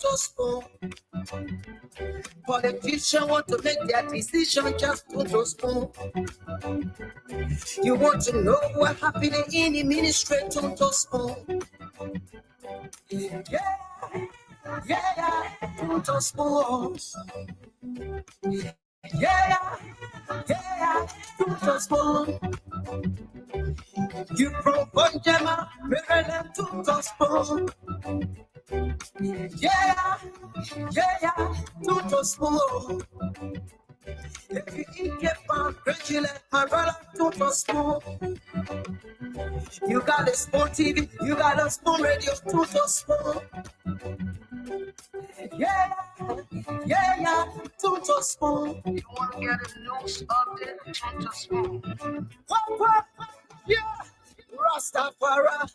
to spoon. Politicians want to make their decision just to spoon. You want to know what happening in the ministry to spoon. Yeah, to spoon. Yeah, to spoon. You propose them, Maryland to spoon. Yeah, to spoon. If you eat get on, gradually, my brother to spoon. You got a spoon TV, you got a spoon radio to spoon. Yeah, to spoon. You want to get a news update, to spoon. What? Yeah, Rastafari.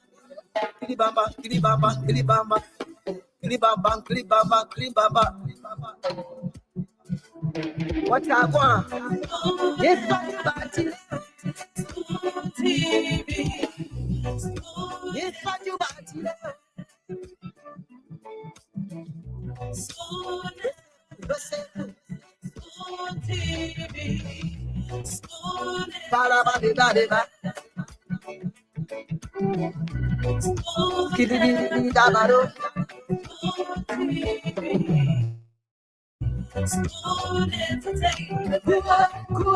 Kilibamba, kilibamba, kilibamba. Kilibamba, kilibamba, kilibamba. What I want? If I party, TV. If I do party, spoon TV. Spoon. Ba. Kilibamba, dabaro. Spoon entertainment. Kua.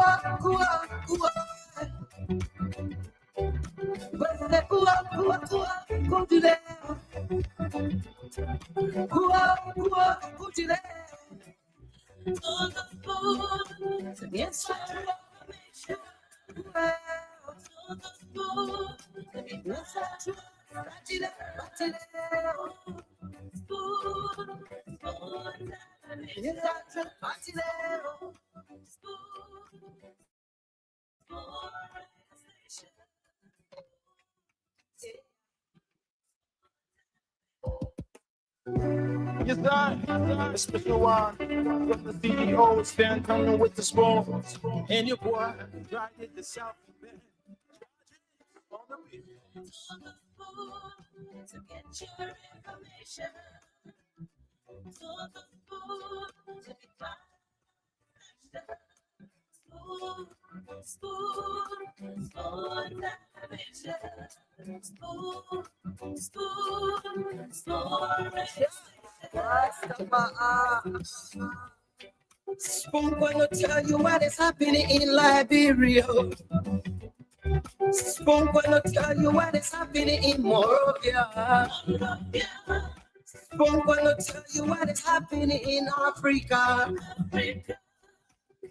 Yes, sir. A special one from the CEO, stand coming with the spoon. And your boy, right at the South Bend. On the beat. To get your information. To the spoon, to be fine. Spoon, television. Spoon gonna tell you what is happening in Liberia. Spoon gonna tell you what is happening in Moravia. Spoon gonna tell you what is happening in Africa.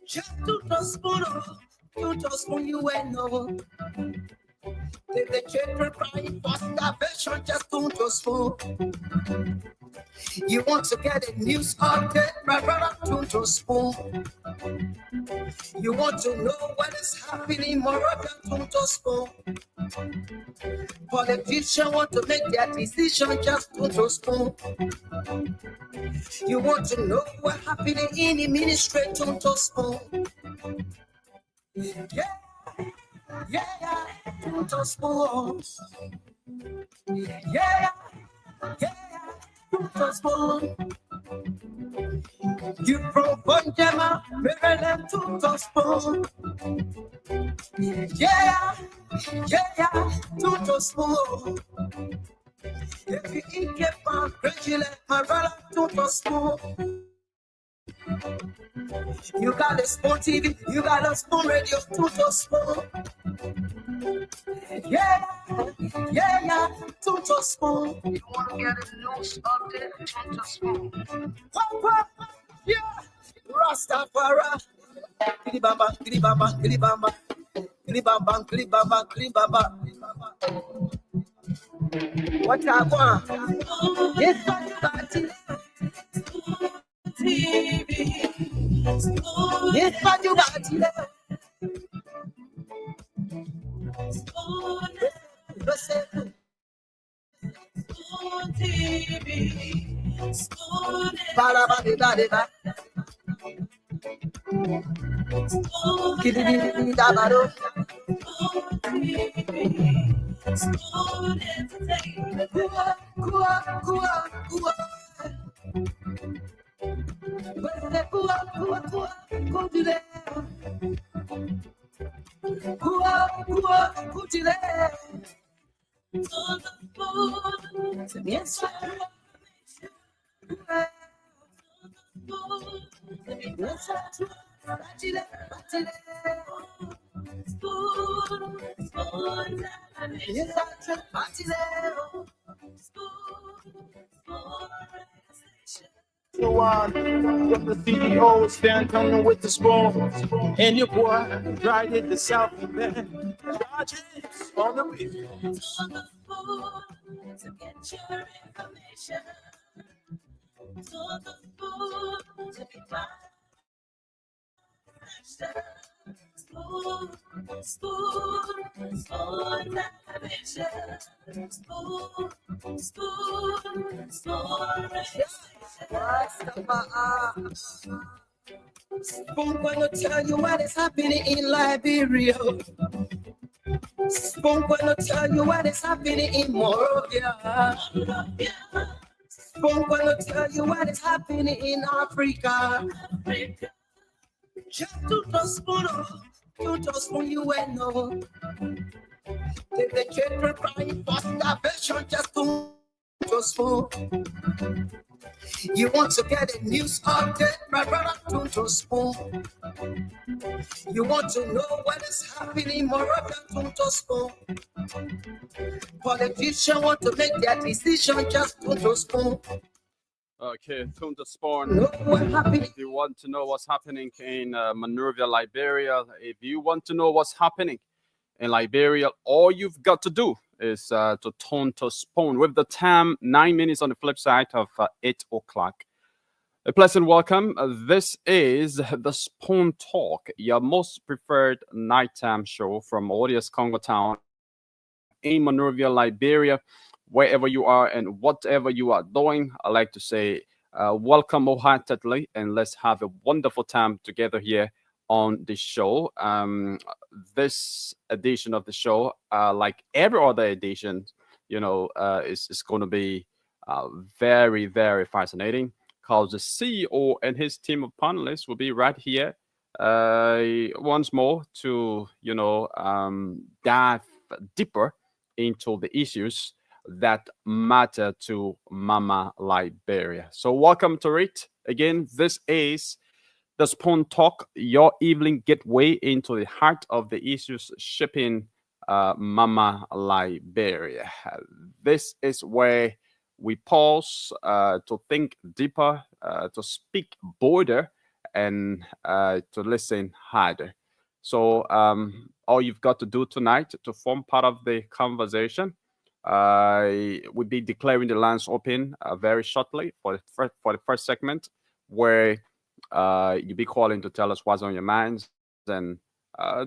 Just to the spoon, you ain't know. If the children crying for starvation, just to the spoon. You want to get a news update, my brother, to the spoon. You want to know what is happening, Moravia, to the spoon. Politicians want to make their decision, just to the spoon. You want to know what happening in the ministry, to the spoon. Yeah, to the spoon. Yeah, to the spoon. You propose them, Maryland to the spoon. Yeah, to the spoon. If you eat get on, gradually, my brother to the spoon. You got a spoon TV, you got a spoon radio to the spoon. Yeah, to the spoon. You want to get a news update, to the spoon. What? Yeah, Rastafari. Kilibamba, kilibamba, kilibamba. Kilibamba, kilibamba, kilibamba. What I want? If I party, TV. If I do party, spoon TV. Spoon. Ba. Kilibamba, dabaro. Spoon entertainment. Kua. The one from the CEO stand coming with the spoon, and your boy right at the south bend. Charges on the beat. To get your information, to the food to be found. Spoon, spoon, spoon, spoon, spoon, spoon, Spoon gonna tell you what is happening in Liberia. Spoon gonna tell you what is happening in Moravia. Spoon gonna tell you what is happening in Africa. Just to the spoon, you will know. Take the children crying for starvation, just to the spoon. You want to get a news update, my brother, to the spoon. You want to know what is happening, more than to the spoon. Politicians want to make their decision, just to the spoon. Okay, Tune to Spawn. If you want to know what's happening in Monrovia, Liberia, if you want to know what's happening in Liberia, all you've got to do is to tune to Spawn with the time 9 minutes on the flip side of 8 o'clock. A pleasant welcome. This is the Spawn Talk, your most preferred nighttime show from Odious Congo Town in Monrovia, Liberia. Wherever you are and whatever you are doing, I like to say welcome wholeheartedly, and let's have a wonderful time together here on the show. This edition of the show, like every other edition, is going to be very, very fascinating, because the CEO and his team of panelists will be right here once more to, dive deeper into the issues that matter to Mama Liberia. So welcome to it. Again, this is the Spoon Talk, your evening gateway into the heart of the issues shaping Mama Liberia. This is where we pause to think deeper, to speak bolder, and to listen harder. So all you've got to do tonight to form part of the conversation, we'll be declaring the lines open very shortly for the first segment, where you'll be calling to tell us what's on your minds. And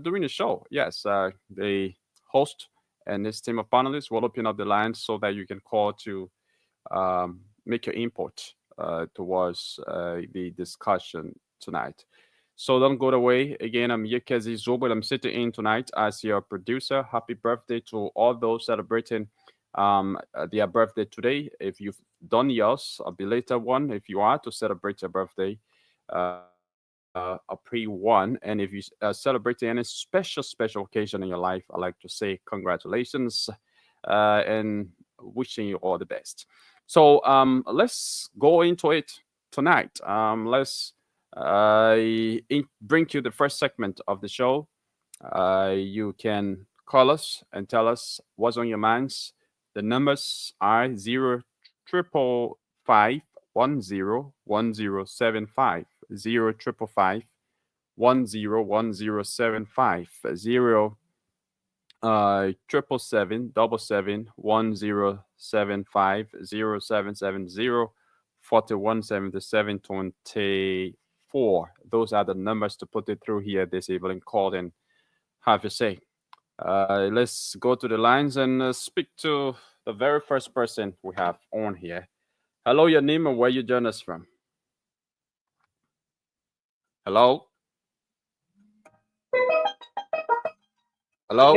during the show, yes, the host and his team of panelists will open up the lines so that you can call to make your input towards the discussion tonight. So don't go away. Again, I'm Yekezi Zobel. I'm sitting in tonight as your producer. Happy birthday to all those celebrating their birthday today. If you've done yours, a belated one, if you are to celebrate your birthday, a pre-one, and if you celebrate any special occasion in your life, I'd like to say congratulations and wishing you all the best. So let's go into it tonight. Let's bring you the first segment of the show. You can call us and tell us what's on your minds. The numbers are 0555 101075, 0555 101075, 777 1075, 0770 4177 24. Those are the numbers to put it through here this evening. Call and have your say. Let's go to the lines and speak to the very first person we have on here. Hello, your name and where you join us from. Hello? Hello?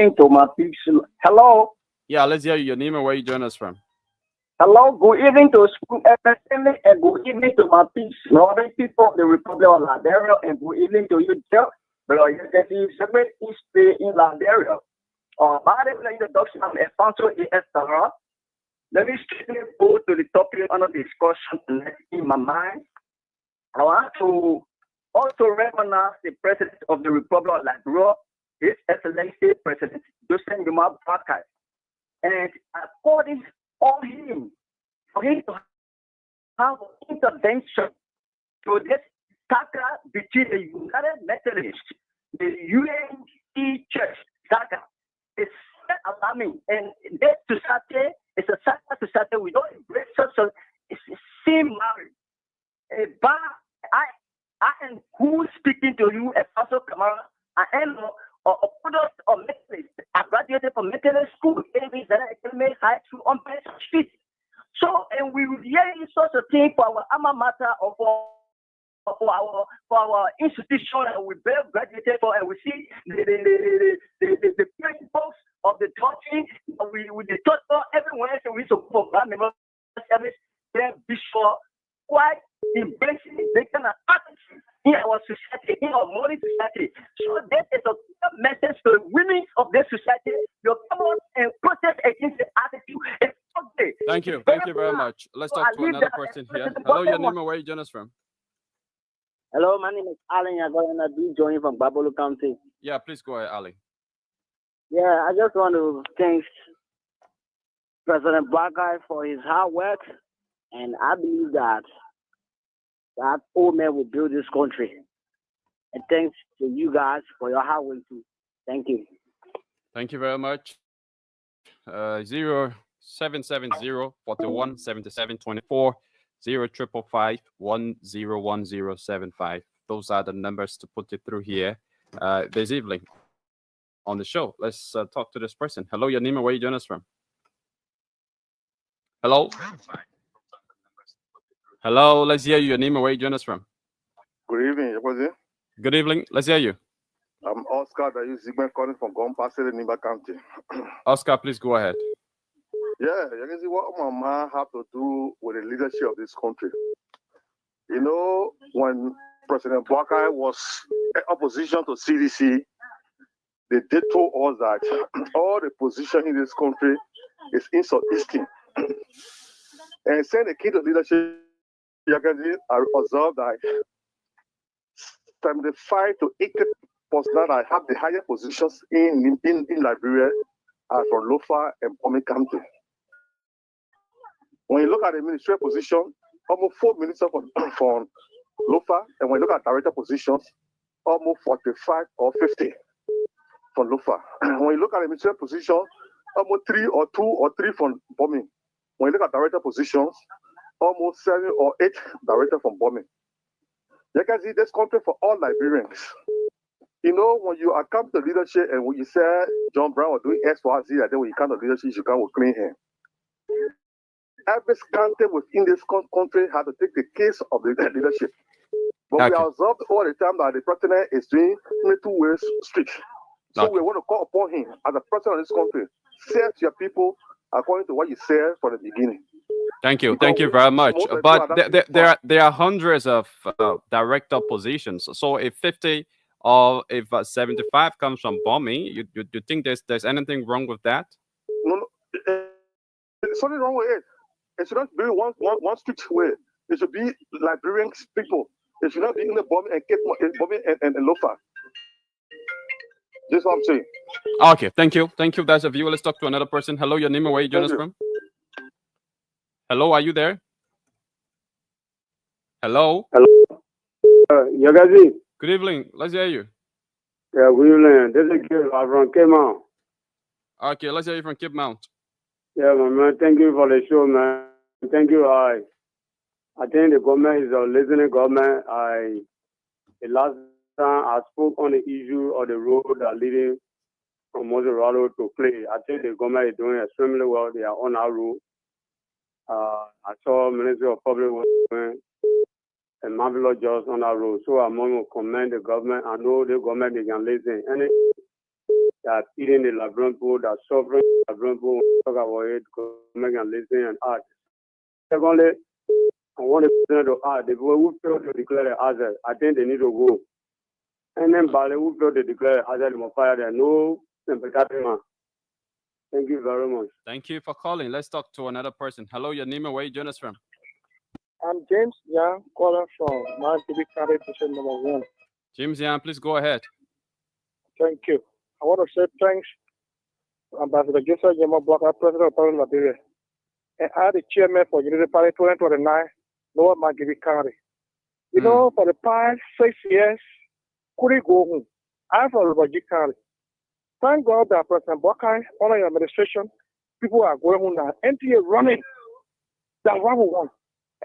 Hello? Yeah, let's hear your name and where you join us from. Hello, good evening to school family, and good evening to my loving people of the Republic of Liberia, and good evening to you, Jeff. But you can see separate history in Liberia. My name is introduction, I'm Alfonso E.S. Let me straight go to the topic under discussion in my mind. I want to also recognize the President of the Republic of Liberia, His Excellency President Joseph Yuma Bakai. And according on him, for him to have intervention to this saga between the United Methodists, the UNC Church saga, is alarming. And this society is a saga society. We don't embrace social, it's same marriage. But I am who speaking to you, Apostle Kamara. I am a product of Methodist. I graduated from Methodist school, Academy High School on Benson Street. So, and we would hear such a thing for our alma mater or for our institution that we both graduated for, and we see the principles of the doctrine. We the taught everyone else, we support for God member service. Then before quite embracing the kind of attitude in our society, in our modern society. So that is a message to the women of this society. You come on and protest against the attitude. It's okay. Thank you very much. Let's talk to another person here. Hello, your name and where you join us from? Hello, my name is Alan Yago, and I do join from Babolo County. Yeah, please go ahead, Ali. Yeah, I just want to thank President Blackeye for his hard work, and I believe that old man will build this country. And thanks to you guys for your hard work too. Thank you. Thank you very much. 0770 41 77 24 0555 101075. Those are the numbers to put it through here this evening on the show. Let's talk to this person. Hello, your name and where you join us from? Hello. Hello, let's hear you. Your name and where you join us from? Good evening, Jose. Good evening. Let's hear you. I'm Oscar that is calling from Gompasel in Nimba County. Oscar, please go ahead. Yeah, you can see what Mama have to do with the leadership of this country. You know, when President Blackeye was in opposition to CDC, they did told us that all the position in this country is insufficient. And saying the key to leadership, you can see, I observed that 75 to 80% that have the higher positions in Liberia are from Lofa and Pomi County. When you look at the ministerial position, almost 4 ministers from Lofa, and when you look at director positions, almost 45 or 50 from Lofa. When you look at the ministerial position, almost 2 or 3 from Pomi. When you look at director positions, almost 7 or 8 directors from Bombing. You can see this country for all Liberians. You know, when you account the leadership and when you say John Brown was doing X, Y, Z, and then when you count the leadership, you come with clean hand. Every country within this country had to take the case of the leadership. But we observed all the time that the president is doing 2-way street. So we want to call upon him as the president of this country. Say to your people according to what you said from the beginning. Thank you very much. But there are hundreds of director positions. So if 50 or if 75 comes from bombing, you think there's anything wrong with that? No, there's something wrong with it. It should not be one strict way. It should be Liberian people. It should not be in the bombing and Lofa. This is what I'm saying. Okay, thank you. That's a view. Let's talk to another person. Hello, your name and where you join us from? Hello, are you there? Hello. Yagazi. Good evening. Let's hear you. Yeah, good evening. This is Kid from Cape Mount. Okay, let's hear you from Cape Mount. Yeah, man. Thank you for the show, man. Thank you. I think the government is a listening government. The last time I spoke on the issue of the road that leading from Moserado to Clay, I think the government is doing extremely well. They are on our road. I saw Ministry of Public Works and marvelous jobs on our road. So I'm going to commend the government. I know the government, they can listen. And that eating the Liberian people, that suffering the Liberian people, when we talk about it, government can listen and act. Secondly, I want the president to add the people who failed to declare the hazard, I think they need to go. And then Bali who failed to declare the hazard, they must fire there. No sympathetic man. Thank you very much. Thank you for calling. Let's talk to another person. Hello, your name and where you join us from? I'm James Young, calling from Mount County, District number 1. James Young, please go ahead. Thank you. I want to say thanks to Ambassador Joseph Jemo Blocker, President of Parliament Liberia, and I, the chairman for Unity Party 2029, Lower Margibi County. You know, for the past 6 years, couldn't go home. I'm from Margibi County. Thank God that President Blocker, under your administration, people are going home now. NTA running. That's what we want.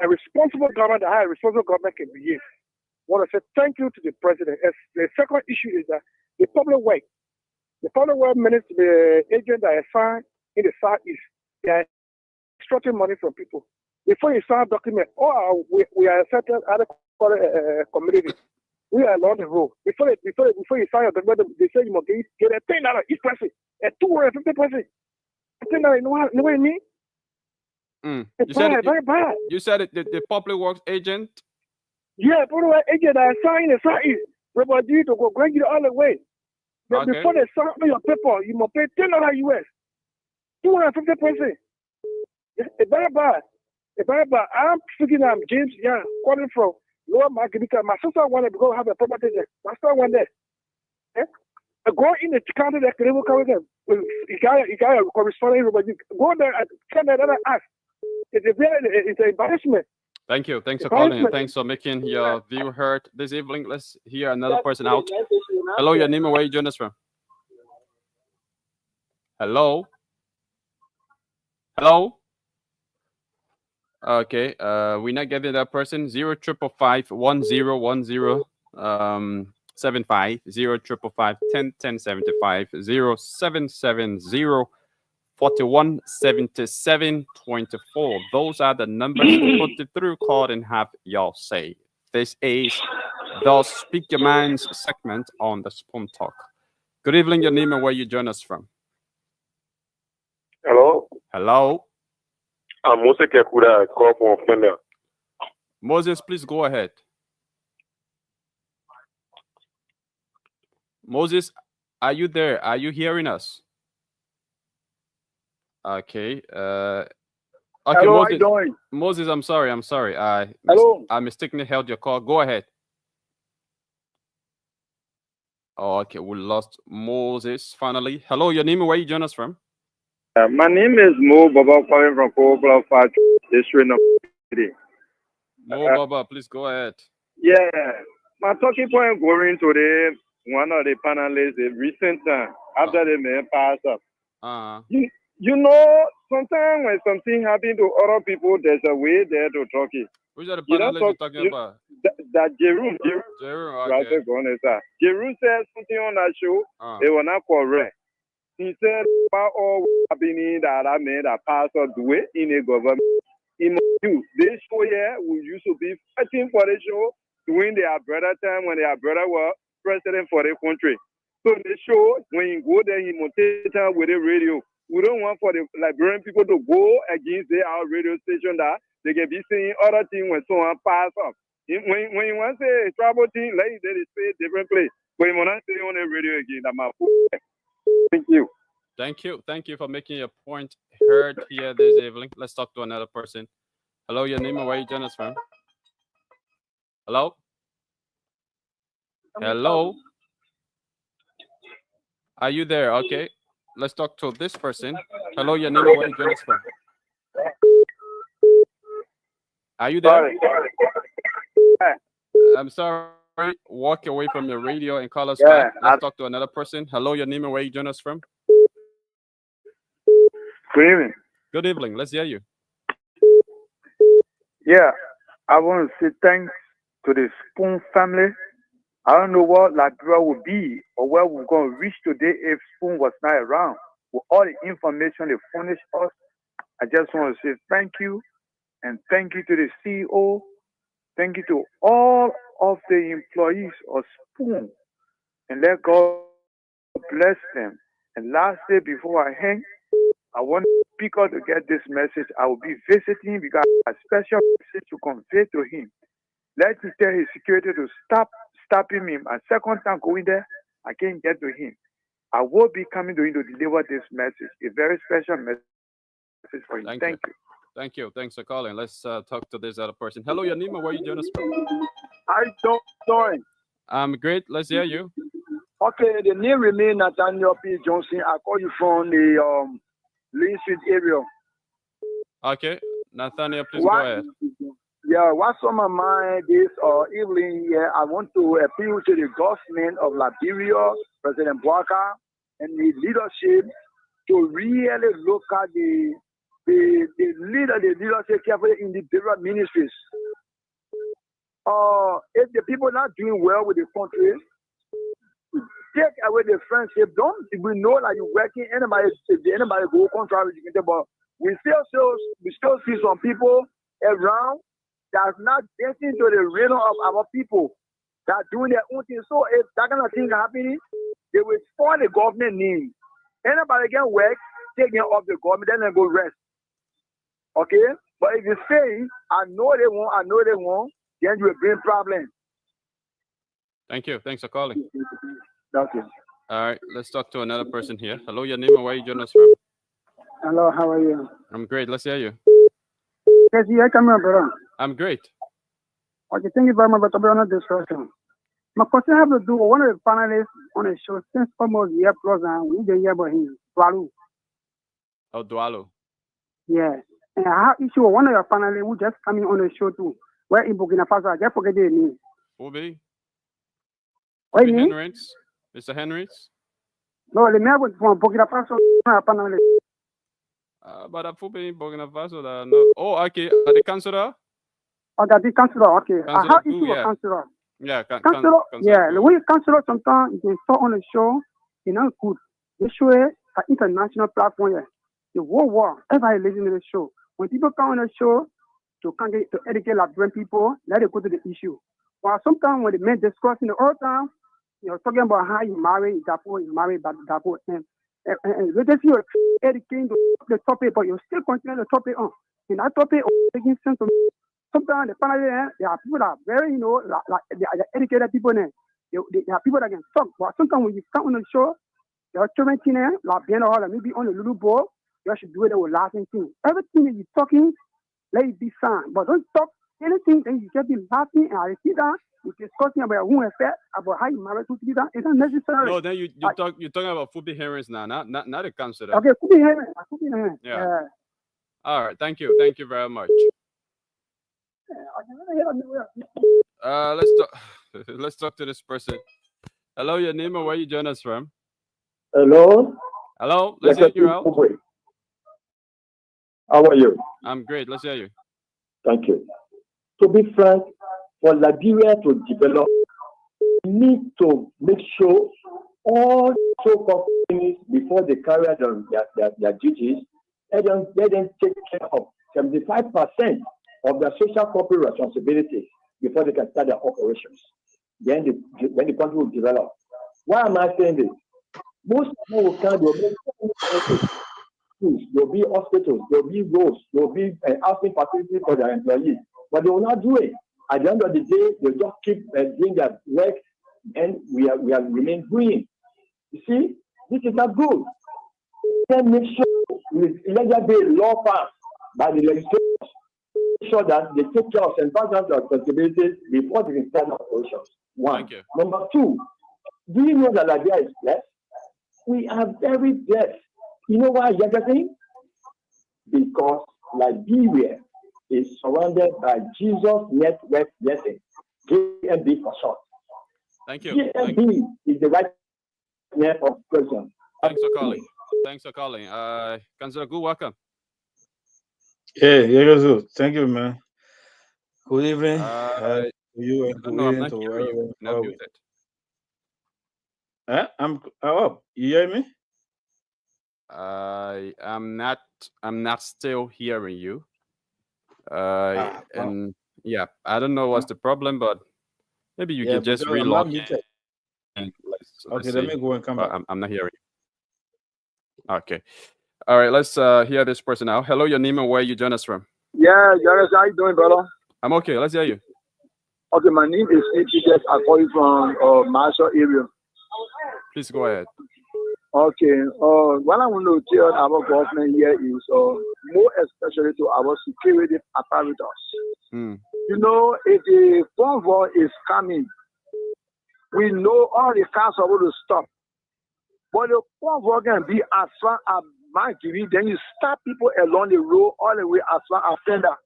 A responsible government, that a responsible government can behave. I want to say thank you to the president. The second issue is that the public work minister, the agent that is signed in the southeast, they are extracting money from people. Before you sign a document, we are accepted at the community. We are along the road. Before you sign a document, they say you must get a $10 each person, a 250 person. $10, you know what I mean? It's very bad. You said it, the public works agent? Yeah, public works agent that signed the southeast. Everybody need to go grant you all the way. But before they sign your paper, you must pay $10 US. 250 person. It's very bad. It's very bad. I'm speaking, I'm James Young, calling from Lower Market because my sister wanted to go have a property there. My sister went there. Go in the county that can come again. You got a correspondent, everybody. Go there and send another ask. It's an embarrassment. Thank you. Thanks for calling and thanks for making your view heard this evening. Let's hear another person out. Hello, your name and where you join us from? Hello? Hello? Okay, we're not getting that person. 0555 75 0555 101075 0770 41 77 24. Those are the numbers to put it through. Call and have y'all say. This is the Speak Your Minds segment on the Spoon Talk. Good evening, your name and where you join us from. Hello. Hello. I'm Moses Kekuda, call from Fender. Moses, please go ahead. Moses, are you there? Are you hearing us? Okay. Okay. Hello, Moses, how you doing? Moses, I'm sorry. Hello. I mistakenly held your call. Go ahead. Oh, okay. We lost Moses finally. Hello, your name and where you join us from? My name is Mo Baba, calling from Kobla Fat District number 3. Mo Baba, please go ahead. Yeah, my talking point going today, one of the panelists, the recent time after the man passed up. You know, sometimes when something happens to other people, there's a way there to talk it. Which are the panelists you're talking about? That Jerome, okay. Jerome said something on that show, they were not correct. He said about all happening that I made a pastor do it in a government. In this show here, we used to be fighting for the show during their brother time when their brother was president for the country. So the show, when you go there, he motivated with the radio. We don't want for the Liberian people to go against our radio station that they can be saying other things when someone pass up. When you want to say a travel thing, like they say different place. But you want to say on the radio again, that's my point. Thank you. Thank you for making your point heard here this evening. Let's talk to another person. Hello, your name and where you join us from? Hello? Hello? Are you there? Okay. Let's talk to this person. Hello, your name and where you join us from? Are you there? I'm sorry. Walk away from your radio and call us back. Let's talk to another person. Hello, your name and where you join us from? Good evening. Good evening. Let's hear you. Yeah, I want to say thanks to the Spoon family. I don't know what Liberia would be or where we're going to reach today if Spoon was not around. With all the information they furnished us, I just want to say thank you. And thank you to the CEO. Thank you to all of the employees of Spoon. And let God bless them. And lastly, before I hang, I want speaker to get this message. I will be visiting because I have a special message to convey to him. Let me tell his security to stop stopping me. A second time going there, I can't get to him. I will be coming to him to deliver this message, a very special message for him. Thank you. Thank you. Thanks for calling. Let's talk to this other person. Hello, Yanima. Where are you joining us from? How you doing? I'm great. Let's hear you. Okay, the name remains Nathaniel P. Johnson. I call you from the Lee Street area. Okay, Nathaniel, please go ahead. Yeah, what's on my mind this evening here, I want to appeal to the government of Liberia, President Bouaka, and the leadership to really look at the leadership carefully in the different ministries. If the people not doing well with the country, take away the friendship. Don't we know that you're working? Anybody go contrary with you, but we still see some people around that's not dancing to the rhythm of our people that doing their own thing. So if that kind of thing happening, they will spoil the government name. Anybody can work, take them off the government, then they go rest. Okay? But if you say, I know they won't, then you will bring problems. Thank you. Thanks for calling. Okay. All right, let's talk to another person here. Hello, your name and where you joining us from? Hello, how are you? I'm great. Let's hear you. Yes, you come here, brother. I'm great. Okay, thank you very much for being on the discussion. My question has to do with one of the panelists on the show since almost a year plus, and we didn't hear about him, Dwalu. Oh, Dwalu. Yeah. And I have issue with one of your panelists who just coming on the show too. Where in Burkina Faso, I just forget their name. Who be? What you mean? Henrys? Mr. Henrys? No, the man from Burkina Faso, panelist. But I'm in Burkina Faso. No. Oh, okay. The councillor? Okay, the councillor. Okay. I have issue with yeah. councillor. Yeah, councillor. Yeah, the way councillor sometimes they talk on the show, you know, good. They show it an international platform here. The whole world, everybody listening to the show. When people come on the show to educate Liberian people, let it go to the issue. But sometimes when the men discussing the whole time, you know, talking about how you marry Dapo, you marry Dapo, and we just you educating the topic, but you still continue the topic on. And that topic making sense to me. Sometimes the panel there are people that are very, you know, like they are educated people there. They are people that can talk. But sometimes when you come on the show, there are children there, like being all maybe on the little ball, you should do it with laughing thing. Everything that you're talking, let it be sound. But don't talk anything, then you just be laughing and I repeat that. You're discussing about who effect, about how you marry to that. It's not necessary. No, then you're talking about Fubi Herons now, not the councillor. Okay, Fubi Herons. Yeah. All right, thank you. Thank you very much. Let's talk to this person. Hello, your name and where you join us from? Hello. Let's hear you out. How are you? I'm great. Let's hear you. Thank you. To be frank, for Liberia to develop, we need to make sure all so-called companies, before they carry out their duties, let them take care of 75% of their social corporate responsibilities before they can start their operations. Then the country will develop. Why am I saying this? Most people will come, there'll be hospitals, there'll be roads, there'll be housing facilities for their employees, but they will not do it. At the end of the day, they'll just keep doing their work, and we have remained doing. You see, this is not good. Then make sure let there be a law passed by the legislators, sure that they take care of environmental responsibilities before they can start operations. One. Thank you. Number two, do you know that Liberia is blessed? We are very blessed. You know why, Jefferson? Because Liberia is surrounded by Jesus Network Blessing, GMB for short. Thank you. GMB is the right name of person. Thanks for calling. Councillor Gu, welcome. Yeah, thank you, man. Good evening. To you and no, I'm not hearing you. Not muted. I'm up. You hear me? I'm not still hearing you. And yeah, I don't know what's the problem, but maybe you can just relog in. Okay, let me go and come back. I'm not hearing you. Okay. All right, let's hear this person now. Hello, your name and where you join us from. Yeah, Jairus, how you doing, brother? I'm okay. Let's hear you. Okay, my name is ETS. I call you from Marshall area. Please go ahead. Okay, what I want to tell our government here is more especially to our security apparatus. You know, if the convoy is coming, we know all the cars are going to stop. But the convoy can be as far as Magiri, then you stop people along the road all the way as far as Fender.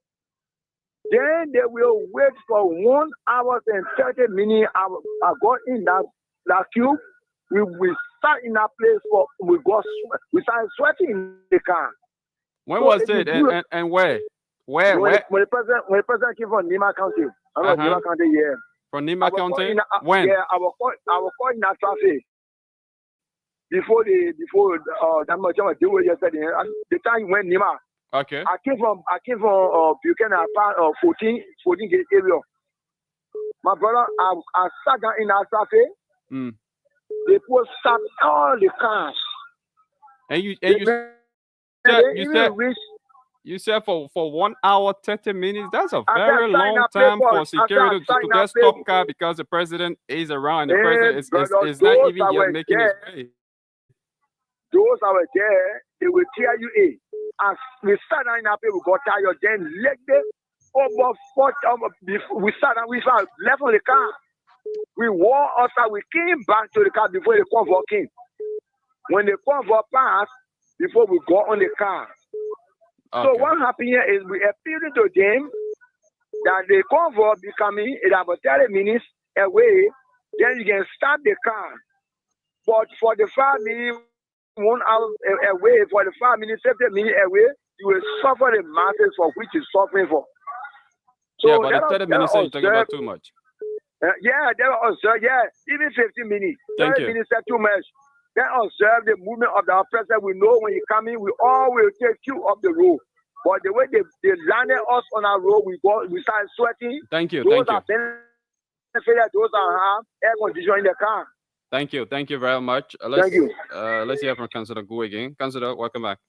Then they will wait for 1 hour and 30 minutes. I got in that queue. We start in that place we started sweating in the car. When was it and where? Where? When the president came from Nima County. I know Nima County, yeah. From Nima County? When? Yeah, I was caught in that traffic. Before that much I do yesterday. The time when Nima. Okay. I came from Buchanan, 14 gate area. My brother, I sat down in that traffic. They put stop all the cars. And you said for 1 hour 30 minutes. That's a very long time for security to just stop car because the president is around. The president is not even yet making his way. Those that were there, they will tear you in. As we sat down in that place, we got tired. Then leg day over 4 we sat down, we left on the car. We walked outside, we came back to the car before the convoy came. When the convoy passed, before we got on the car. Okay. So what happened here is we appealed to them that the convoy be coming in about 30 minutes away, then you can start the car. But for the 5 minutes, 1 hour away, for the 5 minutes, 30 minutes away, you will suffer the masses for which you're suffering for. So yeah, but the 30 minutes you're talking about too much. Yeah, they will observe, even 15 minutes. 30 minutes are too much. They observe the movement of the president. We know when you're coming, we all will take you up the road. But the way they landed us on our road, we started sweating. Thank you. Those are air conditioning in the car. Thank you very much. Thank you. Let's hear from Councillor Gu again. Councillor, welcome back.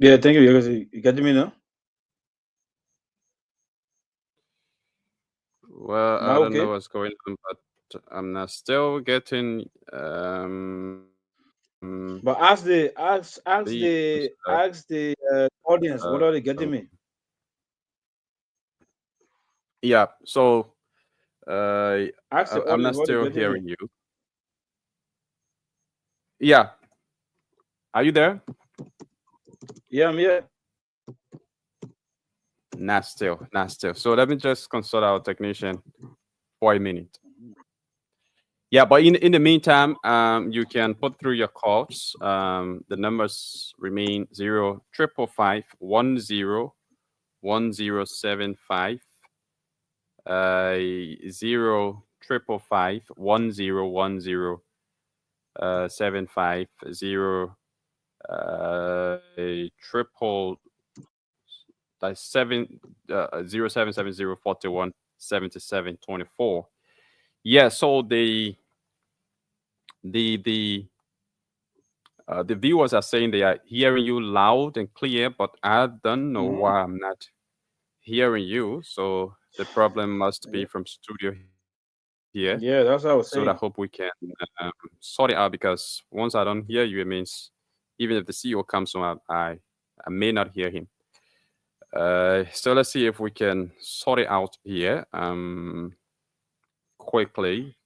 Yeah, thank you. You get me now? Well, I don't know what's going on, but I'm not still getting. But ask the audience what are they getting me? Yeah. So. I'm not still hearing you. Yeah. Are you there? Yeah, I'm here. Not still. So let me just consult our technician for a minute. Yeah, but in the meantime, you can put through your calls. The numbers remain 0-555-10-1075. 0-555-10-1075 0-770-41-77-24. Yeah, so the viewers are saying they are hearing you loud and clear, but I don't know why I'm not hearing you. So the problem must be from studio here. Yeah, that's what I was saying. So I hope we can sort it out, because once I don't hear you, it means even if the CEO comes on, I may not hear him. So let's see if we can sort it out here. Quickly.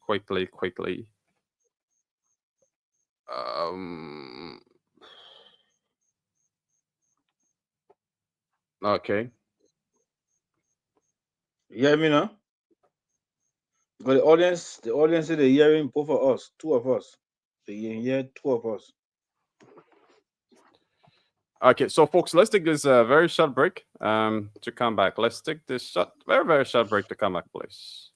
Okay. You hear me now? But the audience is hearing both of us, two of us. They hear two of us. Okay, so folks, let's take this very short break to come back. Let's take this very, very short break to come back, please.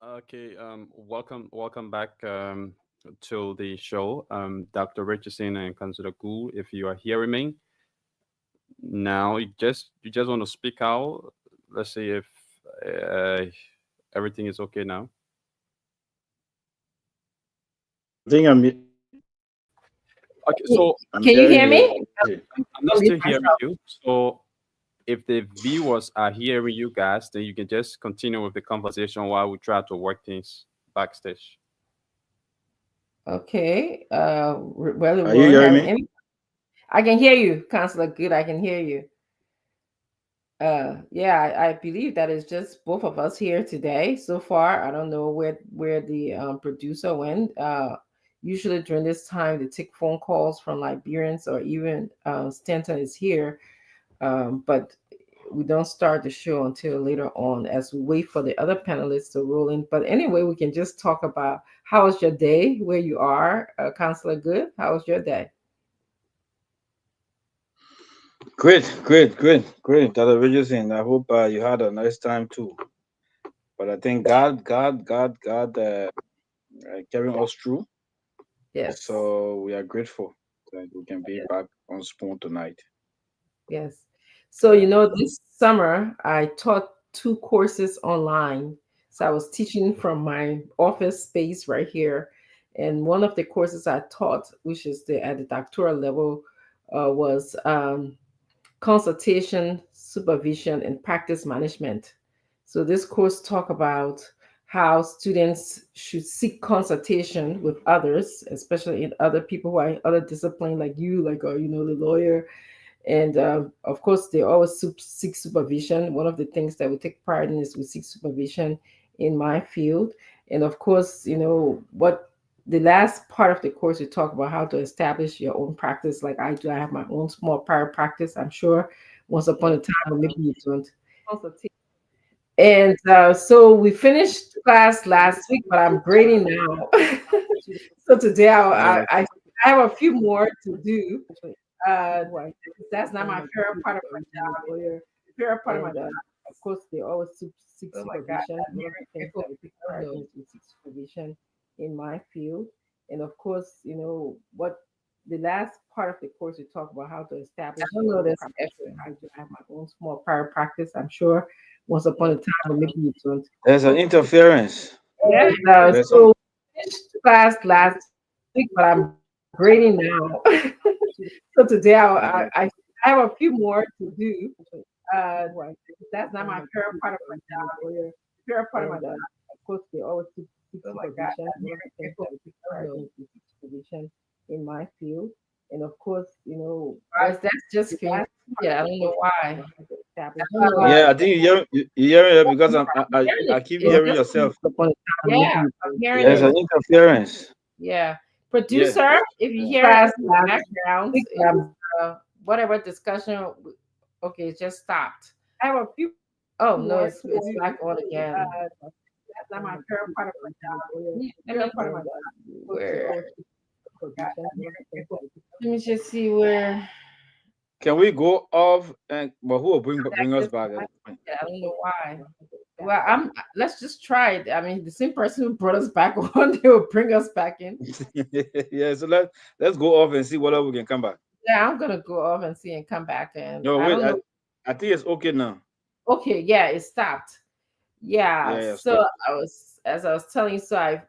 Okay, welcome back to the show, Dr. Richardson and Councillor Gould. If you are hearing me now, you just want to speak out. Let's see if uh, everything is okay now. I think I'm Okay, so I'm Can you hearing hear me? you. I'm not still hearing you. So if the viewers are hearing you guys, then you can just continue with the conversation while we try to work things backstage. Okay. Well, Are we you won't hearing have me? any. I can hear you, Counselor. Good, I can hear you. Yeah, I believe that it's just both of us here today so far. I don't know where the producer went. Usually during this time, they take phone calls from Liberians or even Stanton is here, but we don't start the show until later on as we wait for the other panelists to roll in. But anyway, we can just talk about how was your day where you are, Counselor Good. How was your day? Great. Dr. Richardson, I hope you had a nice time too. But I think God, carrying us through. Yes. So we are grateful that we can be back on Spoon tonight. Yes. So, you know, this summer I taught two courses online. So I was teaching from my office space right here. And one of the courses I taught, which is at the doctoral level, was consultation, supervision, and practice management. So this course talk about how students should seek consultation with others, especially in other people who are in other discipline like you, like the lawyer, and of course, they always seek supervision. One of the things that we take pride in is we seek supervision in my field. And of course, what the last part of the course, we talk about how to establish your own practice. Like I do, I have my own small private practice. I'm sure once upon a time, or maybe you don't. And so we finished class last week, but I'm grading now. So today I have a few more to do. Uh, that's not my favorite part of my job. The favorite part of my job, of course, they always seek supervision. One of the things that we take pride in is we seek supervision in my field. And of course, what the last part of the course we talk about how to establish your own practice. I do have my own small private practice. I'm sure once upon a time, or maybe you don't. There's an interference. Yes, There's some so finished class last week, but I'm grading now. So today I have a few more to do. Uh, that's not my favorite part of my job. The favorite part of my job, of course, they always seek supervision. One of the things that we take pride in is we seek supervision in my field. And of course, that's just for yeah, I don't know why. Yeah, I think you hearing it because I keep It's hearing just yourself. yeah, I'm hearing There's an it. interference. Yeah. Yeah. Producer, if you hear it in the background, whatever discussion, okay, it just stopped. I have a few. Oh no, it's back on again. That's not my favorite part of my job. Where? Let me just see where. Can we go off and but who will bring us back? Yeah, I don't know why. Well, let's just try it. I mean, the same person who brought us back on, they will bring us back in. Yeah, so let's go off and see whether we can come back. Yeah, I'm gonna go off and see and come back. And No, I wait, don't know. I think it's okay now. Okay, yeah, it stopped. Yeah, Yeah, so stop. as I was telling you, so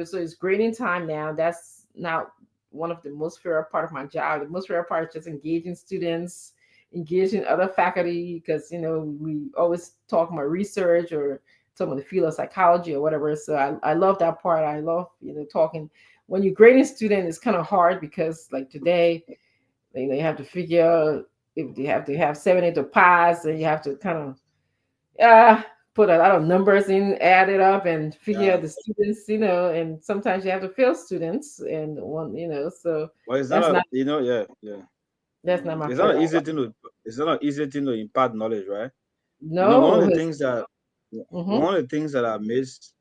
so it's grading time now. That's now one of the most favorite part of my job. The most favorite part is just engaging students, engaging other faculty, because we always talk about research or some of the field of psychology or whatever. So I love that part. I love talking. When you're grading student, it's kind of hard because like today, you have to figure if they have to have 70 to pass, and you have to kind of put a lot of numbers in, add it up, and figure out the students, and sometimes you have to fail students, and so Well, it's not that's a not yeah. that's not my It's not an favorite. easy thing to it's not an easy thing to impart knowledge, right? One No, of the things that mm-hmm. one of the things that I missed,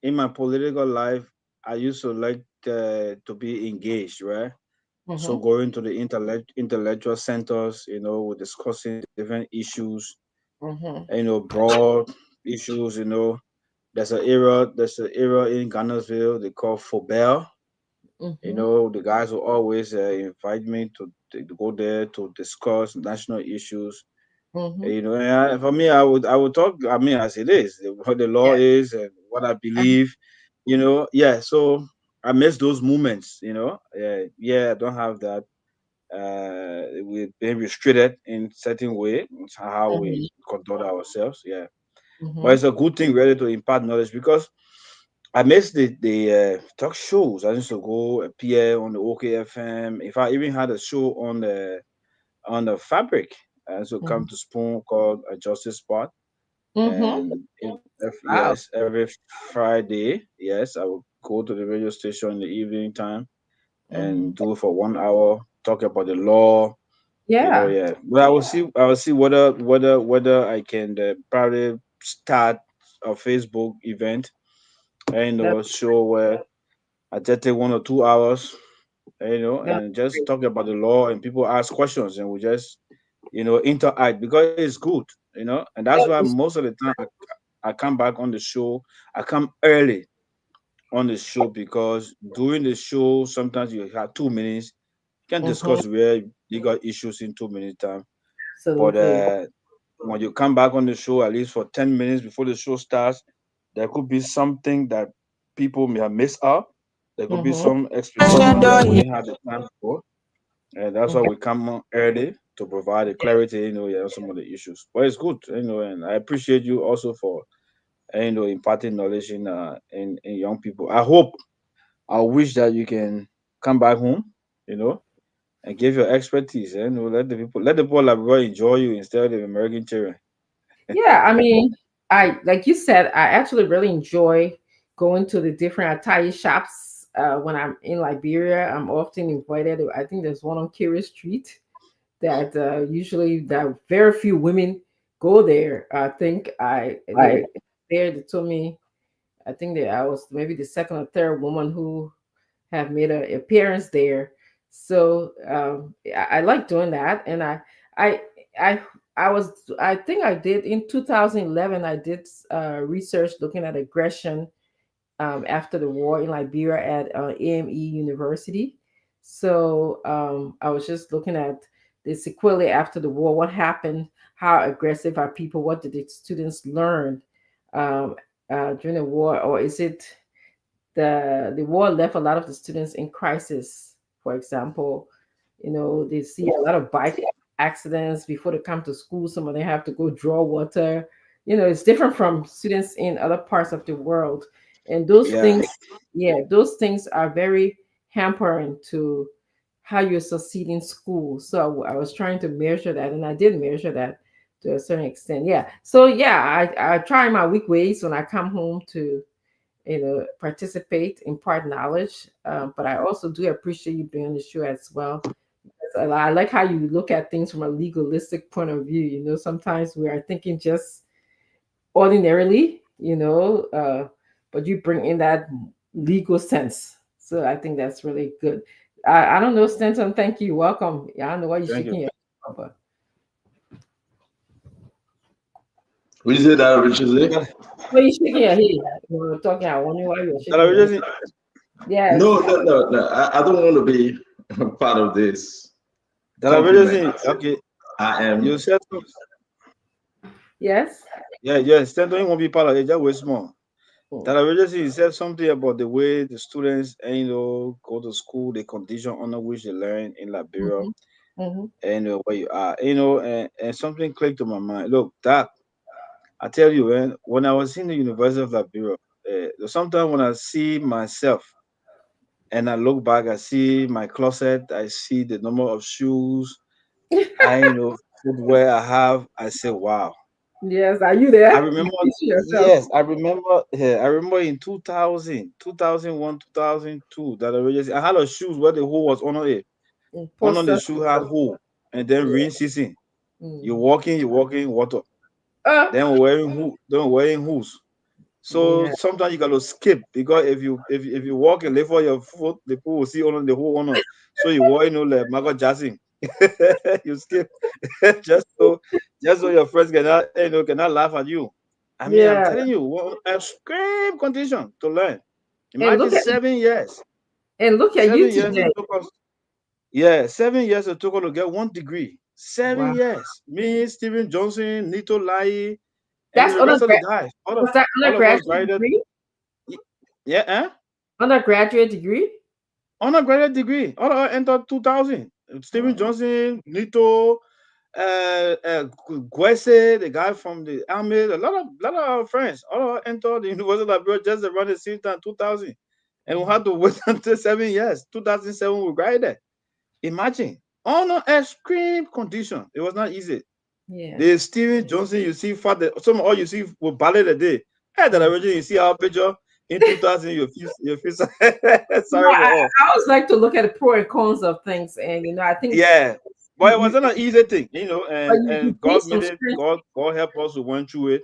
in my political life, I used to like to be engaged, right? So Mm-hmm. going to the intellectual centers, we're discussing different issues, broad issues. There's an area in Ghanarsville they call Fobel. The guys will always invite me to go there to discuss national issues. For me, I would talk. I mean, as it is, what the law is and what I believe. Yeah. So I miss those moments. Yeah, I don't have that. We've been restricted in certain way. It's how we conduct ourselves. Yeah, but it's a good thing really to impart knowledge because I miss the talk shows. I used to go appear on the OKFM. If I even had a show on the fabric, I used to come to Spoon called a Justice Spot, and Wow. yes, every Friday, yes, I would go to the radio station in the evening time and do it for 1 hour, talk about the law. Yeah. Yeah. But I will see whether I can probably start a Facebook event and That, show where I just take 1 or 2 hours, that's and just great. talk about the law and people ask questions and we just, interact because it's good, and that's why That is, most of the time I come back on the show. I come early on the show because during the show sometimes you have 2 minutes. You can mhm, discuss where you got issues in 2 minutes time. But absolutely. when you come back on the show, at least for 10 minutes before the show starts, there could be something that people may have missed out. There could be Mm-hmm. some explanation that we didn't have the time for, and that's why we come on early to provide the clarity, on some of the issues. But it's good, and I appreciate you also for, imparting knowledge in young people. I wish that you can come back home, you know, and give your expertise, and let the people like enjoy you instead of the American children. Yeah, I mean, I like you said, I actually really enjoy going to the different attire shops. When I'm in Liberia, I'm often invited. I think there's one on Kerry Street that usually that very few women go there. I think they were there. They told me I think that I was maybe the second or third woman who have made an appearance there. So I like doing that, and I I I was I think I did in 2011. I did research looking at aggression after the war in Liberia at AME University. So I was just looking at the sequelae after the war. What happened? How aggressive are people? What did the students learn um, during the war, or is it the war left a lot of the students in crisis? For example, they see a lot of bike accidents before they come to school. Some of them have to go draw water. It's different from students in other parts of the world, and those Yeah, things, yeah, those things are very hampering to how you succeed in school. So I was trying to measure that, and I did measure that to a certain extent. Yeah. So yeah, I try my weak ways when I come home to participate, impart knowledge. But I also do appreciate you being on the show as well. I like how you look at things from a legalistic point of view. Sometimes we are thinking just ordinarily, but you bring in that legal sense. So I think that's really good. I don't know, Stanton. Thank you. Welcome. Yeah, I don't know why you're thank you. shaking your head, but We say that, Richard. why you shaking your head? We were talking. I wonder why you're shaking your head. Television, Yes. No, no, no, no. I don't want to be part of this compliment. television. Okay, I am. you said, Yes. yeah, yes. Stanton won't be part of it. Just wait small. Mm. Television, you said something about the way the students, go to school, the condition under which they learn in Liberia, Mhm. Mhm. and where you are, and something clicked to my mind. Look, Doc, I tell you, man, when I was in the University of Liberia, sometimes when I see myself and I look back, I see my closet, I see the number of shoes, footwear I have, I say, wow. Yes, are you I there? You remember, can see yourself. yes, I remember, yeah, I remember in 2000, 2001, 2002, that I had a shoes where the hole was under it. Under Post the up. shoe had hole, and then Yeah. rain season. Mm. You're walking, water. Uh, Then wearing hoops. So yeah. sometimes you gotta skip because if you walk and lift for your foot, the people will see only the whole honor. So you walk, like Michael Jackson. You skip just so your friends cannot laugh at you. I mean, I'm Yeah. telling you, extreme condition to learn. And Imagine 7 years. look at you 7 years it today. took us. Yeah, 7 years it took us to get 1 degree. Seven Wow. years. Me, Stephen Johnson, Nito Lai, and That's the rest of the undergrad. guys. Was that All of us undergraduate graduated. degree? Yeah, eh? Undergraduate degree? Undergraduate degree. All of us entered 2000. Stephen Johnson, Nito, Gwese, the guy from the army, a lot of our friends, all entered the University of Liberia just around the same time, 2000. And we had to wait until 7 years. 2007, we graduated. Imagine, on an extreme condition. It was not easy. Yeah. The Stephen Johnson, you see, some all you see with ballet the day. Hey, that original, you see our picture in 2000, you feel sorry for all. I always like to look at the pro and cons of things, and I think but it wasn't an easy thing, and God some made it. God help us. We went through it.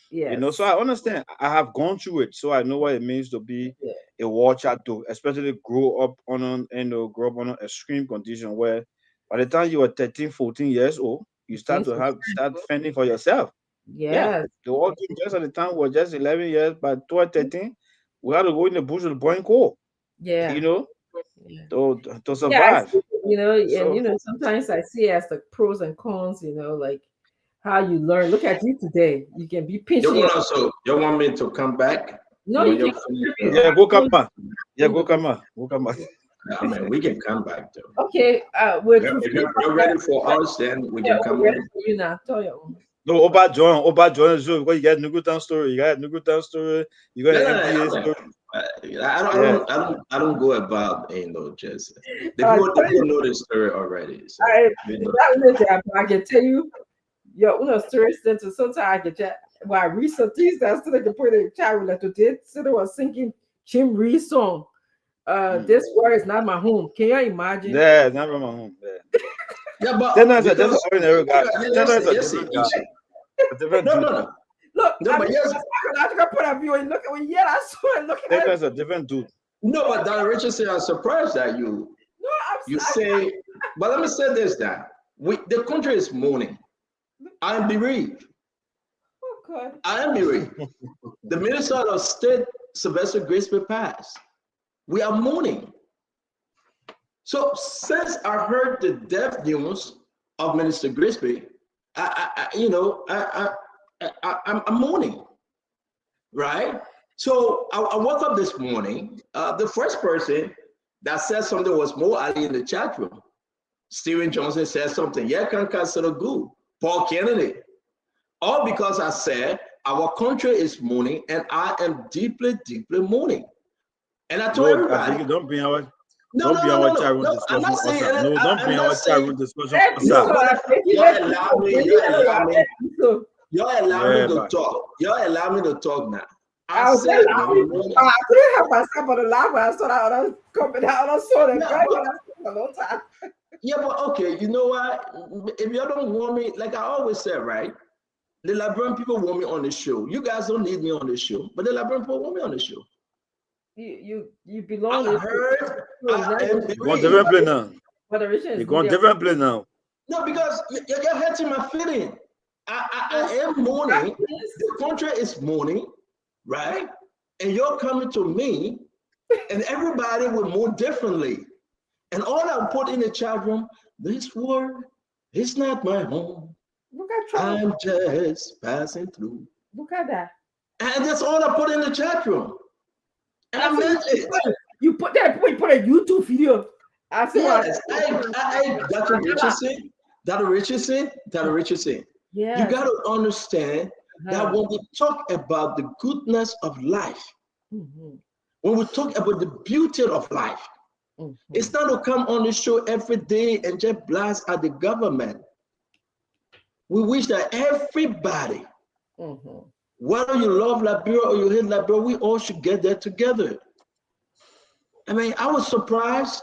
Yes. So I understand. I have gone through it, so I know what it means to be a watcher, to especially grow up on an extreme condition where by the time you were 13, 14 years old, you start fending for yourself. Yes. The whole thing just at the time was just 11 years, but 12, 13, we had to go in the bush with boy coal. Yeah. To survive. And sometimes I see as the pros and cons, like how you learn. Look at you today. You can be pinching. You want me to come back? No, you can. Yeah, go come back. Yeah, go come back. Go come back. I mean, we can come back though. Okay. If you're ready for us, then we can come back. You now, tell you. No, Oba join the show because you got Nugutan story. You got Nugutan story. You got MPA story. I don't go about just the people know the story already. So, I can tell you, story center. Sometimes I get that. Why recent things that still can put in child to did. So they was singing Jim Reed song. This world is not my home. Can you imagine? Yeah, it's not my home. Yeah, but that's an ordinary guy. No. Look, no, but yes, I put a view and look at I saw it. Look at that's a different dude. No, but Dr. Richardson, I'm surprised that you say. But let me say this: that the country is mourning. I am bereaved. Oh God. I am bereaved. The Minister of State, Sylvester Grisby, passed. We are mourning. So since I heard the death news of Minister Grisby, I'm mourning, right? So I woke up this morning. The first person that said something was Mo Ali in the chat room. Stephen Johnson said something. Yeah, can consider good. Paul Kennedy. All because I said our country is mourning, and I am deeply, deeply mourning. And I told everybody, don't bring our No, don't bring our chat room discussion. I'm not saying that. No, don't bring our chat room discussion. You're allowing me to talk. You're allowing me to talk now. I couldn't help myself on the live. I saw that I was coming out. I saw that a long time. Yeah, but okay, you know what? If you don't want me, like I always said, right? The Liberian people want me on the show. You guys don't need me on the show, but the Liberian people want me on the show. You belong. I heard. You're different play now. You're going different play now. No, because you're hurting my feeling. I am mourning. The country is mourning, right? And you're coming to me, and everybody will mourn differently. And all I put in the chat room, this world is not my home. Look at Trump. I'm just passing through. Look at that. And that's all I put in the chat room. And I meant it. You put a YouTube video. I said, yes, Dr. Richardson. Yeah. You got to understand that when we talk about the goodness of life, when we talk about the beauty of life, it's not to come on the show every day and just blast at the government. We wish that everybody, whether you love Liberia or you hate Liberia, we all should get there together. I mean, I was surprised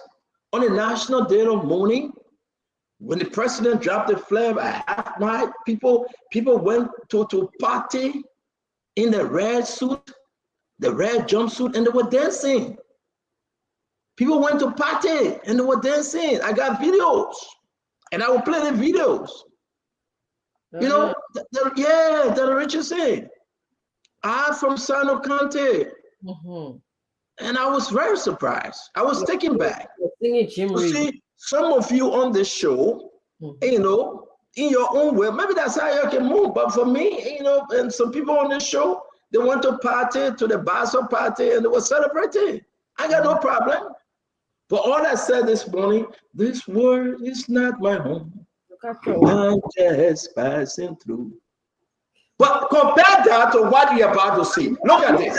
on the National Day of Mourning, when the president dropped the flag at half night, people went to party in the red suit, the red jumpsuit, and they were dancing. People went to party and they were dancing. I got videos. And I will play the videos. You know, the Richard said, I'm from Sano County. And I was very surprised. I was taken back. You see, some of you on this show, you know, in your own way, maybe that's how you can move. But for me, you know, and some people on this show, they went to party, to the Basel party, and they were celebrating. I got no problem. But all I said this morning, this world is not my home. I'm just passing through. But compare that to what you're about to see. Look at this.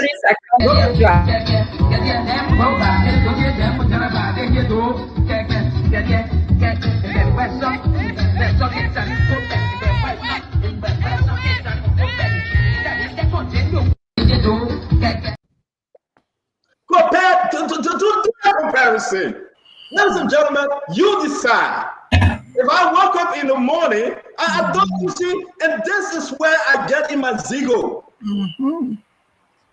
Compare to that comparison. Ladies and gentlemen, you decide. If I wake up in the morning, I don't, you see, and this is where I get in my zigo.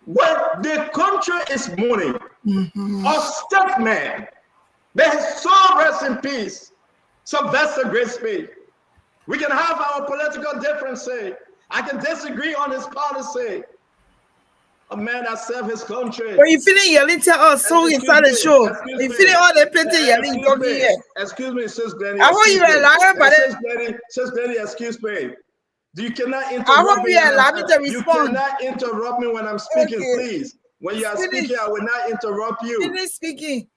When the country is mourning, a statesman, may his soul rest in peace, Sylvester Grisby. We can have our political differences. I can disagree on his policy. A man that served his country. When you feeling yelling, tell us so inside the show. You feeling all the plenty yelling, talking here. Excuse me, Sis Glenny. I hope you are lying, but Sis Glenny, excuse me. You cannot interrupt I hope me. you allow me to respond. You cannot interrupt me when I'm speaking, please. When you are speaking, I will not interrupt you. Finish speaking.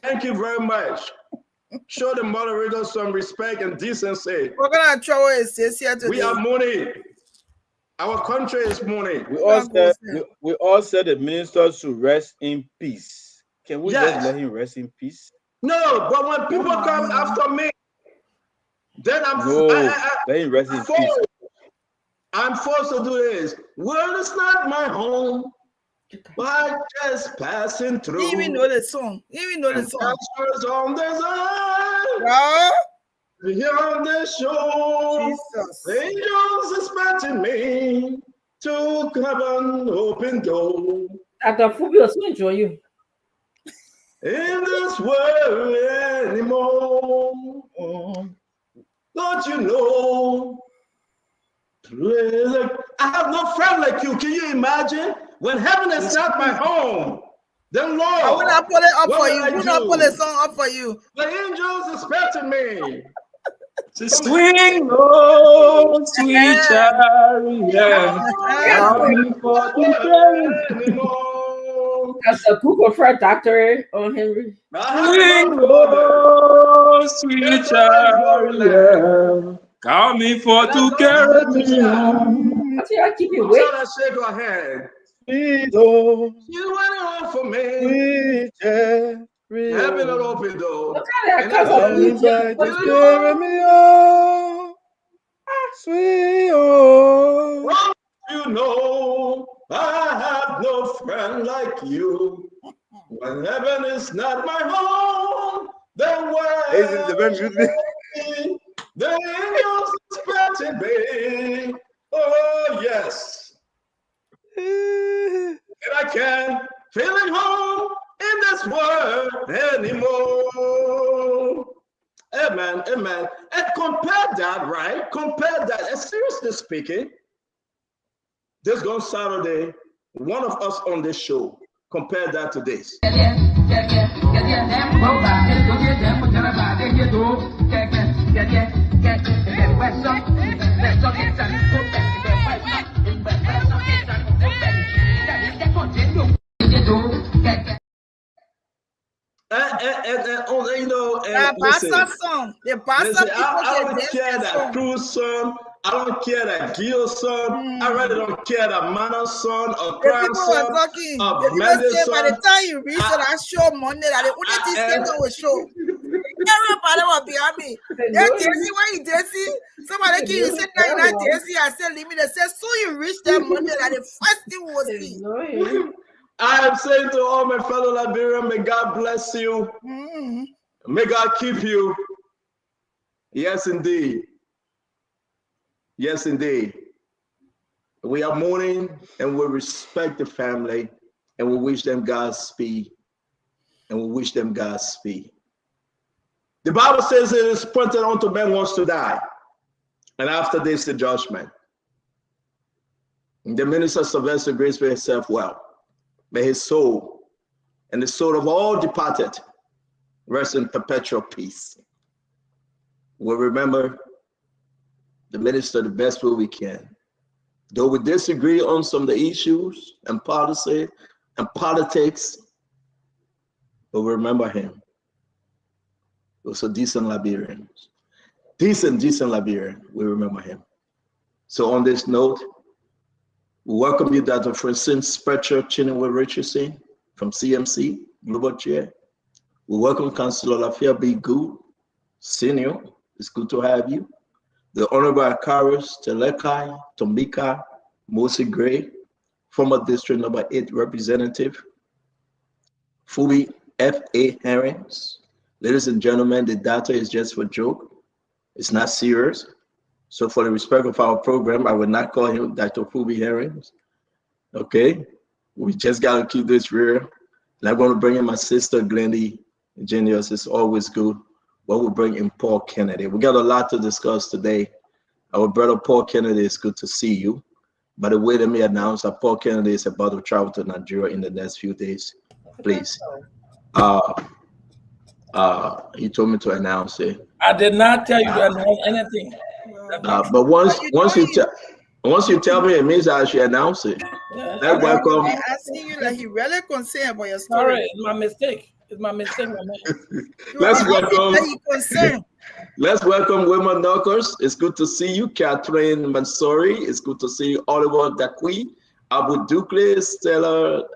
Thank you very much. Show the moderator some respect and decency. We're gonna throw a here today. We are mourning. Our country is mourning. We all said the minister should rest in peace. Can we just let him rest in peace? No, but when people come after me, then let him rest in peace. I'm forced to do this. World is not my home, but just passing through. You even know the song. You even know the song. On the side. Beyond the shore, angels expecting me to come an open door. Dr. Fubi also enjoy you. In this world anymore, don't you know? I have no friend like you. Can you imagine? When heaven is not my home, then Lord, I will not put it up for you. I will not put the song up for you. The angels expecting me. Swing low, sweet chariot, coming for to carry me. That's a Google for Dr. O. Henry. Swing low, sweet chariot, coming for to carry me home. That's why I keep you waiting. Shake your hand. Sweet home, you went on for me. Sweet chariot. Heaven an open door. Look at that. Carry me on, sweet home. Well, you know, I have no friend like you. When heaven is not my home, then where the angels expecting me. Oh, yes. And I can't feel at home in this world anymore. Amen, amen. And compare that, right? Compare that. And seriously speaking, this gone Saturday, one of us on this show, compare that to this. You know, listen, I don't care that Cruz son, I don't care that Gil son, I really don't care that Mana's son or Crown son, or Mendes son. By the time you reach that show Monday, that the only thing they will show. Everybody will be happy. That Daisy, why you Daisy? Somebody can you sit there in that Daisy and say, leave me. They say, so you reach that Monday, that the first thing was see. I am saying to all my fellow Liberians, may God bless you. May God keep you. Yes, indeed. Yes, indeed. We are mourning and we respect the family and we wish them Godspeed. And we wish them Godspeed. The Bible says it is appointed unto men once to die, and after this the judgment. And the minister Sylvester Grace for himself well. May his soul and the soul of all departed rest in perpetual peace. We'll remember the minister the best way we can. Though we disagree on some of the issues and policy and politics, but we remember him. He was a decent Liberian. Decent Liberian. We remember him. So on this note, we welcome you, Dr. Francine Spetcher Chinua Richardson from CMC, Global Chair. We welcome Councilor Lafayette B. Good, Senior. It's good to have you. The Honorable Akaris Telekai Tombika Mosi Gray, former District Number 8 Representative. Fubi F.A. Herrings. Ladies and gentlemen, the data is just for joke. It's not serious. So for the respect of our program, I will not call him Dr. Fubi Herrings. Okay? We just got to keep this real. And I'm going to bring in my sister, Glendy Genius. It's always good. But we'll bring in Paul Kennedy. We got a lot to discuss today. Our brother Paul Kennedy, it's good to see you. By the way, let me announce that Paul Kennedy is about to travel to Nigeria in the next few days. Please. He told me to announce it. I did not tell you to announce anything. But once you tell me, it means I should announce it. Let's welcome. I'm asking you that he really concerned about your story. Sorry, it's my mistake. It's my mistake, my man. Let's welcome women knockers. It's good to see you, Catherine Mansouri. It's good to see you, Oliver Dakwi, Abu Dukle, Stella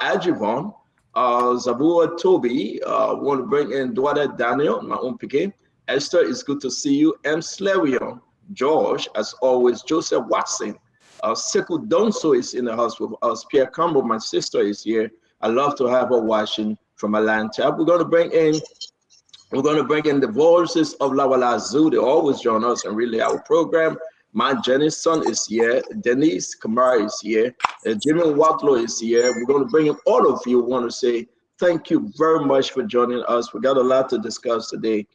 Adjivon, Zabua Toby. Want to bring in Duada Daniel, my own PK. Esther, it's good to see you. M. Slevion, George, as always, Joseph Watson. Sekou Donso is in the house with us. Pierre Campbell, my sister, is here. I love to have her watching from Atlanta. We're going to bring in the voices of Lawala Zoo. They always join us and really our program. My Jenny's son is here. Denise Kamara is here. Jimmy Watlow is here. We're going to bring in all of you. Want to say thank you very much for joining us. We got a lot to discuss today.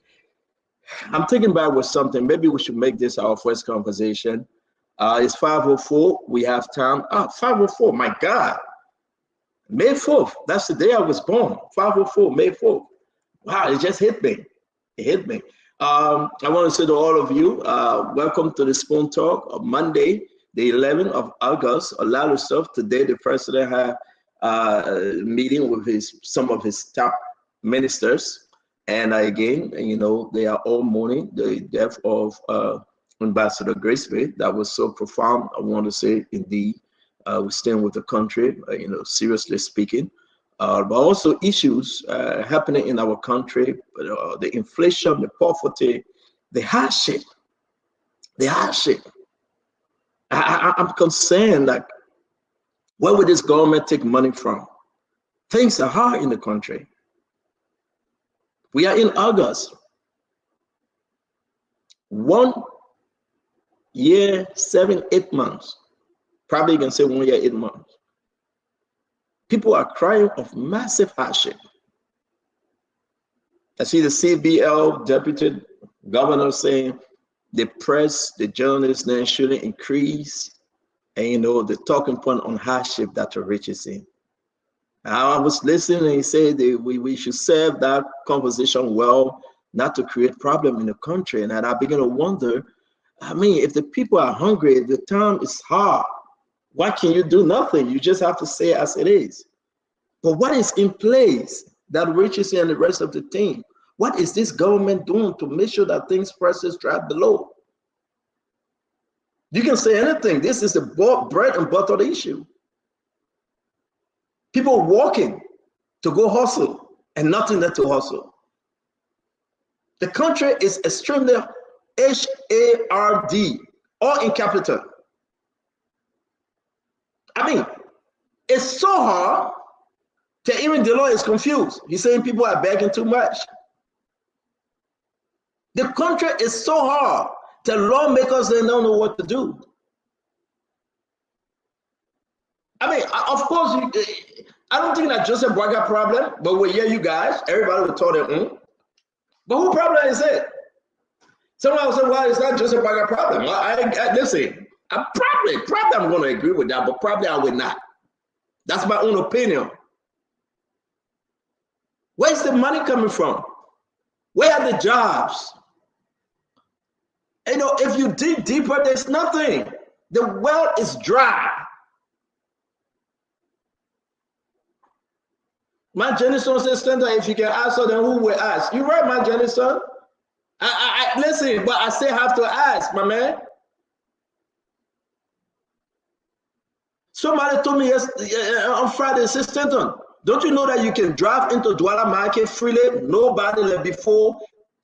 I'm thinking back with something. Maybe we should make this our first conversation. It's 5:04. We have time. 5:04. My God. May 4th. That's the day I was born. 5:04. May 4th. Wow, it just hit me. It hit me. I want to say to all of you, welcome to the Spoon Talk of Monday, the 11th of August. A lot of stuff. Today, the president had a meeting with some of his top ministers. And again, you know, they are all mourning the death of Ambassador Graceville. That was so profound. I want to say, indeed, we stand with the country, you know, seriously speaking. But also issues happening in our country, the inflation, the poverty, the hardship. I'm concerned that where would this government take money from? Things are hard in the country. We are in August. 1 year, 7, 8 months. Probably you can say 1 year, 8 months. People are crying of massive hardship. I see the CBL deputy governor saying the press, the journalists then shouldn't increase. And you know, the talking point on hardship that the rich is in. I was listening and he said that we should serve that conversation well, not to create problem in the country. And I began to wonder, I mean, if the people are hungry, if the time is hard, why can you do nothing? You just have to say it as it is. But what is in place that Richardson and the rest of the team? What is this government doing to make sure that things prices drop below? You can say anything. This is the bread and butter issue. People walking to go hustle and nothing there to hustle. The country is extremely HARD, all in capital. I mean, it's so hard that even the law is confused. He's saying people are begging too much. The country is so hard that lawmakers, they don't know what to do. I mean, of course, I don't think that Joseph Braga problem, but we hear you guys, everybody will tell them, But who problem is it? Someone will say, well, it's not just about a problem. Listen, I'm going to agree with that, but probably I will not. That's my own opinion. Where's the money coming from? Where are the jobs? You know, if you dig deeper, there's nothing. The well is dry. My Jennison says, if you can answer, then who will ask? You're right, my Jennison. I listen, but I still have to ask, my man. Somebody told me on Friday, says, Stanton, don't you know that you can drive into Douala Market freely? Nobody like before,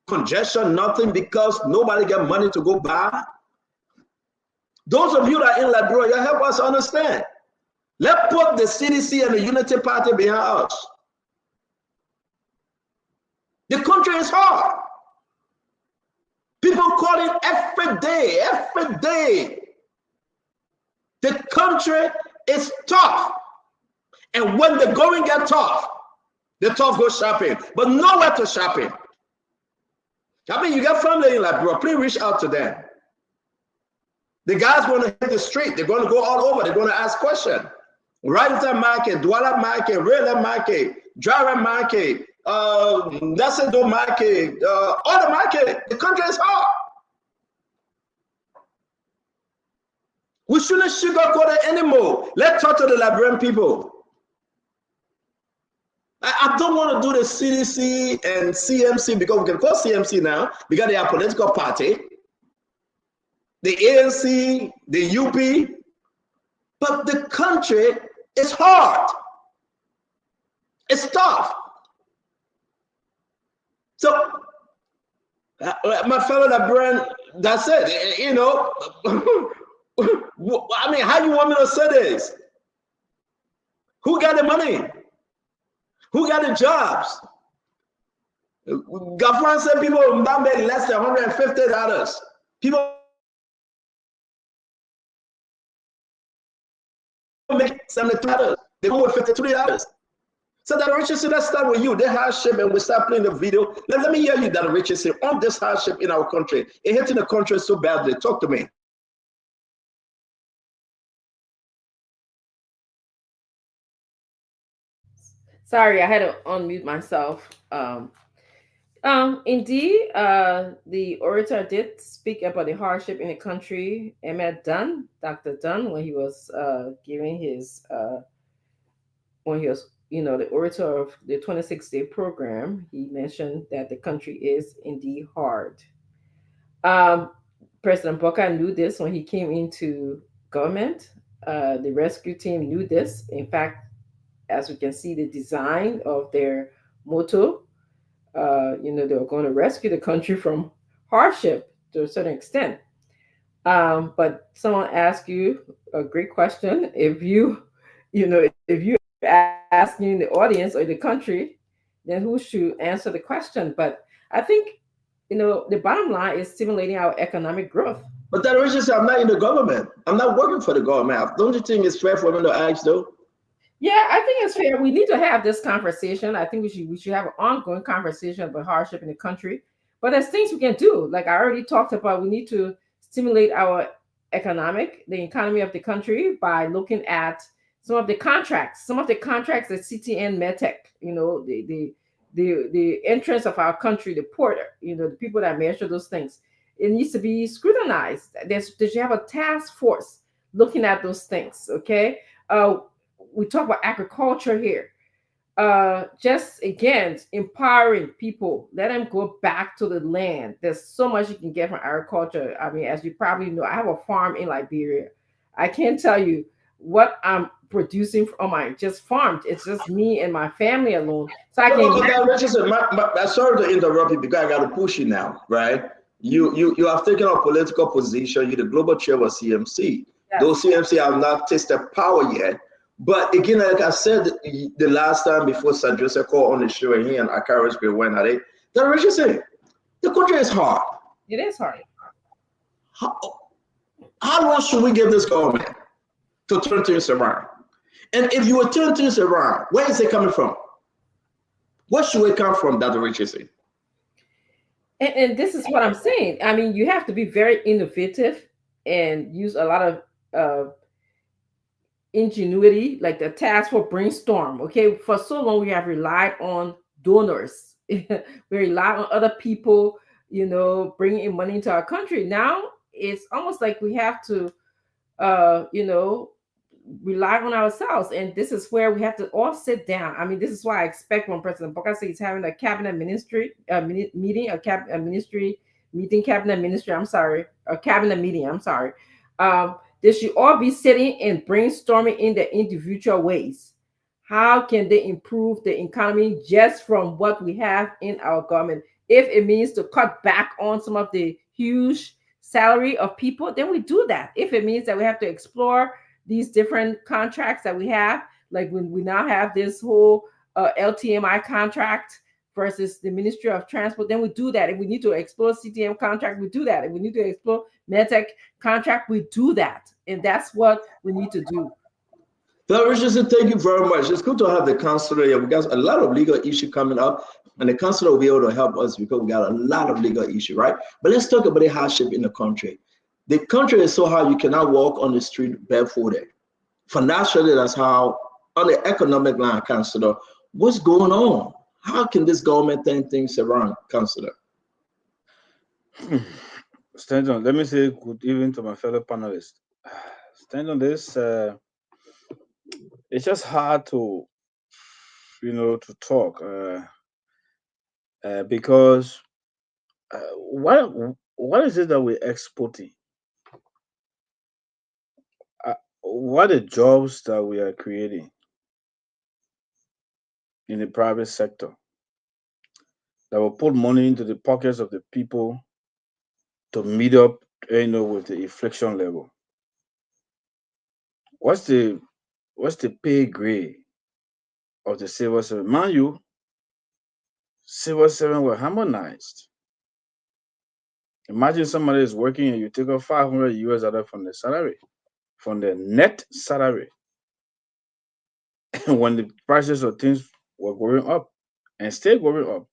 congestion, nothing, because nobody got money to go buy. Those of you that are in Liberia, you help us understand. Let's put the CDC and the Unity Party behind us. The country is hard. People calling every day, every day. The country is tough. And when the going gets tough, the tough go shopping, but nowhere to shopping. I mean, you got family in Liberia, please reach out to them. The guys going to hit the street. They're going to go all over. They're going to ask questions. Right market, Douala market, Rela market, Jara market, Nasedo market, all the market. The country is hard. We shouldn't sugarcoat it anymore. Let's talk to the Liberian people. I don't want to do the CDC and CMC because we can call CMC now because they are a political party. The ANC, the UP, but the country is hard. It's tough. So, my fellow Liberian, that's it. You know, I mean, how you want me to say this? Who got the money? Who got the jobs? Gafran said people in Bambi less than $150. People make $73. They go with $53. So that Richardson, let's start with you. The hardship, and we start playing the video. Let me hear you, that Richardson, on this hardship in our country. It hit in the country so badly. Talk to me. Sorry, I had to unmute myself. Indeed, the orator did speak about the hardship in the country. Emmett Dunn, Dr. Dunn, when he was giving his, when he was, you know, the orator of the 26-day program, he mentioned that the country is indeed hard. President Bokar knew this when he came into government. The rescue team knew this. In fact, as we can see, the design of their motto, you know, they were going to rescue the country from hardship to a certain extent. But someone asked you a great question. If you know, if you're asking the audience or the country, then who should answer the question? But I think, you know, the bottom line is stimulating our economic growth. But that originally, I'm not in the government. I'm not working for the government. Don't you think it's fair for me to ask, though? Yeah, I think it's fair. We need to have this conversation. I think we should have an ongoing conversation about hardship in the country. But there's things we can do. Like I already talked about, we need to stimulate the economy of the country by looking at some of the contracts that CTN Medtech, you know, the entrance of our country, the port, you know, the people that measure those things. It needs to be scrutinized. There should have a task force looking at those things. Okay. We talk about agriculture here. Just again, empowering people, let them go back to the land. There's so much you can get from agriculture. I mean, as you probably know, I have a farm in Liberia. I can't tell you what I'm producing on my just farm. It's just me and my family alone. So I can. Sorry to interrupt you because I got to push you now, right? You have taken a political position. You're the global chair of CMC. Yes. Those CMC have not tasted power yet. But again, like I said the last time before Sir Joseph called on the show and he and Akaris went at it, the Richard said, the country is hard. It is hard. How long should we give this government to turn things around? And if you were turn things around, where is it coming from? What should it come from, Dr. Richard said? And this is what I'm saying. I mean, you have to be very innovative and use a lot of ingenuity, like the task for brainstorm. Okay, for so long we have relied on donors. We rely on other people, bringing in money into our country. Now it's almost like we have to, rely on ourselves, and this is where we have to all sit down. I mean, this is why I expect when President Bokassa is having a cabinet ministry meeting, a ministry meeting, cabinet ministry. I'm sorry, a cabinet meeting. I'm sorry. They should all be sitting and brainstorming in their individual ways. How can they improve the economy just from what we have in our government? If it means to cut back on some of the huge salary of people, then we do that. If it means that we have to explore these different contracts that we have, like when we now have this whole LTMI contract versus the Ministry of Transport, then we do that. If we need to explore CTM contract, we do that. If we need to explore MedTech contract, we do that. And that's what we need to do. Richardson, thank you very much. It's good to have the counselor here. We got a lot of legal issue coming up, and the counselor will be able to help us because we got a lot of legal issue, right? But let's talk about the hardship in the country. The country is so hard you cannot walk on the street barefooted. Financially, that's how, on the economic line, counselor, what's going on? How can this government turn things around, counselor? Stand on. Let me say good evening to my fellow panelists. Stand on this. It's just hard to, to talk because what is it that we're exporting? What are the jobs that we are creating in the private sector that will put money into the pockets of the people to meet up, with the inflation level? What's the pay grade of the civil servant? Mind you, civil servants were harmonized. Imagine somebody is working and you take off $500 from the salary, from the net salary. When the prices of things were going up and still going up,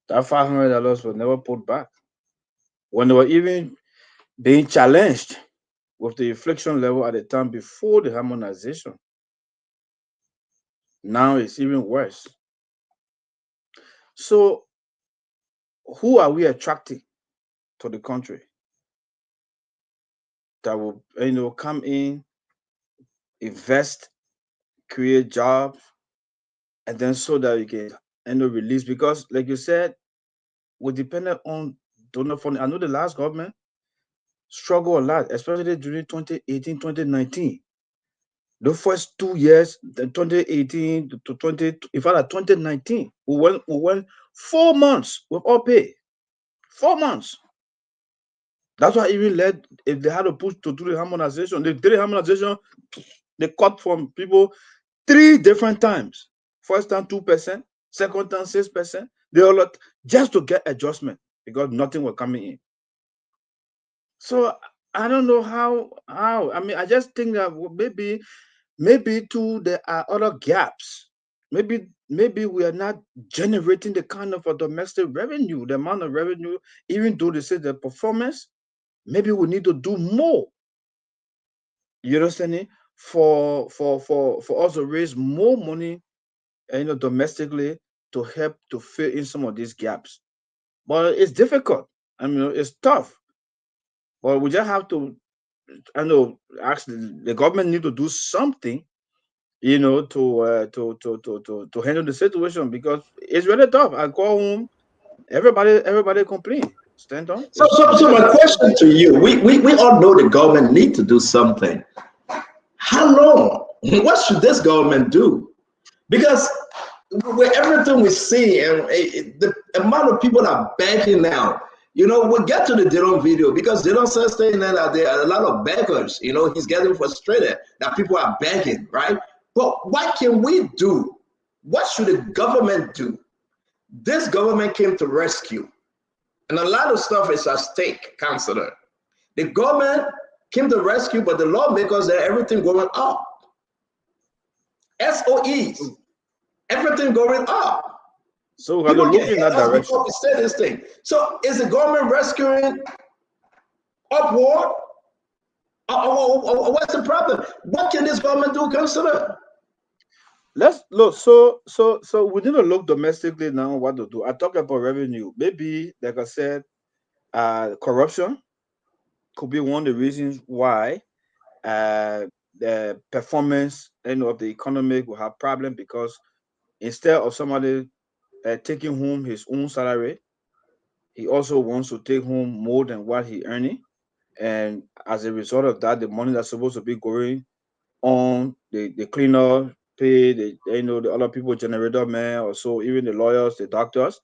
that $500 was never put back. When they were even being challenged with the inflation level at the time before the harmonization, now it's even worse. So, who are we attracting to the country that will, come in, invest, create jobs, and then so that you can, release? Because, like you said, we're dependent on donor funding. I know the last government struggled a lot, especially during 2018, 2019. The first 2 years, the 2018 to 2019, we went 4 months with all pay. 4 months. That's why even led, if they had to push to do the harmonization, they did the harmonization, they cut from people 3 different times. First time 2%, second time 6%. They all just to get adjustment because nothing was coming in. So I don't know how. I mean, I just think that maybe too there are other gaps. Maybe we are not generating the kind of a domestic revenue, the amount of revenue, even though they say the performance. Maybe we need to do more. You understand me? For us to raise more money, domestically to help to fill in some of these gaps. But it's difficult. I mean, it's tough. But we just have to, ask the government need to do something, to handle the situation because it's really tough. I go home, everybody complain. Stand on. So my question to you, we all know the government need to do something. How long? What should this government do? Because with everything we see and the amount of people are begging now, we'll get to the Dylan video because Dylan says saying that there are a lot of beggars, he's getting frustrated that people are begging, right? But what can we do? What should the government do? This government came to rescue, and a lot of stuff is at stake, counselor. The government came to rescue, but the lawmakers, everything going up. SOEs, everything going up. So we have to People look can in hate that us direction. before we say this thing. So is the government rescuing upward? Or what's the problem? What can this government do, Councillor? Let's look. So we need to look domestically now. What to do? I talk about revenue. Maybe, like I said, corruption could be one of the reasons why the performance, of the economy will have problem, because instead of somebody taking home his own salary, he also wants to take home more than what he earning, and as a result of that, the money that's supposed to be going on the cleaner pay, the other people, generator man, or so, even the lawyers, the doctors,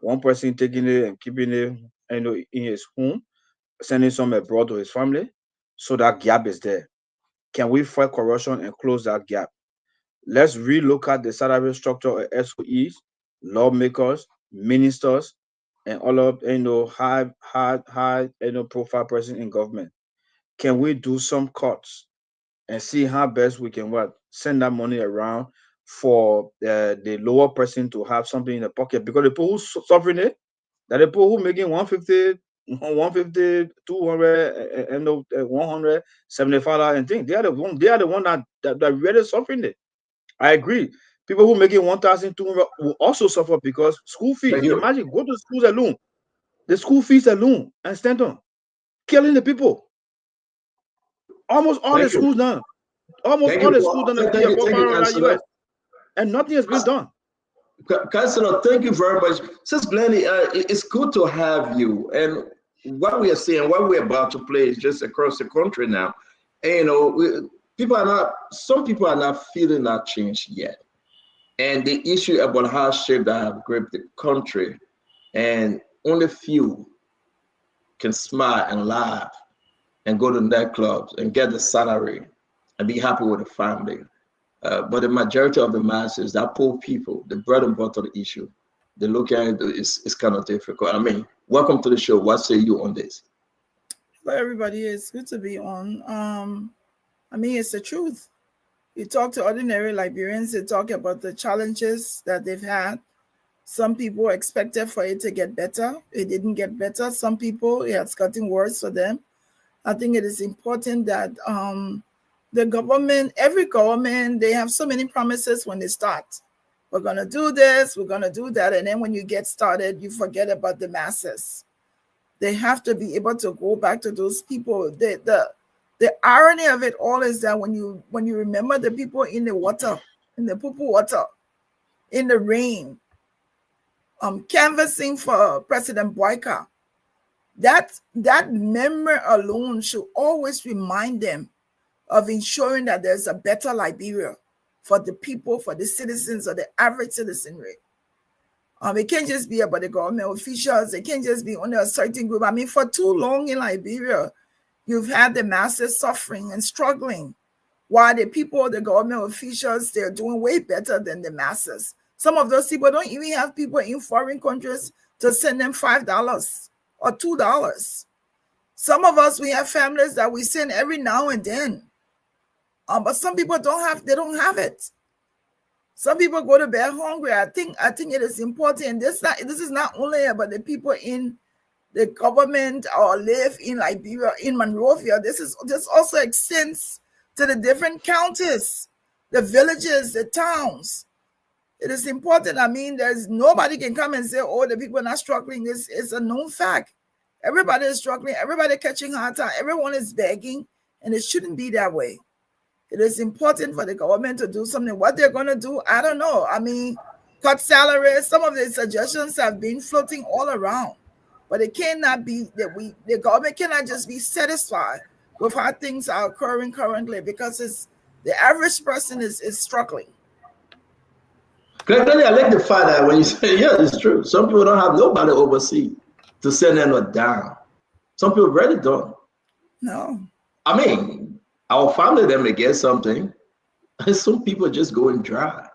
one person taking it and keeping it, in his home, sending some abroad to his family. So that gap is there. Can we fight corruption and close that gap? Let's relook at the salary structure of SOEs, lawmakers, ministers, and all of high profile person in government. Can we do some cuts and see how best we can send that money around for the lower person to have something in the pocket? Because the people who suffering it, that the people who making 150, 200, and $175 and things, they are the one that really suffering it. I agree. People who making 1,200 will also suffer because school fees. Imagine, go to schools alone. The school fees alone and stand on killing the people. Almost all the schools done. Almost all the schools done to be a $400 US, and nothing has been done. Councillor, thank you very much. Sis Glennie, it's good to have you. And what we are seeing, what we're about to play is just across the country now. And, some people are not feeling that change yet. And the issue about hardship that have gripped the country, and only few can smile and laugh and go to nightclubs and get the salary and be happy with the family. But the majority of the masses, that poor people, the bread and butter issue, they look at it is kind of difficult. I mean, welcome to the show. What say you on this? Hello, everybody. It's good to be on. I mean, it's the truth. You talk to ordinary Liberians, they talk about the challenges that they've had. Some people expected for it to get better. It didn't get better. Some people, it's gotten worse for them. I think it is important that the government, every government, they have so many promises when they start. We're going to do this, we're going to do that. And then when you get started, you forget about the masses. They have to be able to go back to those people. The irony of it all is that when you remember the people in the water, in the poo water, in the rain, canvassing for President Boyka, that memory alone should always remind them of ensuring that there's a better Liberia for the people, for the citizens, or the average citizenry. It can't just be about the government officials. It can't just be only a certain group. I mean, for too long in Liberia, you've had the masses suffering and struggling, while the people, the government officials, they're doing way better than the masses. Some of those people don't even have people in foreign countries to send them $5 or $2. Some of us, we have families that we send every now and then. But some people don't have it. Some people go to bed hungry. I think it is important. This is not only about the people in the government or live in Liberia, in Monrovia. This also extends to the different counties, the villages, the towns. It is important. I mean, there's nobody can come and say, oh, the people are not struggling. This is a known fact. Everybody is struggling. Everybody catching hard time. Everyone is begging, and it shouldn't be that way. It is important for the government to do something. What they're going to do, I don't know. I mean, cut salaries. Some of the suggestions have been floating all around. But it cannot be that the government cannot just be satisfied with how things are occurring currently, because the average person is struggling. Clearly, I like the fact that when you say, yeah, it's true. Some people don't have nobody overseas to send them down. Some people really don't. No. I mean, our family, they may get something, and some people just going dry.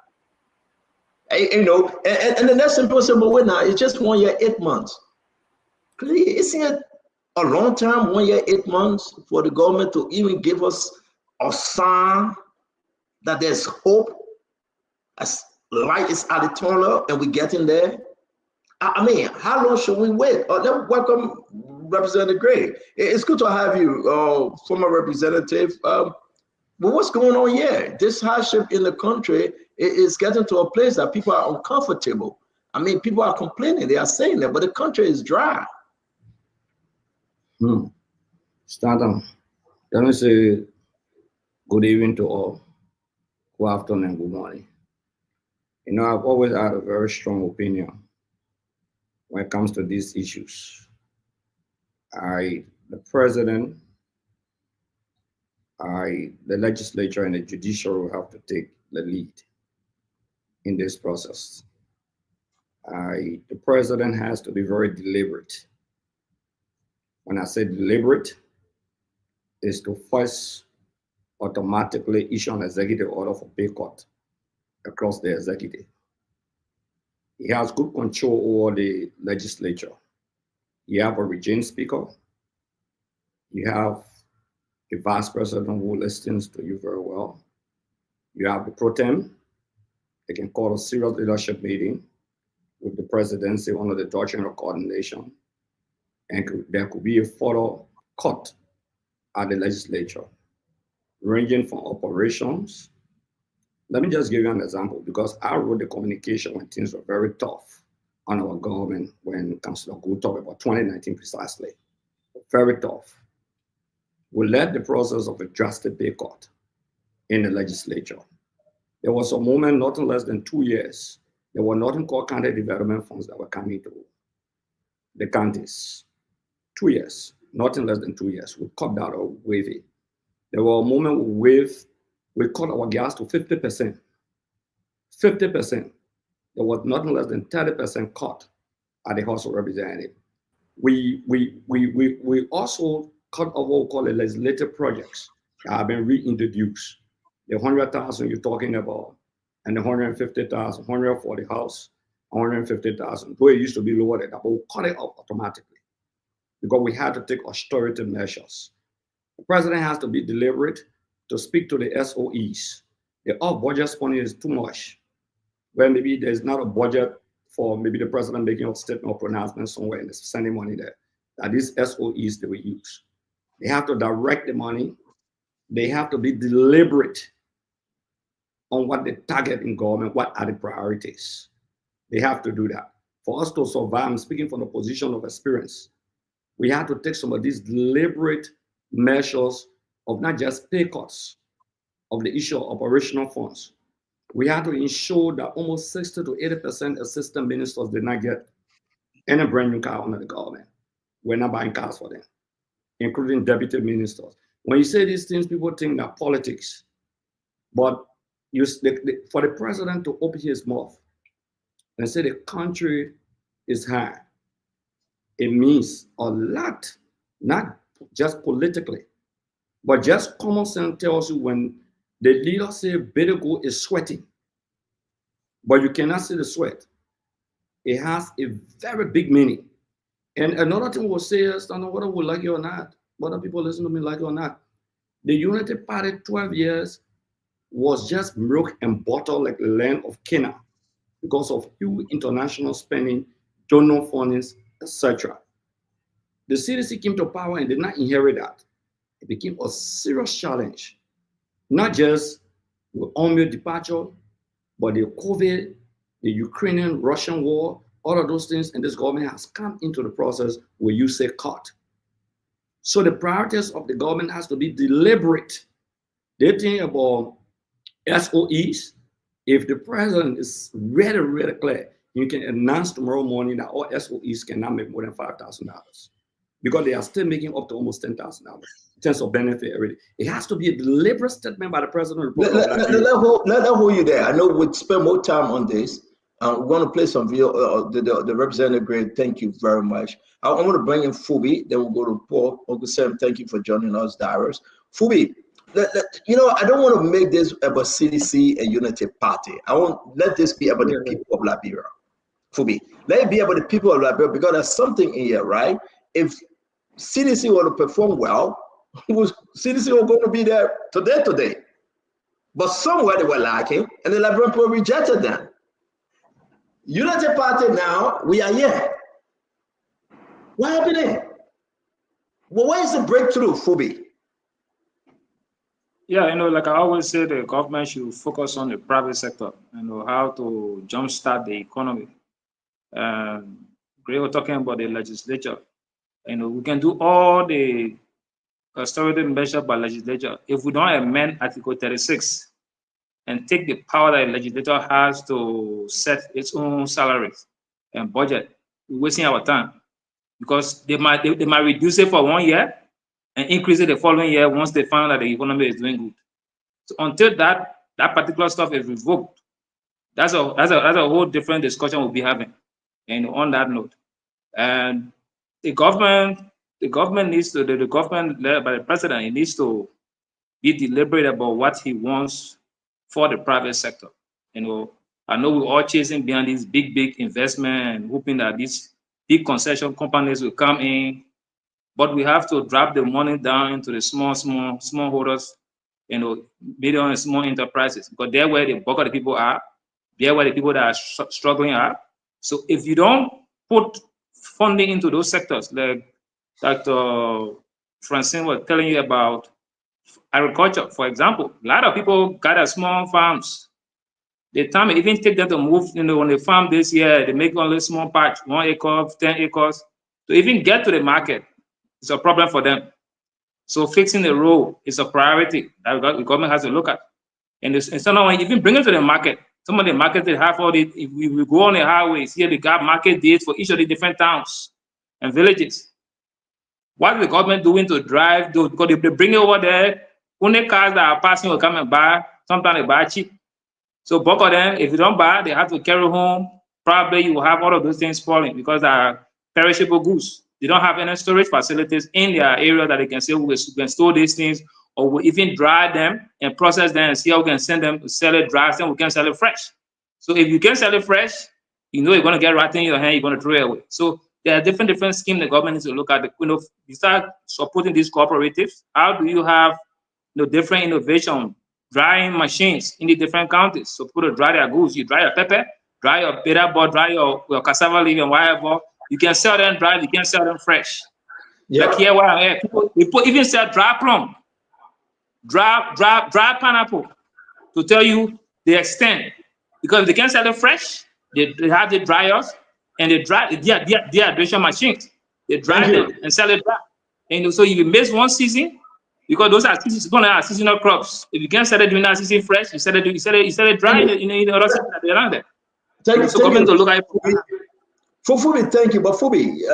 And the next thing people say, but wait now, it's just 1 year, 8 months. Isn't it a long time, 1 year, 8 months, for the government to even give us a sign that there's hope? light is at the tunnel and we're getting there. I mean, how long should we wait? Let me welcome Representative Gray. It's good to have you, former representative. But what's going on here? This hardship in the country is getting to a place that people are uncomfortable. I mean, people are complaining. They are saying that, but the country is dry. Stand on. Let me say good evening to all. Good afternoon and good morning. You know, I've always had a very strong opinion when it comes to these issues. The president, the legislature, and the judiciary will have to take the lead in this process. The president has to be very deliberate. When I say deliberate, is to first automatically issue an executive order for pay cut across the executive. He has good control over the legislature. You have a regime speaker. You have a vice president who listens to you very well. You have the pro tem. They can call a serious leadership meeting with the presidency under the doctrine of coordination. And there could be a further cut at the legislature, ranging from operations. Let me just give you an example, because I wrote the communication when things were very tough on our government when Councillor Gould talked about 2019 precisely. Very tough. We led the process of a drastic pay cut in the legislature. There was a moment, nothing less than 2 years, there were nothing called county development funds that were coming to the counties. 2 years, nothing less than 2 years. We cut that or waive it. There were a moment we cut our gas to 50%. 50%. There was nothing less than 30% cut at the House of Representatives. We also cut off what we call the legislative projects that have been reintroduced. The 100,000 you're talking about, and the 150,000, 100 for the House, 150,000. Though it used to be lower than that, but we cut it off automatically because we had to take austerity measures. The president has to be deliberate to speak to the SOEs. The off-budget spending is too much. Where maybe there's not a budget for maybe the president making a statement or pronouncement somewhere and sending money there. That these SOEs they will use. They have to direct the money. They have to be deliberate on what they target in government, what are the priorities. They have to do that. For us to survive, I'm speaking from a position of experience, we have to take some of these deliberate measures of not just pay cuts, of the issue of operational funds. We have to ensure that almost 60 to 80% assistant ministers did not get any brand new car under the government. We're not buying cars for them, including deputy ministers. When you say these things, people think that politics, but for the president to open his mouth and say the country is high, it means a lot, not just politically, but just common sense tells you when the leader say Bedigo is sweating, but you cannot see the sweat. It has a very big meaning. And another thing we'll say is, I don't know whether we like it or not, whether people listen to me like it or not, the Unity Party 12 years was just milk and butter like the land of Canaan because of huge international spending, donor fundings, etc. The CDC came to power and did not inherit that. It became a serious challenge, not just with army departure, but the COVID, the Ukrainian-Russian war, all of those things, and this government has come into the process where you say cut. So the priorities of the government has to be deliberate. They think about SOEs. If the president is really, really clear, you can announce tomorrow morning that all SOEs cannot make more than $5,000 because they are still making up to almost $10,000 in terms of benefit already. It has to be a deliberate statement by the president. Let hold you there. I know we'd spend more time on this. We're going to play some video. The representative grade, thank you very much. I want to bring in Fubi, then we'll go to Paul. Uncle Sam, thank you for joining us, Darius. Fubi, I don't want to make this about CDC and Unity Party. Let this be about the people of Liberia. Fubi, let it be about the people of Liberia because there's something in here, right? If CDC want to perform well, CDC were going to be there today. But somewhere they were lacking, and the Liberian people rejected them. United Party now, we are here. What happened? Well, where is the breakthrough, Phoebe? Yeah, like I always say, the government should focus on the private sector, how to jumpstart the economy. Gray was talking about the legislature. We can do all the austerity measures by legislature. If we don't amend Article 36 and take the power that the legislature has to set its own salaries and budget, we're wasting our time, because they might reduce it for 1 year and increase it the following year once they find that the economy is doing good. So until that particular stuff is revoked, that's a whole different discussion we'll be having. And on that note, and the government needs to, the government led by the president, he needs to be deliberate about what he wants for the private sector. I know we're all chasing behind these big investment and hoping that these big concession companies will come in, but we have to drop the money down into the small holders, medium and small enterprises, because they're where the bulk of the people are. They're where the people that are struggling are. So if you don't put funding into those sectors, like Dr. Francine was telling you about agriculture, for example, a lot of people got small farms. The time it even take them to move, on the farm this year, they make only small patch, 1 acre, 10 acres. To even get to the market, it's a problem for them. So fixing the road is a priority that the government has to look at. And so now when you even bring it to the market, some of the markets they have all the, if we go on the highways, here they got market dates for each of the different towns and villages. What is the government doing to drive those? Because if they bring it over there, only cars that are passing will come and buy. Sometimes they buy cheap. So bulk of them, if you don't buy, they have to carry home. Probably you will have all of those things falling because they are perishable goods. They don't have any storage facilities in their area that they can say we can store these things, or we even dry them and process them and see how we can send them to sell it dry, then we can sell it fresh. So if you can sell it fresh, you're going to get rotten in your hand, you're going to throw it away. So there are different schemes the government needs to look at. You start supporting these cooperatives. How do you have different innovation, drying machines in the different counties? So people to dry their goods. You dry your pepper, dry your bitter bud, dry your cassava leaf and whatever. You can sell them dry, you can sell them fresh. Yep. Like here where I'm at, people even sell dry plum, dry pineapple, to tell you the extent. Because they can sell it fresh, they have the dryers and they dry the dehydration machines. They dry them and sell it dry. And so if you miss one season, because those are seasonal crops. If you can't sell it during that season fresh, you sell it dry in the other season that they're around there. So government to look at it. Phoebe, thank you. But Phoebe,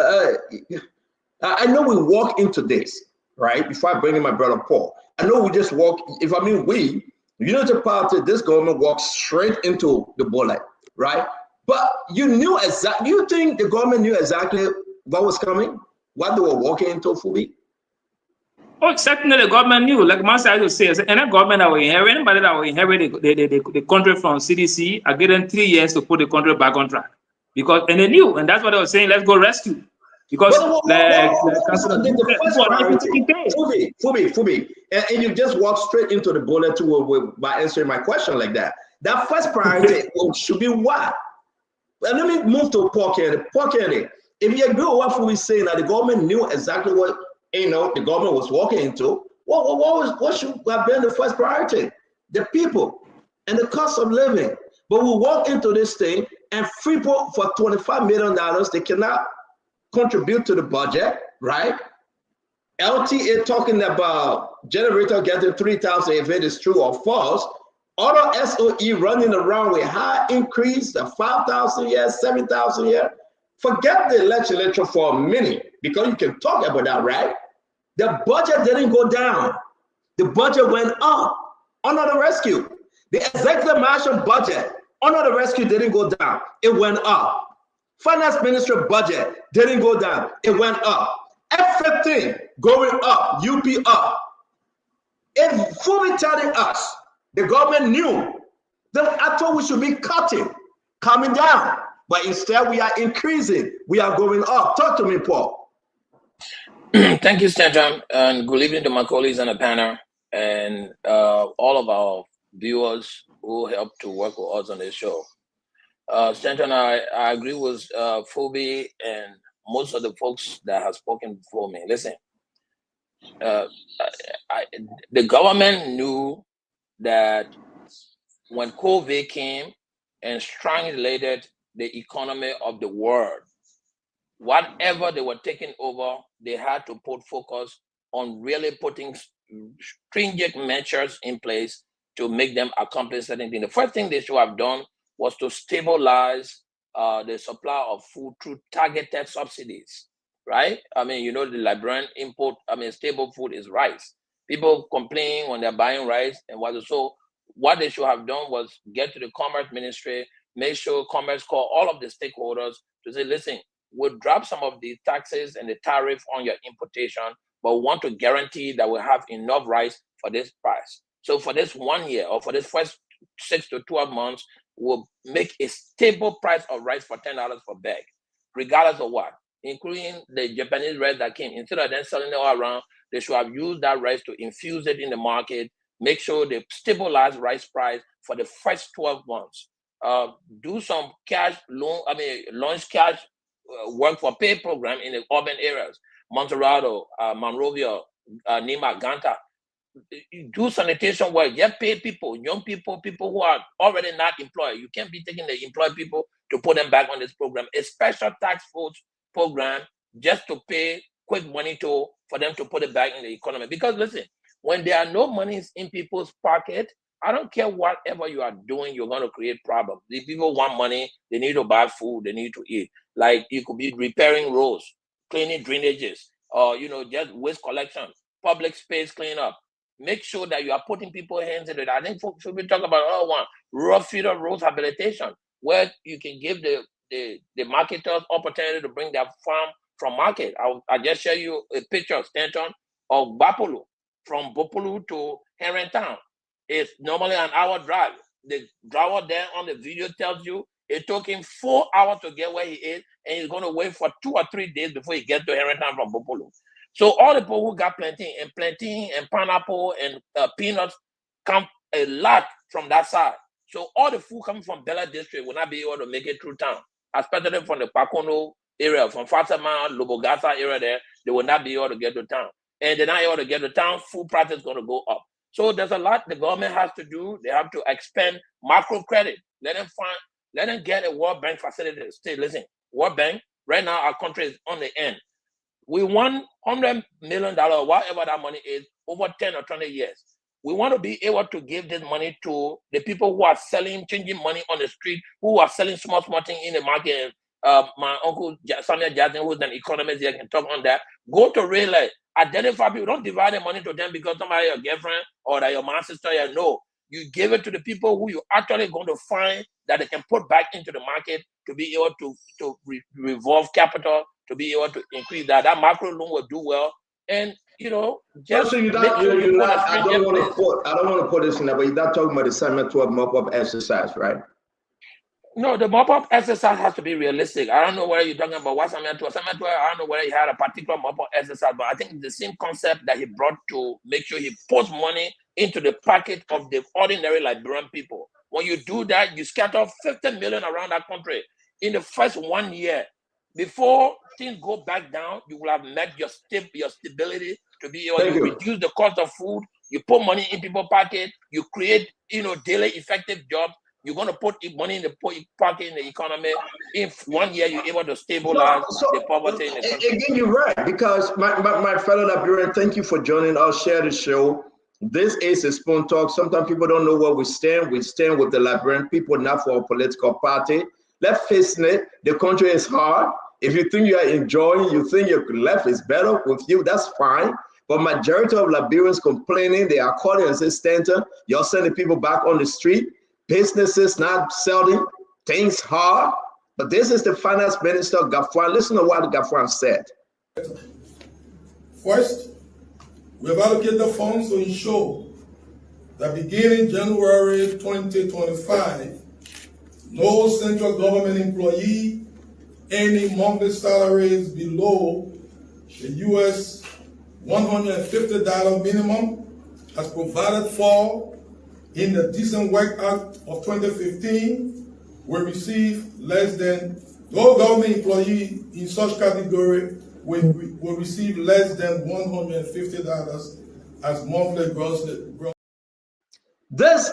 I know we walk into this, right? Before I bring in my brother Paul, I know we just walk, we, United Party, this government walks straight into the bullet, right? But you think the government knew exactly what was coming? What they were walking into, Phoebe? Oh, certainly the government knew. Like Master used to say, any government that will inherit, anybody that will inherit the country from CDC, are given 3 years to put the country back on track. And they knew, and that's what I was saying, let's go rescue. Because Phoebe, and you just walk straight into the bullet by answering my question like that. That first priority should be what? And let me move to Paul Kennedy. Paul Kennedy, if you agree with what Phoebe is saying, that the government knew exactly what the government was walking into, what should have been the first priority? The people and the cost of living. But we walk into this thing and Freeport for $25 million, they cannot contribute to the budget, right? LTA talking about generator getting 3,000 if it is true or false. Auto SOE running around with high increase of 5,000 here, 7,000 here. Forget the legislature for a minute, because you can talk about that, right? The budget didn't go down. The budget went up under the rescue. The executive mansion budget under the rescue didn't go down. It went up. Finance minister budget didn't go down. It went up. Everything going up, UP up. If fully telling us the government knew, then I thought we should be coming down. But instead we are increasing. We are going up. Talk to me, Paul. Thank you, Stanton, and good evening to my colleagues on the panel and all of our viewers who help to work with us on this show. Stanton, I agree with Phoebe and most of the folks that have spoken before me. Listen, the government knew that when COVID came and strangulated the economy of the world, whatever they were taking over, they had to put focus on really putting stringent measures in place to make them accomplish certain things. The first thing they should have done was to stabilize the supply of food through targeted subsidies, right? I mean, you know, the Liberian import, stable food is rice. People complain when they're buying rice and what. So what they should have done was get to the Commerce Ministry, make sure Commerce call all of the stakeholders to say, listen, we'll drop some of the taxes and the tariff on your importation, but we want to guarantee that we have enough rice for this price. So for this 1 year or for this first 6 to 12 months, we'll make a stable price of rice for $10 per bag, regardless of what, including the Japanese rice that came. Instead of them selling it all around, they should have used that rice to infuse it in the market, make sure they stabilize rice price for the first 12 months. Do some cash loan, launch cash work for pay program in the urban areas, Monterado, Monrovia, Nima, Ganta. Do sanitation work, get paid people, young people, people who are already not employed. You can't be taking the employed people to put them back on this program. A special tax force program just to pay quick money for them to put it back in the economy. Because listen, when there are no monies in people's pocket, I don't care whatever you are doing, you're going to create problems. The people want money, they need to buy food, they need to eat. Like you could be repairing roads, cleaning drainages, or just waste collection, public space cleanup. Make sure that you are putting people's hands in it. I think folks should be talking about rural feeder roads habilitation, where you can give the marketers opportunity to bring their farm from market. I'll just show you a picture, Stanton, of Bapulu, from Bopulu to Herringtown. It's normally an hour drive. The driver there on the video tells you it took him 4 hours to get where he is, and he's going to wait for 2 or 3 days before he gets to Herringtown from Bopulu. So all the people who got plantain and pineapple and peanuts come a lot from that side. So all the food coming from Bella District will not be able to make it through town, especially from the Pacono area, from Fatima, Lobogasa area there, they will not be able to get to town. And they're not able to get to town, food prices going to go up. So there's a lot the government has to do. They have to expand macro credit. Let them get a World Bank facility. Stay, listen, World Bank, right now our country is on the end. We want $100 million, whatever that money is, over 10 or 20 years. We want to be able to give this money to the people who are changing money on the street, who are selling small things in the market. My uncle Samuel Jackson, who's an economist here, can talk on that. Go to real life, identify people. Don't divide the money to them because somebody your girlfriend or that your mom's sister. No, you give it to the people who you actually going to find that they can put back into the market to be able to revolve capital, to be able to increase that. That macro loan will do well, and just I don't want to put this in there, but you're not talking about the Summit 12 mop-up exercise, right? No, the mop-up exercise has to be realistic. I don't know whether you're talking about what Summit 12. Summit 12, I don't know whether he had a particular mop-up exercise, but I think it's the same concept that he brought to make sure he puts money into the pocket of the ordinary Liberian people. When you do that, you scatter 50 million around that country in the first 1 year. Before things go back down, you will have met your stability to be able to reduce the cost of food. You put money in people's pocket. You create, daily effective jobs. You're going to put money in the pocket in the economy. If 1 year you're able to stabilize the poverty in the country. Again, you're right, because my fellow Liberian, thank you for joining us. Share the show. This is a Spoon Talk. Sometimes people don't know where we stand. We stand with the Liberian people, not for a political party. Let's face it, the country is hard. If you think you are enjoying, you think your left is better with you, that's fine. But majority of Liberians complaining, they are calling and say, Stanton, you're sending people back on the street. Businesses not selling, things hard. But this is the finance minister, Gafwan. Listen to what Gafwan said. First, we have allocated the funds to ensure that beginning January 2025, no central government employee earning monthly salaries below the US $150 minimum as provided for in the Decent Work Act of 2015 will receive less than, no government employee in such category will receive less than $150 as monthly gross. This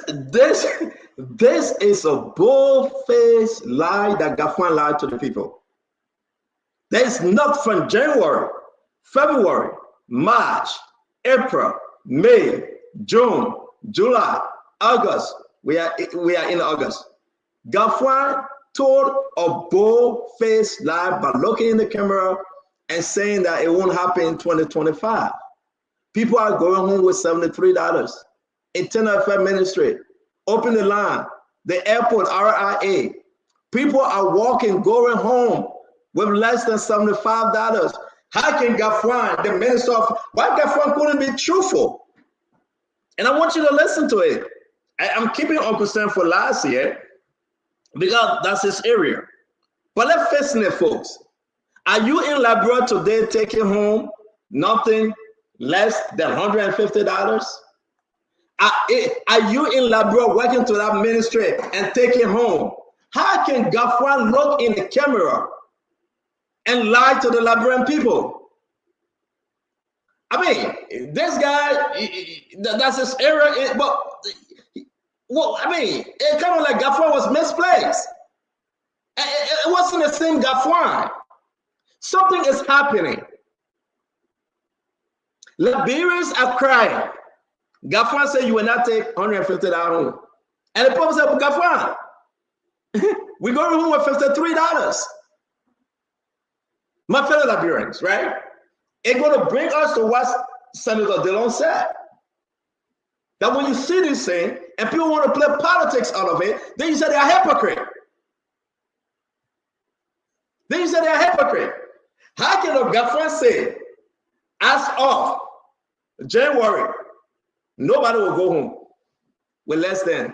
is a bold-faced lie that Gafwan lied to the people. There is not from January, February, March, April, May, June, July, August. We are in August. Gafwan told a bold-faced lie by looking in the camera and saying that it won't happen in 2025. People are going home with $73. In 10 ministry, open the line, the airport, RIA. People are walking, going home with less than $75. How can Gafwan, the minister of, why Gafwan couldn't be truthful? And I want you to listen to it. I'm keeping Uncle Sam for last year because that's his area. But let's face it, folks. Are you in Liberia today taking home nothing less than $150? Are you in Liberia working to that ministry and taking home? How can Gafwan look in the camera and lie to the Liberian people? I mean, this guy, that's his area, but well, I mean, it kind of like Gafwan was misplaced. It wasn't the same Gafwan. Something is happening. Liberians are crying. Gafwan said you will not take $150 home. And the people said, Gafwan, we're going home with $53. My fellow Liberians, right? It's going to bring us to what Senator Dillon said. That when you see this thing and people want to play politics out of it, then you say they are hypocrite. How can a Gafwan say, as of January, nobody will go home with less than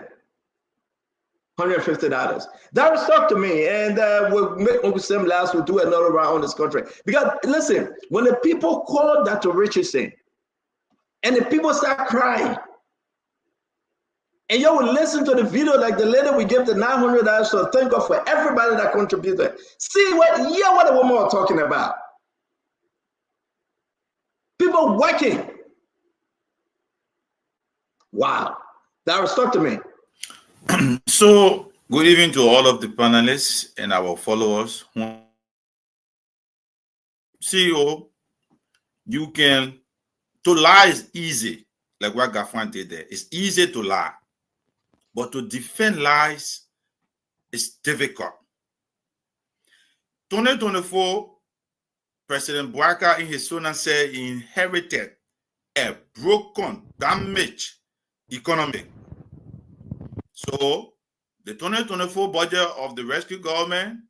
$150? That was stuck to me, and we'll make Uncle Sam last. We'll do another round on this country. Because listen, when the people call Dr. Richardson, and the people start crying, and you will listen to the video like the lady we give the $900 to thank God for everybody that contributed. See what the woman was talking about. People working. Wow, that was stuck to me. So, good evening to all of the panelists and our followers. CEO, to lie is easy, like what Gafwan did there. It's easy to lie, but to defend lies is difficult. 2024, President Bouaka in his sonnet said he inherited a broken, damaged economy. So the 2024 budget of the rescue government,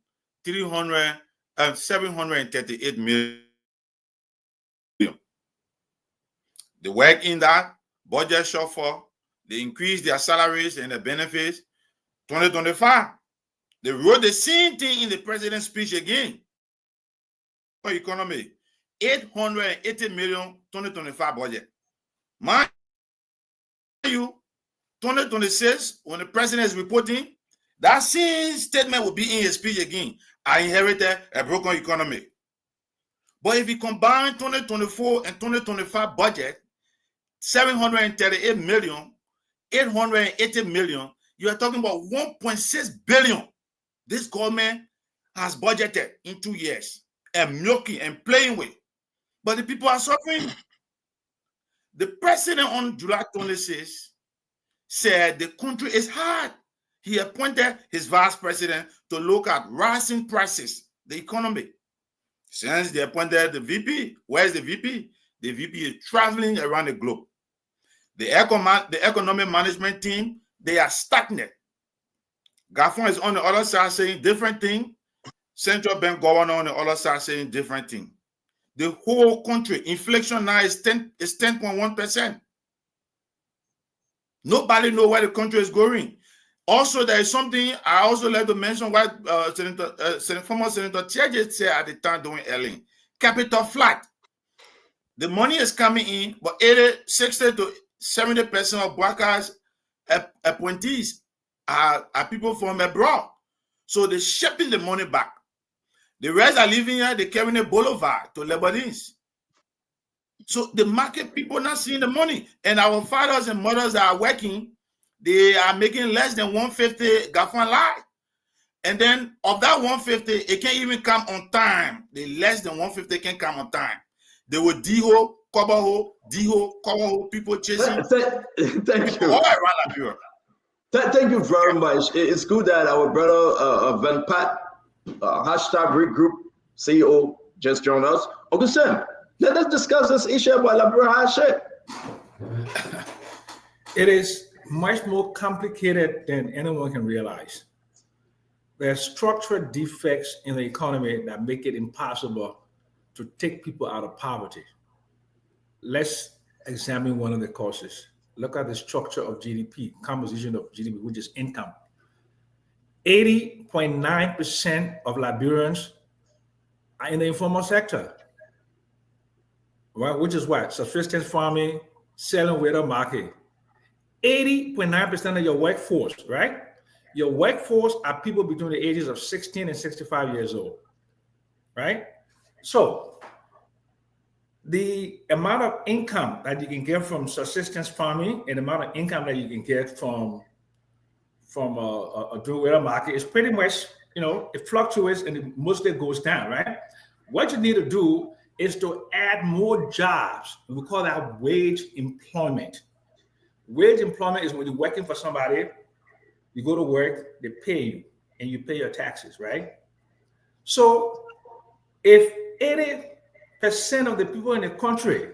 $738 million. They work in that budget shortfall. They increase their salaries and their benefits. 2025, they wrote the same thing in the president's speech again. Economy, $880 million 2025 budget. Mind you, 2026, when the president is reporting, that same statement will be in his speech again. I inherited a broken economy. But if you combine 2024 and 2025 budget, $738 million, $880 million, you are talking about $1.6 billion. This government has budgeted in 2 years and milking and playing with. But the people are suffering. The president on July 26 said the country is hard. He appointed his vice president to look at rising prices, the economy. Since they appointed the VP, where's the VP? The VP is traveling around the globe. The economic management team, they are stagnant. Gafwan is on the other side saying different thing. Central bank governor on the other side saying different thing. The whole country, inflation now is 10.1%. Nobody knows where the country is going. Also, there is something I also like to mention what former Senator Tiaget said at the time during Ellen. Capital flight. The money is coming in, but 60 to 70% of Bouaka's appointees are people from abroad. So they're shipping the money back. The rest are living here, they're carrying a boulevard to Lebanese. So the market people not seeing the money. And our fathers and mothers that are working, they are making less than 150 Gafan lie. And then of that 150, it can't even come on time. The less than 150 can come on time. They will D-ho, cover-ho, D-ho, cover-ho, people chasing. Thank you. All around Liberia. Thank you very much. It's good that our brother Van Pat, hashtag Regroup CEO, just joined us. Okay, Sam, let us discuss this issue about Liberia Hardship. It is much more complicated than anyone can realize. There are structural defects in the economy that make it impossible to take people out of poverty. Let's examine one of the causes. Look at the structure of GDP, composition of GDP, which is income. 80.9% of Liberians are in the informal sector, right? Which is what? Subsistence farming, selling without market. 80.9% of your workforce, right? Your workforce are people between the ages of 16 and 65 years old, right? So the amount of income that you can get from subsistence farming and the amount of income that you can get from a dual market is pretty much, it fluctuates and it mostly goes down, right? What you need to do is to add more jobs. We call that wage employment. Wage employment is when you're working for somebody, you go to work, they pay you, and you pay your taxes, right? So if 80% of the people in the country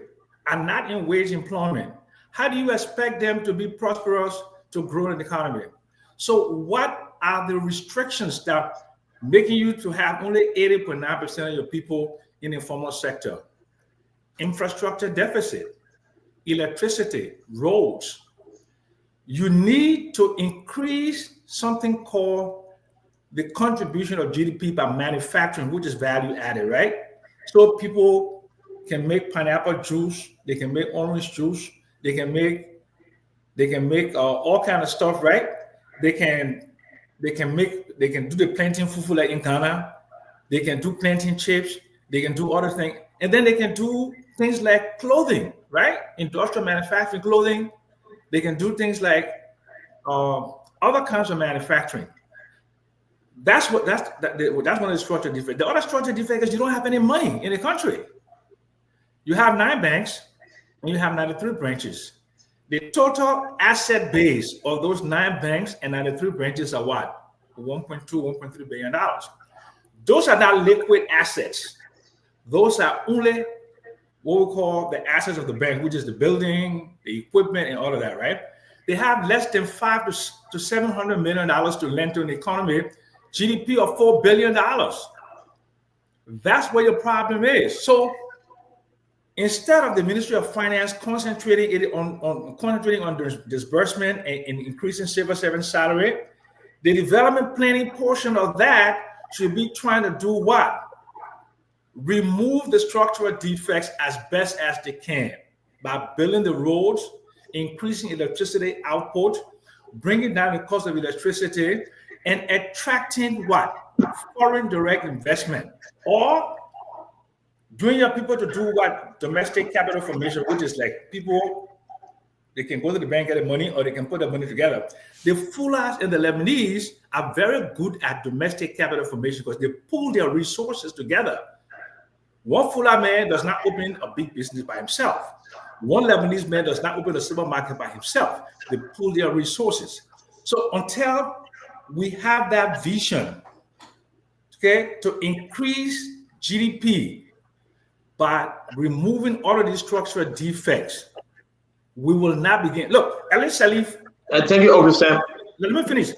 are not in wage employment, how do you expect them to be prosperous, to grow in the economy? So what are the restrictions that making you to have only 80.9% of your people in the informal sector? Infrastructure deficit, electricity, roads. You need to increase something called the contribution of GDP by manufacturing, which is value added, right? So people can make pineapple juice, they can make orange juice, they can make all kind of stuff, right? They can do the plantain fufu like in Ghana. They can do plantain chips. They can do other things, and then they can do things like clothing, right? Industrial manufacturing clothing. They can do things like other kinds of manufacturing. That's one of the structural defects. The other structural defect is you don't have any money in the country. You have 9 banks and you have 93 branches. The total asset base of those 9 banks and 93 branches are what? $1.2, $1.3 billion. Those are not liquid assets. Those are only what we call the assets of the bank, which is the building, the equipment, and all of that, right? They have less than $500 to $700 million to lend to an economy, GDP of $4 billion. That's where your problem is. So instead of the Ministry of Finance concentrating on disbursement and increasing civil servant salary, the development planning portion of that should be trying to do what? Remove the structural defects as best as they can by building the roads, increasing electricity output, bringing down the cost of electricity, and attracting what? Foreign direct investment, or doing your people to do what? Domestic capital formation, which is like people, they can go to the bank, get the money, or they can put the money together. The Fullahs and the Lebanese are very good at domestic capital formation because they pull their resources together. One Fullah man does not open a big business by himself. One Lebanese man does not open a supermarket by himself. They pool their resources. So until we have that vision, okay, to increase GDP by removing all of these structural defects, we will not begin. Look, Ali Salif. Thank you, Augustin. Let me finish.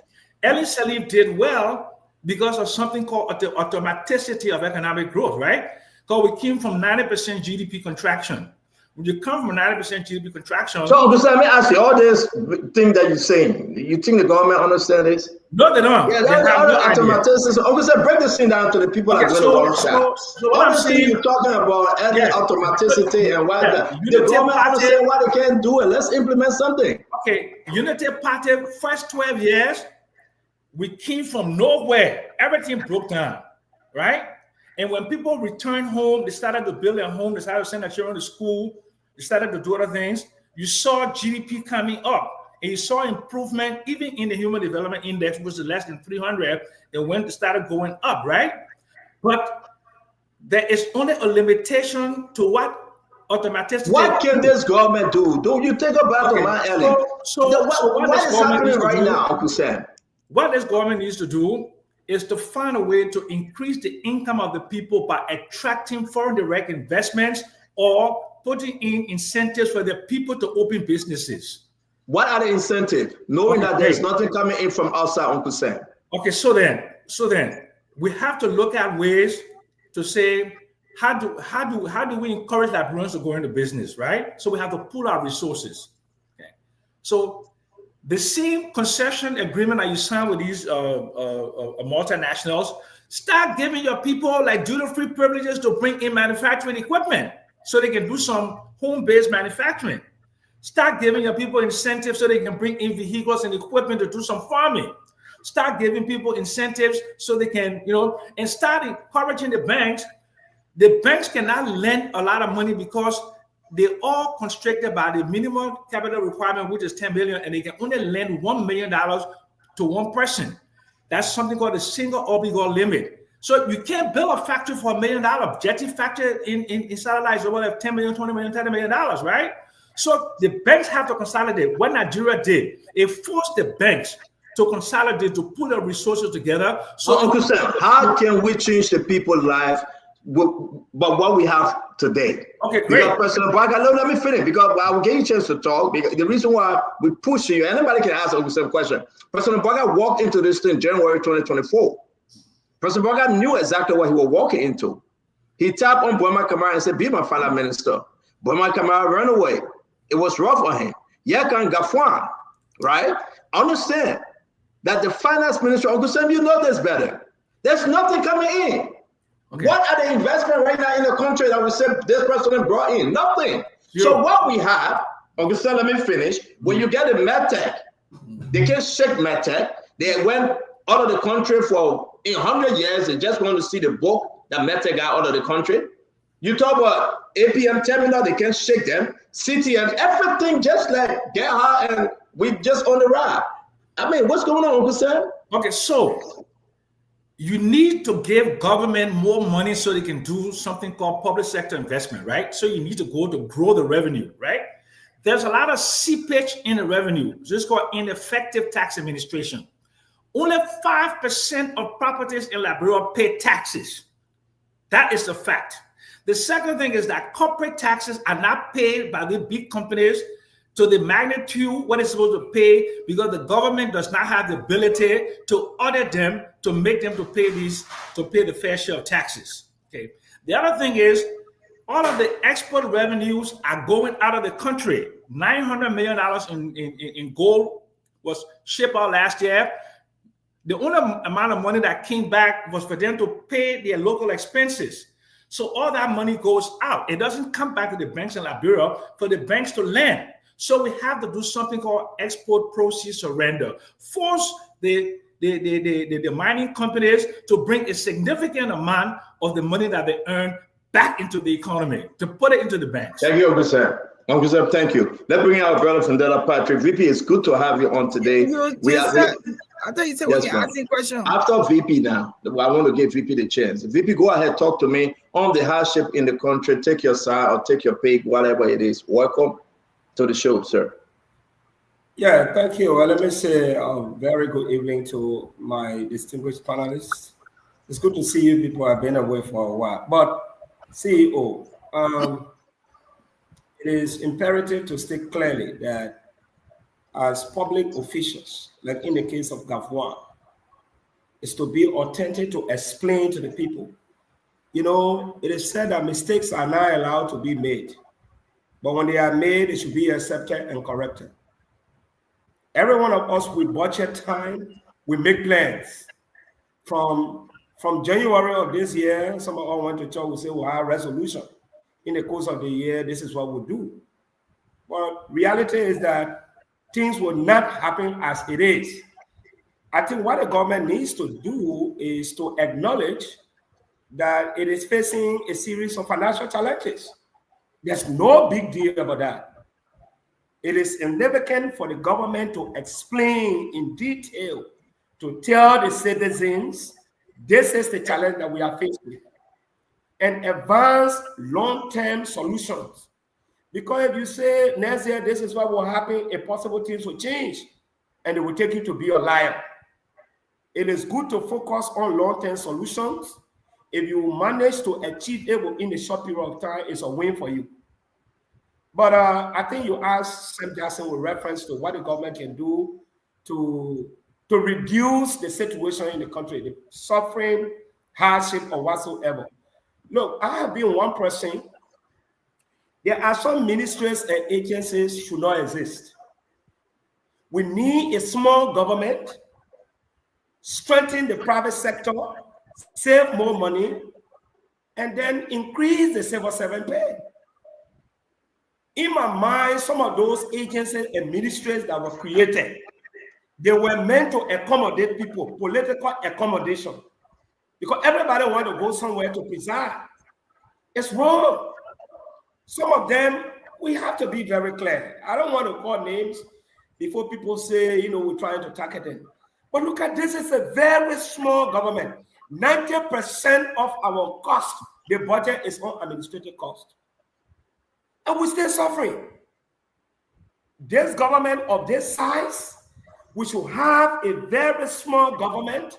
Ali Salif did well because of something called the automaticity of economic growth, right? Because we came from 90% GDP contraction. When you come from 90% GDP contraction. So, Augustin, let me ask you, all this thing that you're saying, you think the government understands this? No, they don't. Yeah, that's automaticity. Augustin, break this thing down to the people that go to workshop. So what I'm saying, you're talking about adding automaticity and why the government understand why they can't do it. Let's implement something. Okay, Unity Party first 12 years, we came from nowhere. Everything broke down, right? And when people returned home, they started to build their home, they started to send their children to school, they started to do other things. You saw GDP coming up, and you saw improvement even in the Human Development Index, which is less than 300, and when it started going up, right? But there is only a limitation to what automaticity. What can this government do? Don't you take about my alley? What is happening right now, Uncle Sam? What this government needs to do is to find a way to increase the income of the people by attracting foreign direct investments or putting in incentives for the people to open businesses. What are the incentives? Knowing that there's nothing coming in from outside, Uncle Sam. Okay, so then we have to look at ways to say, how do we encourage Liberians to go into business, right? So we have to pool our resources. Okay. So the same concession agreement that you sign with these multinationals, start giving your people like duty-free privileges to bring in manufacturing equipment so they can do some home-based manufacturing. Start giving your people incentives so they can bring in vehicles and equipment to do some farming. Start giving people incentives so they can, and start encouraging the banks. The banks cannot lend a lot of money because they're all constricted by the minimum capital requirement, which is $10 billion, and they can only lend $1 million to one person. That's something called the single obligor limit. So you can't build a factory for $1 million. Jetty factory in satellite is over like $10 million, $20 million, $30 million, right? So the banks have to consolidate. What Nigeria did, it forced the banks to consolidate, to put their resources together. So, Uncle Sam, how can we change the people's life but what we have today? Okay, great. Because President Barker, let me finish because I will give you a chance to talk. Because the reason why we push you, anybody can ask Uncle Sam a question. President Barker walked into this thing January 2024. President Barker knew exactly what he was walking into. He tapped on Boima Kamara and said, "Be my finance minister." Boima Kamara ran away. It was rough on him. Yakan Gafwan, right? Understand that the finance minister, Uncle Sam, you know this better. There's nothing coming in. Okay. What are the investments right now in the country that we said this president brought in? Nothing. Sure. So what we have, Uncle Sam, let me finish. When you get a medtech, they can't shake medtech. They went out of the country for 100 years. They just want to see the book that medtech got out of the country. You talk about APM terminal, they can't shake them. CTM, everything just like get high and we just on the ride. I mean, what's going on, Uncle Sam? Okay, so you need to give government more money so they can do something called public sector investment, right? So you need to go to grow the revenue, right? There's a lot of seepage in the revenue. This is called ineffective tax administration. Only 5% of properties in Liberia pay taxes. That is the fact. The second thing is that corporate taxes are not paid by the big companies to the magnitude what it's supposed to pay because the government does not have the ability to audit them to make them to pay the fair share of taxes. Okay. The other thing is all of the export revenues are going out of the country. $900 million in gold was shipped out last year. The only amount of money that came back was for them to pay their local expenses. So all that money goes out. It doesn't come back to the banks in Liberia for the banks to lend. So we have to do something called export proceeds surrender. Force the mining companies to bring a significant amount of the money that they earn back into the economy, to put it into the banks. Thank you, Uncle Sam. Uncle Sam, thank you. Let's bring our brother from Della Patrick. VP, it's good to have you on today. I thought you said we can ask a question. After VP now, I want to give VP the chance. VP, go ahead, talk to me on the hardship in the country. Take your side or take your pick, whatever it is. Welcome to the show, sir. Yeah, thank you. Well, let me say a very good evening to my distinguished panelists. It's good to see you people. I've been away for a while. But CEO, it is imperative to state clearly that as public officials, like in the case of Gavwan, is to be authentic to explain to the people. You know, it is said that mistakes are not allowed to be made, but when they are made, it should be accepted and corrected. Every one of us, we budget time, we make plans. From January of this year, some of us went to church, we say, well, our resolution. In the course of the year, this is what we'll do. But reality is that things will not happen as it is. I think what the government needs to do is to acknowledge that it is facing a series of financial challenges. There's no big deal about that. It is significant for the government to explain in detail, to tell the citizens, this is the challenge that we are faced with, and advance long-term solutions. Because if you say next year, this is what will happen, impossible things will change, and it will take you to be a liar. It is good to focus on long-term solutions. If you manage to achieve it in a short period of time, it's a win for you. But I think you asked Sam Jackson with reference to what the government can do to reduce the situation in the country, the suffering, hardship, or whatsoever. Look, I have been one person. There are some ministries and agencies should not exist. We need a small government, strengthen the private sector, save more money, and then increase the civil servant pay. In my mind, some of those agencies and ministries that were created, they were meant to accommodate people, political accommodation, because everybody wants to go somewhere to preside. It's wrong. Some of them, we have to be very clear. I don't want to call names before people say, we're trying to target them. But look at this, it's a very small government. 90% of our cost, the budget is on administrative cost. And we're still suffering. This government of this size, we should have a very small government,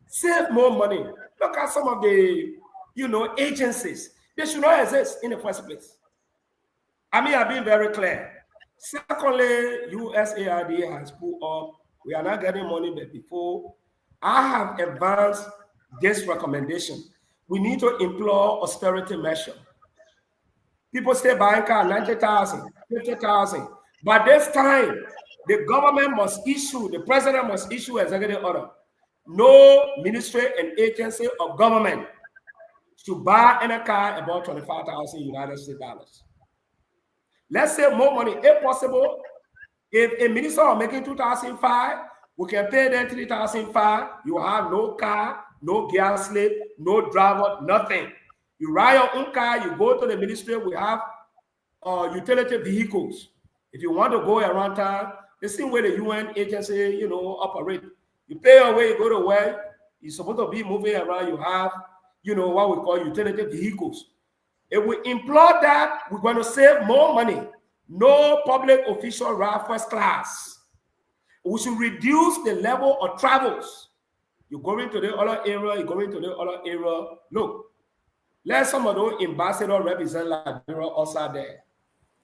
save more money. Look at some of the, agencies. They should not exist in the first place. I mean, I've been very clear. Secondly, USAID has put up, we are not getting money, but before, I have advanced this recommendation. We need to employ austerity measure. People stay buying car 90,000, 50,000. By this time, the government must issue, the president must issue executive order. No ministry and agency of government should buy any car about 25,000 United States dollars. Let's save more money if possible. If a minister is making 2,005, we can pay them 3,005. You have no car, no gas slip, no driver, nothing. You ride your own car, you go to the ministry, we have utility vehicles. If you want to go around town, the same way the UN agency, operate. You pay your way, you go to where you're supposed to be moving around, you have, what we call utility vehicles. If we employ that, we're going to save more money. No public official ride first class. We should reduce the level of travels. You're going to the other area, you're going to the other area. Look, let some of those ambassadors represent Liberia outside there.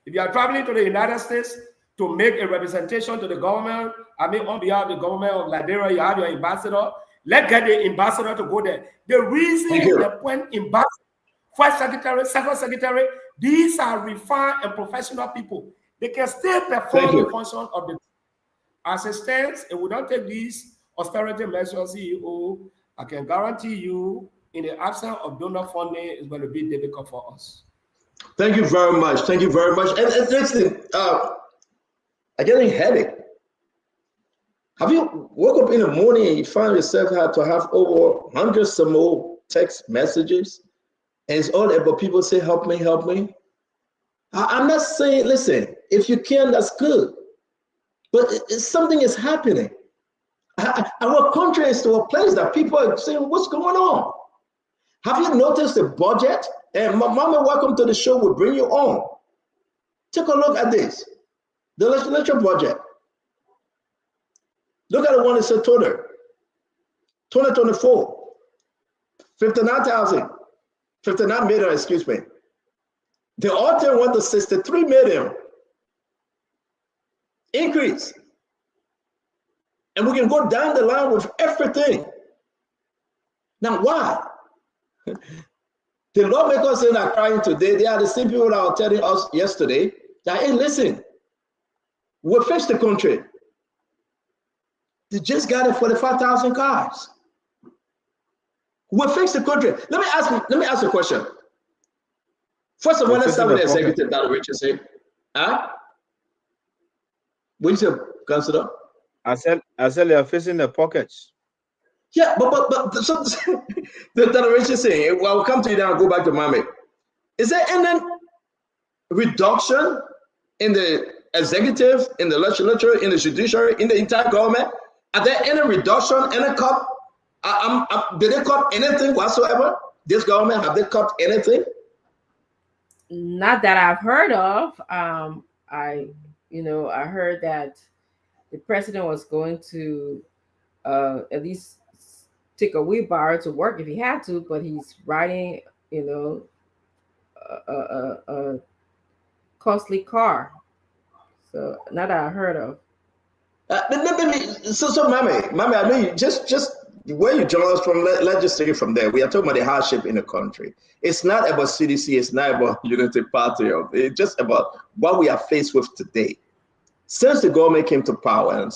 If you are traveling to the United States to make a representation to the government, on behalf of the government of Liberia, you have your ambassador. Let's get the ambassador to go there. The reason they appoint ambassador, first secretary, second secretary, these are refined and professional people. They can still perform the function of the. As it stands, if we don't take these austerity measures, CEO, I can guarantee you, in the absence of donor funding, it's going to be difficult for us. Thank you very much. Thank you very much. And listen, I'm getting a headache. Have you woke up in the morning and you find yourself had to have over hundreds of more text messages? And it's all about people say, help me, help me. I'm not saying, listen, if you can, that's good. But something is happening. Our country is to a place that people are saying, what's going on? Have you noticed the budget? And Mama, welcome to the show. We'll bring you on. Take a look at this. The legislature budget. Look at the one that said total. 2024, 59 million, excuse me. The author went to 63 million. Increase. And we can go down the line with everything. Now, why? The lawmakers that are crying today, they are the same people that were telling us yesterday that, hey, listen, we'll fix the country. They just got it 45,000 cars. We'll fix the country. Let me ask a question. First of all, let's start with the executive that Richard said. Huh? What did you say, Councilor? I said I said they are facing their pockets. Yeah, but so, the generation saying, well, I'll come to you now and go back to Mame. Is there any reduction in the executive, in the legislature, in the judiciary, in the entire government? Are there any reduction, any cut? Did they cut anything whatsoever? This government, have they cut anything? Not that I've heard of. I heard that the president was going to at least take a wheelbarrow to work if he had to, but he's riding, a costly car. So not that I heard of. So Mame, I know you just where you join us from. Let's just take it from there. We are talking about the hardship in the country. It's not about CDC. It's not about Unity Party. It's just about what we are faced with today. Since the government came to power, and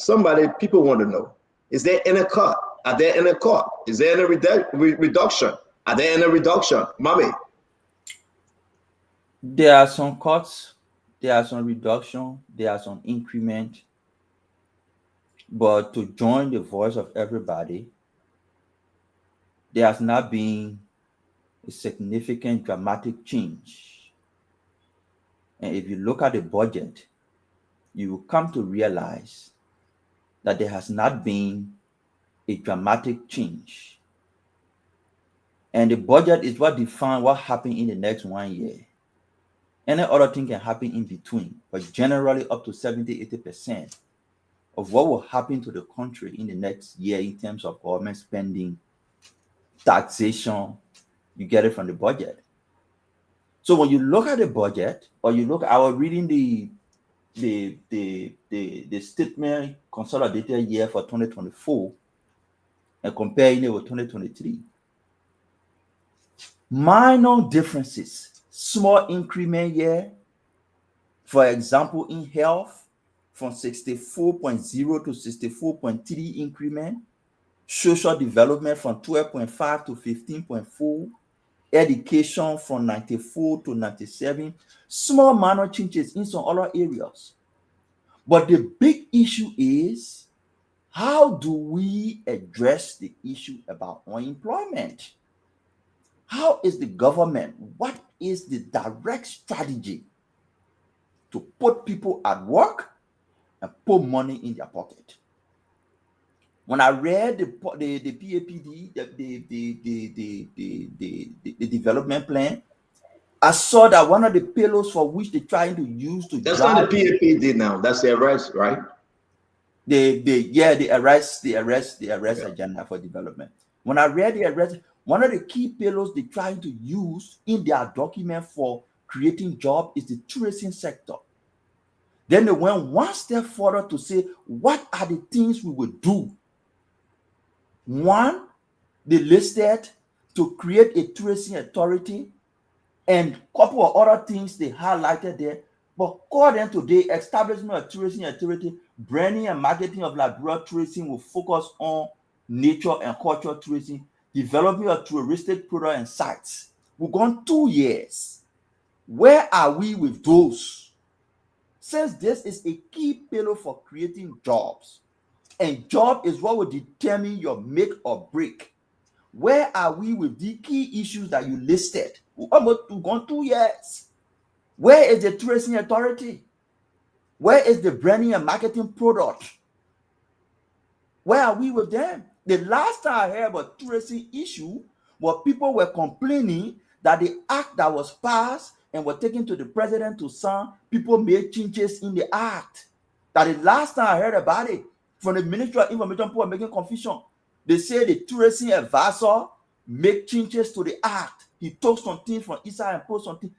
people want to know: is there any cut? Are there any cut? Is there any reduction? Are there any reduction, Mame? There are some cuts. There are some reduction. There are some increment. But to join the voice of everybody, there has not been a significant dramatic change. And if you look at the budget, you will come to realize that there has not been a dramatic change. And the budget is what defines what happened in the next 1 year. Any other thing can happen in between, but generally up to 70-80% of what will happen to the country in the next year in terms of government spending, taxation, you get it from the budget. So when you look at the budget, or I was reading the statement consolidated year for 2024 and comparing it with 2023. Minor differences, small increment year. For example, in health, from 64.0 to 64.3 increment, social development from 12.5 to 15.4, education from 94 to 97, small minor changes in some other areas. But the big issue is, how do we address the issue about unemployment? How is the government, what is the direct strategy to put people at work and put money in their pocket? When I read the PAPD, the development plan, I saw that one of the pillars for which they're trying to use to that's not the PAPD now. That's the arrest, right? The arrest agenda for development. When I read the arrest, one of the key pillars they're trying to use in their document for creating jobs is the tourism sector. Then they went one step further to say, what are the things we will do? One, they listed to create a tourism authority, and a couple of other things they highlighted there. But according to the establishment of tourism authority, branding and marketing of Liberia tourism will focus on nature and cultural tourism, development of touristic products and sites. We've gone 2 years. Where are we with those? Since this is a key pillar for creating jobs, and job is what will determine your make or break. Where are we with the key issues that you listed? We've gone 2 years. Where is the tourism authority? Where is the branding and marketing product? Where are we with them? The last time I heard about tourism issue, was people were complaining that the act that was passed and were taken to the president to sign, people made changes in the act. That the last time I heard about it, from the Ministry of Information, people were making confusion. They say the tourism advisor make changes to the act. He took some things from inside and put something.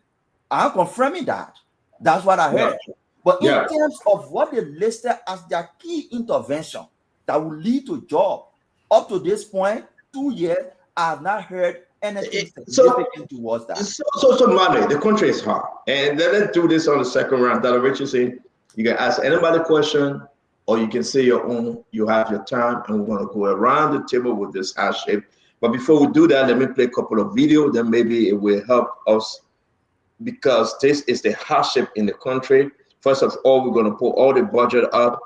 I'm confirming that. That's what I heard. Yeah. But in terms of what they listed as their key intervention that will lead to job, up to this point, 2 years, I have not heard anything significant towards that. So money, the country is hard. And then let's do this on the second round. Dr. Richardson, you can ask anybody a question, or you can say your own. You have your time, and we're going to go around the table with this hardship. But before we do that, let me play a couple of videos. Then maybe it will help us, because this is the hardship in the country. First of all, we're going to put all the budget up.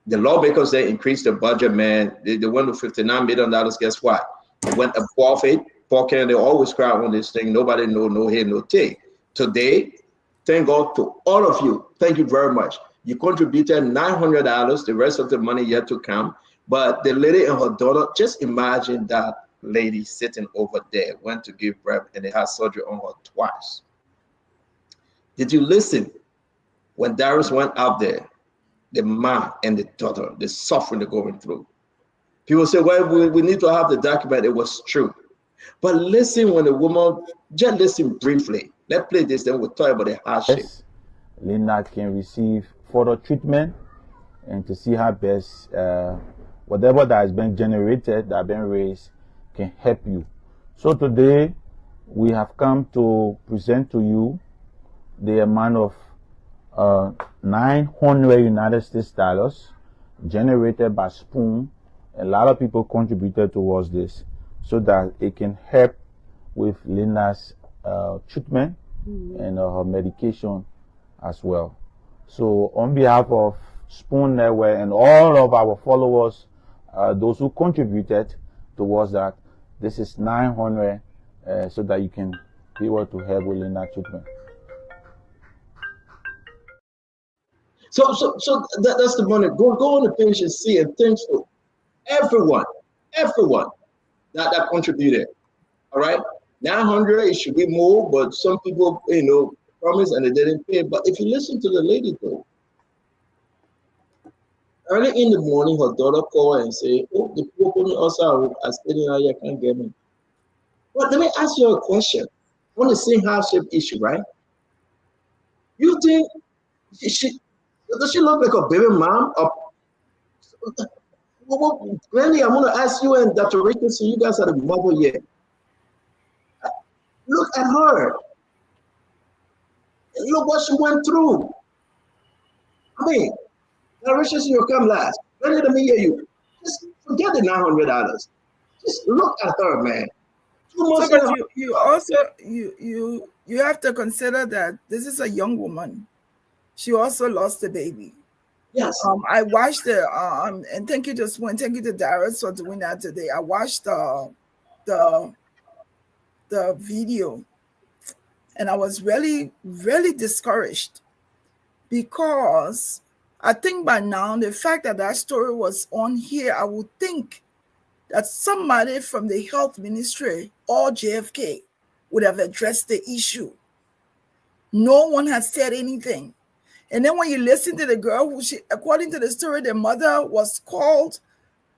The lawmakers, they increased the budget, man. They went to $59 million. Guess what? It went above it. Paul Kennedy always cry on this thing. Nobody know, no head, no take. Today, thank God to all of you. Thank you very much. You contributed $900. The rest of the money yet to come. But the lady and her daughter, just imagine that lady sitting over there, went to give birth, and they had surgery on her twice. Did you listen when Darius went out there? The mom and the daughter, the suffering they're going through. People say, well, we need to have the document. It was true. But listen when the woman, just listen briefly. Let's play this, then we'll talk about the hardship. Yes, Linda can receive further treatment and to see her best, whatever that has been generated, that has been raised, can help you. So today, we have come to present to you the amount of 900 United States dollars generated by Spoon. A lot of people contributed towards this so that it can help with Linda's treatment and her medication as well. So on behalf of Spoon Network and all of our followers, those who contributed towards that, this is 900 so that you can be able to help with Linda's treatment. So that's the money. Go on the page and see, and thanks to everyone that contributed. All right, 900. It should be more, but some people, promised and they didn't pay. But if you listen to the lady though, early in the morning, her daughter called and say, "Oh, the people also are stating how you can't get me." But let me ask you a question on the same hardship issue, right? You think does she look like a baby mom? Randy, I'm going to ask you and Dr. Richardson, you guys are the mother yet. Look at her. Look what she went through. I mean, Dr. Richardson, you'll come last. Randy, let me hear you. Just forget the $900. Just look at her, man. So, but you also you have to consider that this is a young woman. She also lost a baby. Yes. I watched the and thank you to Darius for doing that today. I watched the video, and I was really, really discouraged because I think by now the fact that story was on here, I would think that somebody from the health ministry or JFK would have addressed the issue. No one has said anything. And then when you listen to the girl who according to the story, the mother was called.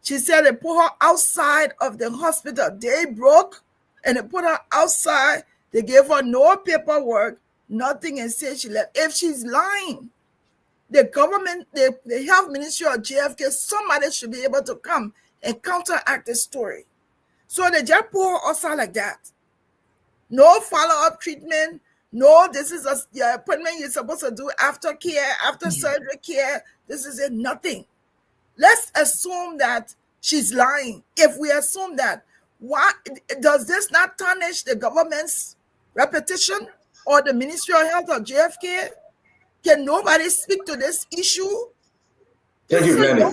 She said they put her outside of the hospital. Day broke and they put her outside. They gave her no paperwork, nothing, and said she left. If she's lying, the government, the health ministry or JFK, somebody should be able to come and counteract the story. So they just put her outside like that. No follow-up treatment. No, this is your appointment you're supposed to do after care, after surgery care. This is it, nothing. Let's assume that she's lying. If we assume that, why does this not tarnish the government's reputation or the Ministry of Health or JFK? Can nobody speak to this issue? Thank you, Granny.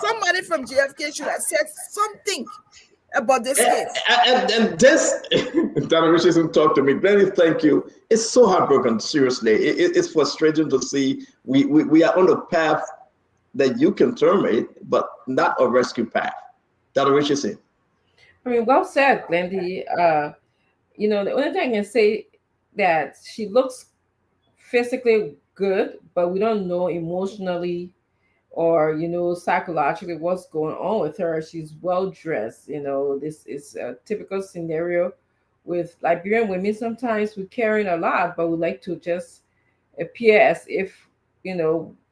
Somebody from JFK should have said something about this case. And this, Dr. Richardson talked to me. Granny, thank you. It's so heartbroken, seriously. It's frustrating to see we are on a path that you can terminate, but not a rescue path. Dr. Richardson. I mean, well said, Glendy. The only thing I can say that she looks physically good, but we don't know emotionally or psychologically what's going on with her. She's well dressed. This is a typical scenario with Liberian women. Sometimes we're carrying a lot, but we like to just appear as if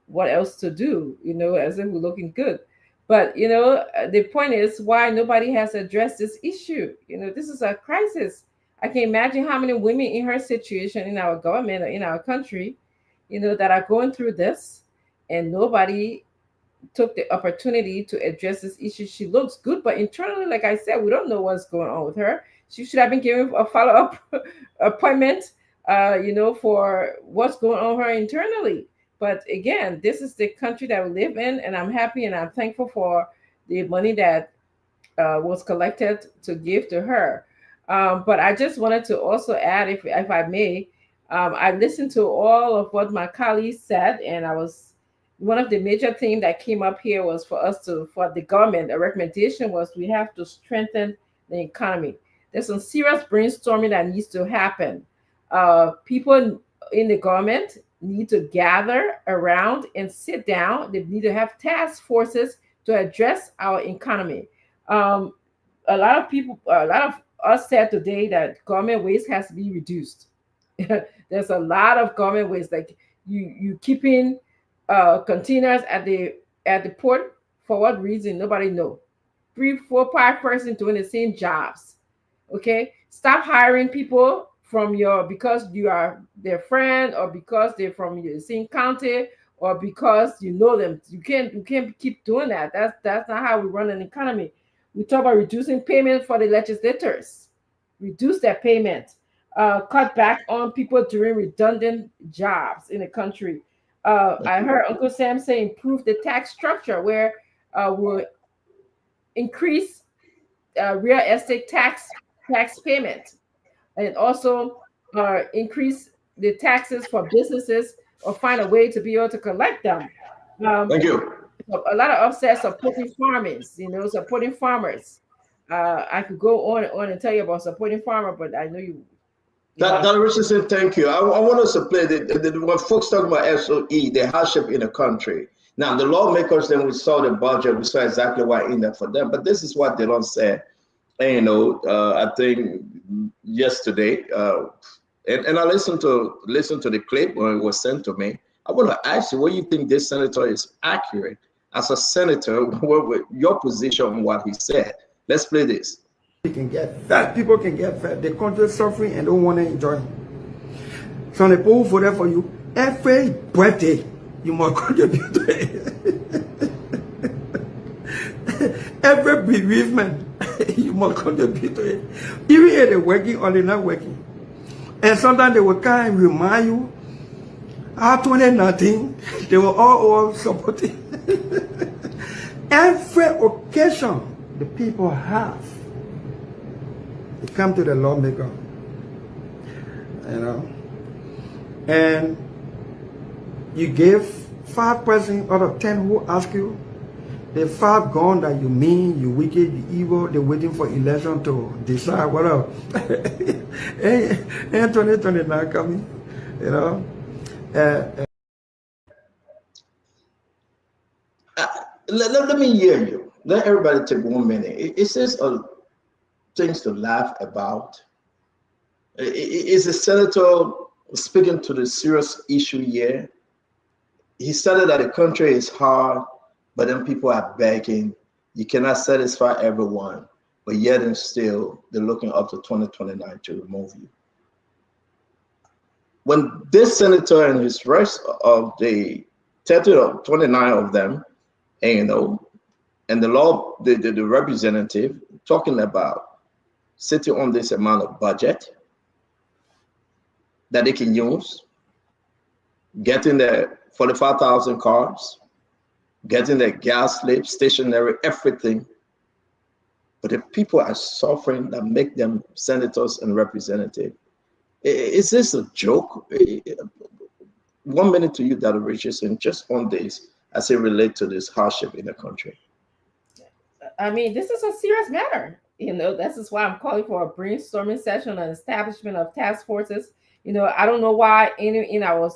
what else to do, as if we're looking good. But the point is why nobody has addressed this issue. This is a crisis. I can imagine how many women in her situation in our government or in our country that are going through this, and nobody took the opportunity to address this issue. She looks good, but internally, like I said, we don't know what's going on with her. She should have been given a follow-up appointment, for what's going on with her internally. But again, this is the country that we live in, and I'm happy and I'm thankful for the money that was collected to give to her. But I just wanted to also add, if I may, I listened to all of what my colleagues said, and one of the major things that came up here was for the government, a recommendation was we have to strengthen the economy. There's some serious brainstorming that needs to happen. People in the government need to gather around and sit down. They need to have task forces to address our economy. A lot of us said today that government waste has to be reduced. There's a lot of government waste, like you keeping containers at the port for what reason? Nobody know. 3, 4, 5 persons doing the same jobs. Okay, stop hiring people because you are their friend, or because they're from the same county, or because you know them. You can't keep doing that. That's not how we run an economy. We talk about reducing payment for the legislators. Reduce their payment. Cut back on people doing redundant jobs in the country. I heard Uncle Sam say improve the tax structure, where we'll increase real estate tax payment, and also increase the taxes for businesses, or find a way to be able to collect them. Thank you. A lot of upsets supporting farmers, supporting farmers. I could go on and tell you about supporting farmers, but I know you. Dr. Richardson, thank you. I want us to play when folks talking about SOE, the hardship in the country. Now, the lawmakers, then we saw the budget, we saw exactly why in that for them, but this is what they don't say. And, I think yesterday, and I listened to the clip when it was sent to me. I want to ask you, what do you think this senator is accurate as a senator? What your position on what he said? Let's play this. People can get fat. People can get fat. The country is suffering and don't want to enjoy. So the people who voted for you, every birthday, you must contribute to it. Every bereavement, you must contribute to it. Even if they're working or they're not working. And sometimes they will come and remind you, after 2019, they were all supporting. Every occasion the people have, they come to the lawmaker, and you give 5 persons out of 10 who ask you, the 5 gone that you mean, you wicked, you evil, they're waiting for election to decide what else. And 2029 coming, Let me hear you. Let everybody take 1 minute. Is this things to laugh about? Is the senator speaking to the serious issue here? He said that the country is hard, but then people are begging. You cannot satisfy everyone, but yet and still they're looking up to 2029 to remove you. When this senator and his rest of the 30 or 29 of them, and the representative talking about sitting on this amount of budget that they can use, getting the 45,000 cars, getting the gas slip, stationery, everything. But if people are suffering that make them senators and representatives, is this a joke? 1 minute to you, Dr. Richardson, just on this as it relates to this hardship in the country. I mean, this is a serious matter. This is why I'm calling for a brainstorming session on establishment of task forces. I don't know why in our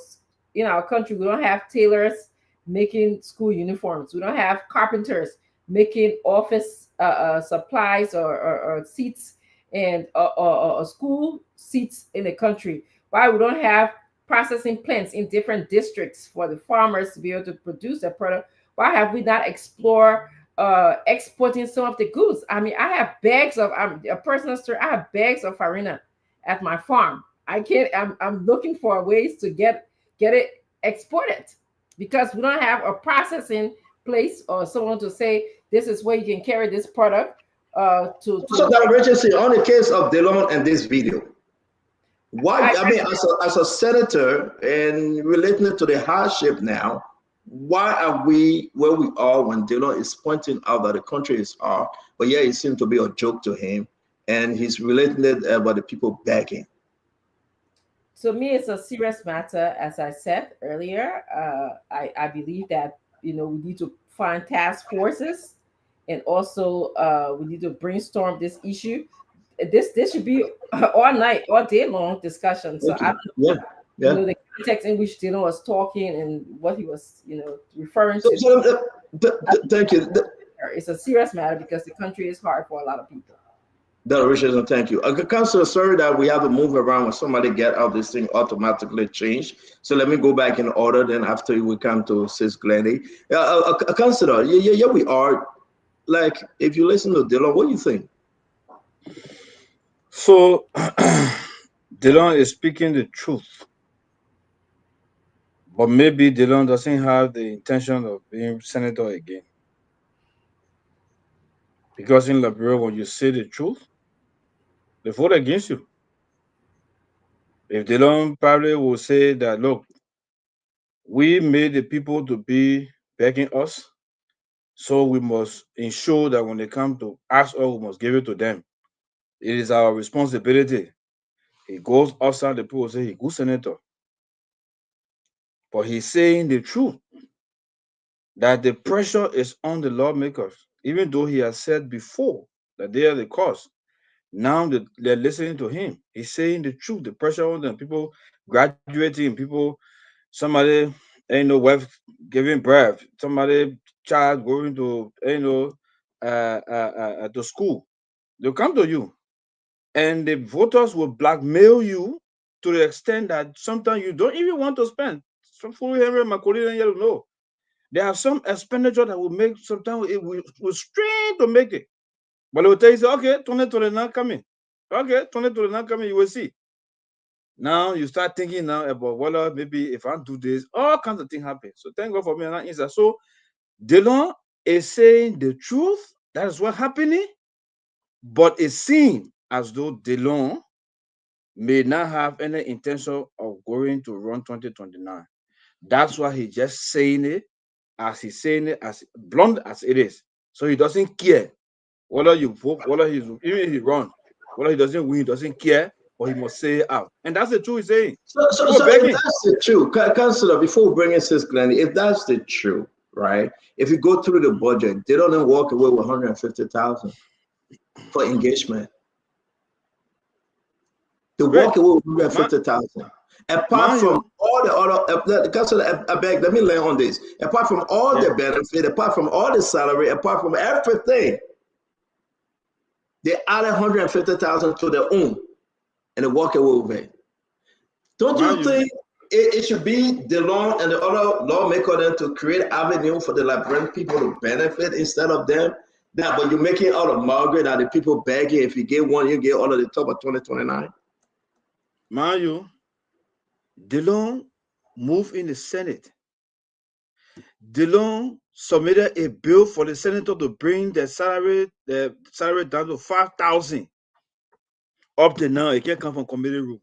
country we don't have tailors making school uniforms. We don't have carpenters making office supplies or seats and school seats in the country. Why we don't have processing plants in different districts for the farmers to be able to produce their product? Why have we not explored exporting some of the goods? I mean, I have bags of, I'm a personal story, I have bags of farina at my farm. I'm looking for ways to get it exported, because we don't have a processing place or someone to say, this is where you can carry this product So Dr. Richardson, on the case of DeLon and this video, Why? I mean, as a senator and relating it to the hardship now, why are we where we are when Dillon is pointing out that the country is hard, but yeah, it seems to be a joke to him, and he's relating it about the people begging. To me, it's a serious matter. As I said earlier, I believe that we need to find task forces, and also we need to brainstorm this issue. This should be all night, all day long discussion. So I don't know, the context in which Dillon was talking and what he was referring to. Thank you. It's a serious matter because the country is hard for a lot of people. Richardson, thank you. Councilor, sorry that we have to move around when somebody get out, this thing automatically change. So let me go back in order. Then after we come to Sis Glennie. Councilor, yeah, we are. Like, if you listen to Dillon, what do you think? So, Dillon is speaking the truth. But maybe Dillon doesn't have the intention of being senator again. Because in Liberia, when you say the truth, they vote against you. If Dillon probably will say that, look, we made the people to be begging us, so we must ensure that when they come to ask us, we must give it to them. It is our responsibility. He goes outside, the people say he's good senator. But he's saying the truth, that the pressure is on the lawmakers, even though he has said before that they are the cause. Now they're listening to him. He's saying the truth, the pressure on them, people graduating, people, somebody, wife giving birth, somebody, child going to, to school. They'll come to you. And the voters will blackmail you to the extent that sometimes you don't even want to spend. Some fool Henry Macaulay and you know. There are some expenditure that will make sometimes it will strain to make it. But they will tell you, okay, 2029 coming. Okay, 2029 coming, you will see. Now you start thinking now about whether maybe if I do this, all kinds of things happen. So thank God for me and that answer. So Dillon is saying the truth. That is what's happening. But it seems as though Dillon may not have any intention of going to run 2029. That's why he's just saying it as he's saying it, as blunt as it is. So he doesn't care whether you vote, whether even if he runs, whether he doesn't win, he doesn't care, but he must say it out. And that's the truth he's saying. So if that's the truth, Councilor, before we bring in Sis Glennie, if that's the truth, right? If you go through the budget, they don't walk away with 150,000 for engagement. They walk away with 150,000. Apart from all the other, Councilor, I beg, let me lay on this. Apart from all the benefit, apart from all the salary, apart from everything, they added 150,000 to their own, and they walk away with it. Don't you think it should be the law and the other lawmaker then to create avenue for the Liberian people to benefit instead of them? That, but you're making out of Margaret that the people begging. If you get one, you get all of the top of 2029. Mario, Dillon moved in the Senate. Dillon submitted a bill for the senator to bring the salary down to 5,000. Up to now, it can't come from committee room.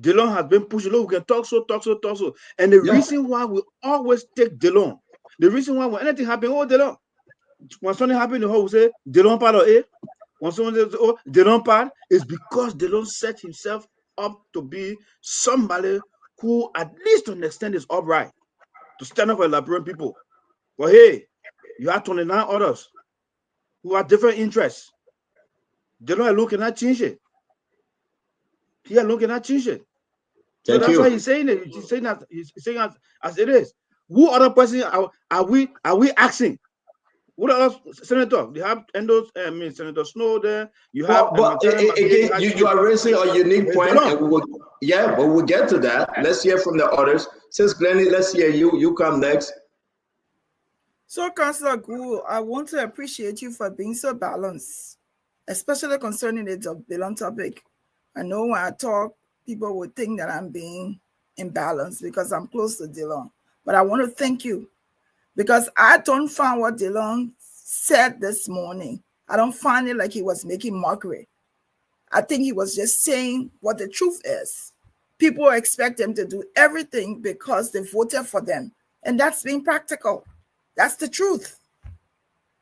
Dillon has been pushing. Look, we can talk so. And the reason why we always take Dillon, the reason why when anything happens, Dillon. When something happens, the whole will say, Dillon part of it. When someone says, Dillon part, is because Dillon set himself up to be somebody who, at least to an extent, is upright, to stand up for Liberian people. But hey, you have 29 others who have different interests. Dillon alone cannot change it. He alone cannot change it. So that's why he's saying it. He's saying that as it is. Who other person are we asking? What else, Senator? You have Senator Snow there. You have. But again, you are raising a unique point, and we will, but we'll get to that. Let's hear from the others. Since Glennie, let's hear you. You come next. So, Councillor Gould, I want to appreciate you for being so balanced, especially concerning the Dillon topic. I know when I talk, people would think that I'm being imbalanced because I'm close to Dillon. But I want to thank you because I don't find what Dillon said this morning. I don't find it like he was making mockery. I think he was just saying what the truth is. People expect them to do everything because they voted for them. And that's being practical. That's the truth.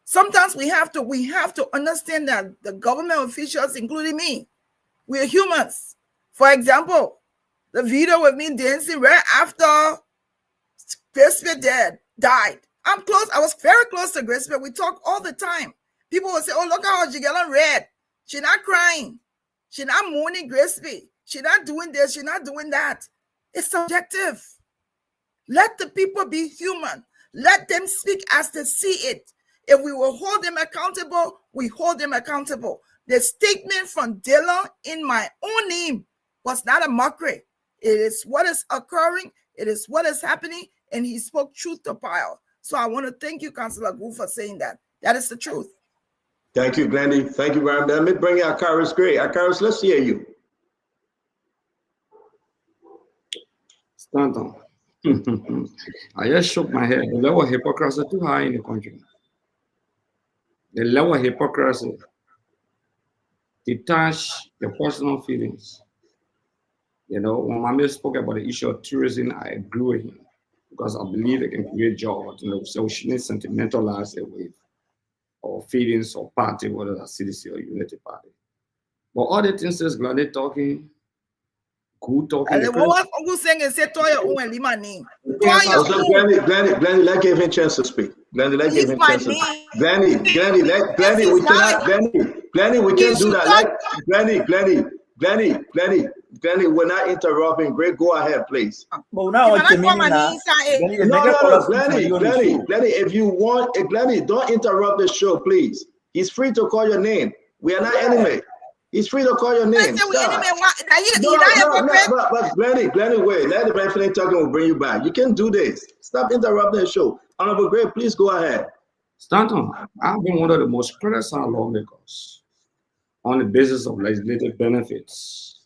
Sometimes we have to understand that the government officials, including me, we're humans. For example, the video with me dancing right after Grace died. I'm close. I was very close to Grace. We talk all the time. People will say, oh, look how she got on red. She's not crying. She's not mourning Grace. She's not doing this. She's not doing that. It's subjective. Let the people be human. Let them speak as they see it. If we will hold them accountable, we hold them accountable. The statement from Dylan in my own name was not a mockery. It is what is occurring. It is what is happening. And he spoke truth to power. So I want to thank you, Councillor Gu, for saying that. That is the truth. Thank you, Glendy. Thank you very much. Let me bring out Akaris Gray. Akaris, let's hear you. Stand on. I just shook my head. The level of hypocrisy too high in the country. The level of hypocrisy detach your personal feelings. You know, when Mami spoke about the issue of tourism, I agree with him because I believe it can create jobs. You know, so we shouldn't sentimentalize it with our feelings or party, whether that's CDC or Unity Party. But all the things is Glendy talking, good talking. And what Uncle saying is say Toya Owen leave my name. Glendy, let's give him a chance to speak. Glendy, let's give him a chance to speak. Glendy, we can't do that. Glendy, we're not interrupting. Great, go ahead, please. But now Glendy, if you want, Glendy, don't interrupt the show, please. He's free to call your name. We are not enemy. He's free to call your name. But Glendy, wait. Let the man finish talking. We'll bring you back. You can't do this. Stop interrupting the show. Honorable Gray, please go ahead. Stanton, I've been one of the most criticized lawmakers on the basis of legislative benefits.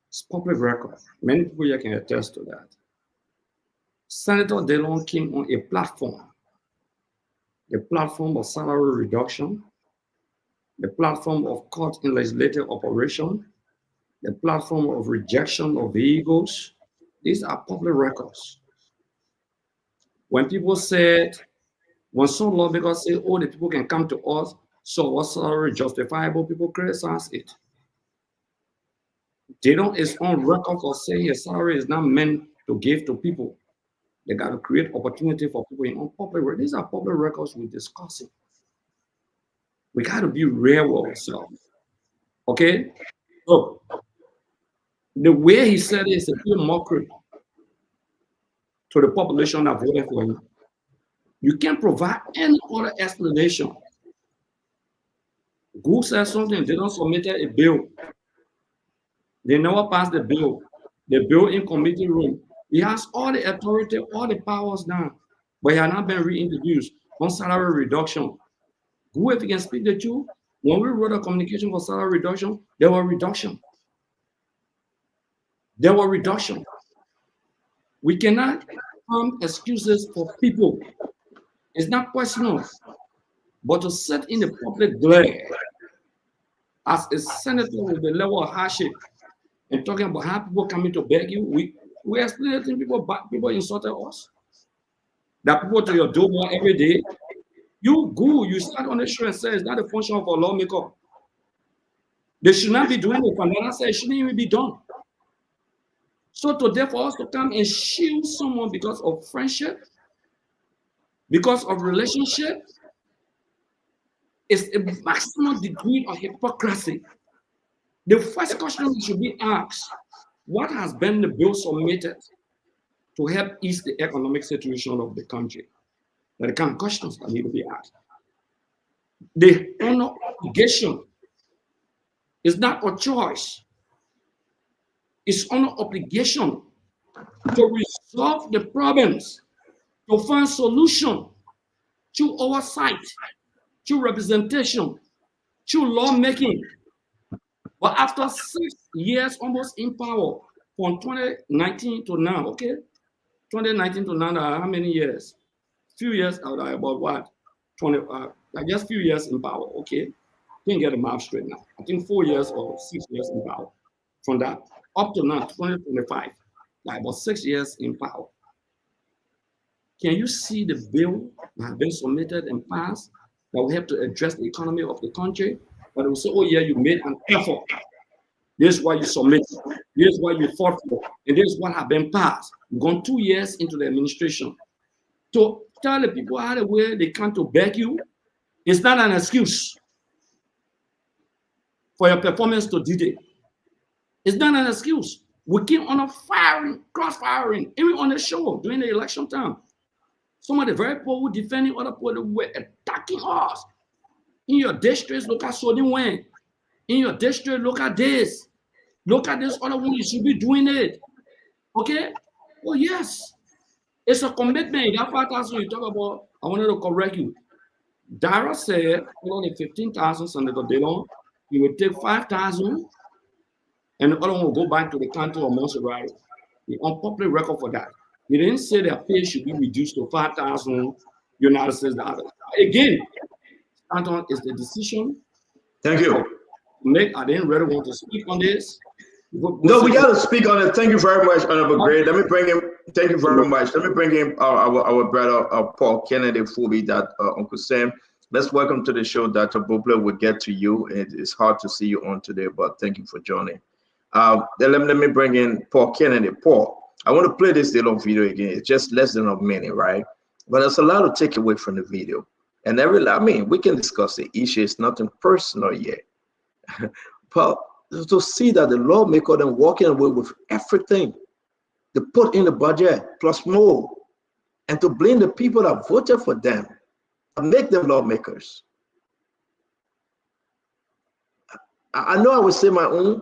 It's public record. Many people here can attest to that. Senator Delon came on a platform, the platform of salary reduction, the platform of cut in legislative operation, the platform of rejection of vehicles. These are public records. When people said, when some lawmakers say, oh, the people can come to us, so what's salary justifiable, people criticize it. They don't, it's on record for saying a salary is not meant to give to people. They got to create opportunity for people in public records. These are public records we're discussing. We got to be real with ourselves. Okay? So, the way he said it is a pure mockery to the population that voted for him. You can't provide any other explanation. Who said something? They don't submit a bill. They never passed the bill. The bill in committee room. He has all the authority, all the powers now, but he has not been reintroduced on salary reduction. Who, if you can speak the truth, when we wrote a communication for salary reduction, there were reduction. There were reduction. We cannot find excuses for people. It's not personal, but to sit in the public glare as a senator with the level of hardship and talking about how people coming to beg you, we explain to people insulted us. That people to your door every day. You go, you start on the show and say it's not a function of a lawmaker. They should not be doing it. Pandana said it shouldn't even be done. So today for us to come and shield someone because of friendship, because of relationship, is a maximum degree of hypocrisy. The first question should be asked, what has been the bill submitted to help ease the economic situation of the country? There are the kind of questions that need to be asked. The honor obligation is not a choice. It's honor obligation to resolve the problems, to find solution through oversight, through representation, through lawmaking. But after 6 years almost in power, from 2019 to now, okay? 2019 to now, how many years? Few years, about what? 20, I guess few years in power, okay? Can't get the map straight now. I think 4 years or 6 years in power. From that up to now, 2025, like about 6 years in power. Can you see the bill that has been submitted and passed that we have to address the economy of the country? But it will say, oh yeah, you made an effort. This is why you submitted. This is why you fought for. And this is what has been passed. We've gone 2 years into the administration. To tell the people out of where they come to beg you, it's not an excuse for your performance to D-Day. It's not an excuse. We keep on firing, cross-firing, even on the show during the election time. Some of the very poor were defending other poor were attacking us. In your district, look at Sodin Wayne. In your district, look at this. Look at this other one, you should be doing it. Okay? Oh, yes. It's a commitment. That 5,000 you talk about, I wanted to correct you. Dara said, only 15,000, Senator Dillon, he would take 5,000, and the other one will go back to the county of Montserrat. The unpopular record for that. He didn't say their pay should be reduced to 5,000 United States dollars. Again, Stanton is the decision. Thank you. Nick, I didn't really want to speak on this. No, we got to speak on it. Thank you very much, Honorable Gray. Let me bring him. Thank you very much. Let me bring in our brother Paul Kennedy Fubi, that Uncle Sam. Let's welcome to the show, Dr. Bubler. We'll get to you. It's hard to see you on today, but thank you for joining. Then let me bring in Paul Kennedy. Paul, I want to play this little video again. It's just less than a minute, right? But there's a lot to take away from the video. And we can discuss the issue. It's nothing personal yet. But to see that the lawmaker then walking away with everything they put in the budget plus more, and to blame the people that voted for them and make them lawmakers. I know I will say my own,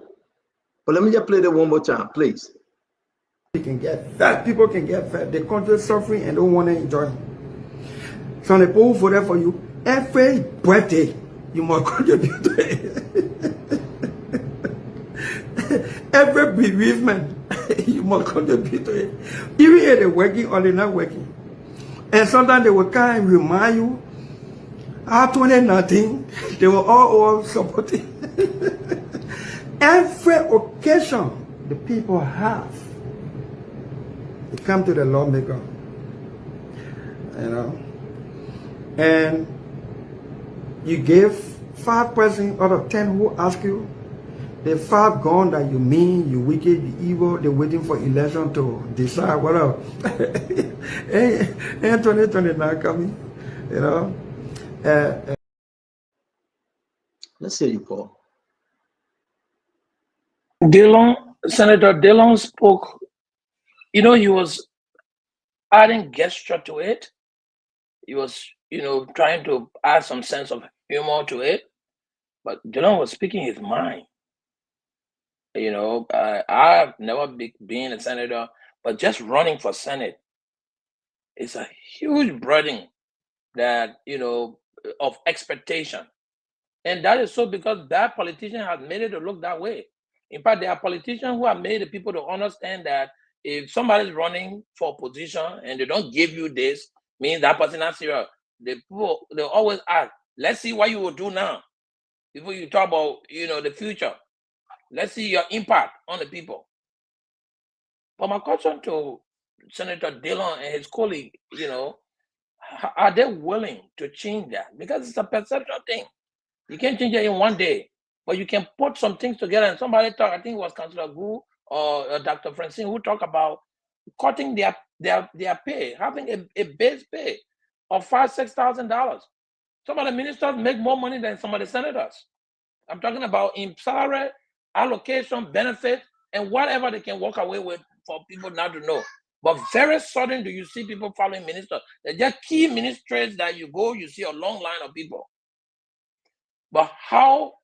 but let me just play that one more time, please. People can get fat. People can get fat. The country is suffering and don't want to enjoy it. So the people who voted for you, every birthday, you must contribute to it. Every bereavement, you must contribute to it. Even if they're working or they're not working. And sometimes they will come and remind you, after 2019, they were all supporting. Every occasion the people have, they come to the lawmaker, and you give 5 persons out of 10 who ask you, the 5 gone that you mean, you wicked, you evil, they're waiting for election to decide what else. And 2029 coming, Let's hear you, Paul. Senator Dillon spoke, he was adding gesture to it. He was, trying to add some sense of humor to it. But Dillon was speaking his mind. I've never been a senator, but just running for Senate is a huge burden that, of expectation. And that is so because that politician has made it to look that way. In fact, there are politicians who have made the people to understand that if somebody's running for a position and they don't give you this, means that person is serious. The people, they always ask, let's see what you will do now. Before you talk about, the future. Let's see your impact on the people. But my question to Senator Dillon and his colleague, are they willing to change that? Because it's a perceptual thing. You can't change it in one day, but you can put some things together. And somebody talked, I think it was Councillor Gu or Dr. Francine, who talked about cutting their pay, having a base pay of $5,000-$6,000. Some of the ministers make more money than some of the senators. I'm talking about in salary, allocation, benefit, and whatever they can walk away with for people not to know. But very sudden do you see people following ministers. They're just key ministries that you go, you see a long line of people. But how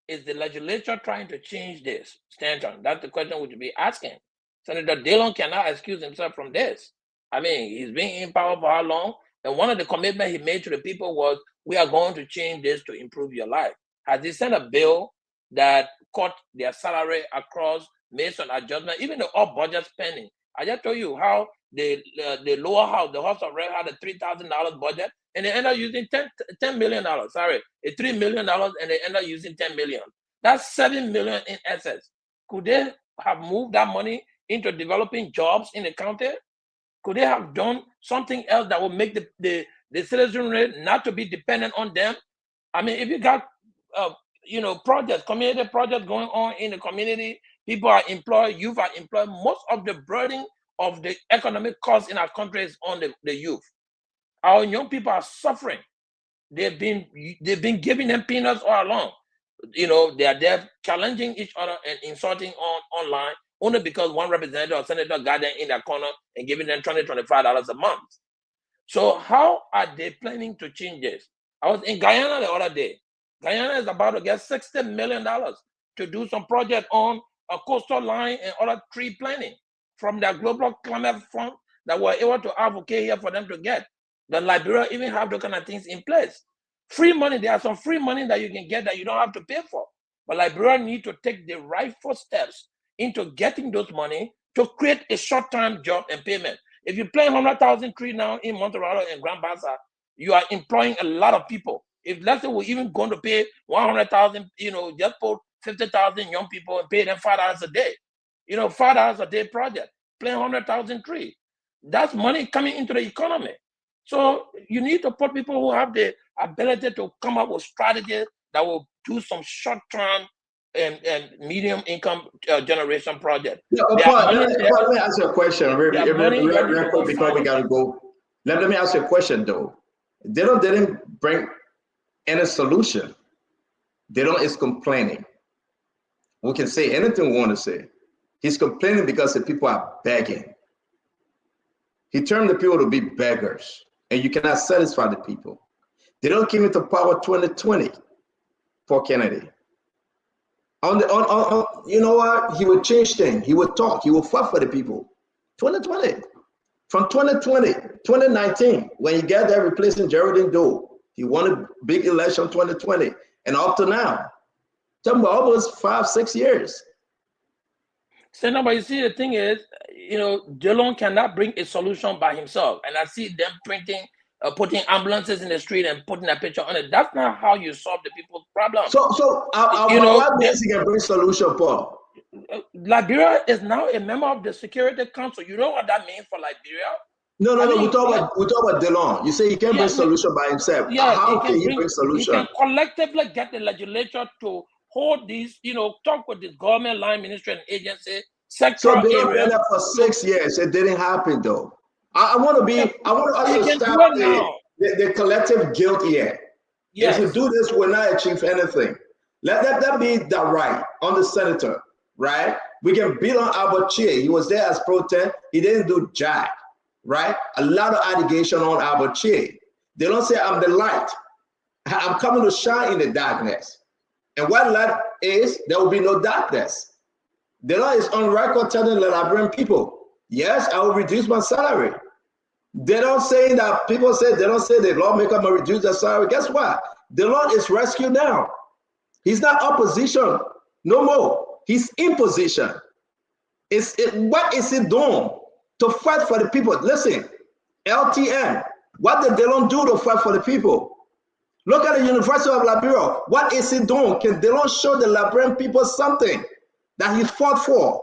is the legislature trying to change this, Stanton? That's the question we should be asking. Senator Dillon cannot excuse himself from this. I mean, he's been in power for how long? And one of the commitments he made to the people was, we are going to change this to improve your life. Has he sent a bill that cut their salary across, made some adjustment, even the off-budget spending? I just told you how the lower house, the House of Rep, had a $3,000 budget, and they end up using $10 million. Sorry, $3 million, and they end up using $10 million. That's $7 million in assets. Could they have moved that money into developing jobs in the county? Could they have done something else that would make the citizenry not to be dependent on them? I mean, if you got projects, community projects going on in the community, people are employed, youth are employed. Most of the burden of the economic cost in our country is on the youth. Our young people are suffering. They've been giving them peanuts all along. They are there challenging each other and insulting online only because one representative or senator got them in their corner and giving them $20, $25 a month. So how are they planning to change this? I was in Guyana the other day. Guyana is about to get $60 million to do some project on a coastal line and other tree planting from the global climate fund that we're able to advocate here for them to get. The Liberia even have those kind of things in place. Free money, there are some free money that you can get that you don't have to pay for. But Liberia need to take the rightful steps into getting those money to create a short-term job and payment. If you plant 100,000 trees now in Monterrey and Grand Bassa, you are employing a lot of people. If let's say we're even going to pay 100,000, just put 50,000 young people and pay them $5 a day. $5 a day project, plant 100,000 trees. That's money coming into the economy. So you need to put people who have the ability to come up with strategies that will do some short-term and medium income generation project. Yeah, Paul, let me ask you a question real quick before we gotta go. Let me ask you a question though. They didn't bring any solution. It's complaining. We can say anything we want to say. He's complaining because the people are begging. He turned the people to be beggars, and you cannot satisfy the people. They don't give into power 2020 for Kennedy. You know what? He would change things. He would talk. He would fight for the people. 2020. From 2019, when he got there replacing Geraldine Doe, he won a big election 2020. And up to now, talking about almost 5-6 years. So now, but you see, the thing is, Delon cannot bring a solution by himself. And I see them putting ambulances in the street and putting a picture on it. That's not how you solve the people's problem. So what means he can bring solution, Paul? Liberia is now a member of the Security Council. You know what that means for Liberia? No. We talk about Delon. You say he can't bring solution by himself. Yeah, how can he bring solution? He can collectively get the legislature to hold these, talk with the government line ministry and agency. So they have been there for 6 years. It didn't happen though. I want to understand the collective guilt here. Yes. If we do this, we're not achieve anything. Let that be the right on the senator, right? We can build on Albert Che. He was there as pro-tem. He didn't do jack, right? A lot of allegation on Albert Che. They don't say I'm the light. I'm coming to shine in the darkness. And what light is, there will be no darkness. The law is on record telling the Liberian people, yes, I will reduce my salary. They don't say that they don't say the lawmaker will reduce their salary. Guess what? The law is rescued now. He's not opposition no more. He's in position. What is he doing to fight for the people? Listen, LTN, what did Delon do to fight for the people? Look at the University of Liberia. What is he doing? Can Delon show the Liberian people something that he fought for?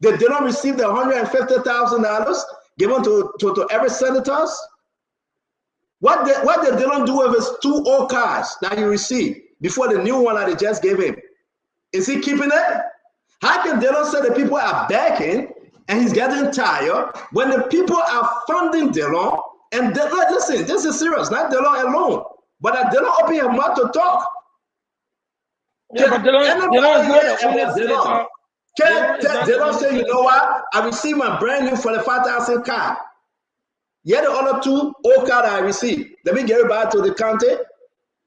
Did Delon receive the $150,000 given to every senators? What did Delon do with his 2 old cars that he received before the new one that they just gave him? Is he keeping it? How can Delon say the people are begging and he's getting tired when the people are funding Delon? And listen, this is serious, not Delon alone, but that Delon open your mouth to talk. Yeah, but Delon say, you know what? I received my brand new $45,000 car. Yeah, the other 2 old cars I received. Let me get it back to the county.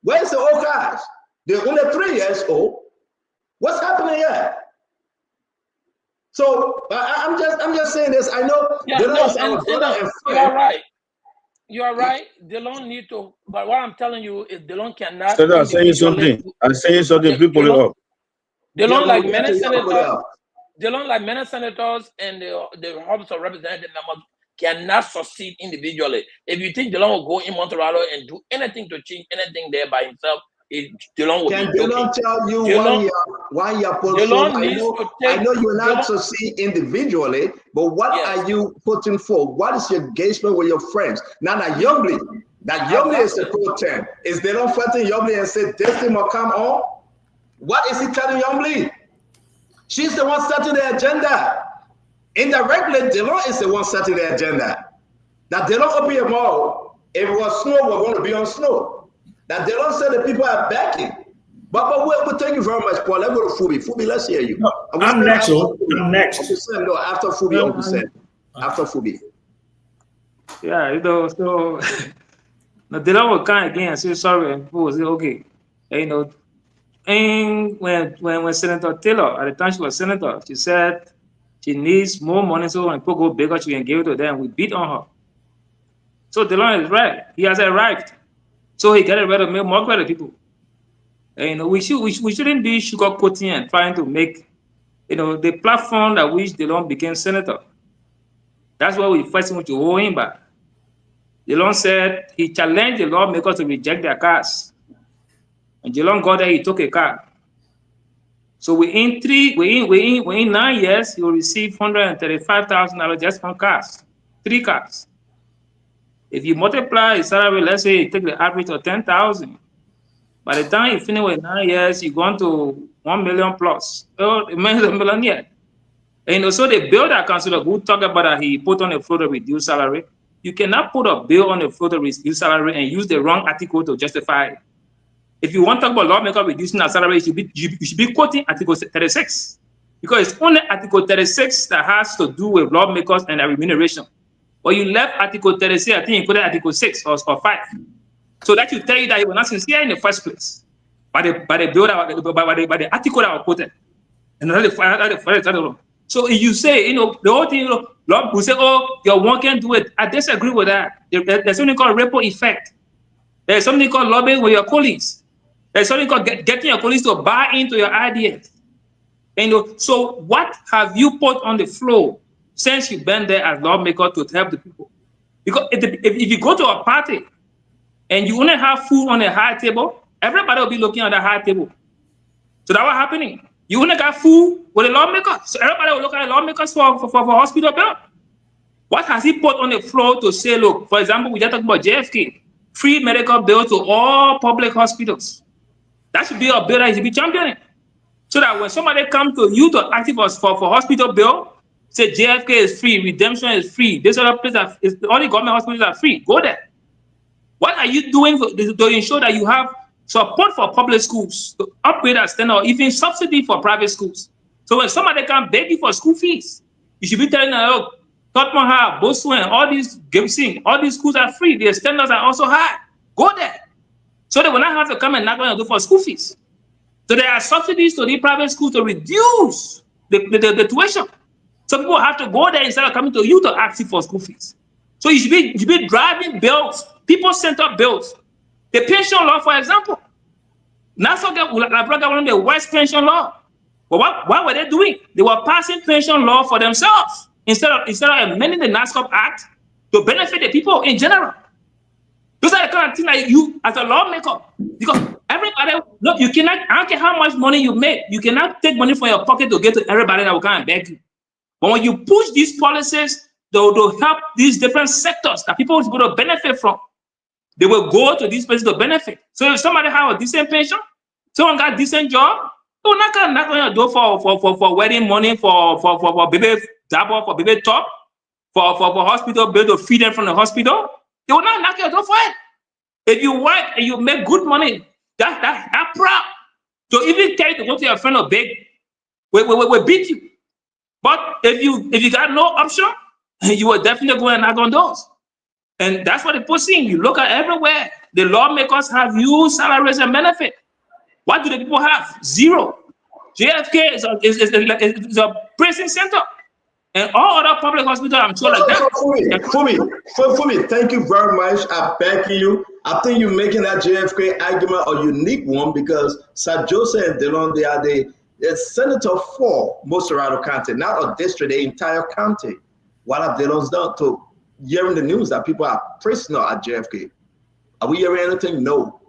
Where's the old cars? They're only 3 years old. What's happening here? So I'm just saying this. I know Delon is our brother and friend. You are right. Delon need to, but what I'm telling you is Delon cannot. So I'm saying something. People up. Delon, like many senators, and the House of Representatives members, cannot succeed individually. If you think DeLong will go in Monterado and do anything to change anything there by himself, DeLong will Can be joking. DeLong tell you why you're putting DeLong I needs know, to take. I know you will not DeLong, succeed individually, but what are you putting for? What is your engagement with your friends? Now that Youngly, is a pro 10. Is DeLong fighting Youngly and say this thing will come on? What is he telling Youngly? She's the one setting the agenda. Indirectly, DeLong is the one setting the agenda. That DeLong open a mall. If it was snow, we're going to be on snow. That DeLong said the people are backing. But thank you very much, Paul. Let's go to Fubi. Fubi, let's hear you. No, I'm next. I'm next. No, after Fubi, after Fubi. Yeah, you know, so now DeLong will come again and say sorry, and people will say okay. And, you know, and when Senator Taylor, at the time she was senator, she said she needs more money so when people go bigger, she can give it to them. We beat on her. So DeLong is right. He has arrived. So he got rid of more credit people. And, you know, we shouldn't be sugarcoating and trying to make, you know, the platform that which DeLong became senator. That's why we first want to hold him back. DeLong said he challenged the lawmakers to reject their cars. And DeLong got there, he took a car. So within 9 years, he will receive $135,000 just from cars, 3 cars. If you multiply his salary, let's say you take the average of 10,000. By the time you finish with 9 years, you're going to 1 million plus. Oh, the man is a millionaire. And, you know, so the bill that Councilor Good talked about that he put on the floor to reduce salary, you cannot put a bill on the floor to reduce salary and use the wrong article to justify it. If you want to talk about lawmakers reducing their salary, you should be quoting Article 36. Because it's only Article 36 that has to do with lawmakers and their remuneration. But you left Article 36, I think you put Article 6 or 5. So that should tell you that you were not sincere in the first place by the bill by the article that was quoted. And the so if you say, you know, the whole thing, you know, Lord will say, oh, your one can do it. I disagree with that. There's something called ripple effect. There's something called lobbying with your colleagues. There's something called getting your colleagues to buy into your ideas. And, you know, so what have you put on the floor since you've been there as lawmaker to help the people? Because if you go to a party and you only have food on a high table, everybody will be looking at the high table. So that's what's happening. You only got food with a lawmaker. So everybody will look at the lawmakers for hospital bill. What has he put on the floor to say, look, for example, we just talked about JFK, free medical bill to all public hospitals. That should be a bill that he should be championing. So that when somebody comes to you to ask for hospital bill, say JFK is free, Redemption is free, this other place, all the government hospitals are free, go there. What are you doing to ensure that you have support for public schools, to upgrade our standard, or even subsidy for private schools? So when somebody can beg you for school fees, you should be telling them, oh, Tottenham High, Boston, all these Gibson, all these schools are free. Their standards are also high. Go there. So they will not have to come and knock on your door for school fees. So there are subsidies to the private schools to reduce the tuition. So people have to go there instead of coming to you to ask you for school fees. So you should be driving bills, people-centered bills. The pension law, for example. Nassau got one of the worst pension law. But what were they doing? They were passing pension law for themselves instead of amending the NASCOP Act to benefit the people in general. Those are the kind of things that you, as a lawmaker, because everybody, look, you cannot, I don't care how much money you make, you cannot take money from your pocket to get to everybody that will come and beg you. But when you push these policies, they'll help these different sectors that people will be able to benefit from. They will go to these places to benefit. So if somebody have a decent pension, someone got a decent job, they will not knock on your door for wedding money, for baby double, for baby top, for hospital bill to feed them from the hospital. They will not knock your door for it. If you work and you make good money, that's proud. So even tell you to go to your friend or beg, we beat you. But if you got no option, you will definitely go and knock on doors. And that's what people see. You look at everywhere. The lawmakers have huge salaries and benefit. What do the people have? Zero. JFK is a prison center. And all other public hospitals, I'm sure like that. Fumi, thank you very much. I back you. I think you're making that JFK argument a unique one because Sir Joseph and DeLong, they are the senator for Mourning County, not a district, the entire county. What have DeLong's done to hearing the news that people are prisoner at JFK? Are we hearing anything? No.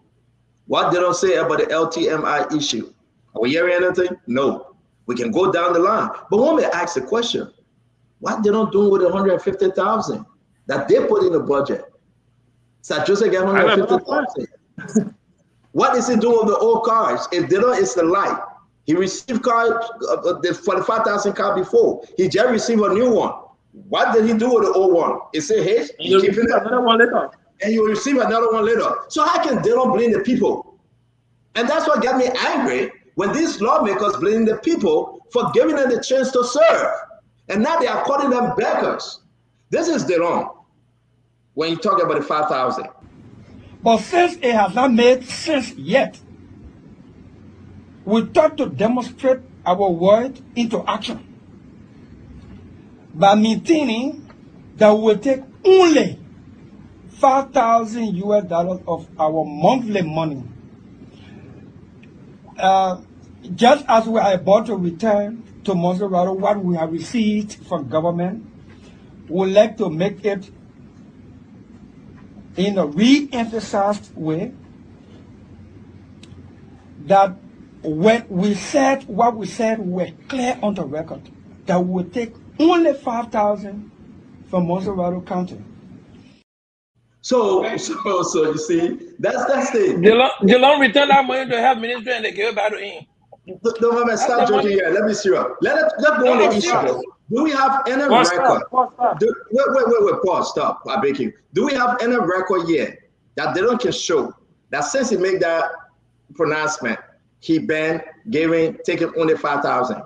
What they don't say about the LTMI issue? Are we hearing anything? No. We can go down the line. But when we ask the question, what they don't do with the 150,000 that they put in the budget? So Joseph get 150,000. What is he doing with the old cars? If they don't, it's the light. He received car, the 45,000 car before. He just received a new one. What did he do with the old one? Is it his? You keep it another one later. And you will receive another one later. So how can they don't blame the people? And that's what got me angry when these lawmakers blame the people for giving them the chance to serve. And now they are calling them beggars. This is the wrong when you talk about the 5,000. But since it has not made sense yet, we thought to demonstrate our word into action by maintaining that we will take only $5,000 of our monthly money. Just as we are about to return to Monserrato what we have received from government, we would like to make it in a re-emphasized way that when we said what we said, we're clear on the record that we will take only 5,000 from Monserrato County. So you see, that's it. They don't return that money to health ministry and they give it back to him. No, stop joking here. Let me see you. Let's go on the issue. Do we have any record? Wait, pause, stop. I beg you. Do we have any record yet that they don't can show that since he made that pronouncement, he been taking only 5,000?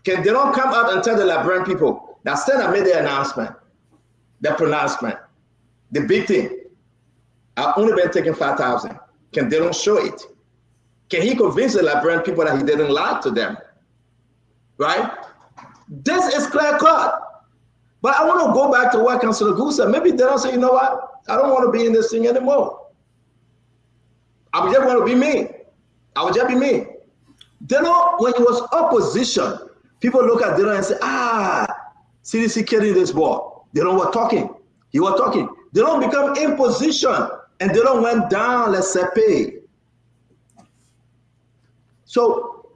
Can they don't come out and tell the Liberian people that still I made the announcement, the pronouncement, the big thing? I've only been taking 5,000. Can they don't show it? Can he convince the Liberian people that he didn't lie to them? Right? This is clear cut. But I want to go back to what Councilor Goose said. Maybe they don't say, you know what? I don't want to be in this thing anymore. I just want to be me. I would just be me. Then when it was opposition, people look at Dylan and say, CDC killing this boy. They don't were talking. He was talking. They don't become in position and they don't went down, let's say pay. So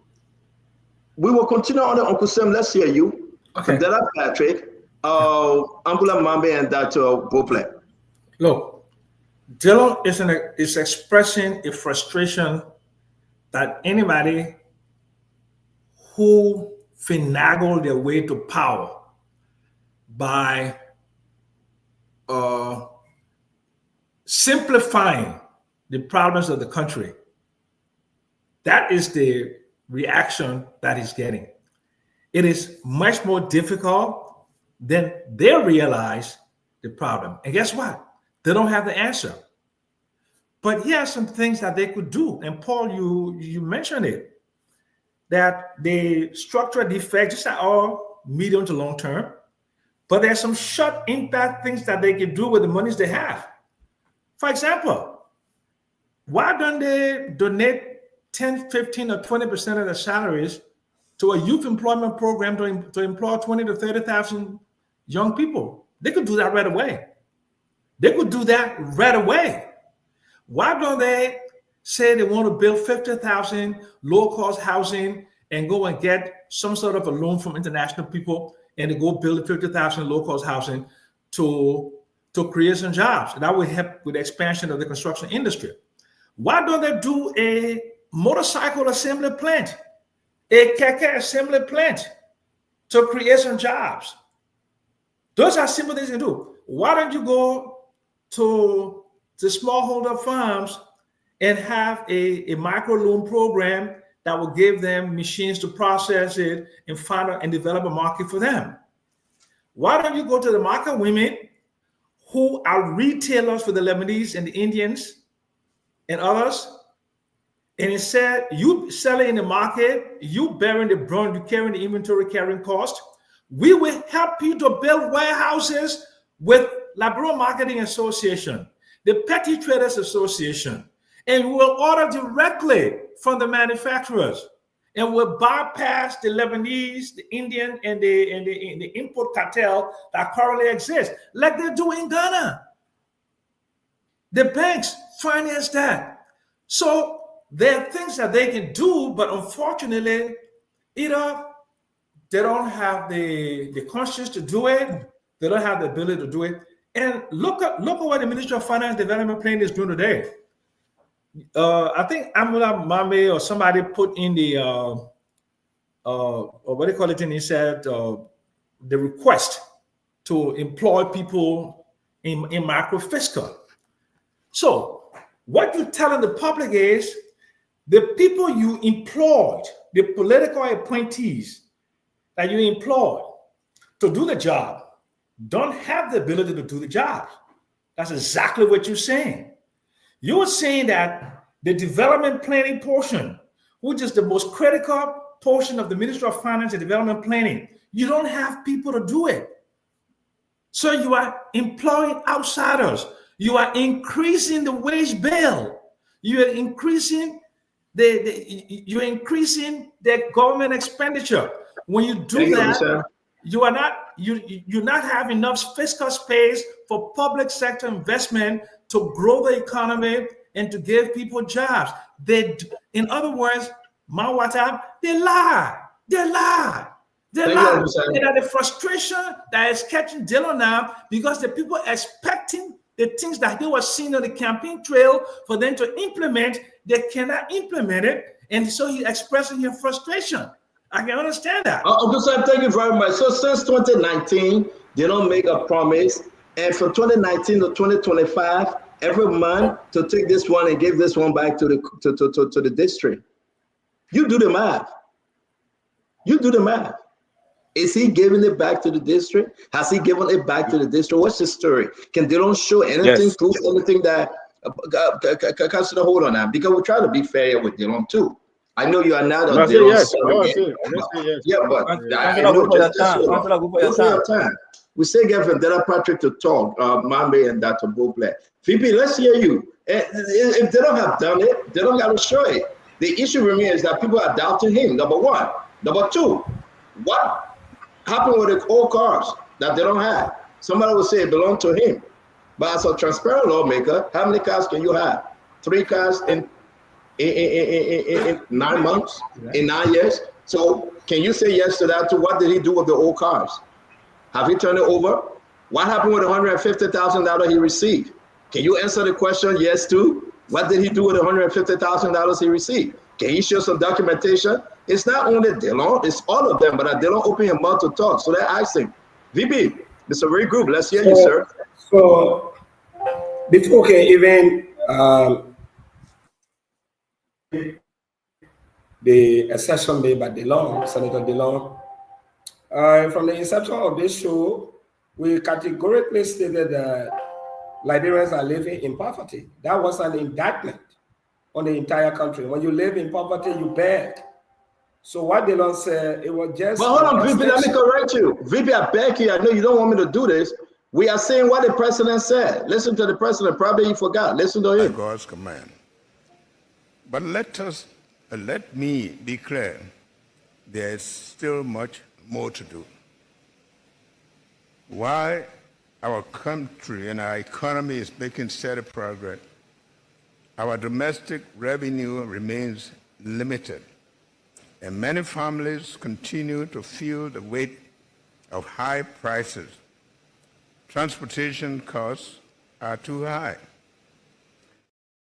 we will continue on the Uncle Sam. Let's hear you. Okay. And then Patrick, Angela Mambe and Dr. Bople. Look, Dylan is expressing a frustration that anybody who finagle their way to power by simplifying the problems of the country, that is the reaction that he's getting. It is much more difficult than they realize the problem. And guess what? They don't have the answer. But here are some things that they could do. And Paul, you mentioned it, that the structural defects, just are all medium to long term, but there's some short impact things that they can do with the monies they have. For example, why don't they donate 10, 15, or 20% of their salaries to a youth employment program to employ 20 to 30,000 young people? They could do that right away. They could do that right away. Why don't they say they want to build 50,000 low-cost housing and go and get some sort of a loan from international people and to go build 50,000 low-cost housing to create some jobs? And that would help with the expansion of the construction industry. Why don't they do a motorcycle assembly plant, a keke assembly plant to create some jobs? Those are simple things to do. Why don't you go to the smallholder farms and have a micro loan program that will give them machines to process it and find out and develop a market for them? Why don't you go to the market women who are retailers for the Lebanese and the Indians and others, and instead you sell it in the market, you bearing the brunt, you carrying the inventory carrying cost. We will help you to build warehouses with Liberal Marketing Association, the Petty Traders Association, and we will order directly from the manufacturers. and will bypass the Lebanese, the Indian, and the import cartel that currently exists, like they do in Ghana. The banks finance that. So there are things that they can do, but unfortunately, either they don't have the conscience to do it, they don't have the ability to do it. And look at what the Ministry of Finance Development Plan is doing today. I think Amula Mame or somebody put in the what do you call it? And he said the request to employ people in macro fiscal. So what you're telling the public is the people you employed, the political appointees that you employed to do the job don't have the ability to do the job. That's exactly what you're saying. You're saying that the development planning portion, which is the most critical portion of the Ministry of Finance and Development Planning, you don't have people to do it. So you are employing outsiders. You are increasing the wage bill. You are increasing you're increasing the government expenditure. When you do that, you're not having enough fiscal space for public sector investment to grow the economy and to give people jobs. In other words, Mawata, they lie. And the frustration that is catching Dillon now because the people expecting the things that they were seeing on the campaign trail for them to implement, they cannot implement it. And so he's expressing his frustration. I can understand that. Thank you very much. So since 2019, they don't make a promise. And from 2019 to 2025, every month to take this one and give this one back to the district. You do the math. Is he giving it back to the district? Has he given it back to the district? What's the story? Can they don't show anything, prove anything that Councilor, hold on now, because we're trying to be fair with Dylan too. I know you are not on Dylan's yeah, but I know just your time. We say get from Della Patrick to talk, Mambe and Dr. Boble. VP, let's hear you. If they don't have done it, they don't got to show it. The issue remains is that people are doubting him, number one. Number two, what happened with the old cars that they don't have? Somebody will say it belonged to him. But as a transparent lawmaker, how many cars can you have? 3 cars in 9 months, in 9 years? So can you say yes to that? To what did he do with the old cars? Have he turned it over? What happened with the $150,000 he received? Can you answer the question yes to? What did he do with the $150,000 he received? Can you show some documentation? It's not only Dillon, it's all of them, but Dillon open your mouth to talk. So they're asking, VP, Mr. Ray Group, let's hear you, sir. So, before okay, even the assertion made by Dillon, Senator Dillon, from the inception of this show, we categorically stated that Liberians are living in poverty. That was an indictment on the entire country. When you live in poverty, you beg. So what Dillon said, it was just. But hold on, VP, let me correct you. VP, I beg you, I know you don't want me to do this. We are saying what the president said. Listen to the president. Probably he forgot. Listen to him. God's command. But let me be clear. There is still much more to do. While our country and our economy is making steady progress, our domestic revenue remains limited, and many families continue to feel the weight of high prices. Transportation costs are too high.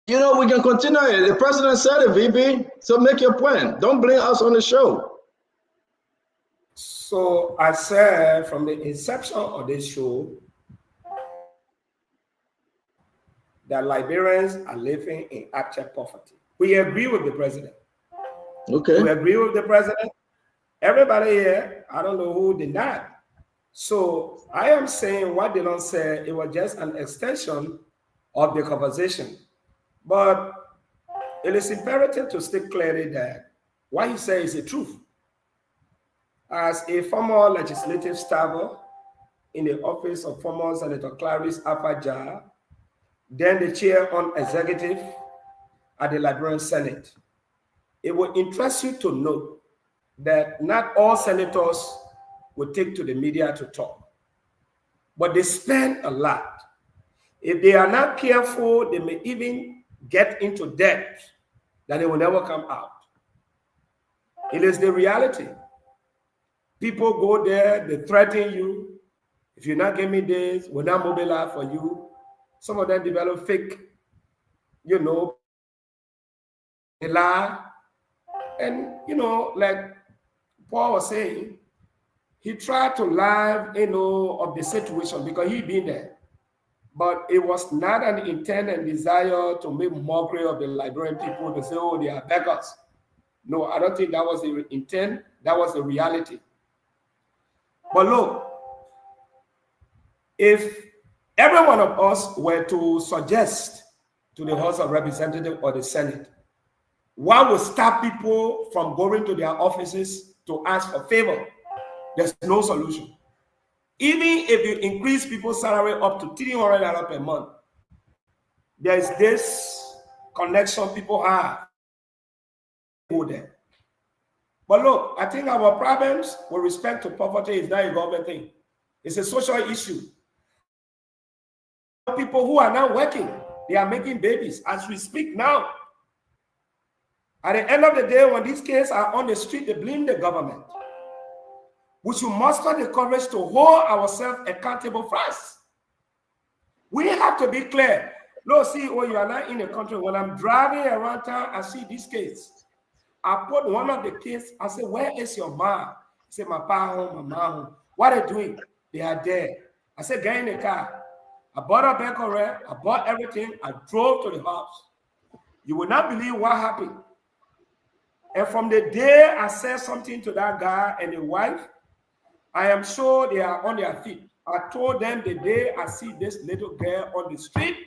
You know, we can continue. The president said it, VP. So make your point. Don't blame us on the show. So I said from the inception of this show that Liberians are living in abject poverty. We agree with the president. Okay. We agree with the president. Everybody here, I don't know who denied. So I am saying what Dillon said, it was just an extension of the conversation. But it is imperative to state clearly that what he says is the truth. As a former legislative staffer in the office of former Senator Clarice Apaja, then the chair on executive at the Liberian Senate, it will interest you to know that not all senators will take to the media to talk, but they spend a lot. If they are not careful, they may even get into debt that they will never come out. It is the reality. People go there, they threaten you. If you not give me this, we'll not mobilize for you. Some of them develop fake, they lie. And, like Paul was saying, he tried to lie, of the situation because he been there. But it was not an intent and desire to make mockery of the Liberian people to say, oh, they are beggars. No, I don't think that was the intent. That was the reality. But look, if every one of us were to suggest to the House of Representatives or the Senate, what would stop people from going to their offices to ask for favor? There's no solution. Even if you increase people's salary up to $300 per month, there's this connection people have. Go there. But look, I think our problems with respect to poverty is not a government thing. It's a social issue. People who are now working, they are making babies as we speak now. At the end of the day, when these kids are on the street, they blame the government. We should muster the courage to hold ourselves accountable first. We have to be clear. No, see, when you are not in the country, when I'm driving around town, I see these kids. I put one of the kids, I said, where is your mom? He said, my pa home, my mom home. What are they doing? They are there. I said, get in the car. I bought a bag of red. I bought everything. I drove to the house. You will not believe what happened. And from the day I said something to that guy and the wife, I am sure they are on their feet. I told them the day I see this little girl on the street,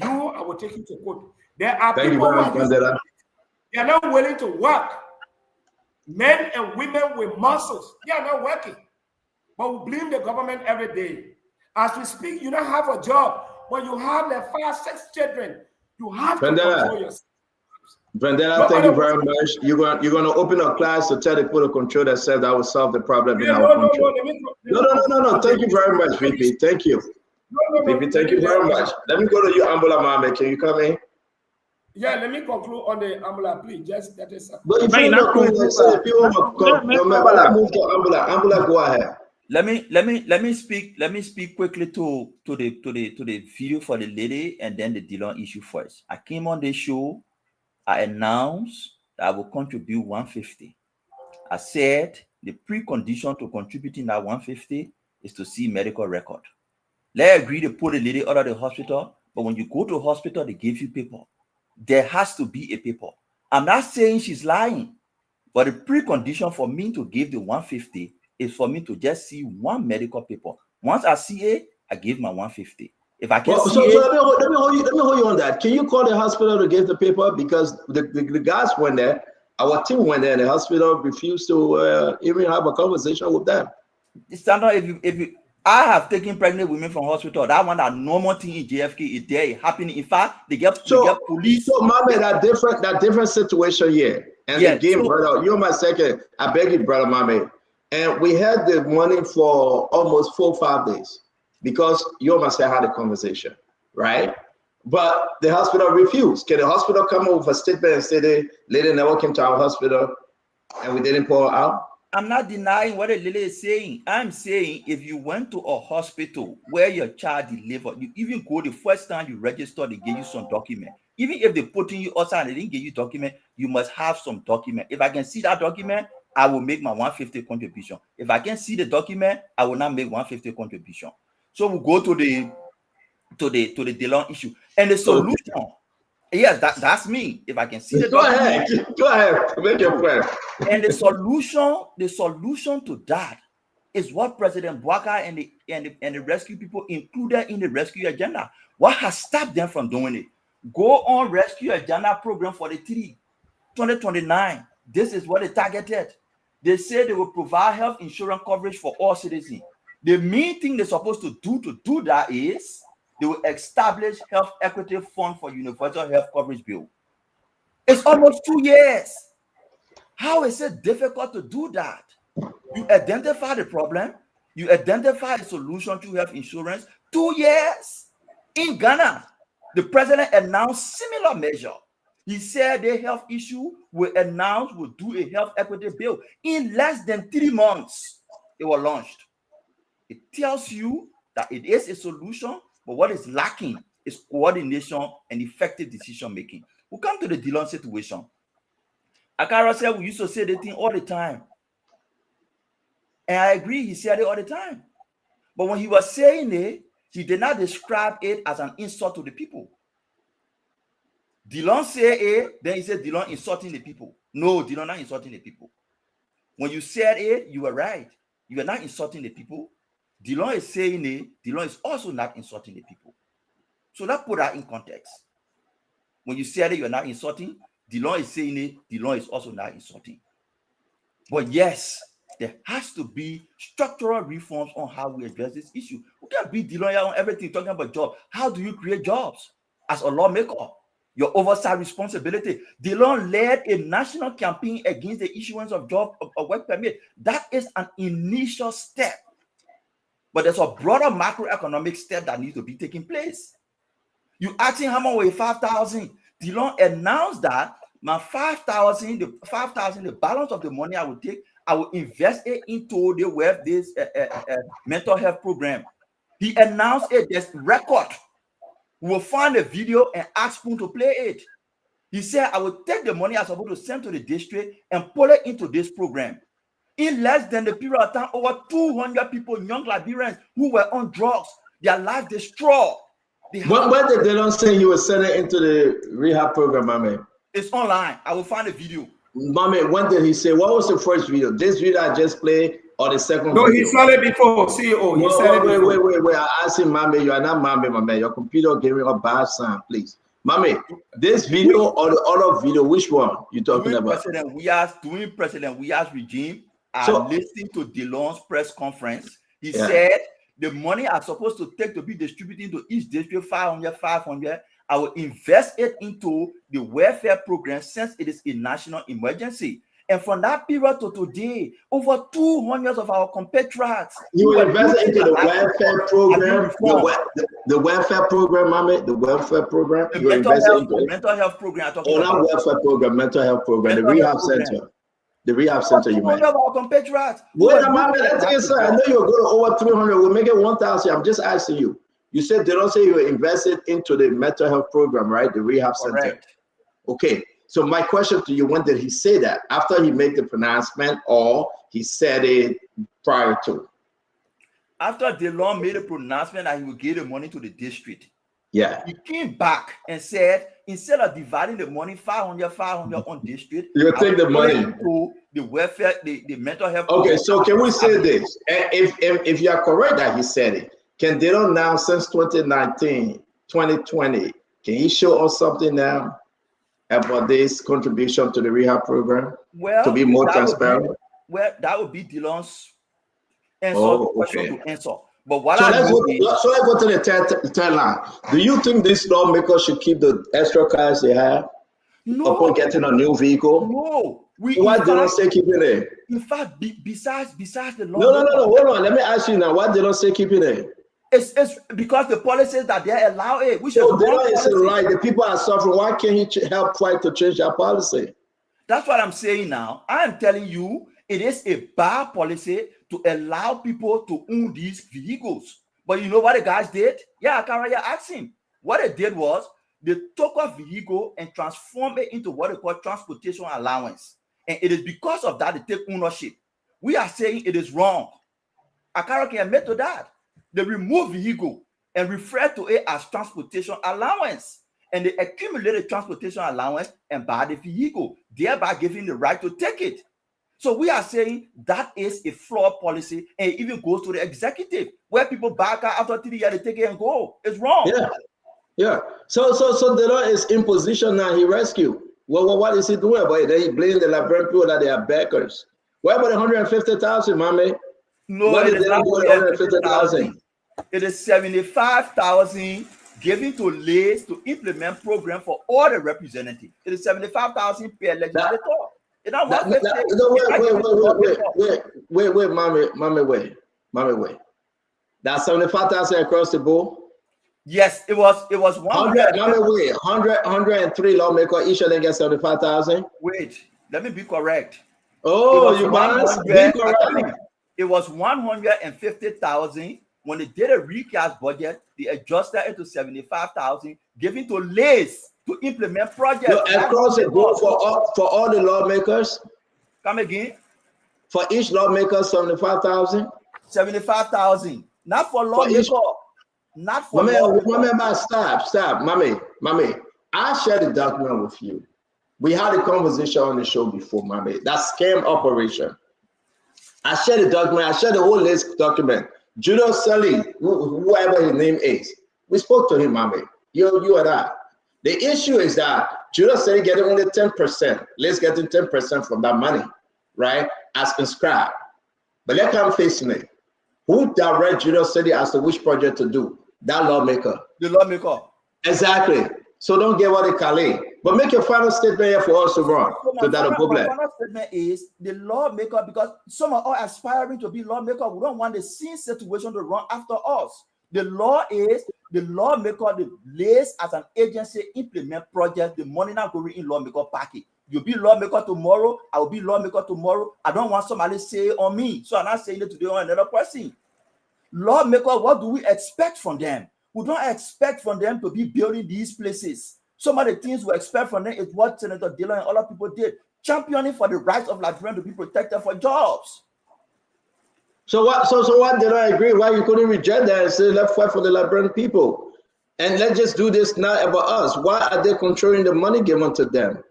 I will take you to court. There are people who are they are not willing to work. Men and women with muscles, they are not working. But we blame the government every day. As we speak, you don't have a job, but you have the 5, 6 children. You have to control yourself. Brandela, thank you very much. You're going to open a class to tell the people to control themselves. That will solve the problem in our country. No. Thank you very much, VP. Thank you. VP, thank you very much. Let me go to you, Ambula Mame. Can you come in? Yeah, let me conclude on the Ambula, please. Just that is. But if you're not going to say people let's move to Ambula. Ambula, go ahead. Let me speak quickly to the video for the lady and then the Dillon issue first. I came on the show. I announced that I will contribute 150. I said the precondition to contributing that 150 is to see medical record. Let's agree to put a lady out of the hospital, but when you go to the hospital, they give you paper. There has to be a paper. I'm not saying she's lying, but the precondition for me to give the 150 is for me to just see one medical paper. Once I see it, I give my 150. If I can see let me hold you on that. Can you call the hospital to give the paper? Because the guys went there, our team went there, and the hospital refused to even have a conversation with them. Standard, if I have taken pregnant women from hospital, that one that normal thing in JFK is there, it happening. In fact, they get police. So, Mame, that different situation here. And they gave brother, you're my second. I beg you, brother Mame. And we had the money for almost 4 or 5 days. Because you must have had a conversation, right? But the hospital refused. Can the hospital come up with a statement and say the lady never came to our hospital and we didn't pull her out? I'm not denying what the lady is saying. I'm saying if you went to a hospital where your child delivered, you even go the first time you register, they give you some document. Even if they putting you outside and they didn't give you document, you must have some document. If I can see that document, I will make my 150 contribution. If I can see the document, I will not make 150 contribution. So we go to the Dillon issue and the solution. Yes, that's me. If I can see the document, go ahead, make your point. And the solution to that is what President Bouaka and the rescue people included in the rescue agenda. What has stopped them from doing it? Go on rescue agenda program for the 2029. This is what they targeted. They said they will provide health insurance coverage for all citizens. The main thing they're supposed to do that is they will establish health equity fund for universal health coverage bill. It's almost 2 years. How is it difficult to do that? You identify the problem, you identify a solution to health insurance. 2 years. In Ghana, the president announced similar measure. He said the health issue will do a health equity bill. In less than 3 months, it was launched. It tells you that it is a solution, but what is lacking is coordination and effective decision making. We'll come to the Dillon situation. Akara said we used to say the thing all the time. And I agree, he said it all the time. But when he was saying it, he did not describe it as an insult to the people. Dillon said it, then he said Dillon insulting the people. No, Dillon not insulting the people. When you said it, you were right. You are not insulting the people. Dillon is saying it, Dillon is also not insulting the people. So that put that in context. When you said it, you're not insulting. Dillon is saying it, Dillon is also not insulting. But yes, there has to be structural reforms on how we address this issue. We can't be Dillon on everything, talking about jobs. How do you create jobs as a lawmaker? Your oversight responsibility. Dillon led a national campaign against the issuance of job of work permit. That is an initial step. But there's a broader macroeconomic step that needs to be taking place. You asking how much with 5,000? Dillon announced that my 5,000, the balance of the money I will take, I will invest it into this mental health program. He announced it. There's record. We will find a video and ask Spoon to play it. He said, I will take the money I'm supposed to send to the district and pull it into this program. In less than the period of time, over 200 people, young Liberians who were on drugs, their life destroyed. When did they not say you were sending into the rehab program, Mame? It's online. I will find a video. Mame, when did he say, what was the first video? This video I just played or the second No, video? he said it before, CEO. He said it before. Wait. I asked him, Mame, you are not Mame, my man. Your computer gave me a bad sound, please. Mame, this video or the other video, which one you talking about? During President Weah's regime, I listened to Dillon's press conference. He said, the money I'm supposed to take to be distributed to each district, 500, I will invest it into the welfare program since it is a national emergency. And from that period to today, over 200 of our compatriots. You will invest into the welfare program, the welfare program, Mame, the welfare program. The mental health program. Not welfare program, mental health program, the rehab center. The rehab center, you mean? Of our compatriots. Wait a minute, let's get started. I know you're going to over 300. We'll make it 1,000. I'm just asking you. You said they don't say you invested into the mental health program, right? The rehab center. Correct. Okay. So my question to you, when did he say that? After he made the pronouncement or he said it prior to? After Dillon made a pronouncement that he would give the money to the district. Yeah. He came back and said, instead of dividing the money 500 on district, you take the money to the welfare, the mental health. Okay, so can we say this? If you are correct that he said it, can Dillon now, since 2019, 2020, can he show us something now about this contribution to the rehab program? Well, to be more transparent. That would be Dillon's question to answer. But what let's go to the third line. Do you think this lawmakers should keep the extra cars they have upon getting a new vehicle? No. Why do not say keep it there? In fact, besides the law. No. Hold on. Let me ask you now. Why do not say keep it there? It's because the policies that they allow it. Which is right. The people are suffering. Why can't he help fight to change that policy? That's what I'm saying now. I am telling you, it is a bad policy to allow people to own these vehicles. But you know what the guys did? Yeah, Karaya asked him. What they did was they took a vehicle and transformed it into what they call transportation allowance. And it is because of that they take ownership. We are saying it is wrong. Akara can admit to that. They remove vehicle and refer to it as transportation allowance. And they accumulate the transportation allowance and buy the vehicle, thereby giving the right to take it. So we are saying that is a flawed policy, and it even goes to the executive, where people back out after 3 years, they take it and go. It's wrong. Yeah. So Dillon is in position now. He rescued. Well, what is he doing about it? Then he blamed the Liberian people that they are backers. What about the 150,000, Mame? No, it is not 150,000. It is 75,000 given to Lays to implement program for all the representatives. It is 75,000 per legislator. Wait, mommy, wait. That's 75,000 across the board. Yes, it was 100. 103 lawmakers, each of them get 75,000. Wait, let me be correct. Oh, you must be correct. It was 150,000 when they did a recast budget. They adjusted it to 75,000, given to Lays to implement projects. No, across the board for all the lawmakers. Come again. For each lawmaker, 75,000. 75,000. Not for lawmakers. Not for Stop, mommy. I shared the document with you. We had a conversation on the show before, mommy. That scam operation. I shared the document. I shared the whole list document. Judah Sully, whoever his name is, we spoke to him, mommy. You and I. The issue is that Judah Sully getting only 10%. Let's get 10% from that money, right? As inscribed. But let's come facing it. Who direct Judah Sully as to which project to do? That lawmaker. The lawmaker. Exactly. So don't get what they call it. But make your final statement here for us to run. My final statement is the lawmaker, because some are all aspiring to be lawmaker. We don't want the same situation to run after us. The law is the lawmaker, the Lays as an agency implement projects. The money not going in lawmaker package. You'll be lawmaker tomorrow. I will be lawmaker tomorrow. I don't want somebody to say it on me. So I'm not saying it today on another person. Lawmaker, what do we expect from them? We don't expect from them to be building these places. Some of the things we expect from them is what Senator Dillon and other people did, championing for the rights of Liberians to be protected for jobs. So what did I agree? Why you couldn't reject that and say let's fight for the Liberian people? And let's just do this now about us. Why are they controlling the money given to them?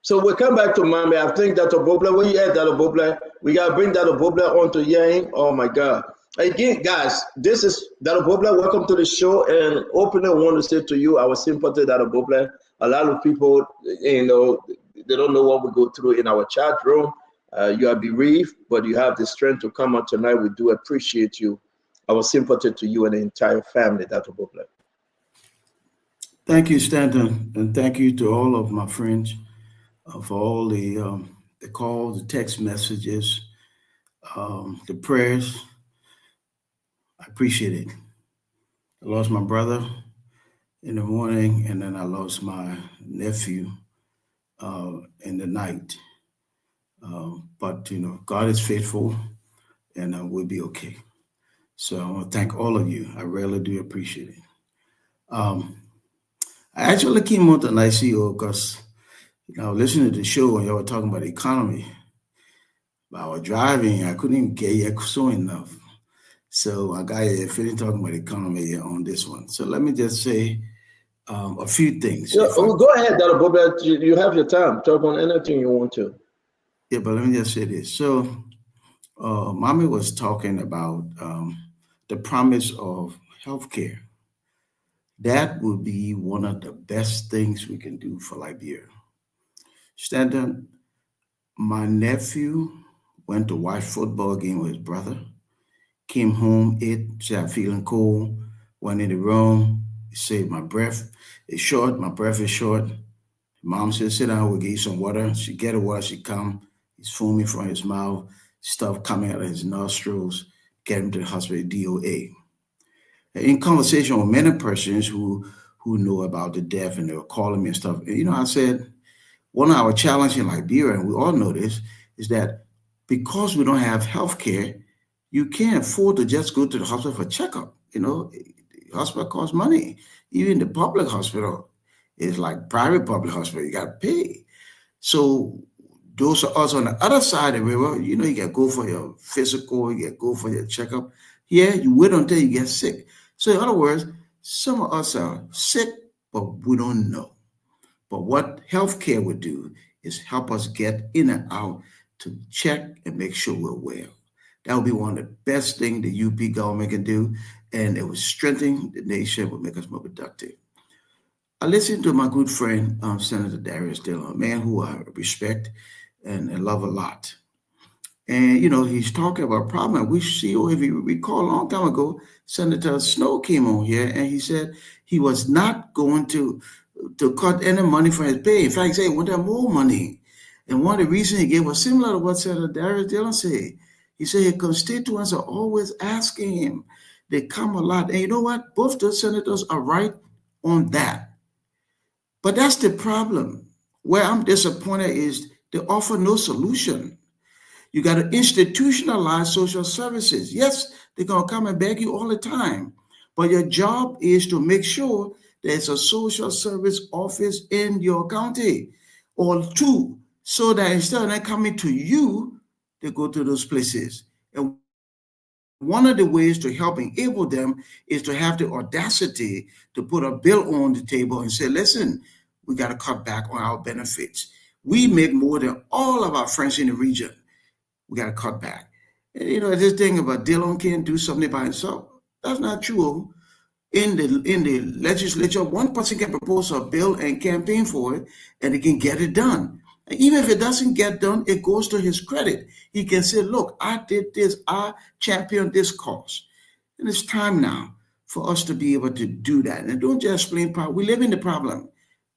So we come back to Mami. I think that Obobla, when you add that Obobla, we gotta bring that Obobla onto hearing. Oh my God. Again, guys, this is that Obobla. Welcome to the show. And openly want to say to you, our sympathy that Obobla. A lot of people, they don't know what we go through in our chat room. You are bereaved, but you have the strength to come out tonight. We do appreciate you. Our sympathy to you and the entire family, Dr. Bobla. Thank you, Stanton, and thank you to all of my friends for all the calls, the text messages, the prayers. I appreciate it. I lost my brother in the morning, and then I lost my nephew in the night. But God is faithful, and we'll be okay. So I want to thank all of you. I really do appreciate it. I actually came on tonight, CEO, because listening to the show when y'all were talking about the economy, I was driving, I couldn't even get here soon enough. So I got here finished talking about the economy on this one. So let me just say a few things. Yeah, go ahead, Dr. Bobla. You have your time. Talk on anything you want to. Yeah, but let me just say this. So Mommy was talking about the promise of healthcare. That would be one of the best things we can do for Liberia. Stanton, my nephew went to watch football game with his brother, came home, ate, said, I'm feeling cold, went in the room, said, my breath is short, my breath is short. Mom said, sit down, we'll get you some water. She get her water, she come, he's foaming from his mouth, stuff coming out of his nostrils, get him to the hospital, DOA. In conversation with many persons who know about the death, and they were calling me and stuff, I said, one of our challenges in Liberia, and we all know this, is that because we don't have health care, you can't afford to just go to the hospital for checkup. The hospital costs money. Even the public hospital is like private public hospital. You got to pay. So those of us on the other side of the river, you can go for your physical, you can go for your checkup. Yeah, you wait until you get sick. So in other words, some of us are sick, but we don't know. But what healthcare would do is help us get in and out to check and make sure we're well. That would be one of the best things the UP government can do, and it would strengthen the nation, would make us more productive. I listened to my good friend, Senator Darius Dillon, a man who I respect and love a lot. And, he's talking about a problem. We see, if you recall, a long time ago, Senator Snow came on here and he said he was not going to cut any money from his pay. In fact, he said he wanted more money. And one of the reasons he gave was similar to what Senator Darius Dillon said. He said his constituents are always asking him. They come a lot. And you know what? Both the senators are right on that. But that's the problem. Where I'm disappointed is they offer no solution. You got to institutionalize social services. Yes, they're going to come and beg you all the time. But your job is to make sure there's a social service office in your county or two, so that instead of them coming to you, they go to those places. And one of the ways to help enable them is to have the audacity to put a bill on the table and say, listen, we got to cut back on our benefits. We make more than all of our friends in the region. We got to cut back. And, this thing about Dillon can't do something by himself, that's not true. In the legislature, one person can propose a bill and campaign for it, and he can get it done. And even if it doesn't get done, it goes to his credit. He can say, look, I did this, I championed this cause. And it's time now for us to be able to do that. And don't just blame problem. We live in the problem.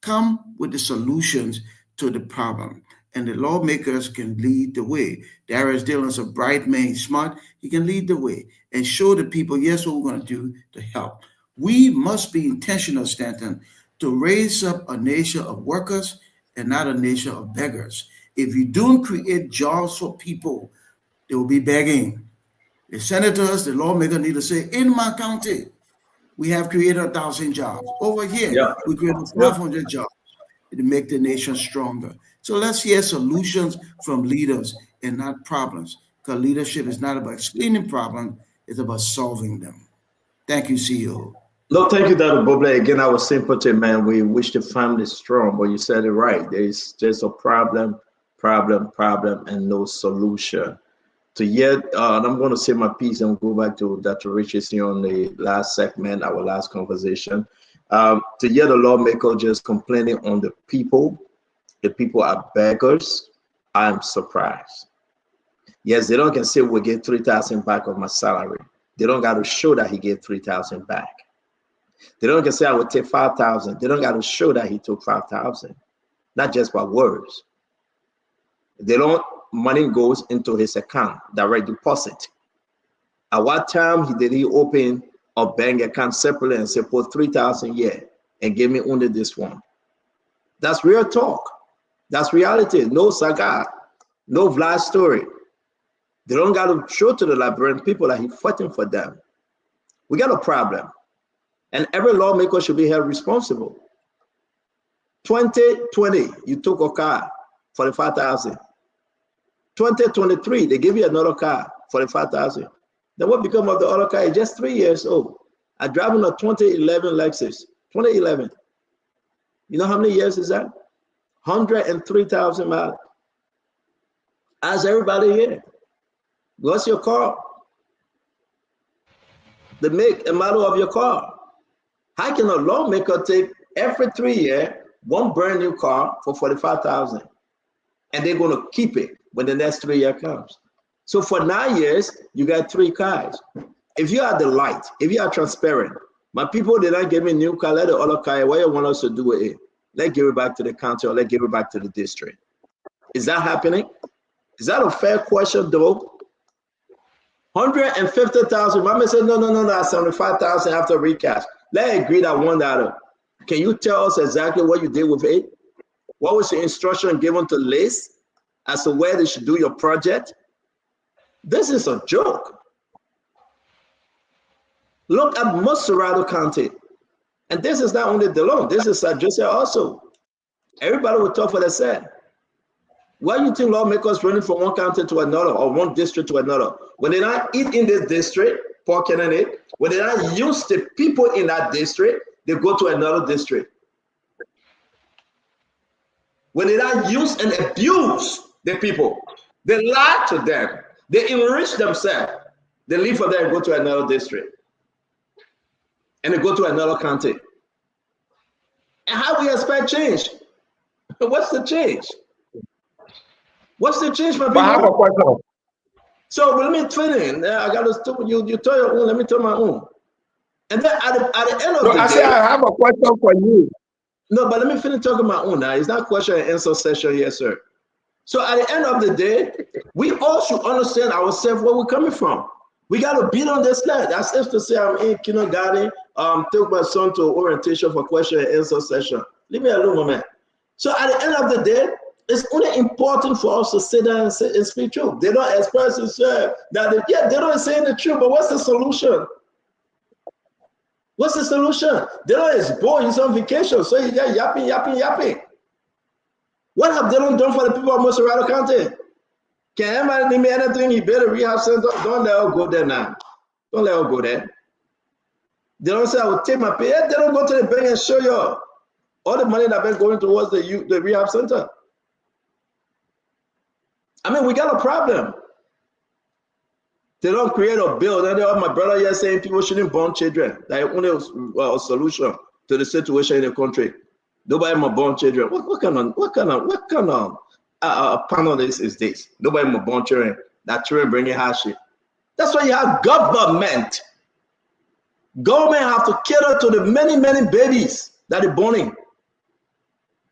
Come with the solutions to the problem. And the lawmakers can lead the way. Darius Dillon's a bright man, he's smart. He can lead the way and show the people, yes, what we're going to do to help. We must be intentional, Stanton, to raise up a nation of workers and not a nation of beggars. If you don't create jobs for people, they will be begging. The senators, the lawmakers need to say, in my county, we have created 1,000 jobs. Over here, we created 500 jobs to make the nation stronger. So let's hear solutions from leaders and not problems, because leadership is not about explaining problems, it's about solving them. Thank you, CEO. No, thank you, Dr. Boble. Again, our sympathy, man. We wish the family strong, but you said it right. There's just a problem, and no solution. To yet, and I'm going to say my piece and go back to Dr. Richardson on the last segment, our last conversation. To hear the lawmaker just complaining on the people are beggars, I'm surprised. Yes, they don't can say we get 3,000 back of my salary. They don't got to show that he gave 3,000 back. They don't can say I would take 5,000. They don't got to show that he took 5,000, not just by words. They don't. Money goes into his account, direct deposit. At what time did he open a bank account separately and say put 3,000 here and give me only this one? That's real talk. That's reality. No saga, no Vlad story. They don't got to show to the Liberian people that he's fighting for them. We got a problem. And every lawmaker should be held responsible. 2020, you took a car for the 5,000. 2023, they give you another car for the 5,000. Then what become of the other car? It's just 3 years old. I drive in a 2011 Lexus, 2011. You know how many years is that? 103,000 miles. Ask everybody here, what's your car? The make and model of your car. How can a lawmaker take every 3 years one brand new car for 45,000, and they're going to keep it when the next 3 years comes? So for 9 years, you got 3 cars. If you are the light, if you are transparent, my people did not give me a new car, let the other car, what you want us to do with it? Let's give it back to the county or let's give it back to the district. Is that happening? Is that a fair question though? 150,000, Mama said, no, 75,000 after recast. Let's agree that $1. Can you tell us exactly what you did with it? What was the instruction given to Liz as to where they should do your project? This is a joke. Look at Moserado County. And this is not only Delon, this is San Jose also. Everybody will talk for themselves. Why do you think lawmakers running from one county to another or one district to another? When they not eat in this district, poor candidate, when they not use the people in that district, they go to another district. When they not use and abuse the people, they lie to them, they enrich themselves, they leave for them and go to another district. And they go to another county. And how we expect change? What's the change? What's the change for people? I have a question. So let me finish. I got to stop you. You tell your own. Let me tell my own. And then at the end of the day, I say I have a question for you. No, but let me finish talking my own now. It's not question and answer session, yes, sir. So at the end of the day, we all should understand ourselves where we're coming from. We got to beat on this sled. That's if to say I'm in kindergarten, take my son to orientation for question and answer session. Leave me alone, man. So at the end of the day, it's only important for us to sit down and speak truth. They don't express themselves that they don't say the truth, but what's the solution? What's the solution? They don't expose he's on vacation, so he's there yapping. What have they done for the people of Moserado County? Can anybody name me anything? He built a rehab center. Don't let her go there now. Don't let her go there. They don't say I will take my pay. They don't go to the bank and show you all the money that been going towards the rehab center. I mean, we got a problem. They don't create a bill. Then my brother here saying people shouldn't born children. That only a solution to the situation in the country. Nobody more born children. What kind of panelist is this? Nobody more born children. That children bringing hardship. That's why you have government. Government have to cater to the many babies that are born.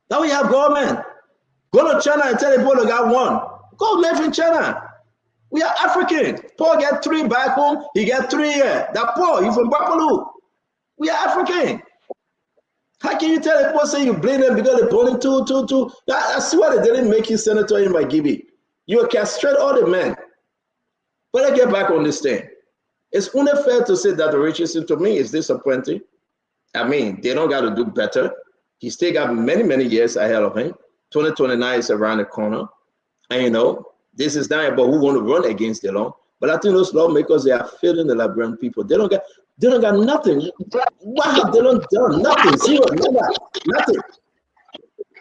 Now we have government. Go to China and tell people they got one. Go live in China. We are African. Paul get 3 back home. He get 3 here. That Paul, he from Bapalu. We are African. How can you tell the people say you blame them because they're born in two? I swear they didn't make you senator in my Gibi. You castrate all the men. But I get back on this thing. It's only fair to say that the Richardson to me is disappointing. I mean, they don't got to do better. He still got many years ahead of him. 2029 is around the corner. And you know, this is not about who want to run against the law. But I think those lawmakers, they are failing the Liberian people. They don't got nothing. What have they done? Nothing. Zero. Nothing.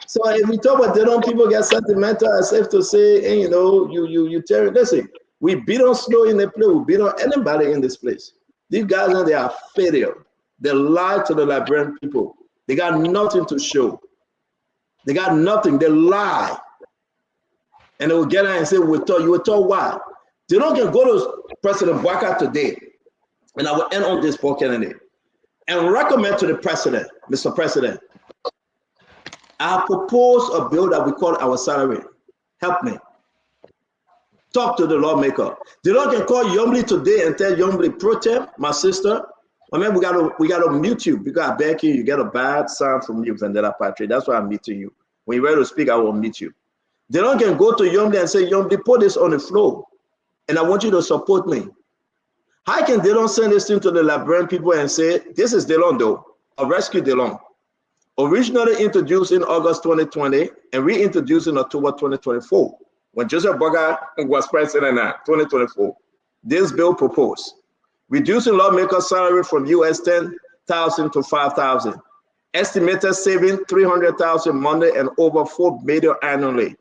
So if we talk about they don't, people get sentimental as if to say, and you know, you tell it. Listen, we beat on Snow in the place. We beat on anybody in this place. These guys, they are failure. They lie to the Liberian people. They got nothing to show. They got nothing. They lie. And they will get out and say, you were told why? They don't get go to President Bwaka today. And I will end on this, Paul Kennedy, and recommend to the president, Mr. President, I propose a bill that we call our salary. Help me. Talk to the lawmaker. They don't can call Yombly today and tell Yombly, pro tem, my sister, I mean, we gotta mute you because I beg you, you get a bad sound from you, Vendetta Patrick. That's why I'm muting you. When you're ready to speak, I will mute you. They don't can go to Yombly and say, Yombly, put this on the floor, and I want you to support me. How can they don't send this thing to the Liberian people and say, this is Delon though, a rescue Delon. Originally introduced in August 2020 and reintroduced in October 2024. When Joseph Boga was president in 2024, this bill proposed reducing lawmakers' salary from US 10,000 to 5,000, estimated saving 300,000 monthly and over $4 million annually.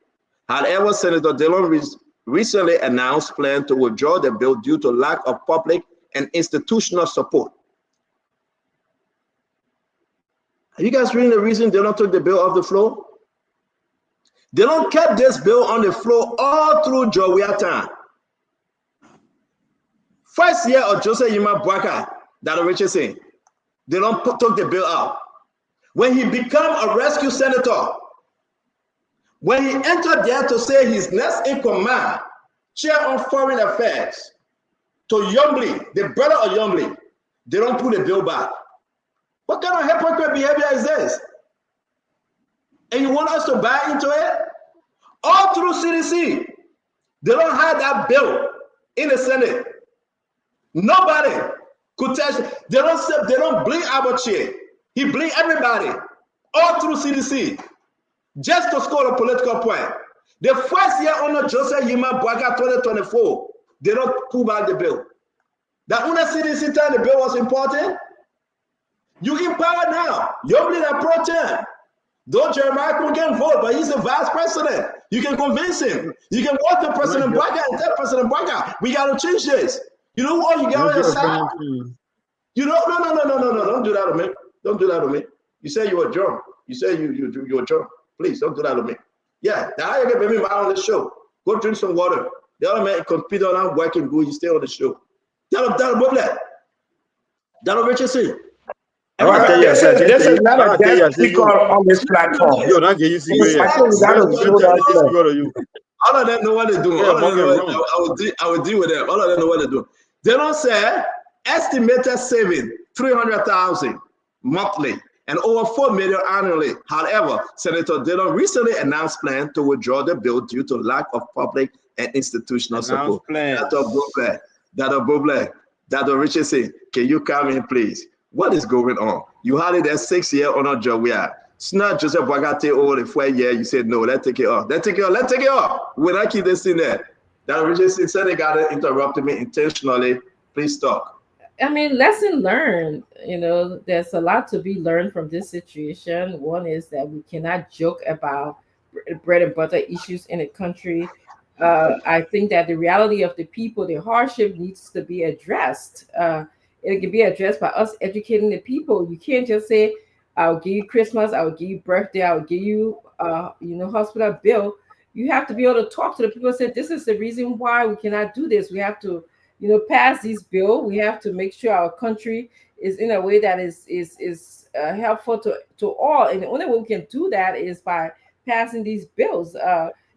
However, Senator Delon recently announced plan to withdraw the bill due to lack of public and institutional support. Are you guys reading the reason they don't took the bill off the floor? They don't kept this bill on the floor all through Jowea time. First year of Joseph Yima Bwaka, that Richardson, they don't took the bill out. When he became a rescue senator, when he entered there to say his next in command, chair on foreign affairs, to Yombly, the brother of Yombly, they don't put the bill back. What kind of hypocrite behavior is this? And you want us to buy into it? All through CDC, they don't have that bill in the Senate. Nobody could touch it. They don't blame Abache. He blamed everybody. All through CDC. Just to score a political point. The first year under Joseph Yima Bwaka 2024, they don't pull back the bill. That under CDC time the bill was important. You in power now. You're the pro tem. Though Jeremiah can vote, but he's the vice president. You can convince him. You can walk to President Bwaka and tell President Bwaka, we got to change this. You know what? You got on your side. You know, no. Don't do that to me. Don't do that to me. You say you were drunk. You say you were drunk. Please don't do that to me. Yeah, now you get me on the show. Go drink some water. The other man compete on and working good, you stay on the show. Tell him, Boblet. Tell him, Richardson. All right, This is not a guest speaker on this platform. Yo, not get you see I think we got to do that. All of them know what they're doing. I will deal with them. All of them know what they're doing. They don't say estimated saving 300,000 monthly and over 4 million annually. However, Senator Dillon recently announced plan to withdraw the bill due to lack of public and institutional support. Dr. Richardson, can you come in, please? What is going on? You had it at 6 years on a job. We are. It's not Joseph Bogate all the 4 years. You said, no, let's take it off. Let's take it off. When I keep this in there. Dr. Richardson said they got to interrupt me intentionally. Please talk. I mean, lesson learned. You know, there's a lot to be learned from this situation. One is that we cannot joke about bread and butter issues in a country. I think that the reality of the people, the hardship needs to be addressed. It can be addressed by us educating the people. You can't just say, I'll give you Christmas, I'll give you birthday, I'll give you, hospital bill. You have to be able to talk to the people and say, this is the reason why we cannot do this. We have to, pass these bills. We have to make sure our country is in a way that is helpful to all. And the only way we can do that is by passing these bills.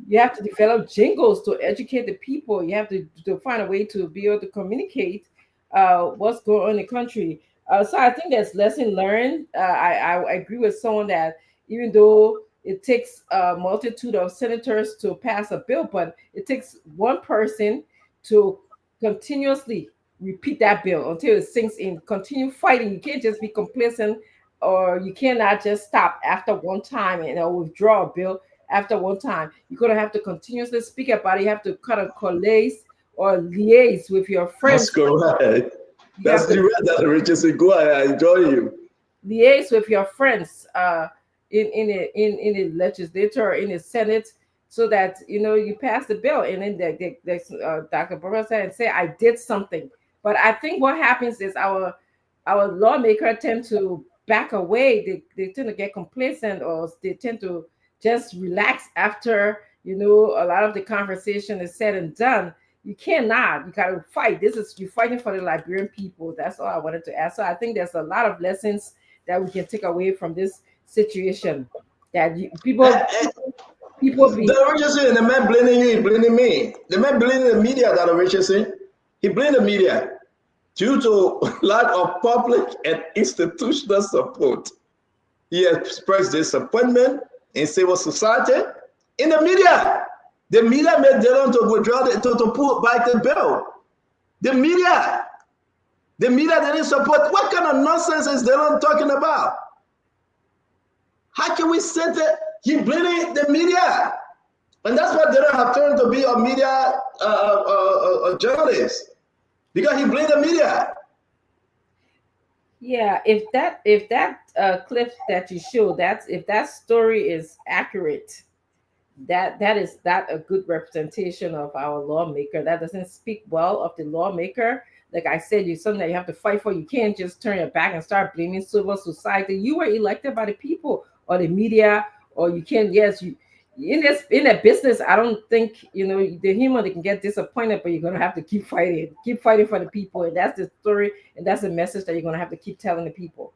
You have to develop jingles to educate the people. You have to find a way to be able to communicate what's going on in the country. So I think that's lesson learned. I agree with someone that even though it takes a multitude of senators to pass a bill, but it takes one person to continuously repeat that bill until it sinks in. Continue fighting. You can't just be complacent, or you cannot just stop after one time and withdraw a bill after one time. You're going to have to continuously speak about it. You have to kind of collace or liaise with your friends. That's correct. That's the red that Richardson. Go ahead, I enjoy you. Liaise with your friends in the legislature, in the Senate, so that you pass the bill, and then Dr. Burger said and say, I did something. But I think what happens is our lawmakers tend to back away. They tend to get complacent, or they tend to just relax after a lot of the conversation is said and done. You cannot. You got to fight. You're fighting for the Liberian people. That's all I wanted to ask. So I think there's a lot of lessons that we can take away from this situation. That people be. Richardson, the man blaming you, he blaming me. The man blaming the media. That Richardson, he blamed the media due to lack of public and institutional support. He expressed disappointment in civil society, in the media. The media made Dillon to withdraw to pull back the bill. The media didn't support. What kind of nonsense is Dillon talking about? How can we say that he blaming the media? And that's what Dillon have turned to be a media journalist, because he blamed the media. Yeah, if that clip that you showed, if that story is accurate, that is not a good representation of our lawmaker. That doesn't speak well of the lawmaker. Like I said, it's something that you have to fight for. You can't just turn your back and start blaming civil society. You were elected by the people or the media, or you can't. Yes, you in that business. I don't think the human, they can get disappointed, but you're gonna have to keep fighting for the people, and that's the story, and that's the message that you're gonna have to keep telling the people.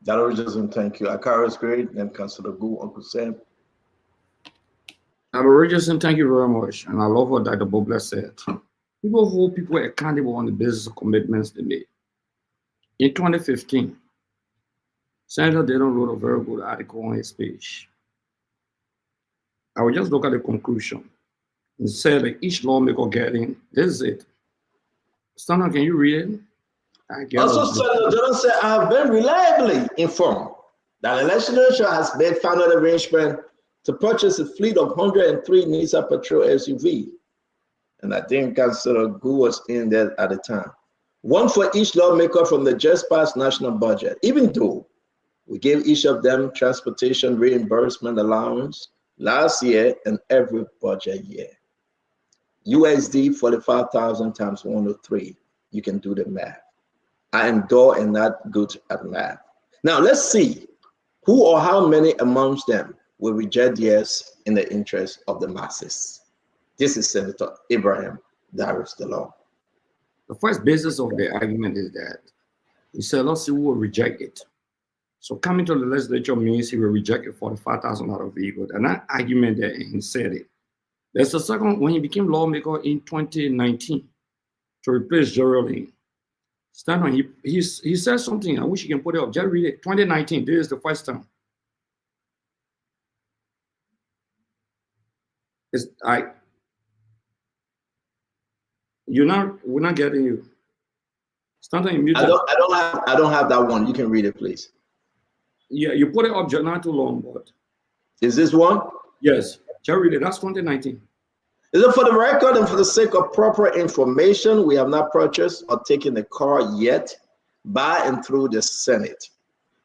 Dr. Richardson, thank you. Akara is great, and Councilor Gu, Uncle Sam. Dr. Richardson, thank you very much. And I love what Dr. Bobler said. People hold people accountable on the basis of commitments they made. In 2015, Senator Dillon wrote a very good article on his page. I will just look at the conclusion and say that each lawmaker getting, this is it. Stunner, can you read it? Also, Senator Dillon said, I have been reliably informed that the legislature has made final arrangement to purchase a fleet of 103 Nissan Patrol SUV. And I think Councilor Gu was in there at the time. One for each lawmaker from the just passed national budget, even though we gave each of them transportation reimbursement allowance last year and every budget year. USD 45,000 times 103. You can do the math. I am dull and not good at math. Now let's see who or how many amongst them will reject yes in the interest of the masses. This is Senator Abraham Darius DeLong. The first basis of the argument is that he said, let's see who will reject it. So coming to the legislature means he will reject a $45,000 vehicle. And that argument that he said it. There's a second, when he became lawmaker in 2019 to replace Geraldine. Stand on, he said something, I wish you can put it up. Just read it. 2019, this is the first time. We're not getting you. Stand on, mute. I don't have that one. You can read it, please. Yeah, you put it up just not too long, but. Is this one? Yes, just read it. That's 2019. Is it for the record and for the sake of proper information, we have not purchased or taken the car yet by and through the Senate.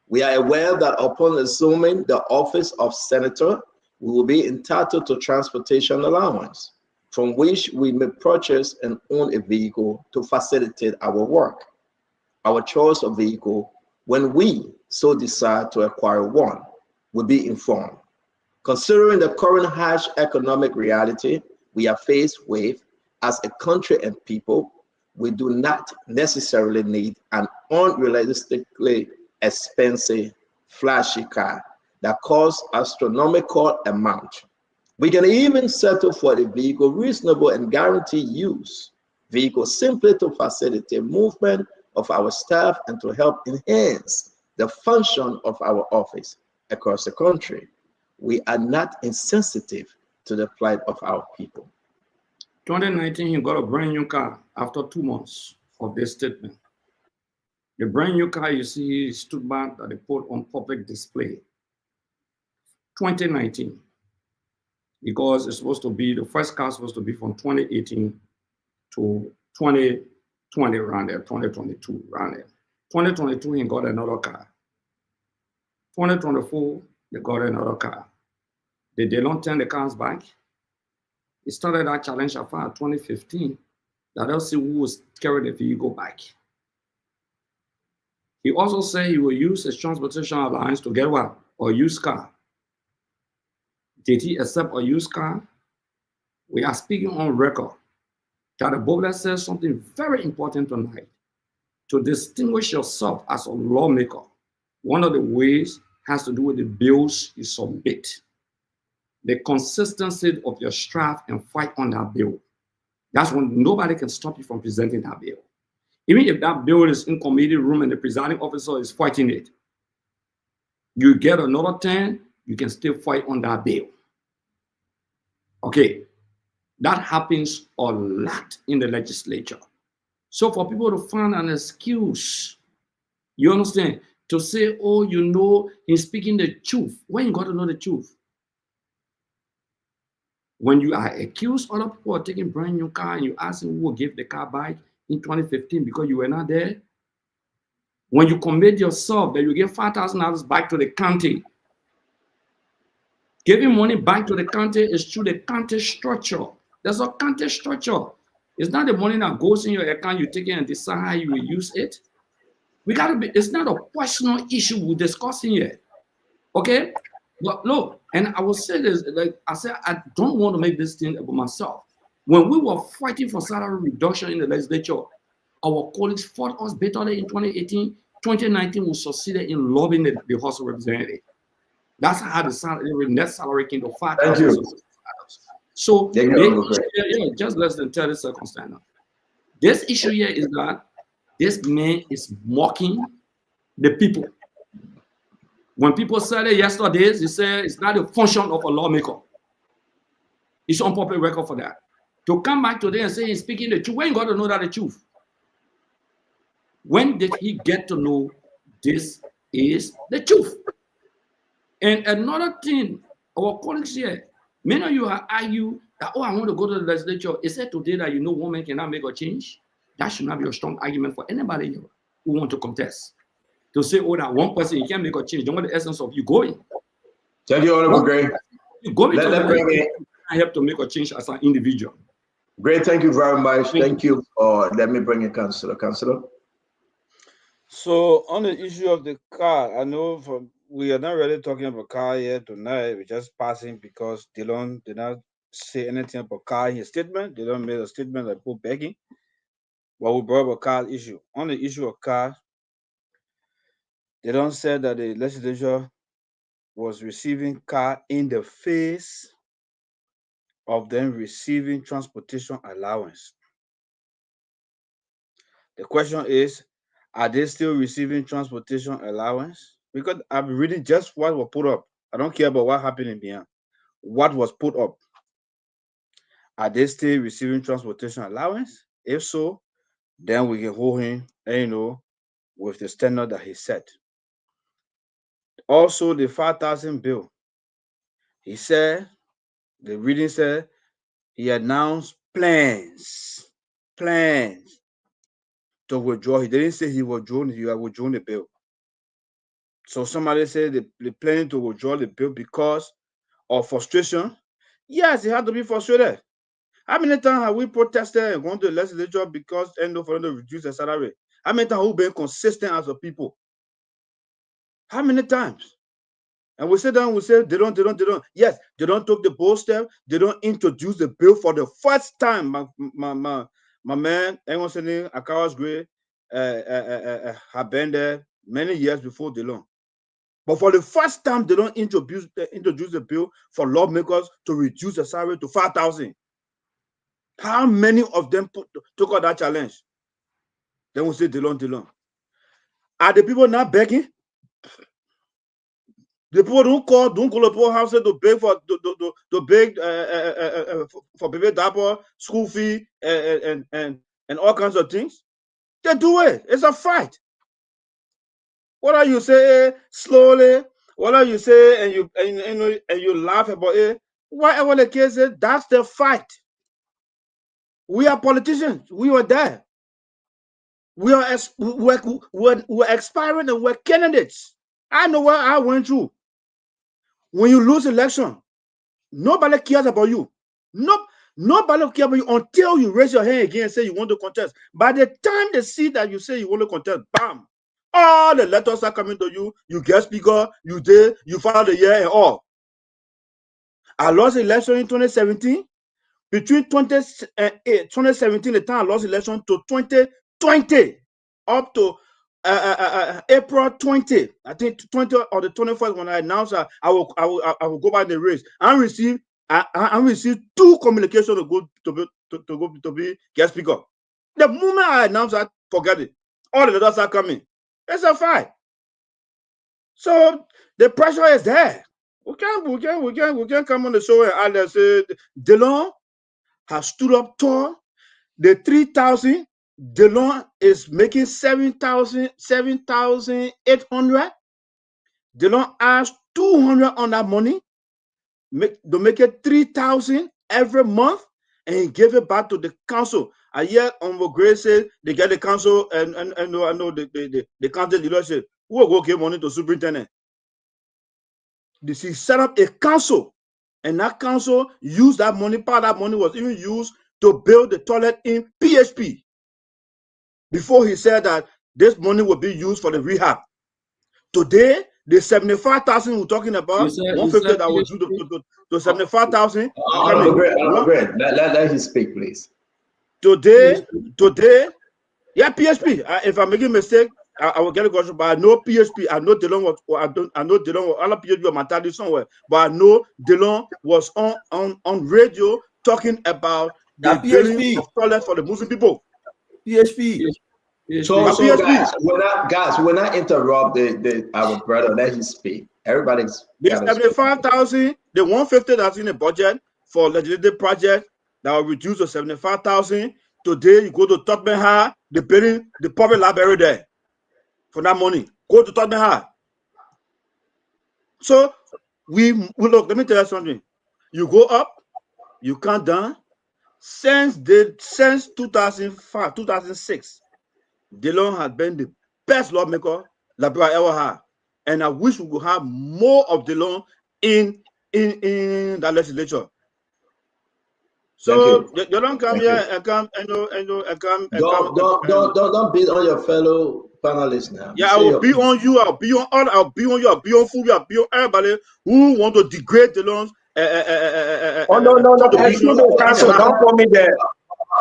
We are aware that upon assuming the office of senator, we will be entitled to transportation allowance, from which we may purchase and own a vehicle to facilitate our work. Our choice of vehicle, when we so decide to acquire one, will be informed. Considering the current harsh economic reality we are faced with as a country and people, we do not necessarily need an unrealistically expensive, flashy car that costs astronomical amount. We can even settle for a vehicle reasonable and guarantee use vehicle simply to facilitate movement of our staff and to help enhance the function of our office across the country. We are not insensitive to the plight of our people. 2019, he got a brand new car after 2 months of this statement. The brand new car you see he stood back that they put on public display. 2019, because it's supposed to be, the first car supposed to be from 2018 to 2020 around there, 2022 around there. 2022, he got another car. 2024, they got another car. They don't turn the cars back. He started that challenge after 2015 that they'll see who was carrying the vehicle back. He also said he will use his transportation allowance to get what? A used car. Did he accept a used car? We are speaking on record that the Bible says something very important tonight. To distinguish yourself as a lawmaker, one of the ways has to do with the bills you submit. The consistency of your strive and fight on that bill. That's when nobody can stop you from presenting that bill. Even if that bill is in committee room and the presiding officer is fighting it, you get another 10, you can still fight on that bill. Okay, that happens a lot in the legislature. So for people to find an excuse, you understand, to say, oh, you know, he's speaking the truth. When you got to know the truth? When you are accused, other people are taking brand new car and you ask them who will give the car back in 2015 because you were not there. When you commit yourself that you give $5,000 back to the county, giving money back to the county is through the county structure. There's a county structure. It's not the money that goes in your account, you take it and decide how you will use it. We gotta be, it's not a personal issue we're discussing here. Okay? But look, and I will say this, like I said, I don't want to make this thing about myself. When we were fighting for salary reduction in the legislature, our colleagues fought us bitterly in 2018. 2019, we succeeded in lobbying the House of Representatives. That's how the salary, net salary came to $5,000. So, just less than 30 seconds now. This issue here is that this man is mocking the people. When people said it yesterday, they said it's not a function of a lawmaker. It's on public record for that. To come back today and say he's speaking the truth, when you got to know that the truth? When did he get to know this is the truth? And another thing, our colleagues here, many of you have argued that, oh, I want to go to the legislature. Is it today that you know women cannot make a change? That should not be a strong argument for anybody here who want to contest. To say, oh, that one person, you can't make a change. Don't want the essence of you going. Thank you, Honorable Gray. You go into the I have to make a change as an individual. Great, thank you very much. Thank you. Let me bring in Councillor. Councillor. So on the issue of the car, I know we are not really talking about car here tonight. We're just passing because Dillon did not say anything about car in his statement. They don't make a statement like people begging. But we brought up a car issue. On the issue of cars, they don't say that the legislature was receiving car in the face of them receiving transportation allowance. The question is, are they still receiving transportation allowance? Because I'm reading just what was put up. I don't care about what happened in beyond. What was put up? Are they still receiving transportation allowance? If so, then we can hold him, with the standard that he set. Also, the 5,000 bill. He said, the reading said, he announced plans to withdraw. He didn't say he withdrew the bill. So somebody said they planning to withdraw the bill because of frustration. Yes, it had to be frustrated. How many times have we protested and gone to the legislature because for them to reduce the salary? How many times have we been consistent as a people? How many times? And we sit down, we say they don't. Yes, they don't take the bold step. They don't introduce the bill for the first time. My man, everyone's saying Akawa's Gray had been there many years before the law. But for the first time, they don't introduce the bill for lawmakers to reduce the salary to 5,000. How many of them took out that challenge? Then we say Delon. Are the people now begging? The people don't call the poor house to beg for baby diaper, school fee, and all kinds of things. They do it. It's a fight. What are you saying slowly? What are you saying? And you laugh about it. Whatever the case is, that's the fight. We are politicians. We were there. We're expiring and we're candidates. I know what I went through. When you lose election, nobody cares about you. Nobody cares about you until you raise your hand again and say you want to contest. By the time they see that you say you want to contest, bam, all the letters are coming to you. You get speaker, you did, you filed the year and all. I lost election in 2017. Between 2017, the time I lost election, to 2020, up to April 20, I think 20 or the 21st, when I announced I will go by the race. I received 2 communications to go to be guest speaker. The moment I announced that, forget it. All the letters are coming. It's a fight. So the pressure is there. We can't come on the show and say Delon has stood up tall. The 3,000, Delon is making 7,800. Delon adds 200 on that money, to make it 3,000 every month, and he gave it back to the council. And yet, Grace said they get the council, and I know the council leadership who will go give money to superintendent. He set up a council, and that council used that money. Part of that money was even used to build the toilet in PHP. Before he said that this money will be used for the rehab. Today, the 75,000 we're talking about, 150 that was due to 75,000. Let him speak, please. Today, yeah, PHP. If I'm making a mistake, I will get a question. But I know PHP. I know Delon was. I know Delon was. Other PHP on my tally somewhere. But I know Delon was on radio talking about the building of toilets for the Muslim people. PHP. So guys, when I interrupt our brother, let him speak. Everybody's the 75,000, the 150 that's in the budget for legislative project that will reduce to 75,000. Today, you go to Tottenham High, the building, the public library there for that money. Go to Tottenham High. So we look. Let me tell you something. You go up, you count down. Since 2005, 2006. Delon has been the best lawmaker Liberia ever had, and I wish we could have more of Delon in the legislature. So you don't come here and come Don't beat on your fellow panelists now. Yeah, I will be on you. I'll be on you. I'll be on Fubi. I'll be on everybody who want to degrade Delon Oh, no. Excuse me, council. Don't put me there.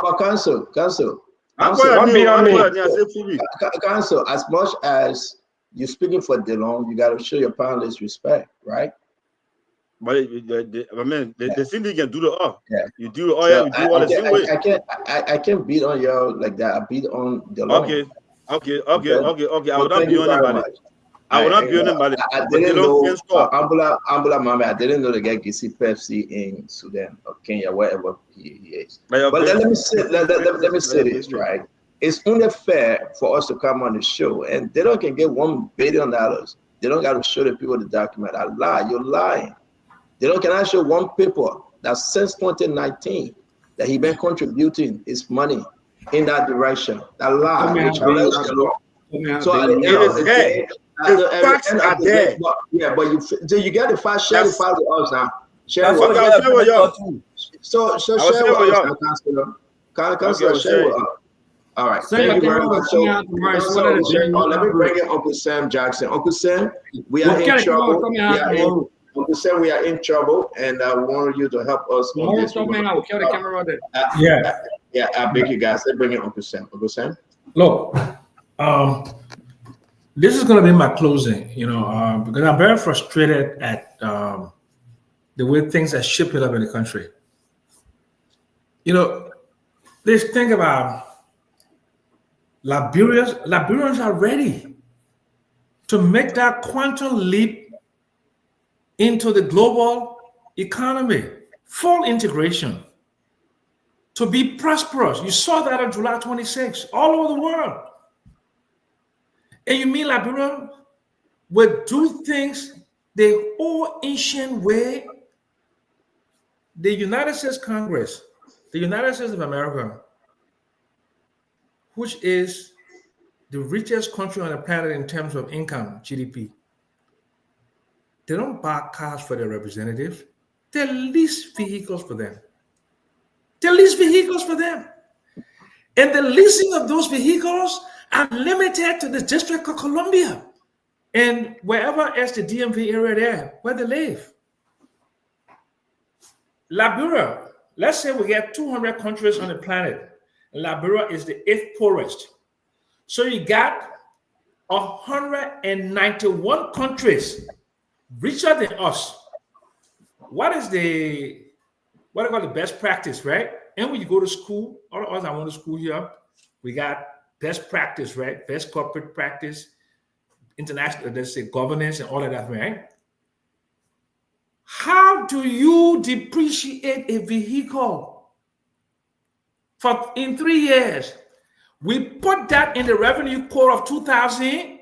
But council. Don't be on me. Council, as much as you're speaking for DeLong, you got to show your panelists respect, right? But the thing they can do the all. Yeah. You do all. So You do all the same way. I can't beat on y'all like that. I beat on DeLong. Okay. I will not be on anybody. I will not be on anybody. I didn't know. Ambula Mame, I didn't know the guy Gisi Pepsi in Sudan or Kenya, wherever he is. But let me say this, right? It's only fair for us to come on the show, and they don't can get $1 billion. They don't got to show the people the document. I lie. You're lying. They don't can I show one paper that since 2019 that he been contributing his money in that direction. That lie. So at the end of the day, the facts are there. Yeah, but you get the facts. Share the facts with us now. Share with us. So share with us, Councilor. Share with us. All right. Thank you very much. So let me bring in Uncle Sam Jackson. Uncle Sam, we are in trouble. Uncle Sam, we are in trouble, and I want you to help us on this. Yeah, I beg you guys. Let's bring in Uncle Sam. Uncle Sam. Look, this is going to be my closing, because I'm very frustrated at the way things are shaping up in the country. Let's think about Liberians are ready to make that quantum leap into the global economy, full integration, to be prosperous. You saw that on July 26th, all over the world. And you mean Liberia would do things the old ancient way? The United States Congress, the United States of America, which is the richest country on the planet in terms of income, GDP, they don't buy cars for their representatives. They lease vehicles for them. And the leasing of those vehicles are limited to the District of Columbia and wherever else the DMV area there, where they live. Liberia, let's say we get 200 countries on the planet. Liberia is the 8th poorest. So you got 191 countries richer than us. What do they call the best practice, right? And when you go to school, all of us I went to school here, we got best practice, right? Best corporate practice, international, let's say governance and all of that, right? How do you depreciate a vehicle in 3 years? We put that in the revenue code of 2000,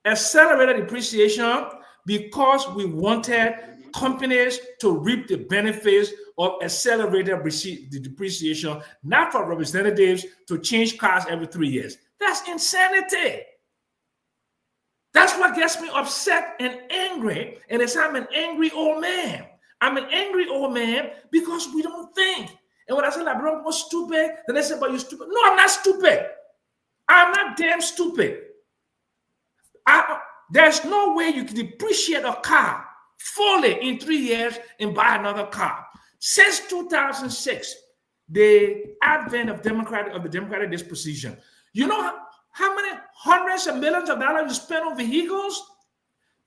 accelerated depreciation, because we wanted companies to reap the benefits of accelerated depreciation, not for representatives to change cars every 3 years. That's insanity. That's what gets me upset and angry. And it's I'm an angry old man. I'm an angry old man because we don't think. And when I say like, bro, was stupid, then they say, but you're stupid. No, I'm not stupid. I'm not damn stupid. There's no way you can depreciate a car fully in 3 years and buy another car. Since 2006, the advent of the democratic disposition, you know how many hundreds of millions of dollars you spend on vehicles,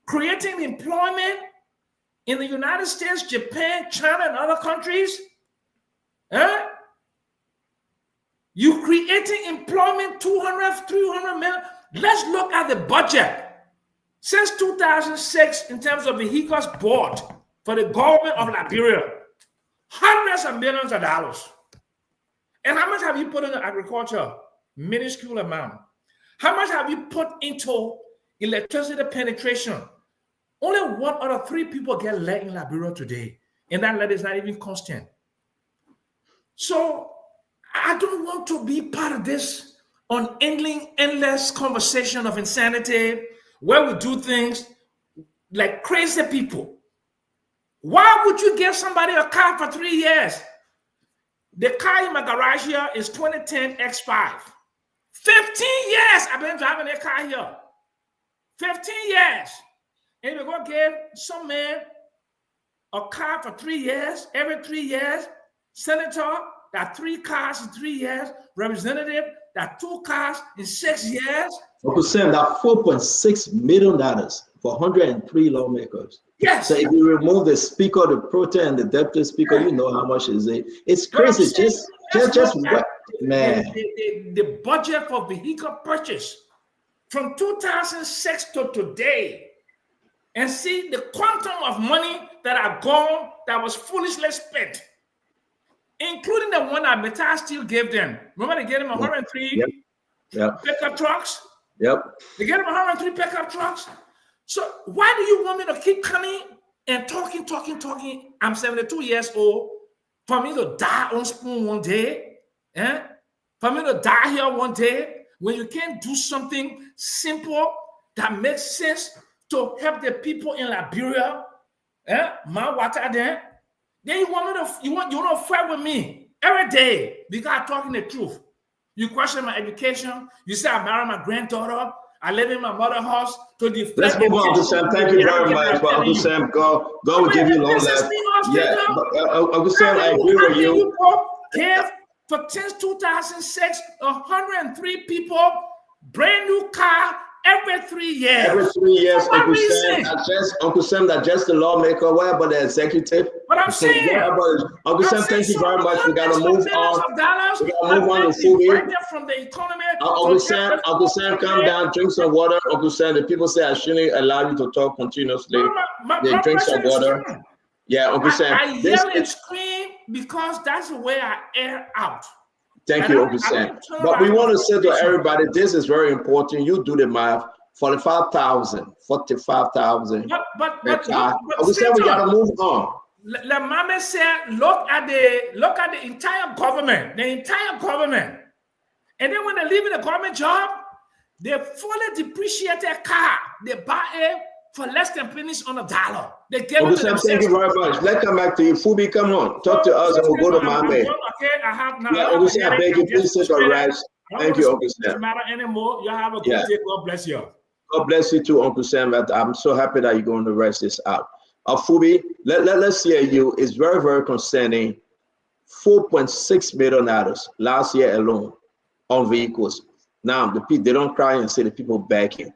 creating employment in the United States, Japan, China, and other countries? You creating employment, 200, 300 million. Let's look at the budget. Since 2006, in terms of vehicles bought for the government of Liberia, hundreds of millions of dollars. And how much have you put into agriculture? Minuscule amount. How much have you put into electricity penetration? Only 1 out of 3 people get lead in Liberia today, and that lead is not even constant. So I don't want to be part of this endless conversation of insanity where we do things like crazy people. Why would you give somebody a car for 3 years? The car in my garage here is 2010 X5. 15 years I've been driving that car here. 15 years. And we're going to give some man a car for 3 years, every 3 years, senator, that 3 cars in 3 years, representative, that 2 cars in 6 years. Uncle Sam, that $4.6 million for 103 lawmakers. Yes. So if you remove the speaker, the pro tem, and the deputy speaker, you know how much is it? It's crazy. Just what, man. The budget for vehicle purchase from 2006 to today, and see the quantum of money that are gone that was foolishly spent, including the one that Meta still gave them. Remember, they gave them 103 pickup trucks. Yep. They gave them 103 pickup trucks. So why do you want me to keep coming and talking? I'm 72 years old. For me to die on spoon one day, for me to die here one day, when you can't do something simple that makes sense to help the people in Liberia, my water there, then you want to fight with me every day because I'm talking the truth. You question my education. You say I married my granddaughter. I live in my mother's house to deflect. Let's move on, Uncle Sam. Thank you very much. But Uncle Sam, God will give you long life. Yeah, Uncle Sam, I agree with you. Give for since 2006, 103 people brand new car every 3 years. Every 3 years, Uncle Sam, that just the lawmaker. What about the executive? What I'm saying, Uncle Sam, thank you very much. We gotta move on. We gotta move on to food. From the economy. Uncle Sam, calm down. Drink some water. Uncle Sam, the people say I shouldn't allow you to talk continuously. They drink some water. Yeah, Uncle Sam. I yell and scream because that's the way I air out. Thank you, Uncle Sam. But we want to say to everybody, this is very important. You do the math. 45,000. But Uncle Sam, we gotta move on. Like Mama said, look at the entire government, and then when they leave in the government job, they fully depreciated car. They buy it for less than pennies on a dollar. They get Uncle Sam, thank you very much. Let's come back to you. Fubi, come on. Talk to us and we'll go to my man. Okay, I have now. Yeah, Uncle Sam, I beg you, please take a rest. Thank you, Uncle Sam. Doesn't matter anymore. You have a good day. God bless you. God bless you too, Uncle Sam. I'm so happy that you're going to rest this out. Fubi, let's hear you. It's very, very concerning. $4.6 million last year alone on vehicles. Now, they don't cry and say the people backing,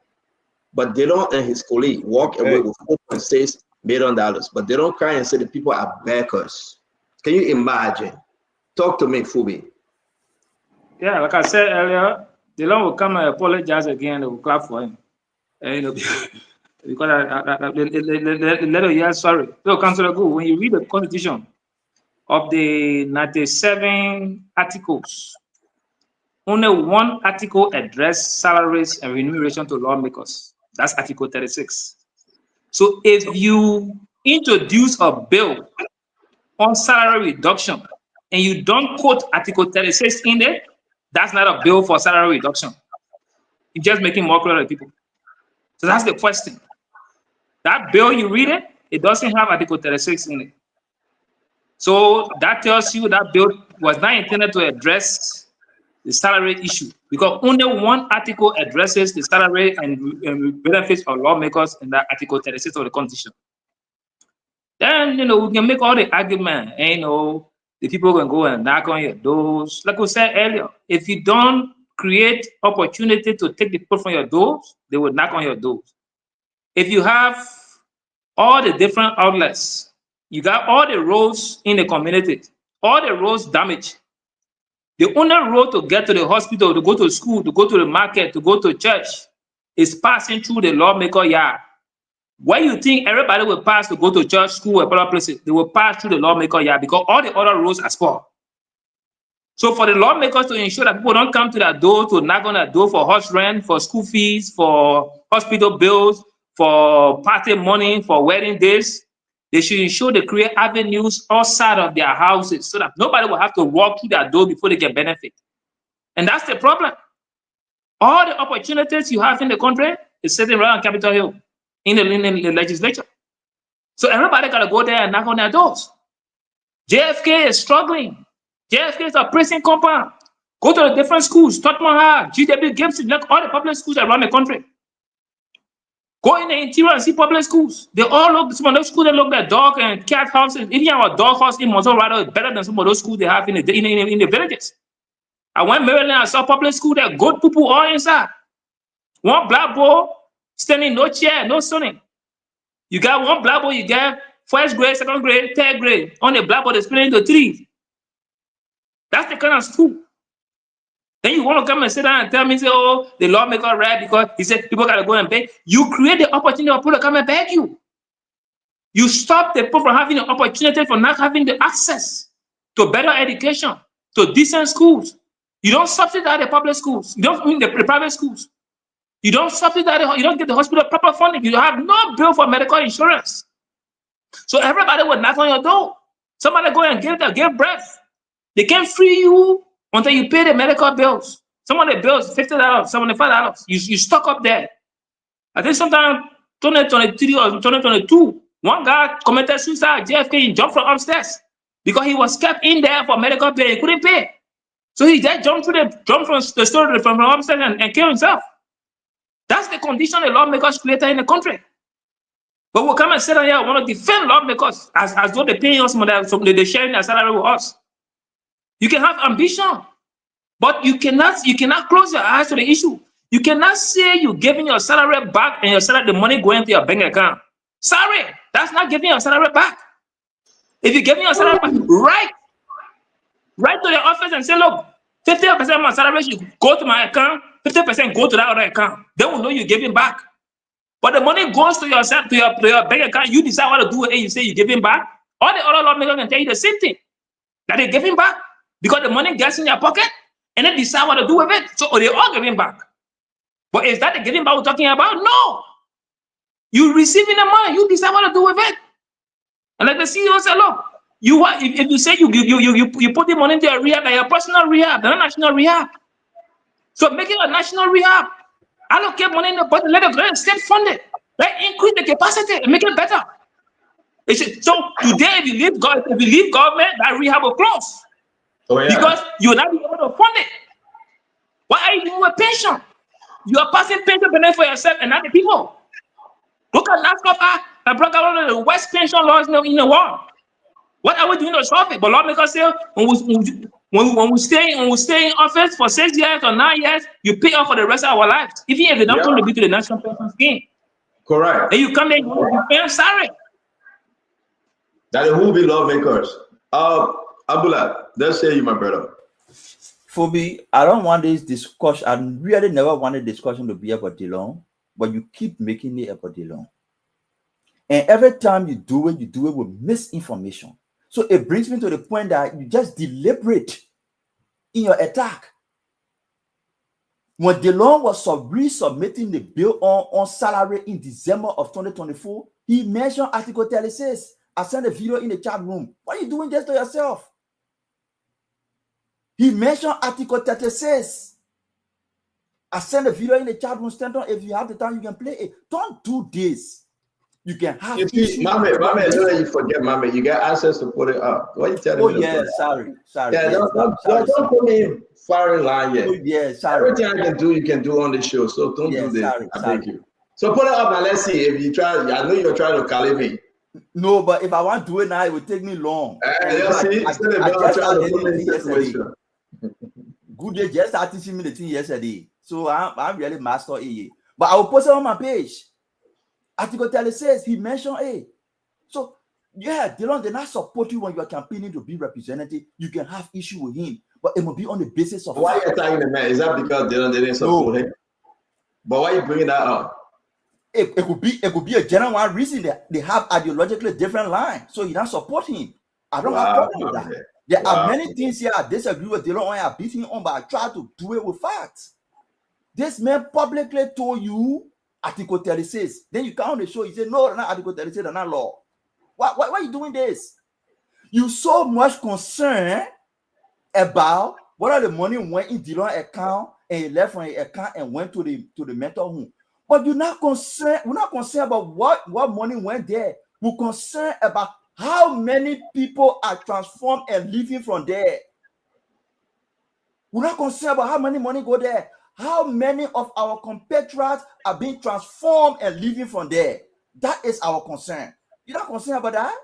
but they don't, and his colleague walk away with $4.6 million, but they don't cry and say the people are backers. Can you imagine? Talk to me, Fubi. Yeah, like I said earlier, the Lord will come and apologize again. They will clap for him. Because the letter here, sorry. So, Councillor Gu, when you read the Constitution, of the 97 articles, only one article addressed salaries and remuneration to lawmakers. That's Article 36. So if you introduce a bill on salary reduction and you don't quote Article 36 in there, that's not a bill for salary reduction. You're just making more clear to people. So that's the question. That bill, you read it, it doesn't have Article 36 in it. So that tells you that bill was not intended to address the salary issue because only one article addresses the salary and benefits of lawmakers in that Article 36 of the Constitution. Then, we can make all the argument, and, the people can go and knock on your doors. Like we said earlier, if you don't create opportunity to take the people from your doors, they will knock on your doors. If you have all the different outlets, you got all the roads in the community, all the roads damaged. The only road to get to the hospital, to go to school, to go to the market, to go to church is passing through the lawmaker yard. Where you think everybody will pass to go to church, school, or other places, they will pass through the lawmaker yard because all the other roads are spoiled. So for the lawmakers to ensure that people don't come to their door to knock on their door for house rent, for school fees, for hospital bills, for party money, for wedding days, they should ensure they create avenues outside of their houses so that nobody will have to walk through their door before they get benefit. And that's the problem. All the opportunities you have in the country is sitting right on Capitol Hill in the legislature. So everybody got to go there and knock on their doors. JFK is struggling. JFK is a prison compound. Go to the different schools, Tottenham High, GW Gibson, like all the public schools around the country. Go in the interior and see public schools. They all look, some of those schools, they look like dog and cat houses. Even our dog house in Monterey is better than some of those schools they have in the villages. I went to Maryland, I saw public school, there are good people all inside. One black boy standing, no chair, no sunning. You got one black boy, you got first grade, second grade, third grade. On the blackboard, they're spinning the trees. That's the kind of school. Then you want to come and sit down and tell me, say, oh, the lawmaker right because he said people got to go and beg. You create the opportunity for people to come and beg you. You stop the people from having the opportunity for not having the access to better education, to decent schools. You don't subsidize the public schools. You don't mean the private schools. You don't subsidize, you don't get the hospital proper funding. You have no bill for medical insurance. So everybody will knock on your door. Somebody go and give breath. They can't free you until you pay the medical bills. Some of the bills, $50, $75. You stuck up there. I think sometime 2023 or 2022, one guy committed suicide, JFK, and jumped from upstairs because he was kept in there for medical bill. He couldn't pay. So he just jumped from the story from upstairs and killed himself. That's the condition the lawmakers created in the country. But we'll come and sit down here, want to defend lawmakers as though they're paying us money, so they're sharing their salary with us. You can have ambition, but you cannot close your eyes to the issue. You cannot say you're giving your salary back and the money going to your bank account. Sorry, that's not giving your salary back. If you're giving your salary back, write to the office and say, look, 50% of my salary should go to my account, 50% go to that other account. They will know you're giving back. But the money goes to yourself, to your bank account. You decide what to do with it. You say you're giving back. All the other lawmakers can tell you the same thing, that they're giving back because the money gets in your pocket and then decide what to do with it. So they're all giving back. But is that the giving back we're talking about? No. You're receiving the money. You decide what to do with it. And like the CEO said, look, if you say you put the money into your rehab, like your personal rehab, not national rehab. So make it a national rehab. Allocate money in the budget, let the state fund it. Right? Increase the capacity and make it better. So today, if you leave government, that rehab will close. Oh, yeah. Because you're not able to fund it. What are you doing with pension? You are passing pension benefit for yourself and not the people. Look at NASCOP that brought out one of the worst pension laws in the world. What are we doing to solve it? But lawmakers say when we stay in office for 6 years or 9 years, you pay off for the rest of our lives. Even if they don't contribute to the national pension scheme. Correct. And you come there, you want to be sorry. That it will be lawmakers. Abdullah, let's say you, my brother. For me, I don't want this discussion. I really never wanted discussion to be about Dillon, but you keep making it about Dillon. And every time you do it with misinformation. So it brings me to the point that you just deliberate in your attack. When Dillon was resubmitting the bill on salary in December of 2024, he mentioned Article 36. I sent a video in the chat room. Why are you doing this to yourself? He mentioned Article 36. I sent a video in the chat room. Stand on. If you have the time, you can play it. Don't do this. You can have issues. Mama, don't let you forget, Mama. You got access to put it up. What are you telling me? Oh, yeah, sorry. Yeah, don't put me in firing line yet. Oh, yeah, sorry. Everything I can do, you can do on the show. So don't do this. Sorry, I beg you. So put it up and let's see if you try. I know you're trying to call me. No, but if I want to do it now, it will take me long. Good day, just started teaching me the thing yesterday. So I'm really master AA. But I will post it on my page. Article 36, he mentioned A. So, yeah, Dillon did not support you when you are campaigning to be representative. You can have issue with him, but it will be on the basis of. Why are you attacking the man? Is that because Dillon didn't support him? But why are you bringing that up? It could be a general reason that they have ideologically different lines. So you don't support him. I don't have a problem with that. There are many things here I disagree with Dillon on. I beat him on, but I try to do it with facts. This man publicly told you Article 36. Then you come on the show, you say, no, not Article 36, they're not law. Why are you doing this? You so much concern about whether the money went in Dillon's account and he left from his account and went to the mental home. But you're not concerned. We're not concerned about what money went there. We're concerned about how many people are transformed and living from there. We're not concerned about how many money go there. how many of our compatriots are being transformed and living from there. That is our concern. You're not concerned about that?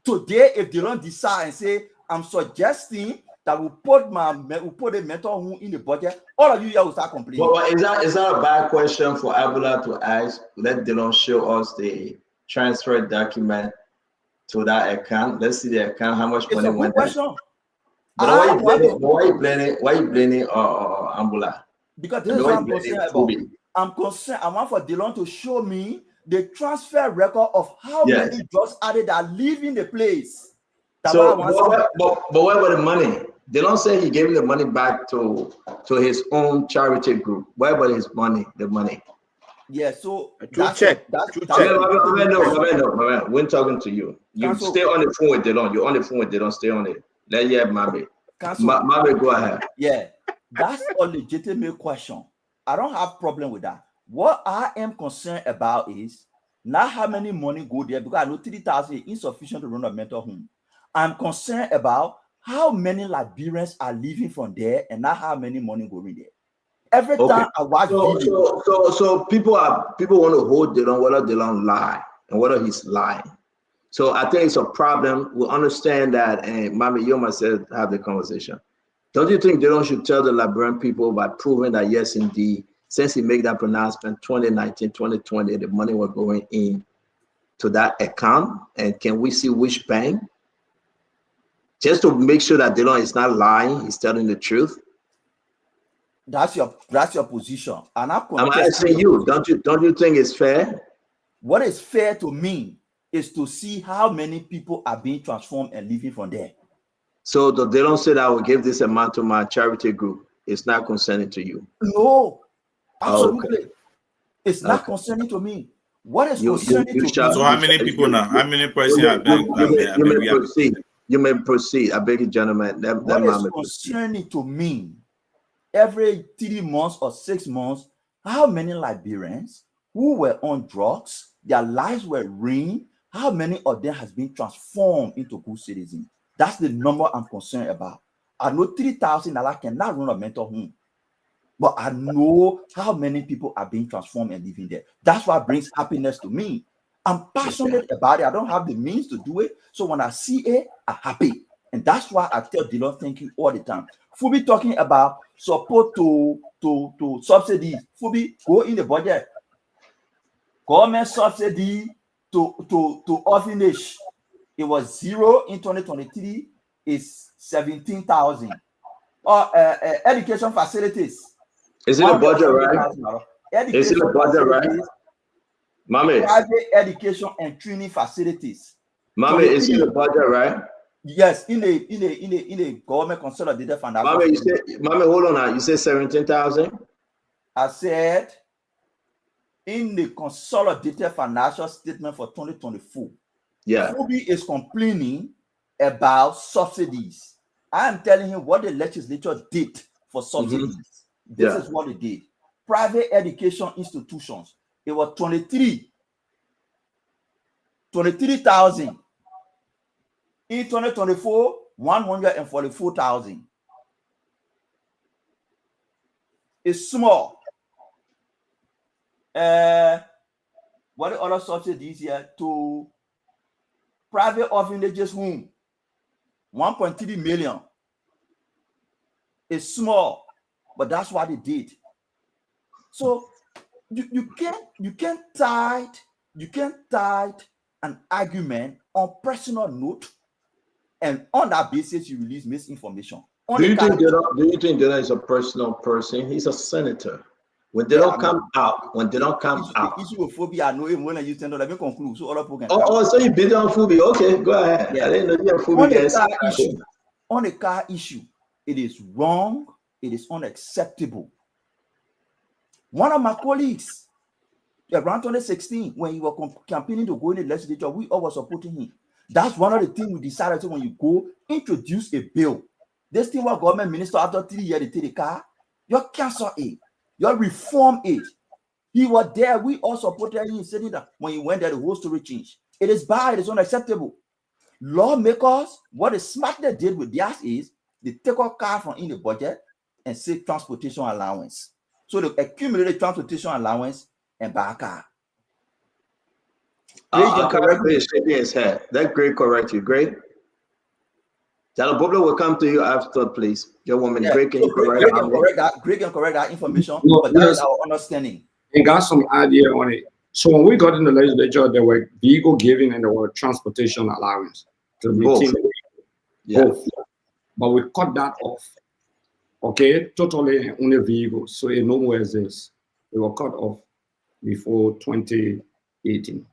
Today, if they don't decide and say, I'm suggesting that we put a mental home in the budget, all of you here will start complaining. But is that a bad question for Abula to ask? Let them show us the transfer document to that account. Let's see the account, how much money went there. But why you blaming Ambula? Because this is what I'm concerned about. I'm concerned. I want for Delon to show me the transfer record of how many drugs added that are leaving the place. So, but where was the money? Delon said he gave the money back to his own charity group. Where was his money? The money. Yeah, so that's check. No, we're talking to you. You stay on the phone with Delon. You're on the phone with Delon. Stay on it. Let you have Mame. Mame, go ahead. Yeah, that's a legitimate question. I don't have problem with that. What I am concerned about is not how many money go there, because I know 3,000 is insufficient to run a mental home. I'm concerned about how many Liberians are living from there and not how many money go in there. Every time I watch video. So people want to hold Delon whether Delon lie and whether he's lying. So I think it's a problem. We understand that, and Mami, you myself have the conversation. Don't you think Delon should tell the Liberian people by proving that yes, indeed, since he made that pronouncement 2019, 2020, the money was going in to that account? And can we see which bank? Just to make sure that Delon is not lying, he's telling the truth. That's your position. And I'm asking you, don't you think it's fair? What is fair to me is to see how many people are being transformed and living from there. So they don't say that I will give this amount to my charity group. It's not concerning to you. No, absolutely. Okay. It's not concerning to me. What is concerning to me? So how many people now? How many persons have been? You may proceed. I beg you, gentlemen. What is concerning to me? Every 3 months or 6 months, how many Liberians who were on drugs, their lives were ruined, how many of them has been transformed into good citizens? That's the number I'm concerned about. I know 3,000 cannot run a mental home, but I know how many people are being transformed and living there. That's what brings happiness to me. I'm passionate about it. I don't have the means to do it. So when I see it, I'm happy. And that's why I tell Delon thank you all the time. Fubi talking about support to subsidies. Fubi, go in the budget. Government subsidy to orphanage. It was 0 in 2023. It's 17,000. Education facilities. Is it a budget, right? Is it a budget, right? Mame. Private education and training facilities. Mame, is it a budget, right? Yes, in the government consolidated fund. Mame, hold on now. You said 17,000? I said in the consolidated financial statement for 2024. Yeah. Fubi is complaining about subsidies. I am telling him what the legislature did for subsidies. This is what they did. Private education institutions. It was 23,000. In 2024, 144,000. It's small. What the other subsidies here to private orphanages home? 1.3 million. It's small, but that's what they did. So you can't tie an argument on personal note, and on that basis you release misinformation. Do you think Delon is a personal person? He's a senator. When they don't come out, the issue of phobia, I know even when I use let me conclude. So other people can so you bid on phobia. Okay, go ahead. Yeah. I didn't know you have phobia. On a car issue, it is wrong, it is unacceptable. One of my colleagues, around 2016, when he was campaigning to go in the legislature, we all were supporting him. That's one of the things we decided to, when you go introduce a bill. This thing was government minister after 3 years, they take the car, you cancel it, you reform it. He was there, we all supported him, saying that when he went there, the whole story changed. It is bad, it is unacceptable. Lawmakers, what the smart they did with theirs is they take a car from in the budget, and say transportation allowance. So they accumulated transportation allowance and buy a car. Shaking his head. That great correct you. Great. That Bobo will come to you after, please. Your woman, Greg can correct that information, No, but that is our understanding. And got some idea on it. So when we got in the legislature, there were vehicle giving and there were transportation allowance to maintain both. But we cut that off. Okay, totally only vehicles. So it no more exists. They were cut off before 2018.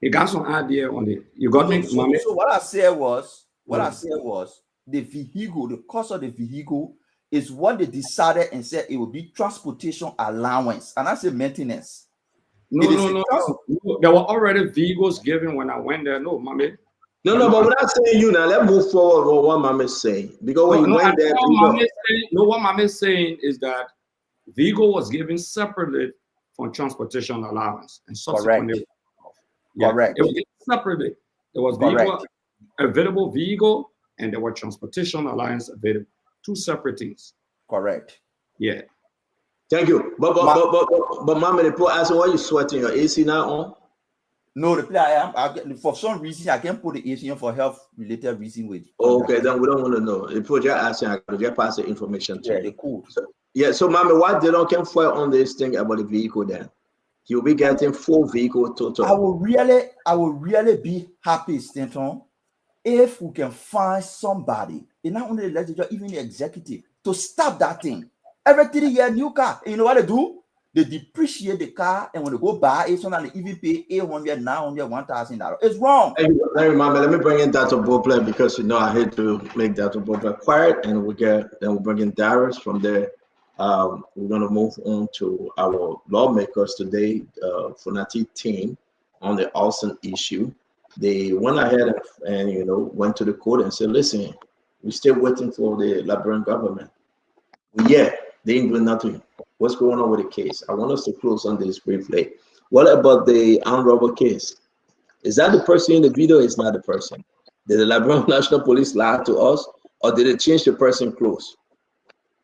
You got some idea on it. You got me, mommy? So what I said was the vehicle, the cost of the vehicle is what they decided and said it would be transportation allowance. And I said maintenance. No. There were already vehicles given when I went there. No, mommy. No, but we're not saying you now. Let's move forward with what Mama is saying. Because when you went there, what Mama is saying is that vehicle was given separately from transportation allowance and subsequently. Correct. It was separately. There was vehicle, available vehicle, and there were transportation allowance available. Two separate things. Correct. Yeah. Thank you. But Mama, the poor asking, why are you sweating? Your AC now on? No, for some reason I can put the AC on for health related reason with. Okay, then we don't want to know. The project asking, I could just pass the information to you. Cool. So Mama, why they don't come forward on this thing about the vehicle then? You'll be getting 4 vehicle total. I will really be happy, Stanton, if we can find somebody, and not only the legislature, even the executive, to stop that thing. Every 3 years, new car. And you know what they do? They depreciate the car, and when they go buy it, so now they even pay $800, $900, $1,000. It's wrong. Let me bring in Dr. Bopler because I hate to make Dr. Bopler quiet, and we'll bring in Darius from there. We're going to move on to our lawmakers today, Funati team on the Austin issue. They went ahead and went to the court and said, listen, we're still waiting for the Liberian government. Yeah, they ain't doing nothing. What's going on with the case? I want us to close on this briefly. What about the armed robber case? Is that the person in the video? It's not the person. Did the Liberian National Police lie to us, or did they change the person clothes?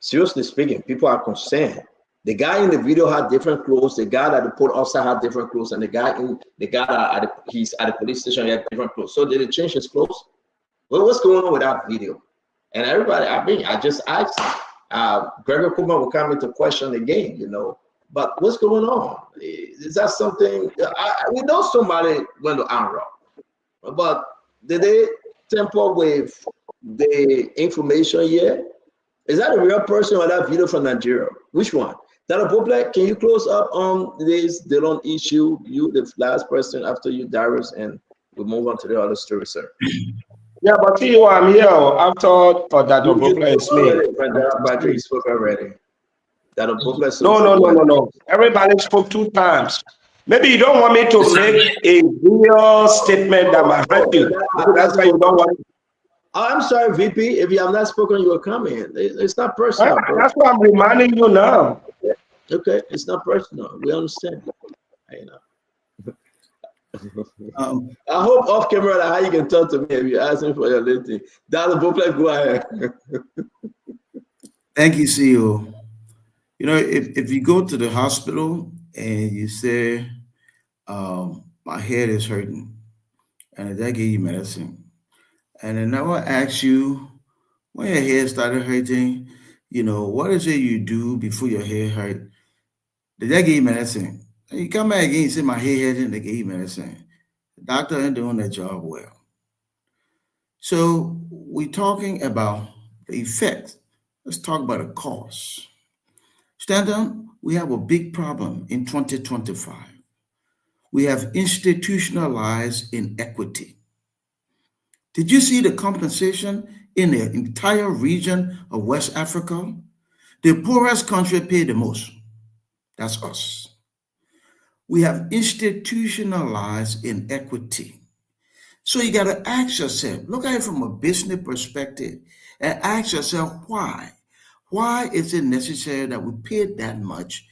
Seriously speaking, people are concerned. The guy in the video had different clothes. The guy that the port officer had different clothes, and the guy he's at the police station, he had different clothes. So did they change his clothes? Well, what's going on with that video? And everybody, I just asked. Gregor Kuma will come into question again, But what's going on? Is that something? We know somebody went to armed robbery, but did they tamper with the information yet? Is that a real person or that video from Nigeria? Which one? Dr. Bopler, can you close up on this Delon issue? You, the last person after you, Darius, and we'll move on to the other story, sir. Yeah, but see, I'm here after Dr. Bopler is me. You spoke already. Dr. Bopler. No. Everybody spoke 2 times. Maybe you don't want me to make a real statement that might hurt you. That's why you don't want. I'm sorry, VP. If you have not spoken, you will come in. It's not personal. That's why I'm reminding you now. Okay, it's not personal. We understand. I hope off camera how you can talk to me if you ask me for your listing. Dr. Bopler, go ahead. Thank you, CEO. If you go to the hospital and you say, my head is hurting, and they give you medicine, and then I will ask you, when your head started hurting, what is it you do before your head hurt? Did they give you medicine? And you come back again and say, my head hurting, they gave you medicine. The doctor ain't doing their job well. So we're talking about the effect. Let's talk about the cause. Stanton, we have a big problem in 2025. We have institutionalized inequity. Did you see the compensation in the entire region of West Africa? The poorest country paid the most. That's us. We have institutionalized inequity. So you got to ask yourself, look at it from a business perspective, and ask yourself why. Why is it necessary that we pay that much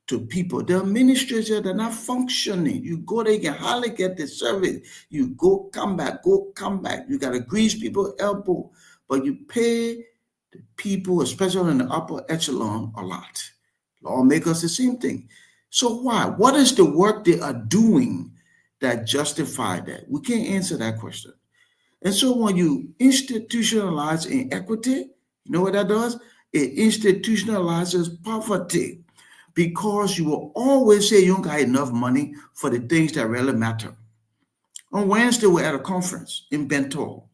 to people? The administrators, they're not functioning. You go there, you can hardly get the service. You go, come back. You got to grease people's elbow, but you pay the people, especially in the upper echelon, a lot. Lawmakers, the same thing. So why? What is the work they are doing that justify that? We can't answer that question. And so when you institutionalize inequity, you know what that does? It institutionalizes poverty, because you will always say you don't got enough money for the things that really matter. On Wednesday, we're at a conference in Bento.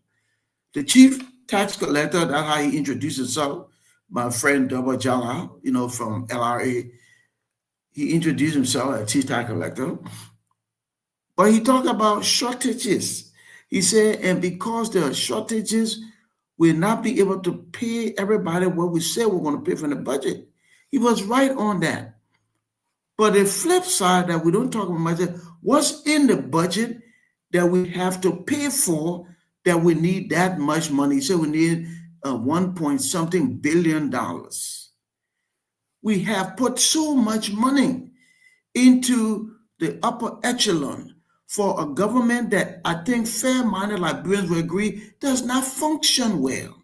The chief tax collector, that's how he introduced himself, my friend Double Jala, from LRA. He introduced himself as chief tax collector. But he talked about shortages. He said, and because there are shortages, we'll not be able to pay everybody what we said we're going to pay from the budget. He was right on that. But the flip side that we don't talk about much is what's in the budget that we have to pay for, that we need that much money. So we need $1.something billion. We have put so much money into the upper echelon for a government that I think fair-minded Liberians will agree does not function well.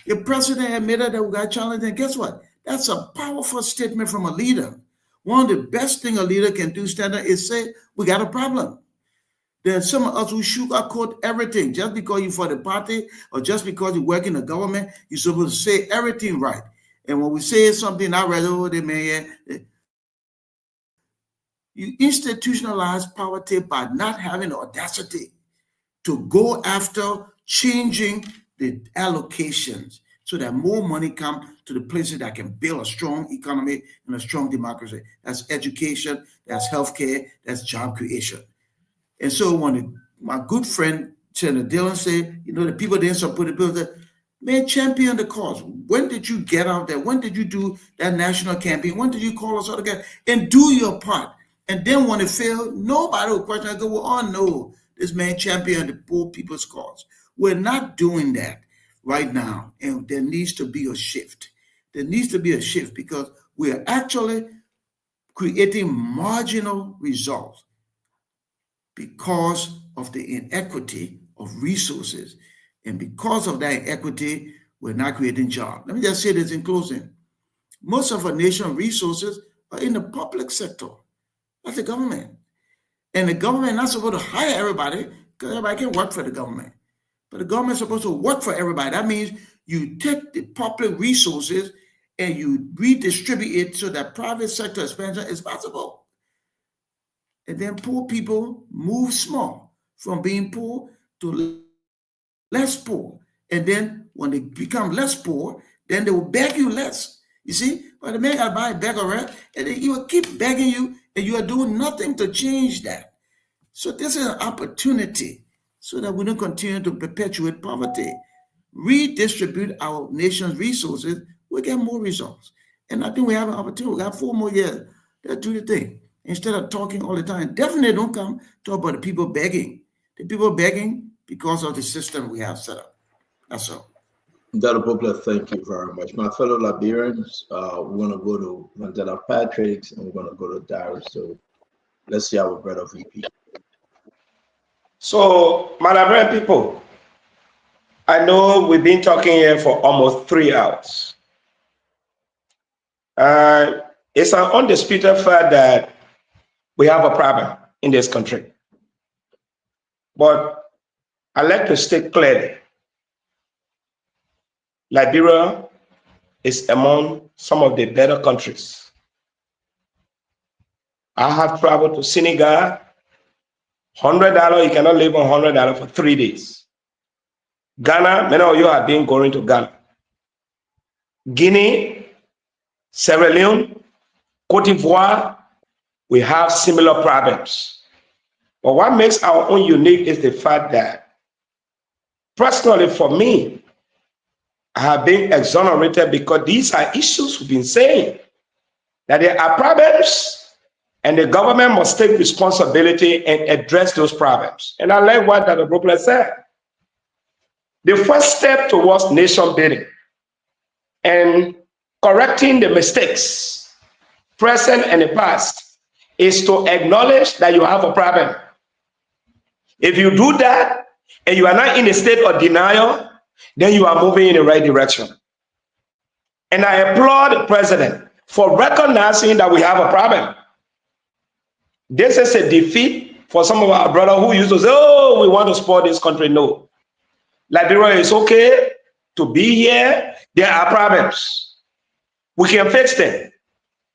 The president admitted that we got challenged, and guess what? That's a powerful statement from a leader. One of the best things a leader can do, stand up, is say, we got a problem. There's some of us who sugarcoat everything. Just because you're for the party or just because you work in the government, you're supposed to say everything right. And when we say something, I read over the man, you institutionalize poverty by not having the audacity to go after changing the allocations so that more money comes to the places that can build a strong economy and a strong democracy. That's education, that's healthcare, that's job creation. And so when my good friend Senator Dillon said, the people didn't support the bill, that man, champion the cause. When did you get out there? When did you do that national campaign? When did you call us all together and do your part? And then when it failed, nobody will question. I go, well, oh no, this man championed the poor people's cause. We're not doing that right now, and there needs to be a shift. There needs to be a shift because we are actually creating marginal results because of the inequity of resources. And because of that inequity, we're not creating jobs. Let me just say this in closing. Most of our nation's resources are in the public sector. That's the government. And the government is not supposed to hire everybody because everybody can work for the government. But the government is supposed to work for everybody. That means you take the public resources and you redistribute it so that private sector expansion is possible. And then poor people move small from being poor to less poor. And then when they become less poor, then they will beg you less. You see? But the man got to buy a bag of rent, and then he will keep begging you, and you are doing nothing to change that. So this is an opportunity so that we don't continue to perpetuate poverty. Redistribute our nation's resources, we get more results. And I think we have an opportunity. We have 4 more years to do the thing. Instead of talking all the time, definitely don't come talk about the people begging. The people begging because of the system we have set up. That's all. Dr. Bobler, thank you very much. My fellow Liberians, we're going to go to Mandela Patrick and we're going to go to Darius. So let's see our brother VP. So, my Liberian people, I know we've been talking here for almost 3 hours. It's an undisputed fact that we have a problem in this country. But I'd like to state clearly, Liberia is among some of the better countries. I have traveled to Senegal. $100, you cannot live on $100 for 3 days. Ghana, many of you have been going to Ghana. Guinea, Sierra Leone, Cote d'Ivoire, we have similar problems. But what makes our own unique is the fact that, personally for me, I have been exonerated because these are issues we've been saying, that there are problems and the government must take responsibility and address those problems. And I like what Dr. Brooklyn said. The first step towards nation building and correcting the mistakes, present and the past, is to acknowledge that you have a problem. If you do that and you are not in a state of denial, then you are moving in the right direction. And I applaud the president for recognizing that we have a problem. This is a defeat for some of our brothers who used to say, oh, we want to support this country. No. Liberia is okay to be here. There are problems. We can fix them.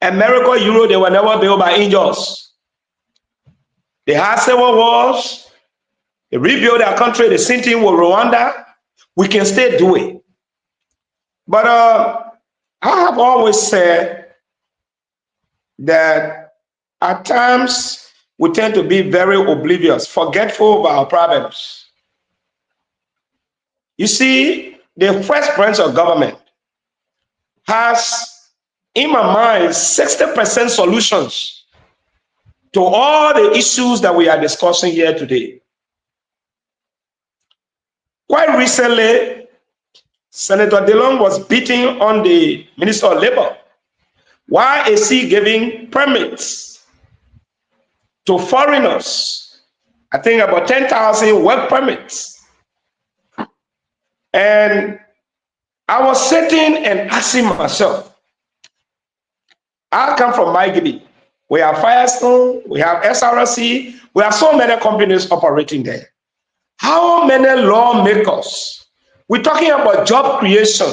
America, Europe, they were never built by angels. They had civil wars. They rebuilt their country. The same thing with Rwanda. We can still do it. But I have always said that at times we tend to be very oblivious, forgetful of our problems. You see, the first branch of government has, in my mind, 60% solutions to all the issues that we are discussing here today. Quite recently, Senator DeLong was beating on the Minister of Labor. Why is he giving permits to foreigners? I think about 10,000 work permits. And I was sitting and asking myself, I come from Maigibi. We have Firestone, we have SRC, we have so many companies operating there. How many lawmakers? We're talking about job creation,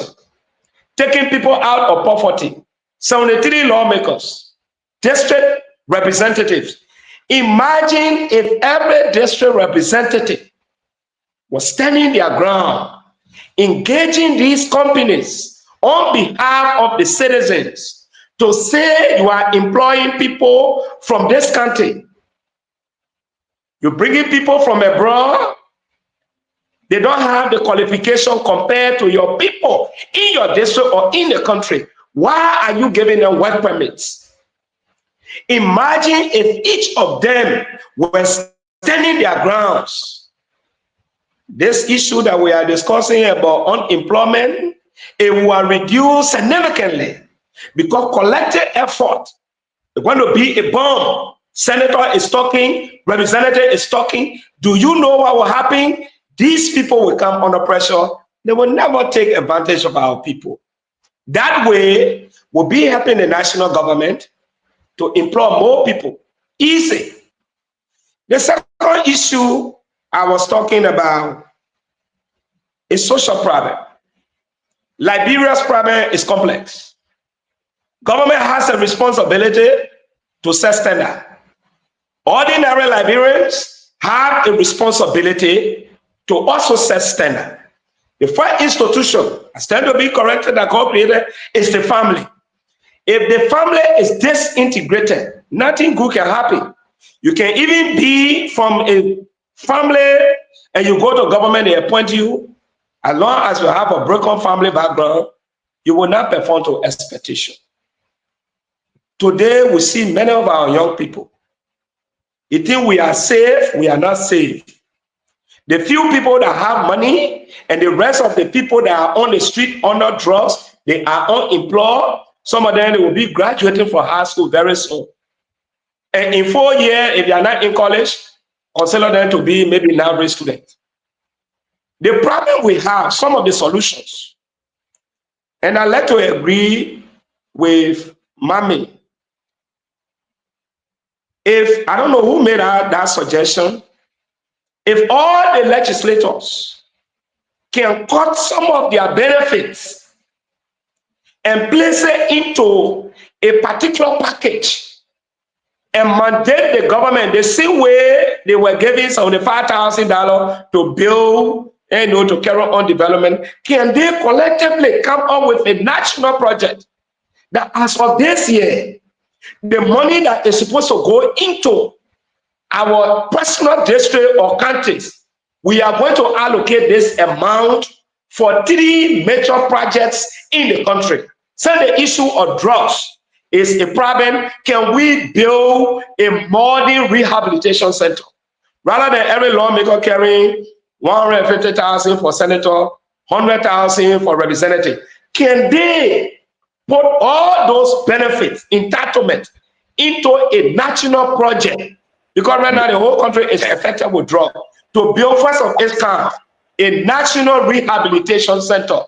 taking people out of poverty. 73 lawmakers, district representatives. Imagine if every district representative was standing their ground, engaging these companies on behalf of the citizens to say you are employing people from this country. You're bringing people from abroad. They don't have the qualification compared to your people in your district or in the country. Why are you giving them work permits? Imagine if each of them were standing their grounds. This issue that we are discussing about unemployment, it will reduce significantly because collective effort is going to be a bomb. Senator is talking, representative is talking. Do you know what will happen? These people will come under pressure. They will never take advantage of our people. That way, we'll be helping the national government to employ more people. Easy. The second issue I was talking about is social problem. Liberia's problem is complex. Government has a responsibility to set standard. Ordinary Liberians have a responsibility to also set standard. The first institution, I stand to be corrected and co-created, is the family. If the family is disintegrated, nothing good can happen. You can even be from a family and you go to government, they appoint you. As long as you have a broken family background, you will not perform to expectation. Today, we see many of our young people. You think we are safe, we are not safe. The few people that have money and the rest of the people that are on the street under drugs, they are unemployed. Some of them they will be graduating from high school very soon. And in 4 years, if they are not in college, consider them to be maybe an average student. The problem we have, some of the solutions, and I'd like to agree with Mami. If, I don't know who made that suggestion, if all the legislators can cut some of their benefits and place it into a particular package and mandate the government the same way they were giving $75,000 to build and to carry on development, can they collectively come up with a national project that as of this year, the money that is supposed to go into our personal district or countries, we are going to allocate this amount for 3 major projects in the country. So the issue of drugs is a problem. Can we build a modern rehabilitation center? Rather than every lawmaker carrying 150,000 for senator, 100,000 for representative, can they put all those benefits, entitlement into a national project? Because right now the whole country is affected with drugs. To build first of its kind, a national rehabilitation center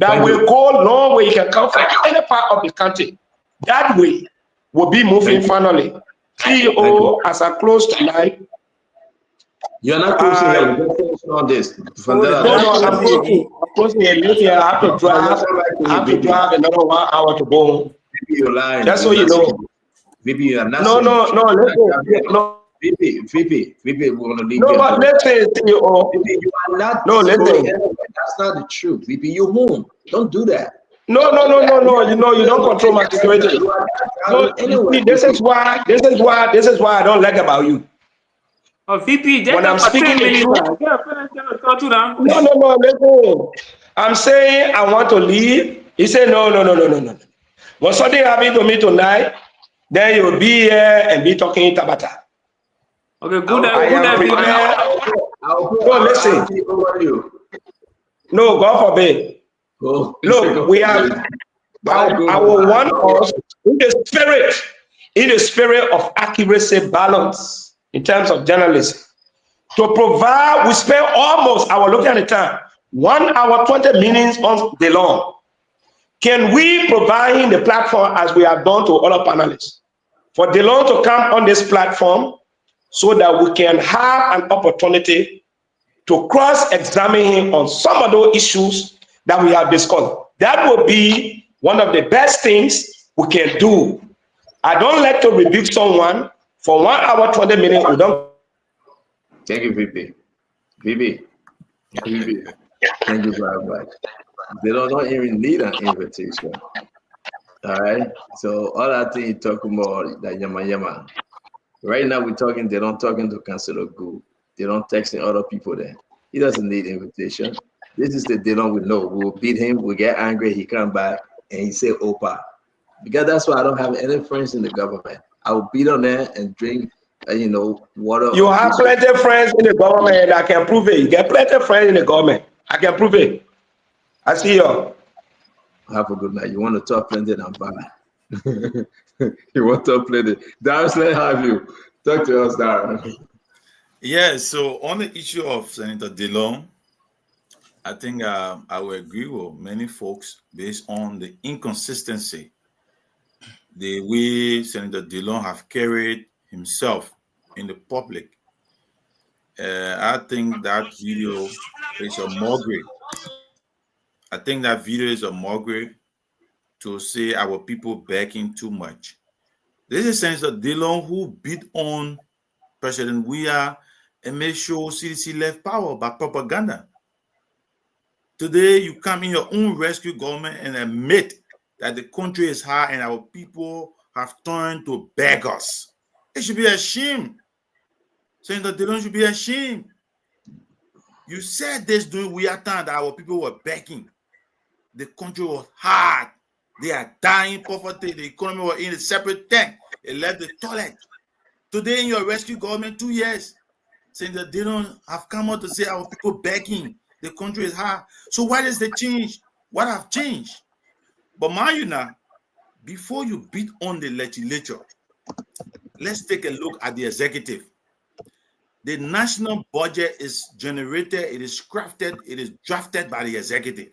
that will go long way. You can come from any part of the country. That way will be moving finally. CEO, as I close tonight. You're not closing here. We're just on this. No, I'm closing it. Listen, I have to drive another 1 hour to go home. You're lying. Just so you know. VP, you are not VP, we're gonna leave. No, but listen, CEO. VP, you are not. No, listen. That's not the truth. VP, you home. Don't do that. No. You know, you don't control my situation. No, anyway, this is why I don't like about you. Oh, VP, when I'm speaking the truth. No, listen. I'm saying I want to leave. He said no. When something happened to me tonight, then you'll be here and be talking Tabata. Okay, good. No, listen. No, God forbid. Look, we have. I will want us in the spirit of accuracy, balance in terms of journalism to provide. We spend almost looking at the time 1 hour 20 minutes on the long. Can we provide him the platform as we have done to other panelists for DeLong to come on this platform so that we can have an opportunity to cross-examine him on some of those issues that we have discussed? That would be one of the best things we can do. I don't like to rebuke someone for 1 hour 20 minutes. We don't. Thank you, VP. VP. Thank you very much. They don't even need an invitation. All right. So all that thing you talking about, that yama. Right now we're talking. They don't talking to Councilor Gu. They don't texting other people there. He doesn't need invitation. This is the DeLong we know. We'll beat him. We get angry. He come back and he say Opa. Because that's why I don't have any friends in the government. I will beat on there and drink, water. You have plenty of friends in the government. I can prove it. You get plenty of friends in the government. I can prove it. I see you. Have a good night. You want to talk plenty than bad. You want to talk plenty. Darius, let have you. Talk to us, Darius. Yeah, so on the issue of Senator DeLong, I think I will agree with many folks based on the inconsistency, the way Senator DeLong have carried himself in the public. I think that video is a mockery. I think that video is a mockery to say our people begging too much. This is Senator DeLong who beat on President Weah and made sure CDC left power by propaganda. Today, you come in your own rescue government and admit that the country is hard and our people have turned to beggars. It should be a shame. Senator DeLong should be ashamed. You said this during Weah time that our people were begging. The country was hard. They are dying poverty. The economy was in a separate tank. It left the toilet. Today in your rescue government, 2 years, saying that they don't have come out to say our people begging. The country is hard. So what is the change? What have changed? But mind you now, before you beat on the legislature, let's take a look at the executive. The national budget is generated, it is crafted, it is drafted by the executive.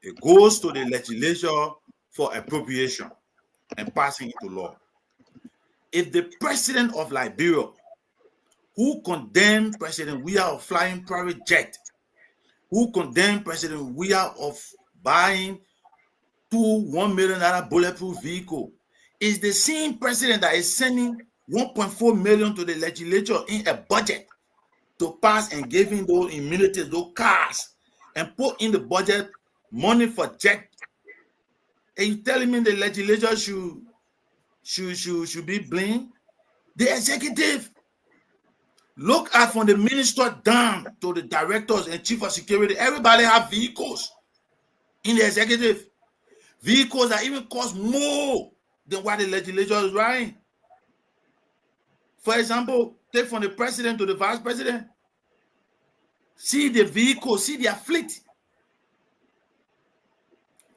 It goes to the legislature for appropriation and passing into law. If the president of Liberia, who condemned President Weah of flying private jet, who condemned President Weah of buying $1 million bulletproof vehicle, is the same president that is sending 1.4 million to the legislature in a budget to pass and giving those immunities, those cars, and put in the budget money for jet. And you telling me the legislature should be blamed? The executive. Look at from the minister down to the directors and chief of security. Everybody have vehicles in the executive. Vehicles that even cost more than what the legislature is buying. For example, take from the president to the vice president. See the vehicles, see their fleet.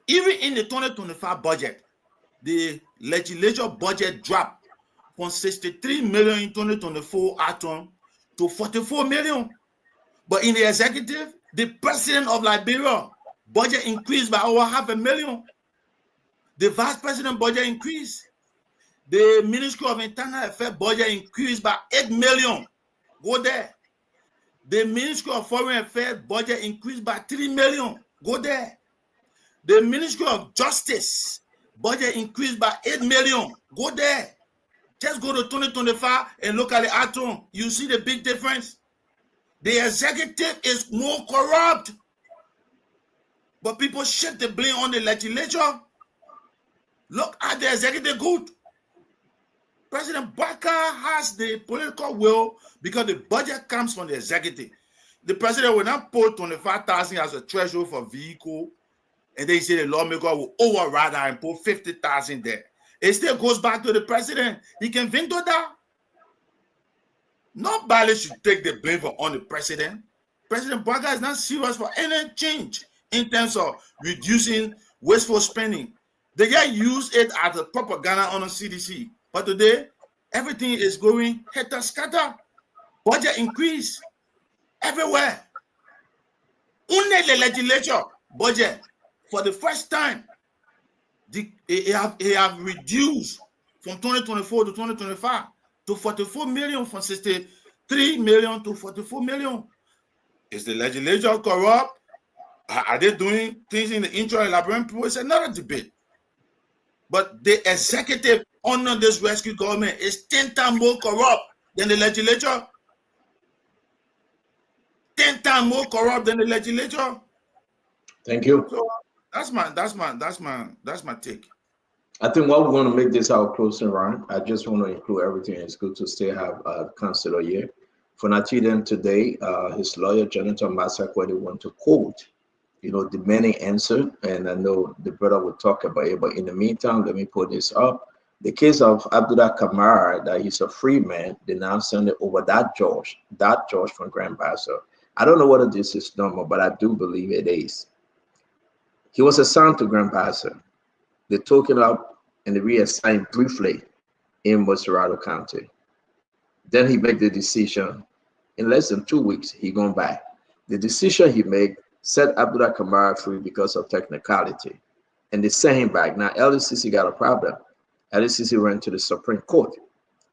Even in the 2025 budget, the legislature budget dropped from 63 million in 2024 atom to 44 million. But in the executive, the president of Liberia budget increased by over $500,000. The vice president budget increased. The Ministry of Internal Affairs budget increased by $8 million. Go there. The Ministry of Foreign Affairs budget increased by $3 million. Go there. The Ministry of Justice budget increased by $8 million. Go there. Just go to 2025 and look at the atom. You see the big difference. The executive is more corrupt. But people shift the blame on the legislature. Look at the executive good. President Barker has the political will because the budget comes from the executive. The president will not put 25,000 as a threshold for vehicle, and then he say the lawmaker will override that and put 50,000 there. It still goes back to the president. He can veto that. Nobody should take the blame on the president. President Barker is not serious for any change in terms of reducing wasteful spending. They just use it as a propaganda on the CDC. But today, everything is going helter-skelter. Budget increase everywhere. Only the legislature budget, for the first time, it have reduced from 2024 to 2025 to 44 million, from 63 million to 44 million. Is the legislature corrupt? Are they doing things in the interest of Liberian people? It's another debate. But the executive under this rescue government is 10 times more corrupt than the legislature. 10 times more corrupt than the legislature. Thank you. So that's my take. I think what we want to make this our closing round. I just want to include everything. It's good to still have a counselor here. For Natiden today, his lawyer, Jonathan Masakwa, they want to quote, the many answer, and I know the brother will talk about it, but in the meantime, let me put this up. The case of Abdullah Kamara, that he's a free man, they now send it over that George from Grand Bassa. I don't know whether this is normal, but I do believe it is. He was assigned to Grand Bassa. They took it up and they reassigned briefly in Moserado County. Then he made the decision. In less than 2 weeks, he gone back. The decision he made set Abdullah Kamara free because of technicality. And they sent him back. Now, LCC got a problem. LCC ran to the Supreme Court.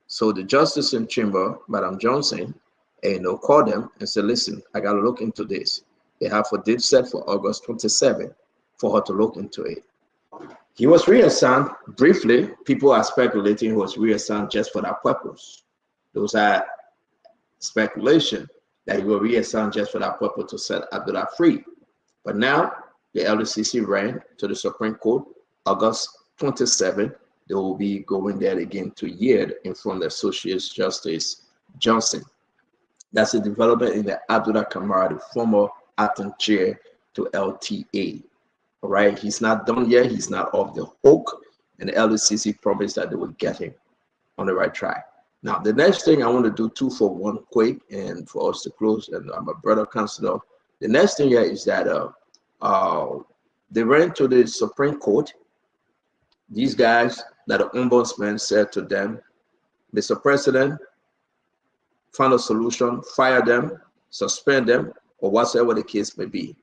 So the justice in chamber, Madam Johnson, called them and said, listen, I got to look into this. They have a date set for August 27 for her to look into it. He was reassigned briefly. People are speculating he was reassigned just for that purpose. Those are speculation that he will reassign just for that purpose to set Abdullah free. But now the LCC ran to the Supreme Court August 27. They will be going there again to hear in front of the Associate Justice Johnson. That's a development in the Abdullah Kamara, the former acting chair to LTA. All right, he's not done yet. He's not off the hook. And the LCC promised that they would get him on the right track. Now, the next thing I want to do 2 for 1 quick and for us to close, and I'm a brother counselor. The next thing here is that they ran to the Supreme Court. These guys that the ombudsman said to them, Mr. President, find a solution, fire them, suspend them, or whatever the case may be.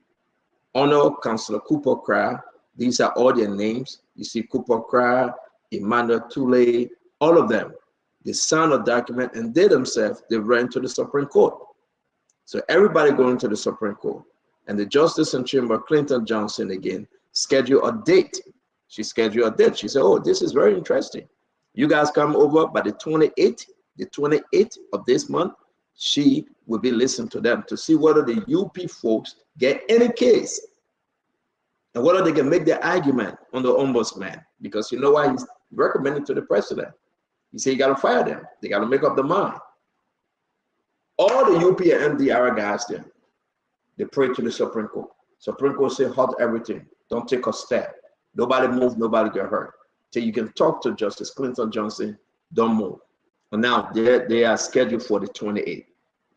Honor Councillor Cooper Cry. These are all their names. You see Cooper Cry, Emmanuel Tule, all of them. They signed a document and they themselves, they ran to the Supreme Court. So everybody going to the Supreme Court. And the Justice in Chamber, Clinton Johnson again, scheduled a date. She scheduled a date. She said, oh, this is very interesting. You guys come over by the 28th of this month. She will be listening to them to see whether the UP folks get any case and whether they can make their argument on the ombudsman. Because you know why he's recommending to the president. He said you got to fire them. They got to make up their mind. All the UP and MDR guys there, they prayed to the Supreme Court. Supreme Court said, halt everything. Don't take a step. Nobody move, nobody get hurt. Till you can talk to Justice Clinton Johnson, don't move. And now they are scheduled for the 28th.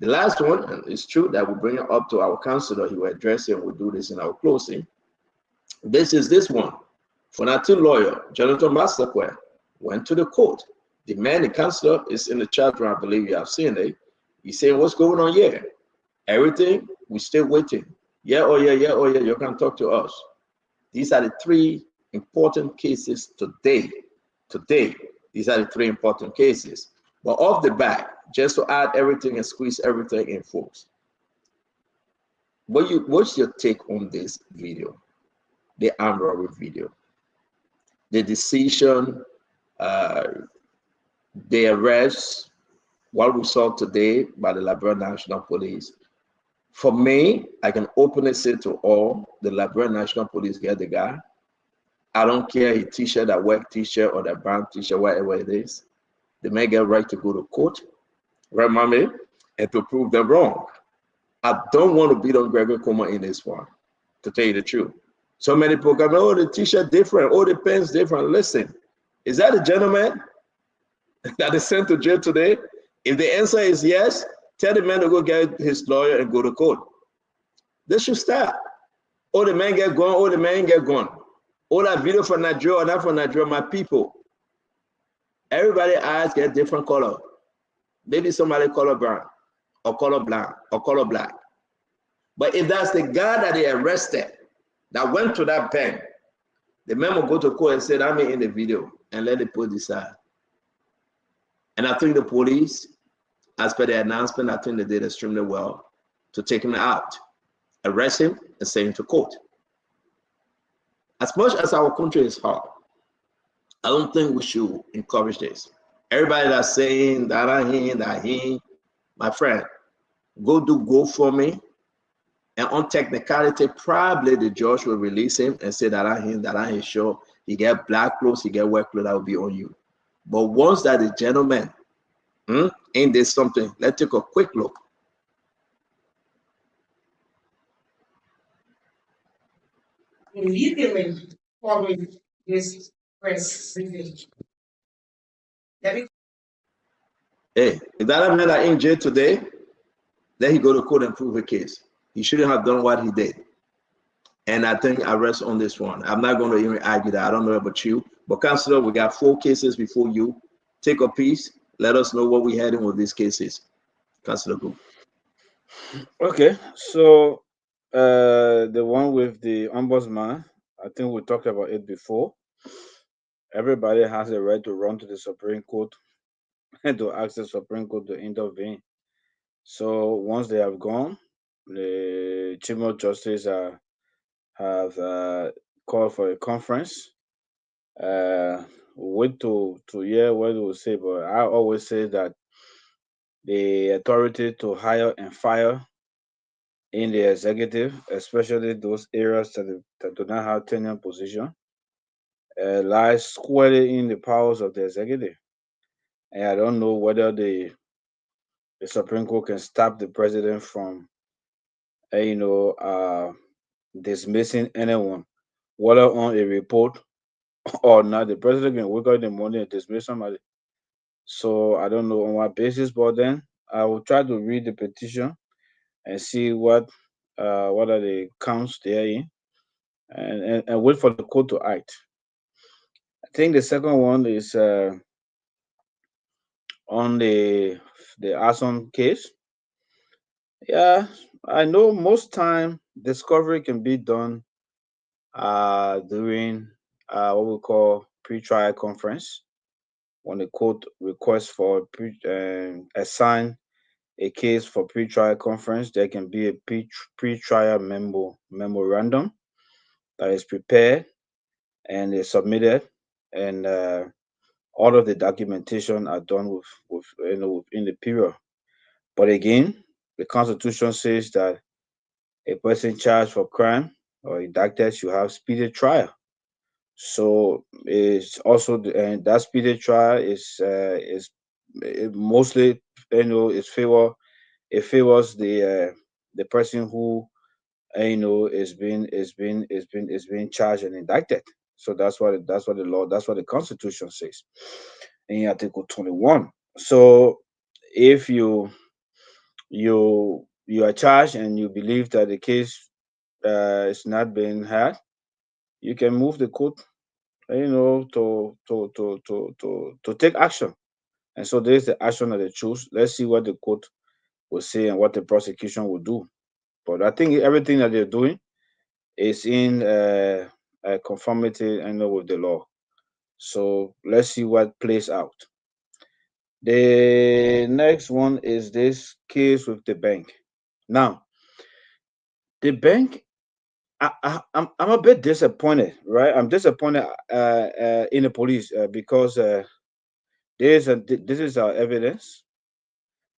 The last one, and it's true that we bring it up to our counselor, he will address it, and we'll do this in our closing. This is this one. Fonati lawyer, Jonathan Masakwa, went to the court. The man, the counselor, is in the chat room. I believe you have seen it. He's saying, what's going on here? Everything, we're still waiting. Yeah, oh yeah, yeah, oh yeah, you can talk to us. These are the three important cases today. Today, these are the three important cases. But off the back, just to add everything and squeeze everything in, folks. What's your take on this video? The armed robbery video. The decision, the arrest, what we saw today by the Liberian National Police. For me, I can openly say to all, the Liberian National Police get the guy. I don't care a t-shirt, a work t-shirt, or the brown t-shirt, whatever it is. They may get right to go to court, right, mommy, and to prove them wrong. I don't want to beat on Gregory Coma in this one, to tell you the truth. So many people come, oh, the t-shirt different, oh, the pants different. Listen, is that a gentleman that is sent to jail today? If the answer is yes, tell the man to go get his lawyer and go to court. They should stop. Oh, the man get gone, oh, the man get gone. Oh, that video from Nigeria or not from Nigeria, my people. Everybody eyes get different color. Maybe somebody color brown, or color black, or color black. But if that's the guy that they arrested, that went to that bank, the man will go to court and say, I'm in the video, and let the police decide. And I think the police, as per the announcement, I think they did extremely well to take him out, arrest him, and send him to court. As much as our country is hard, I don't think we should encourage this. Everybody that's saying that he, my friend, go do GoFundMe, and on technicality, probably the judge will release him and say that I ain't sure. He get black clothes, he get white clothes, that will be on you. But once that the gentleman, ain't there something? Let's take a quick look. Immediately following this press release. Hey, if that man are in jail today, then he go to court and prove a case. He shouldn't have done what he did. And I think I rest on this one. I'm not going to even argue that. I don't know about you. But Councilor, we got 4 cases before you. Take a piece. Let us know what we're heading with these cases. Councilor, go. Okay, so the one with the ombudsman, I think we talked about it before. Everybody has a right to run to the Supreme Court and to ask the Supreme Court to intervene. So once they have gone, the Chief of Justice have called for a conference. Wait to hear what they will say, but I always say that the authority to hire and fire in the executive, especially those areas that do not have tenure position, lies squarely in the powers of the executive. And I don't know whether the Supreme Court can stop the president from, dismissing anyone, whether on a report or not. The president can wake up in the morning and dismiss somebody. So I don't know on what basis, but then I will try to read the petition and see what are the counts therein, and wait for the court to act. I think the second one is on the arson case. Yeah, I know most time discovery can be done during what we call pre-trial conference, when the court requests for assign a case for pre-trial conference. There can be a pre-trial memorandum that is prepared and is submitted, and all of the documentation are done within the period. But again, the Constitution says that a person charged for crime or indicted should have speedy trial. So it's also and that speedy trial is mostly it favors the person who is being charged and indicted. So that's what the Constitution says in Article 21. So if you are charged and you believe that the case is not being had, you can move the court, to take action. And so there's the action that they choose. Let's see what the court will say and what the prosecution will do. But I think everything that they're doing is in conformity, with the law. So let's see what plays out. The next one is this case with the bank. Now, the bank, I'm a bit disappointed, right? I'm disappointed in the police because this is our evidence,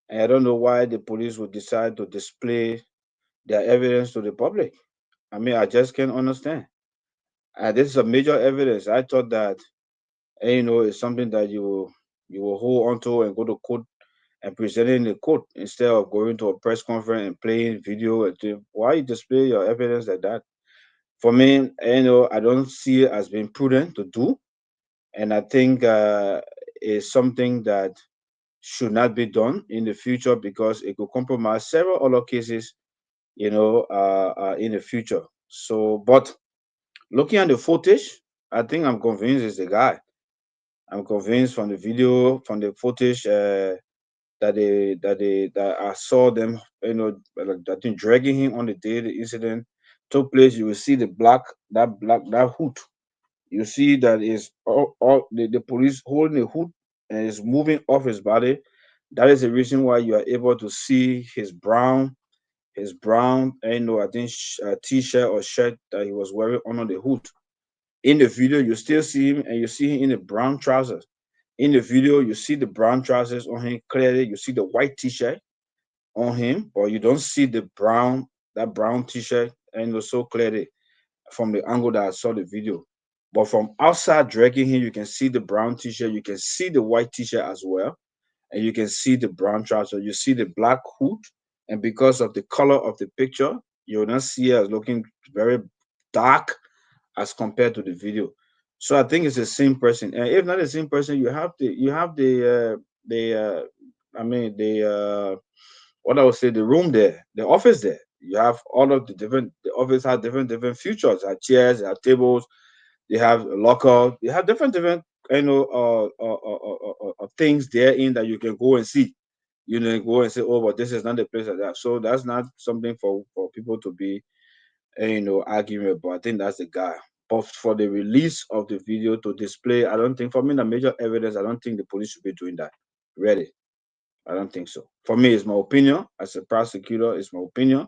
and I don't know why the police would decide to display their evidence to the public. I mean, I just can't understand. This is a major evidence. I thought that it's something that you will hold on to and go to court and present it in the court instead of going to a press conference and playing video. Why you display your evidence like that? For me, I don't see it as being prudent to do, and I think it's something that should not be done in the future because it could compromise several other cases, in the future. So, but looking at the footage, I think I'm convinced it's the guy. I'm convinced from the video, from the footage that I saw them, like, I think dragging him on the day the incident took place. You will see that hood. You see that is all the police holding the hood and is moving off his body. That is the reason why you are able to see his brown, I think t-shirt or shirt that he was wearing under the hood. In the video, you still see him, and you see him in the brown trousers. In the video, you see the brown trousers on him clearly. You see the white t-shirt on him, but you don't see that brown t-shirt, so clearly from the angle that I saw the video. But from outside dragging him, you can see the brown t-shirt, you can see the white t-shirt as well, and you can see the brown trousers. You see the black hood, and because of the color of the picture, you will not see it as looking very dark as compared to the video. So I think it's the same person. And if not the same person, you have what I would say, the room there, the office there. You have all of the office has different features. They have chairs, they have tables, they have a locker, they have different things there in that you can go and see. Go and say, oh, but this is not the place like that. So that's not something for people to be arguing about. I think that's the guy. But for the release of the video to display, I don't think, for me, the major evidence, I don't think the police should be doing that. Really. I don't think so. For me, it's my opinion. As a prosecutor, it's my opinion.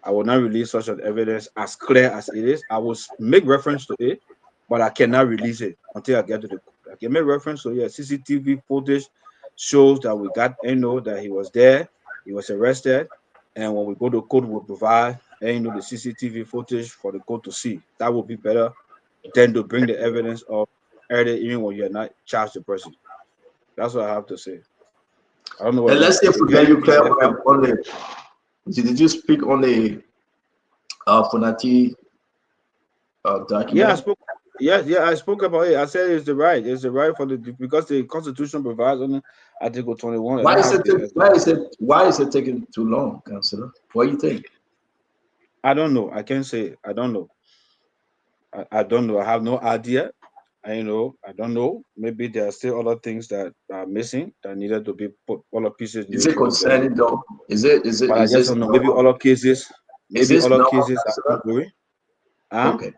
I will not release such an evidence as clear as it is. I will make reference to it, but I cannot release it until I get to the court. I can make reference to CCTV footage shows that we got, that he was there, he was arrested, and when we go to court, we'll provide, the CCTV footage for the court to see. That would be better than to bring the evidence of earlier, even when you're not charged the person. That's what I have to say. I don't know. And let's see if we get you clear on the. Did you speak on the Funati document? Yeah, I spoke. Yeah, I spoke about it. I said it's the right. It's the right for because the Constitution provides on Article 21. Why is it taking too long, Councillor? What do you think? I don't know. I can't say. I don't know. I don't know. I have no idea. I don't know. Maybe there are still other things that are missing that needed to be put. All the pieces. Is it concerning though? Is it? But I just don't know. Maybe other cases. Maybe other cases are ongoing. Okay.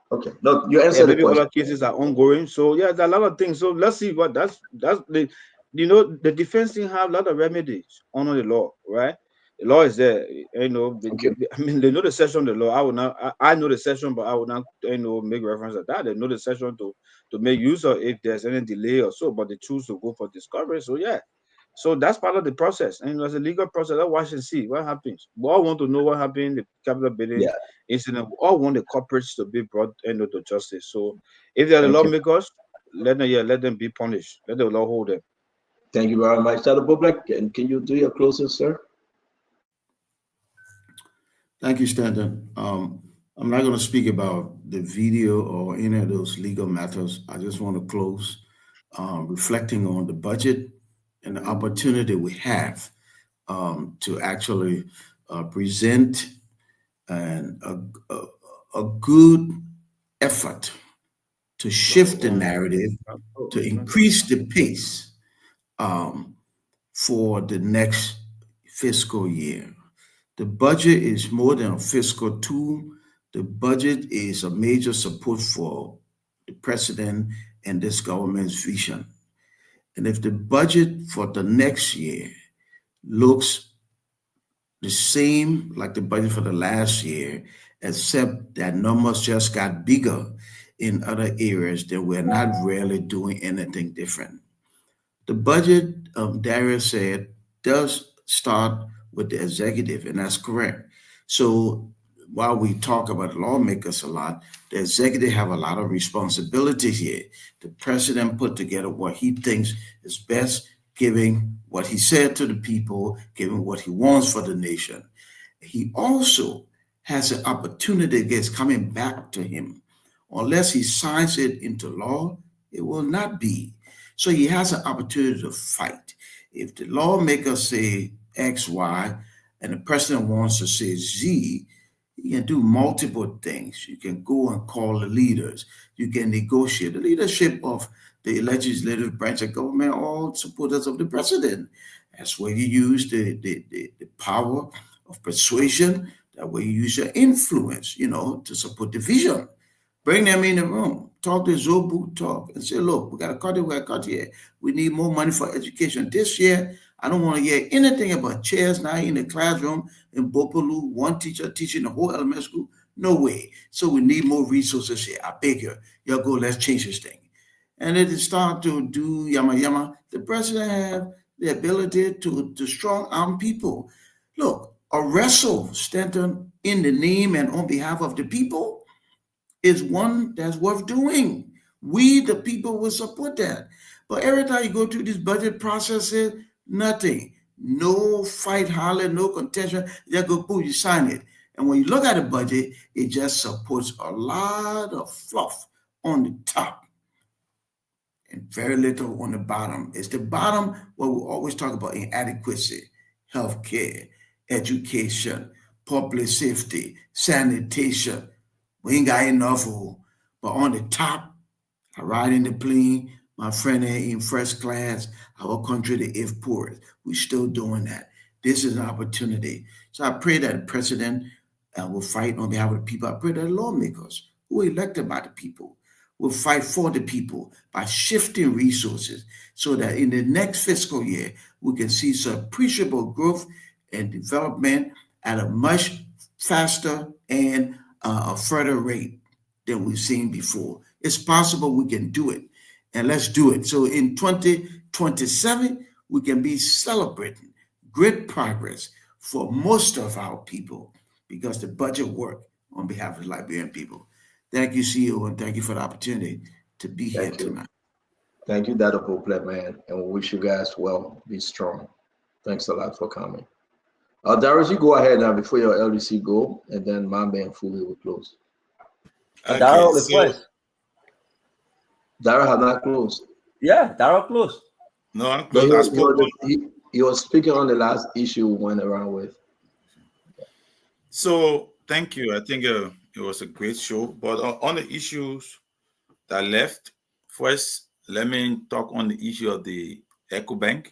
Okay. No, you answered maybe the question. other cases are ongoing. So yeah, there are a lot of things. So let's see what that's the the defense team have a lot of remedies under the law, right? The law is there. I mean, they know the section of the law. I will not. I know the section, but I will not. Make reference to that. They know the section to make use of if there's any delay or so. But they choose to go for discovery. So yeah. So that's part of the process. And there's a legal process. Let's watch and see what happens. We all want to know what happened in the capital bidding incident. We all want the culprits to be brought to justice. So if they're the lawmakers, let them be punished. Let the law hold them. Thank you very much, Dr. Bobek. And can you do your closing, sir? Thank you, Stanton. I'm not going to speak about the video or any of those legal matters. I just want to close reflecting on the budget and the opportunity we have to actually present a good effort to shift the narrative, to increase the pace for the next fiscal year. The budget is more than a fiscal tool. The budget is a major support for the president and this government's vision. And if the budget for the next year looks the same like the budget for the last year, except that numbers just got bigger in other areas, then we're not really doing anything different. The budget, Darius said, does start with the executive, and that's correct. So while we talk about lawmakers a lot, the executive have a lot of responsibility here. The president put together what he thinks is best, giving what he said to the people, giving what he wants for the nation. He also has an opportunity that's coming back to him. Unless he signs it into law, it will not be. So he has an opportunity to fight. If the lawmakers say X, Y, and the president wants to say Z, you can do multiple things. You can go and call the leaders. You can negotiate. The leadership of the legislative branch of government, all supporters of the president. That's where you use the power of persuasion. That way you use your influence, to support the vision. Bring them in the room. Talk to Zobu, talk, and say, look, we got to cut it, we got to cut here. We need more money for education. This year, I don't want to hear anything about chairs now in the classroom in Bopolu, one teacher teaching the whole elementary school. No way. So we need more resources here. I beg you. Y'all go, let's change this thing. And it start to do yama. The president have the ability to strong arm people. Look, a wrestle, Stanton, in the name and on behalf of the people is one that's worth doing. We, the people, will support that. But every time you go through these budget processes, nothing. No fight, holler, no contention. You go, boom, you sign it. And when you look at the budget, it just supports a lot of fluff on the top and very little on the bottom. It's the bottom where we always talk about inadequacy, healthcare, education, public safety, sanitation. We ain't got enough, but on the top, I ride in the plane, my friend in first class, our country, the if poorest. We're still doing that. This is an opportunity. So I pray that the president will fight on behalf of the people. I pray that lawmakers who are elected by the people will fight for the people by shifting resources so that in the next fiscal year, we can see some appreciable growth and development at a much faster and a further rate than we've seen before. It's possible we can do it, and let's do it. So in 2027, we can be celebrating great progress for most of our people because the budget worked on behalf of the Liberian people. Thank you, CEO, and thank you for the opportunity to be here tonight. Thank you, Dr. Poplet, man, and we wish you guys well. Be strong. Thanks a lot for coming. Darius, you go ahead now before your LDC go, and then my man Fully will close. Okay, Daryl is closed. Daryl had not closed. Yeah, Daryl closed. No, I'm closed. He was speaking on the last issue we went around with. So thank you. I think it was a great show. But on the issues that left, first, let me talk on the issue of the EcoBank.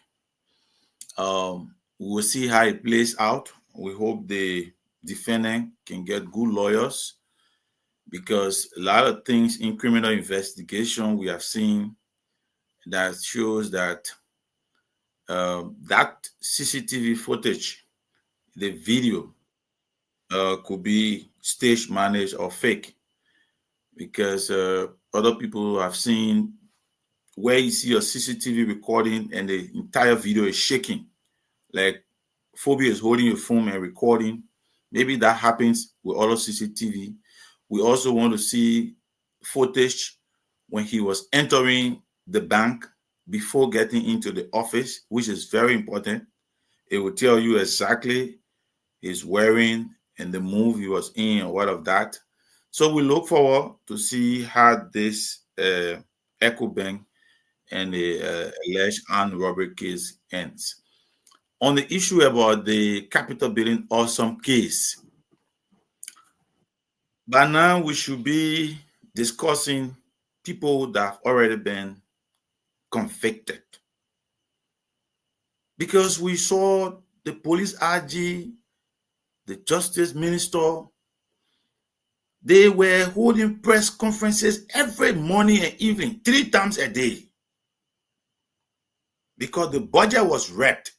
We'll see how it plays out. We hope the defendant can get good lawyers because a lot of things in criminal investigation we have seen that shows that that CCTV footage, the video, could be stage managed or fake because other people have seen where you see a CCTV recording and the entire video is shaking. Like Phobia is holding your phone and recording. Maybe that happens with other CCTV. We also want to see footage when he was entering the bank before getting into the office, which is very important. It will tell you exactly his wearing and the move he was in or what of that. So we look forward to see how this EcoBank and the alleged armed robbery case ends. On the issue about the Capitol building awesome case, by now we should be discussing people that have already been convicted. Because we saw the police RG the justice minister, they were holding press conferences every morning and evening, 3 times a day, because the budget was wrecked.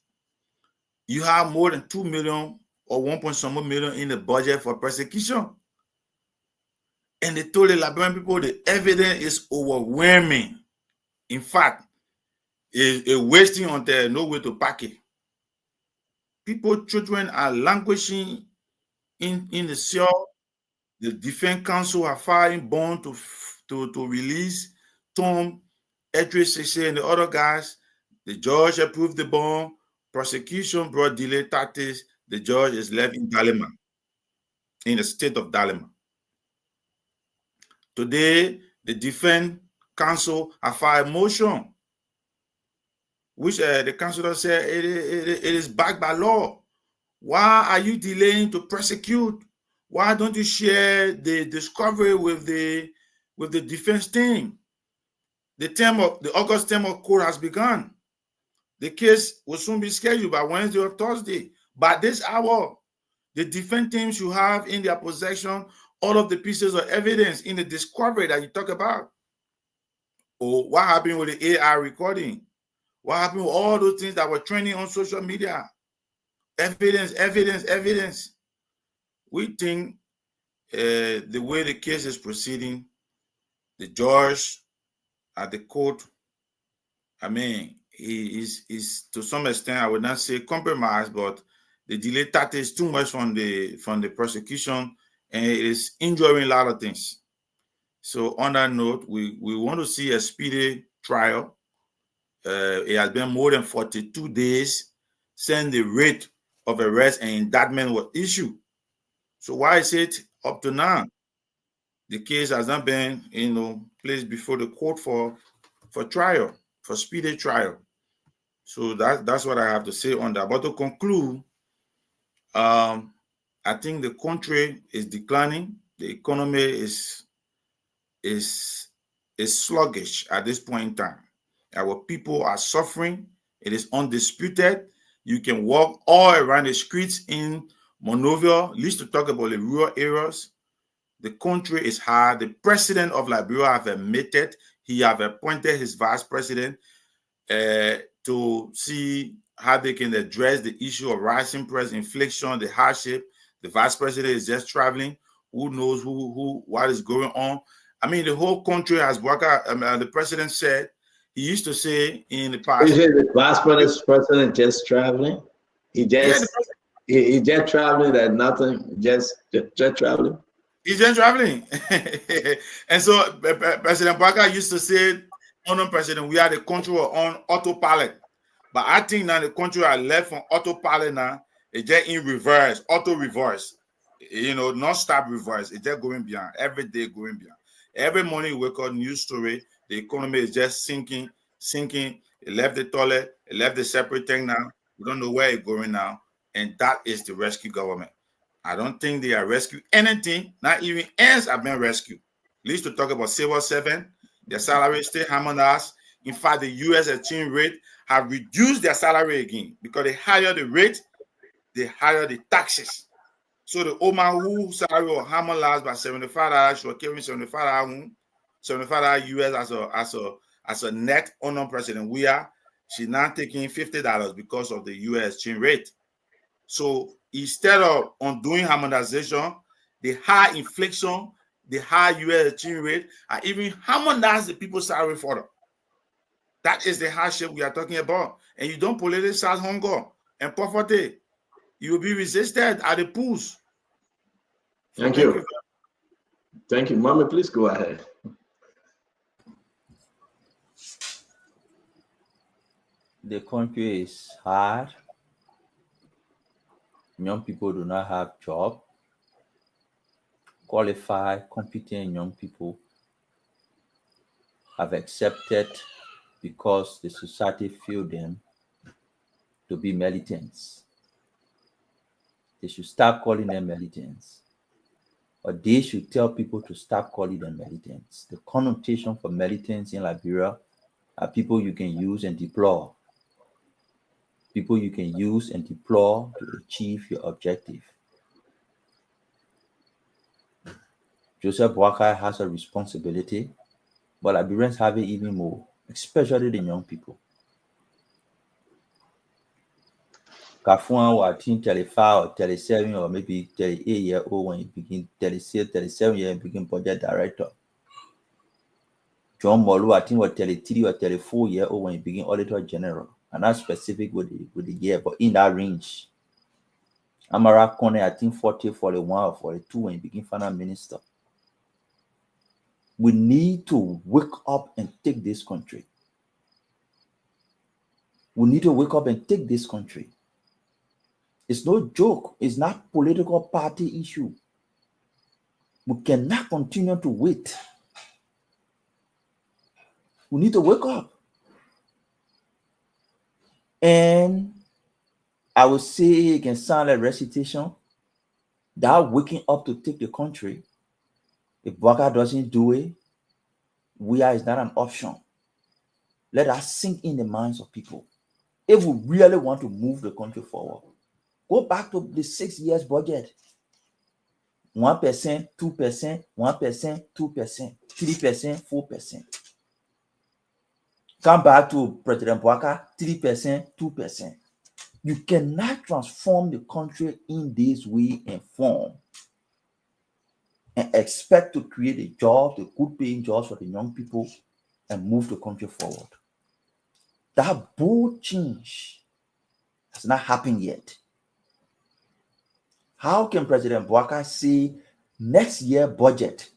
You have more than 2 million or 1 point some million in the budget for prosecution. And they told the Liberian people the evidence is overwhelming. In fact, it's wasting on there, no way to pack it. People, children are languishing in the cell. The defense counsel are filing bond to release Tom, Edris, and the other guys. The judge approved the bond. Prosecution brought delayed tactics. The judge is left in dilemma, in a state of dilemma. Today, the defense counsel have filed motion, which the counsel said it is backed by law. Why are you delaying to prosecute? Why don't you share the discovery with the defense team? The August term of court has begun. The case will soon be scheduled by Wednesday or Thursday. By this hour, the defense team should have in their possession all of the pieces of evidence in the discovery that you talk about. Or what happened with the AI recording? What happened with all those things that were trending on social media? Evidence, evidence, evidence. We think the way the case is proceeding, the judge at the court, I mean, he is to some extent, I would not say compromised, but the delay tactic is too much from the prosecution, and it is injuring a lot of things. So on that note, we want to see a speedy trial. It has been more than 42 days since the rate of arrest and indictment was issued. So why is it up to now? The case has not been, placed before the court for trial, for speedy trial. So that's what I have to say on that. But to conclude, I think the country is declining. The economy is sluggish at this point in time. Our people are suffering. It is undisputed. You can walk all around the streets in Monrovia, at least to talk about the rural areas. The country is hard. The president of Liberia have admitted he have appointed his vice president to see how they can address the issue of rising price, inflation, the hardship. The vice president is just traveling. Who knows what is going on? I mean, the whole country has worked out. The president said, he used to say in the past. Is the vice president just traveling? He just traveling, that nothing, just traveling. He's just traveling. And so President Baka used to say, President, we are the country on autopilot. But I think now the country are left from autopilot now. It's just in reverse, auto reverse. Non-stop reverse. It's just going beyond. Every day going beyond. Every morning you wake up, news story, the economy is just sinking. It left the toilet, it left the separate thing now. We don't know where it's going now. And that is the rescue government. I don't think they are rescuing anything. Not even ants have been rescued. At least to talk about Civil 7, their salary still harmonized. In fact, the U.S. exchange rate have reduced their salary again because they higher the rate, they higher the taxes. So the Oman who salary was harmonized by $75, she was carrying $75 US as a net unknown president. She's now taking $50 because of the U.S. exchange rate. So instead of undoing harmonization, the high inflation, the high U.S. exchange rate, are even harmonize the people's salary further. That is the hardship we are talking about. And you don't politicize hunger and poverty. You will be resisted at the polls. So thank you. Thank you. Mommy, please go ahead. The country is hard. Young people do not have job. Qualified, competent young people have accepted because the society feel them to be militants. They should stop calling them militants. Or they should tell people to stop calling them militants. The connotation for militants in Liberia are people you can use and deploy. People you can use and deploy to achieve your objective. Joseph Boakai has a responsibility, but Liberians have it even more, especially the young people. Kafua or 35 or 37 or maybe 38-year-old when you begin 36, 37 year begin project director. John Molu, I think, was 33 or 34-year-old when you begin auditor general. And that's specific with the year, but in that range. Amara Kone, I think 40, 41 or 42 when you begin finance minister. We need to wake up and take this country. We need to wake up and take this country. It's no joke. It's not political party issue. We cannot continue to wait. We need to wake up. And I would say it can sound like recitation. That waking up to take the country, if Baka doesn't do it, is not an option. Let us sink in the minds of people. If we really want to move the country forward, go back to the 6 years budget. 1%, 2%, 1%, 2%, 3%, 4%. Come back to President Bwaka, 3%, 2%. You cannot transform the country in this way and form and expect to create a job, the good paying jobs for the young people and move the country forward. That bold change has not happened yet. How can President Bwaka say next year budget,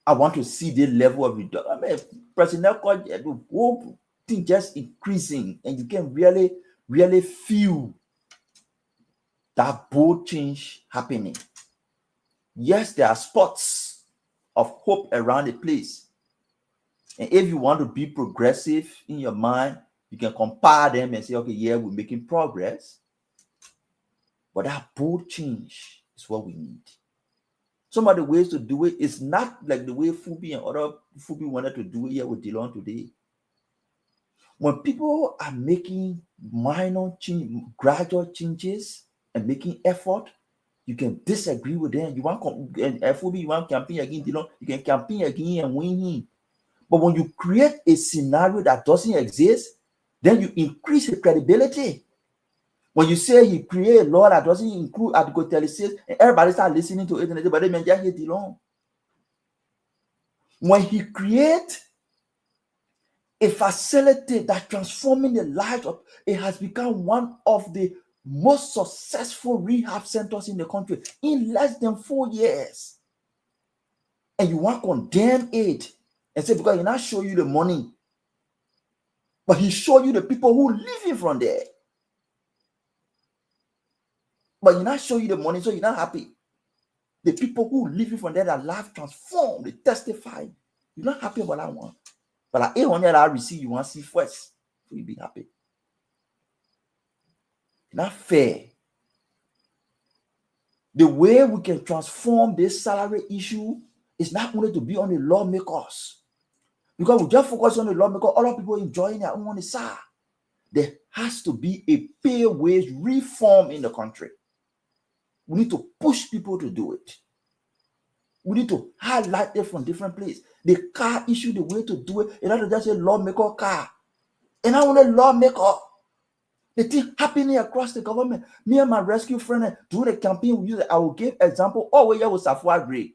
I want to see the level of reduction? I mean, President Bwaka, the whole thing just increasing, and you can really feel that bold change happening. Yes, there are spots of hope around the place. And if you want to be progressive in your mind, you can compare them and say, okay, yeah, we're making progress. But that bold change is what we need. Some of the ways to do it is not like the way Fubi and other Fubi wanted to do it here with Dillon today. When people are making minor change, gradual changes and making effort, you can disagree with them. You want Fubi, you want campaign against Dillon, you can campaign against and win him. But when you create a scenario that doesn't exist, then you increase the credibility. When you say he create a law that doesn't include Article 36, and everybody start listening to it, and everybody may just hate Dillon. When he create a facility that transforming the lives of, it has become one of the most successful rehab centers in the country in less than 4 years. And you want to condemn it and say, because he not show you the money, but he show you the people who living from there. But he not show you the money, so you're not happy. The people who living from there, that life transformed, they testify. You're not happy about that one. But like 800 I receive, you want to see first, so you be happy. Not fair. The way we can transform this salary issue is not only to be on the lawmakers. Because we just focus on the lawmakers, other people enjoying their own side. There has to be a pay wage reform in the country. We need to push people to do it. We need to highlight it from different places. The car issue, the way to do it, not just a lawmaker car. And I want a lawmaker. The thing happening across the government. Me and my rescue friend during the campaign, we use it. I will give example. Oh, where was Safwa Gray.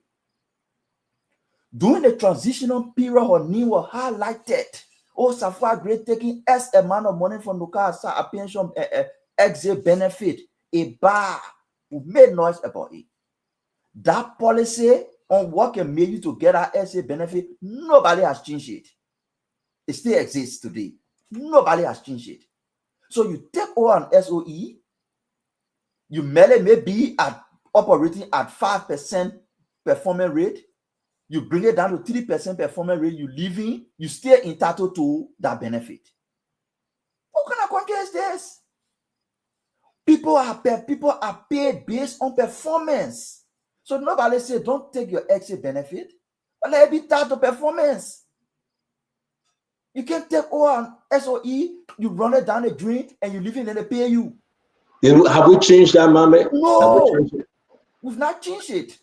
During the transitional period, her name was highlighted. Oh, Safwa Gray taking S amount of money from Nuka, a pension, exit benefit, a bar. We made noise about it. That policy on what can make you to get our SA benefit, nobody has changed it. It still exists today. Nobody has changed it. So you take over an SOE, you may be at operating at 5% performance rate, you bring it down to 3% performance rate, you live in, you still entitled to that benefit. What kind of country is this? People are paid based on performance. So nobody say don't take your exit benefit, but let it be tied to performance. You can't take over an SOE, you run it down the drain, and you live in and they pay you. Have we changed that, Mame? No, we've not changed it.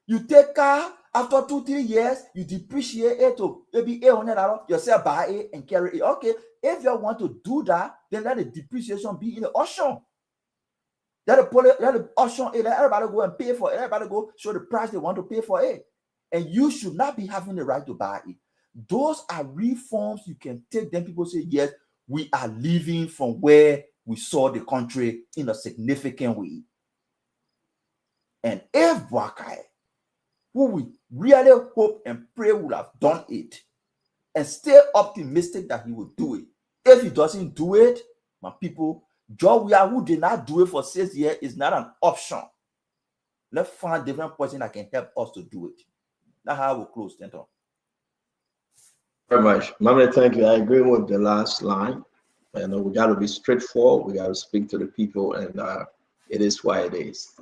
You take car, after 2-3 years, you depreciate it to maybe $800, you sell buy it and carry it. Okay, if you want to do that, then let the depreciation be in the auction. Let the auction, let everybody go and pay for it. Everybody go show the price they want to pay for it. And you should not be having the right to buy it. Those are reforms you can take. Then people say, yes, we are living from where we saw the country in a significant way. And if Boakai, who we really hope and pray would have done it, and stay optimistic that he will do it. If he doesn't do it, my people, Georgia, who did not do it for 6 years, is not an option. Let's find a different person that can help us to do it. That's how we'll close, Tenton. Very much. Mama, thank you. I agree with the last line. You know, we got to be straightforward. We got to speak to the people, and it is why it is.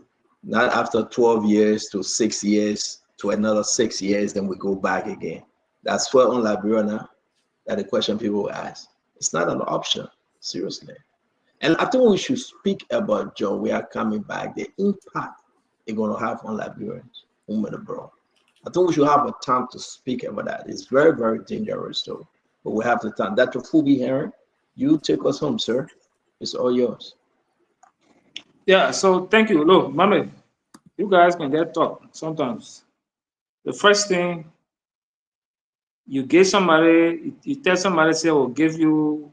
Not after 12 years to 6 years to another 6 years, then we go back again. That's where on Liberia now, that the question people ask. It's not an option, seriously. And I think we should speak about, Joe, we are coming back, the impact it's going to have on Liberians, women abroad. I think we should have a time to speak about that. It's very, very dangerous, though. But we have the time. Dr. Fubi Heron, you take us home, sir. It's all yours. Yeah, so thank you. Look, Mama, you guys can get talk sometimes. The first thing, you give somebody, you tell somebody, say, we'll give you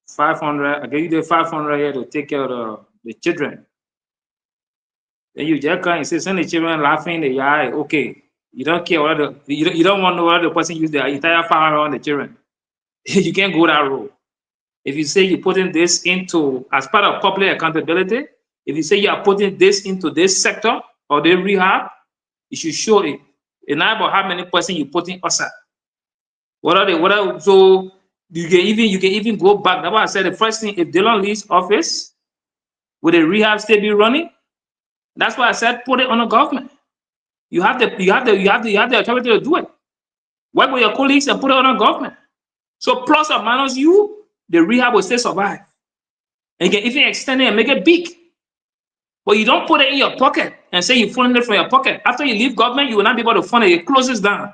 500, I give you the 500 here to take care of the children. Then you just come and say, send the children laughing in the eye, okay. You don't care what you don't want to know what the person use the entire 500 on the children. You can't go that road. If you say you're putting this into, as part of public accountability, if you say you are putting this into this sector or the rehab, you should show it. And not about how many percent you put in outside. So you can even go back. That's why I said the first thing, if Dylan leaves office, will the rehab still be running? That's why I said put it on the government. You have the authority to do it. Work with your colleagues and put it on the government. So plus or minus you, the rehab will still survive. And you can even extend it and make it big. But you don't put it in your pocket and say you fund it from your pocket. After you leave government, you will not be able to fund it. It closes down.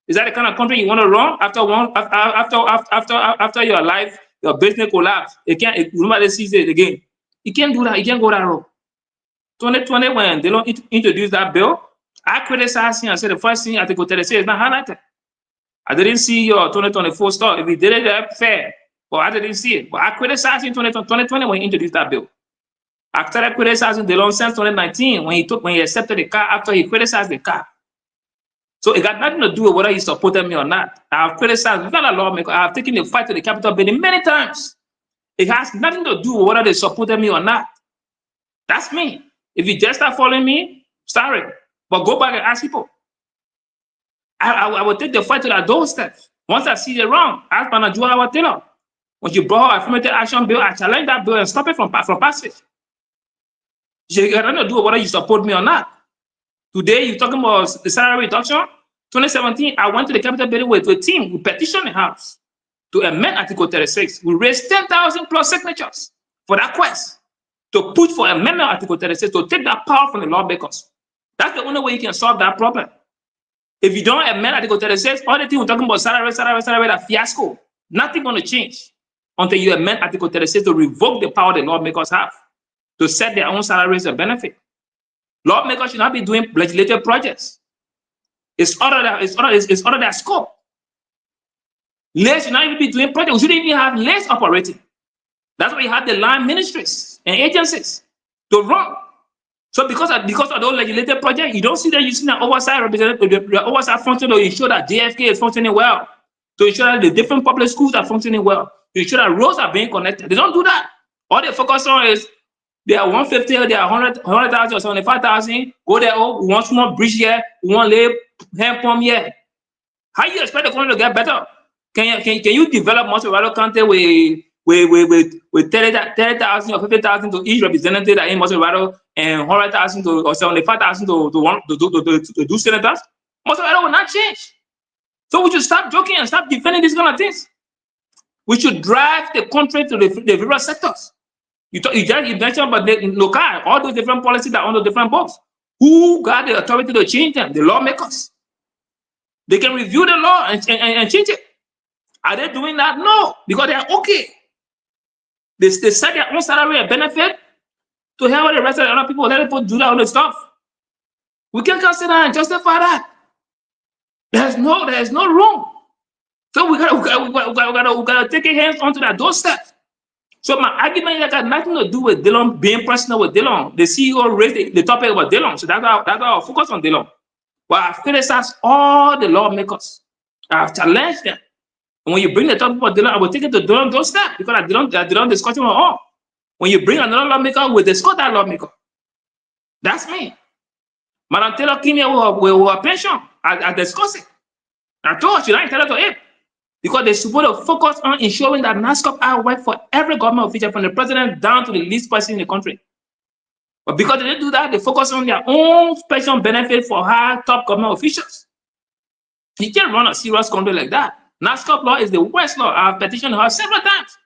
Is that the kind of country you want to run? After your life, your business collapse, nobody sees it again. You can't do that. You can't go that road. 2020, when they don't introduce that bill, I criticized him and said the first thing Article 36 is not highlighted. I didn't see your 2024 stuff. If he did it, that's fair. But I didn't see it. But I criticized him in 2020 when he introduced that bill. I started criticizing Delon since 2019 when he accepted the car after he criticized the car. So it got nothing to do with whether he supported me or not. I've criticized, we've got a lawmaker. I've taken the fight to the Capitol building many times. It has nothing to do with whether they supported me or not. That's me. If you just start following me, sorry. But go back and ask people. I will take the fight to that doorstep. Once I see it wrong, ask Panajua Taylor. When you brought affirmative action bill, I challenge that bill and stop it from passage. You got nothing to do with whether you support me or not. Today, you're talking about the salary reduction. 2017, I went to the Capitol building with a team. We petitioned the House to amend Article 36. We raised 10,000 plus signatures for that quest to push for amendment Article 36 to take that power from the lawmakers. That's the only way you can solve that problem. If you don't amend Article 36, all the things we're talking about salary, that fiasco, nothing going to change until you amend Article 36 to revoke the power the lawmakers have to set their own salaries and benefit. Lawmakers should not be doing legislative projects. It's under their scope. Lays should not even be doing projects. We shouldn't even have lays operating. That's why you have the line ministries and agencies to run. So because of those legislative projects, you don't see that using an oversight representative, the oversight function to ensure that JFK is functioning well, to ensure that the different public schools are functioning well, to ensure that roads are being connected. They don't do that. All they focus on is they are 150, they are 100,000 or 75,000. Go there, oh, we want small bridge here, we want lay hand pump here. How you expect the country to get better? Can you develop Montserrat County with 30,000 or 50,000 to each representative that in Montserrat and 100,000 or 75,000 to do senators? Montserrat will not change. So we should stop joking and stop defending these kind of things. We should drive the country to the various sectors. You mentioned about the local, all those different policies that are on the different books. Who got the authority to change them? The lawmakers. They can review the law and change it. Are they doing that? No, because they are okay. They set their own salary and benefit to help the rest of the other people. Let people do that other stuff. We can't consider and justify that. There's no room. So we gotta take a hands onto that doorstep. So my argument that got nothing to do with Dillon being personal with Dillon. The CEO raised the topic about Dillon, so that's why I'll focus on Dillon. But I criticize all the lawmakers. I've challenged them. And when you bring the topic about Dillon, I will take it to Dillon doorstep because I didn't discuss it at all. When you bring another lawmaker, we discuss that lawmaker. That's me. Madam Taylor came here with her pension. I discussed it. I told her she not entitled to it. Because they're supposed to focus on ensuring that NASCOP Act work for every government official from the president down to the least person in the country. But because they didn't do that, they focus on their own special benefit for high top government officials. You can't run a serious country like that. NASCOP law is the worst law. I've petitioned her several times.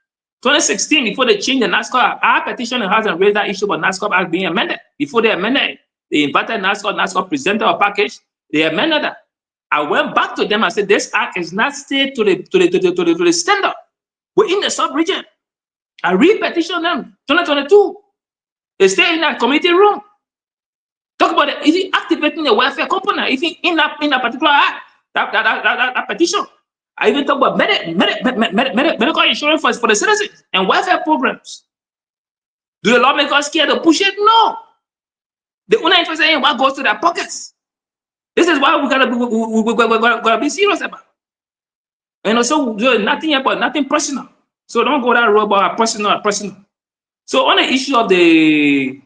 2016, before they changed the NASCOP, I petitioned the House and raised that issue about NASCOP Act being amended. Before they amended it, they invited NASCOP presented a package, they amended that. I went back to them and said, this act is not stayed to the standard. We're in the sub-region. I re-petitioned them, 2022. They stay in that committee room. Talk about it. Is he activating the welfare component? Is he in that particular act, that petition? I even talk about medical insurance for the citizens and welfare programs. Do the lawmakers care to push it? No. The only interest in what goes to their pockets. This is why we gotta be serious about. And also, nothing about nothing personal. So don't go that road about personal. So on the issue of the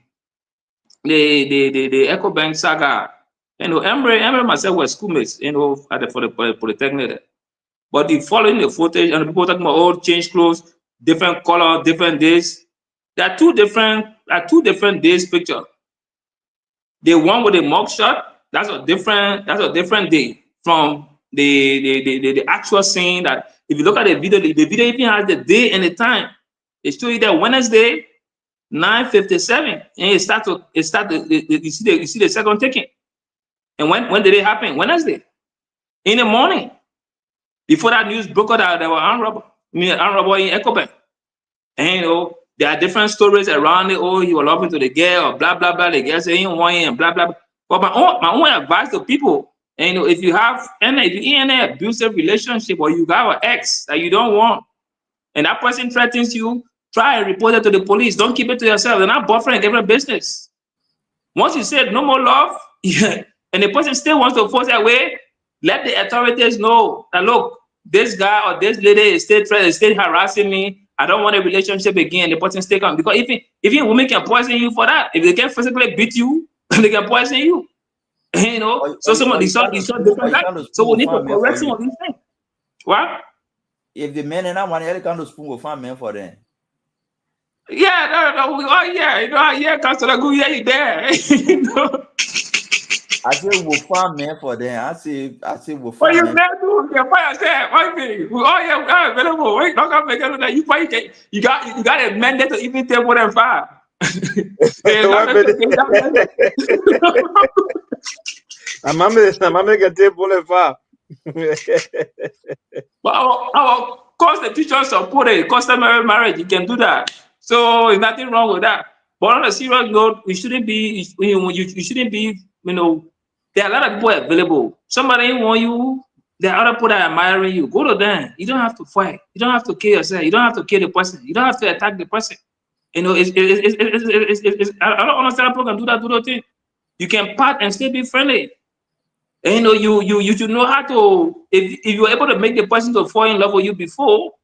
EcoBank saga, Emre myself were schoolmates, for the Polytechnic. But the following the footage and the people talking about all change clothes, different color, different days. There are two different days picture. The one with the mug shot. That's a different day from the actual scene. That if you look at the video even has the day and the time. It shows you that Wednesday, 9:57, and you see the second taking. And when did it happen? Wednesday, in the morning, before that news broke out that there were armed robbers in EcoBank. And there are different stories around it. Oh, he was loving to the girl, or blah blah blah. The girl saying he want him, blah blah blah. But my own advice to people, if you have if you're in an abusive relationship or you have an ex that you don't want, and that person threatens you, try and report it to the police. Don't keep it to yourself. They're not boyfriend, give it business. Once you said no more love, and the person still wants to force it away, let the authorities know that look, this guy or this lady is still harassing me. I don't want a relationship again. The person stay calm. Because if women can poison you for that, if they can physically beat you, they can poison you. So somebody saw different guys. So we need to correct some of these things. What? If the men and I want to kind of spoon will find men for them. Yeah, no. Oh yeah, Councilor Gu, yeah, you there. I say we'll find men for them. I say we'll find. What you there do? You fire say one thing. Oh yeah, we are available. Wait, don't come make that. You got a mandate to even take more than 5. I'm make table and 5. But our constitution support a customary marriage. You can do that. So there's nothing wrong with that. But on a serious note, you shouldn't be. You shouldn't be. There are a lot of people available. Somebody want you. There are other people that are admiring you. Go to them. You don't have to fight. You don't have to kill yourself. You don't have to kill the person. You don't have to attack the person. I don't understand how people can do that thing. You can part and still be friendly. And you should know how to. If you're able to make the person to fall in love with you before,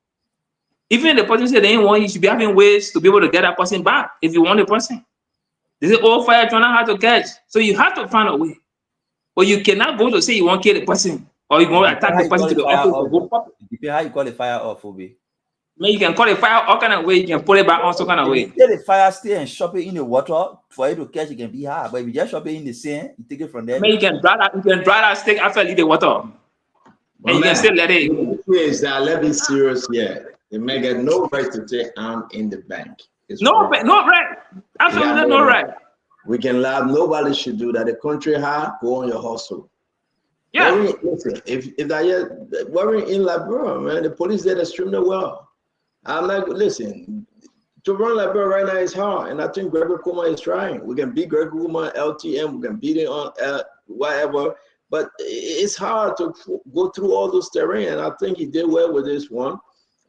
even if the person said they didn't want you, should be having ways to be able to get that person back if you want the person. They say, oh, fire trying how to catch. So you have to find a way. But you cannot go to say you want to kill the person or you want to attack the person to the office. Depends how you call the fire off, Obi. You can call the fire all kind of way. You can put it back on some kind of way. If you take the fire stay and shove it in the water for you to catch, it can be hard. But if you just shove it in the sand, you take it from there. You can dry that stick after you leave the water. And you can still let it. Is that let's be serious here. They may get no right to take arm in the bank. No right. Absolutely no right. We can laugh. Nobody should do that. The country high, go on your hustle. Yeah. Listen, if that worrying in Liberia, man, the police did extremely well. I'm like, listen, to run Liberia right now is hard, and I think Gregory Kuma is trying. We can beat Gregory Kuma, LTM, we can beat it on whatever, but it's hard to go through all those terrain, and I think he did well with this one.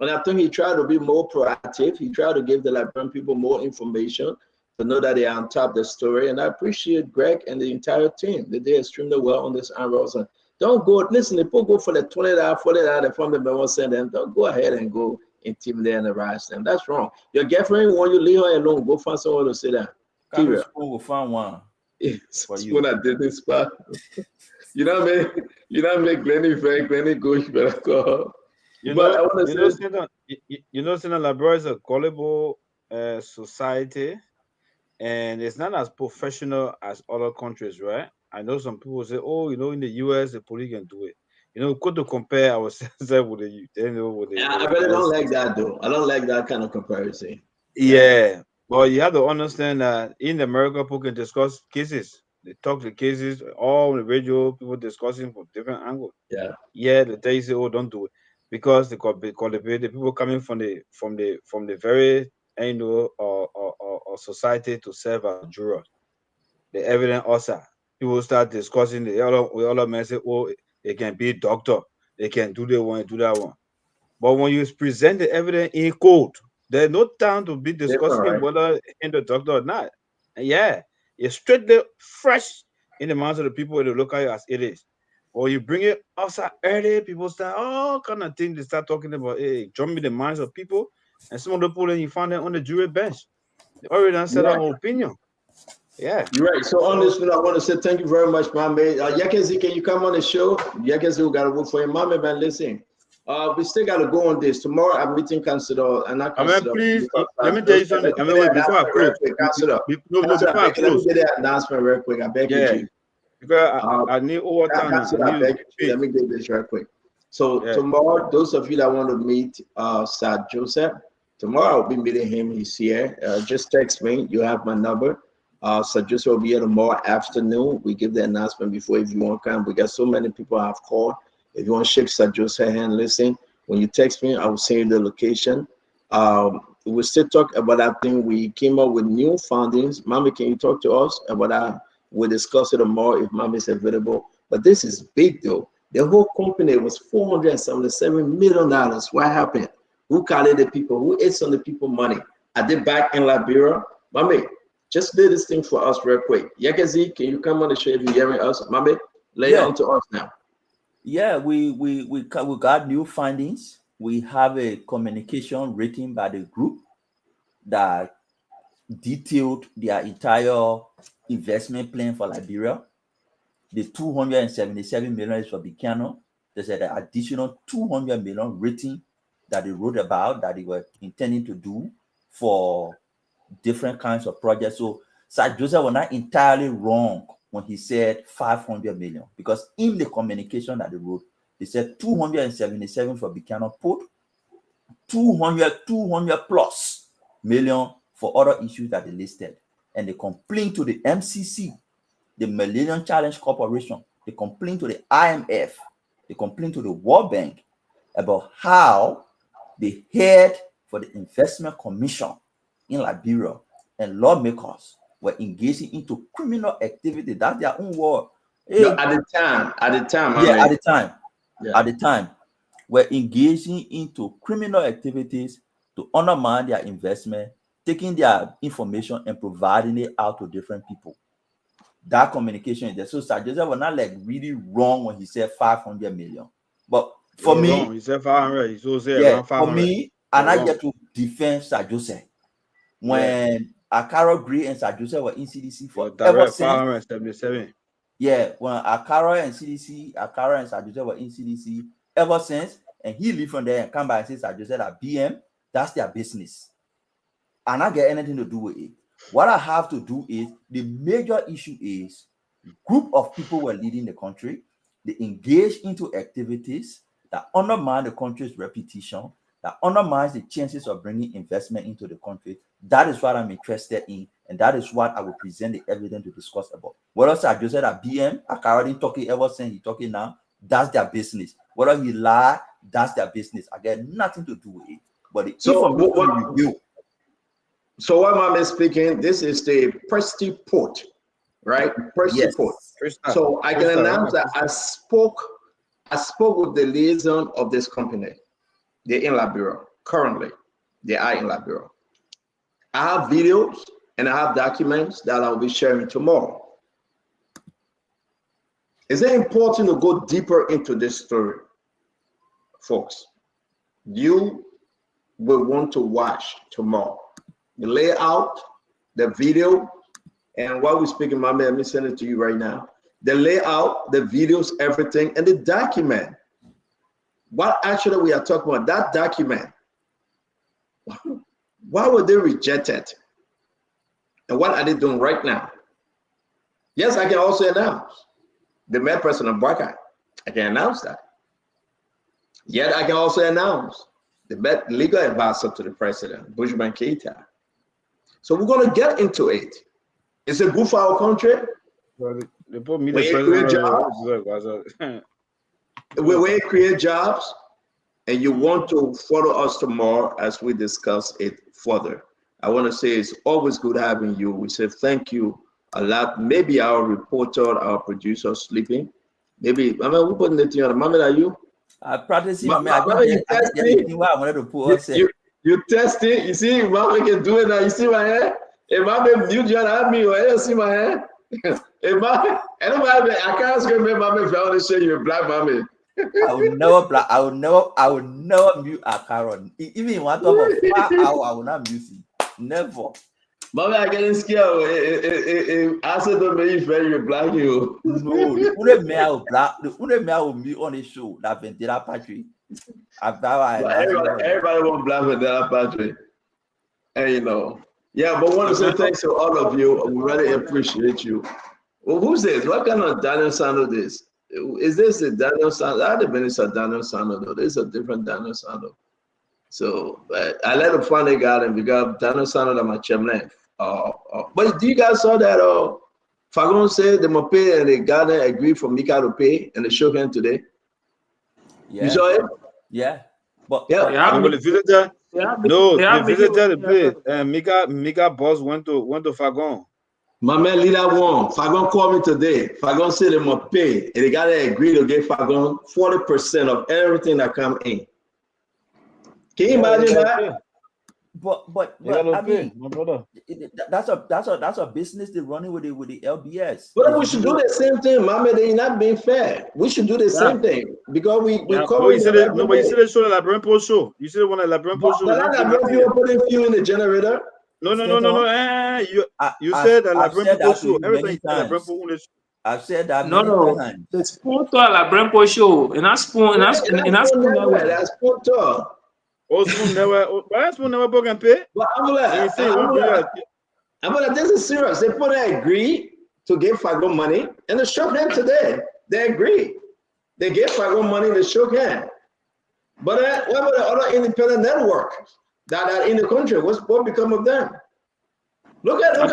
And I think he tried to be more proactive. He tried to give the Liberian people more information to know that they are on top of the story. And I appreciate Greg and the entire team. They did extremely well on this arrows. And don't go, listen, if people go for the $20, $40 from the Bible send them, don't go ahead and go intimidate and harass them. That's wrong. Your girlfriend, when you leave her alone, go find someone to sit down. Carol Spoon will find one. For you. When I did this spot. You know what I mean? You know what I mean? Glenny Gosh, better call. You know, Liberia is a gullible society, and it's not as professional as other countries, right? I know some people say, "Oh, you know, in the US, the police can do it." You know, good to compare ourselves with the, I really don't like that, though. I don't like that kind of comparison. Yeah, but you have to understand that in America, people can discuss cases. They talk the cases all on the radio. People discussing from different angles. Yeah, they tell you, say, "Oh, don't do it," because the people coming from the very or society to serve as jurors. The evidence also people start discussing the other men say, "Oh, they can be a doctor, they can do that one, do that one." But when you present the evidence in court, there's no time to be discussing whether in the doctor or not. And yeah, it's strictly fresh in the minds of the people that look at you as it is. Or you bring it outside early, people start all kind of things. They start talking about, hey, jumping the minds of people. And some of the people, then you find them on the jury bench. They already done set up an opinion. Yeah. You're right. So on this note, I want to say thank you very much, my man. Yakezi, can you come on the show? Yakezi, we got to work for you. Mama, man, listen. We still got to go on this. Tomorrow, I'm meeting Councilor. And I please, let me tell you something. Before I close. Councilor. Before I close. Let me get that announcement real quick. I beg you. Because I need over time. Let me get this real quick. So tomorrow, those of you that want to meet Sir Joseph, tomorrow I'll be meeting him. He's here. Just text me. You have my number. Sir Joseph will be here tomorrow afternoon. We give the announcement before if you want to come. We got so many people have called. If you want to shake Sir Joseph's hand, listen. When you text me, I will send you the location. We'll still talk about that thing. We came up with new findings. Mommy, can you talk to us about that? We'll discuss it tomorrow if Mommy is available. But this is big, though. The whole company was $477 million. What happened? Who called the people? Who ate on the people money? Are they back in Liberia? Mommy, just lay this thing for us real quick. Yakazi, can you come on the show if you're hearing us? Mommy, lay it on to us now. Yeah, we got new findings. We have a communication written by the group that detailed their entire investment plan for Liberia. The 277 million is for Bikano. There's an additional 200 million written that they wrote about that they were intending to do for different kinds of projects. So Sir Joseph was not entirely wrong when he said 500 million, because in the communication that they wrote, they said 277 for Bikano Port, 200 plus million for other issues that they listed. And they complained to the MCC, the Millennium Challenge Corporation, they complained to the IMF, they complained to the World Bank about how the head for the Investment Commission in Liberia and lawmakers were engaging into criminal activity. That's their own word. No, at the time, at the time, were engaging into criminal activities to undermine their investment, taking their information and providing it out to different people. That communication is there. So Sir Joseph was not like really wrong when he said 500 million. But for me, he said 500. He so said yeah, around 500. for me, and I get to defend Sir Joseph. When Akaro Gray and Sir Joseph were in CDC for ever since 577. Yeah, when Akaro and Sir Joseph were in CDC ever since, and he leave from there and come back and say Sir Joseph at BM, that's their business. And I get anything to do with it. What I have to do is, the major issue is group of people were leading the country. They engage into activities that undermine the country's reputation, that undermines the chances of bringing investment into the country. That is what I'm interested in. And that is what I will present the evidence to discuss about. What else I just said at BM, I already talking ever since he talking now, that's their business. Whether he lie, that's their business. I get nothing to do with it. But the information review. So what Mama is speaking, this is the Presty Port, right? Presty Port. So I can announce that I spoke with the liaison of this company. They're in Liberia currently. They are in Liberia. I have videos and I have documents that I'll be sharing tomorrow. Is it important to go deeper into this story, folks? You will want to watch tomorrow. The layout, the video, and while we're speaking, my man, let me send it to you right now. The layout, the videos, everything, and the document. What actually we are talking about, that document, why were they rejected? And what are they doing right now? Yes, I can also announce the Met President Barker. I can announce that. Yet I can also announce the Met legal advisor to the president, Bushman Keita. So we're going to get into it. It's a good for our country. Well, they put me We create jobs. We create jobs, and you want to follow us tomorrow as we discuss it further. I want to say it's always good having you. We say thank you a lot. Maybe our reporter, our producer sleeping. Maybe, I mean, we're putting it together. Mama, are you? I'm practicing. You testing? You see, Mama can do it now. You see my hair? If Mama mute you and me, you see my hair? If Mama, anybody, I can't ask you, Mama, if I want to show you a black Mama. I will never mute a Karen. Even in one time of 5 hours, I will not mute him. Never. Mama, I'm getting scared. I said, don't make you feel you're black, you. No, the only man will be on the show that Vendetta Patrick. Everybody want black Vendetta Patrick. And you know, yeah, but I want to say thanks to all of you. We really appreciate you. Well, who's this? What kind of Daniel Sando this? Is this a Daniel Sando? I haven't been a Daniel Sando though. This is a different Daniel Sando. So I let him find a garden because Daniel Sando that my chairman. But do you guys saw that? Fagon said they must pay and the garden agreed for Mika to pay and they showed him today. Yeah. You saw it? Yeah. But the visitor. The visitor to pay. And Mika boss went to Fagon. My man leader won. Fagon called me today. Fagon said they must pay and they gotta agree to give Fagon 40% of everything that come in. Can you imagine that? But I mean, my brother, that's a business they're running with the LBS. But we should do the same thing, Mama. They're not being fair. We should do the same thing because we cover. You said it. No, but you said it show the Labrin Post show. You said one of the Labrin Post show. You putting fuel in the generator. No. You said that Labrin Post show. Everything Labrin Post. I've said that. No. The sponsor Labrin Post show. And that's spoon. That's sponsor. Spoon never book and pay. But this is serious. They put an agree to give Fagon money and they shook hand today. They agree. They gave Fagon money, they shook hand. But what about the other independent networks that are in the country? What become of them? Look at the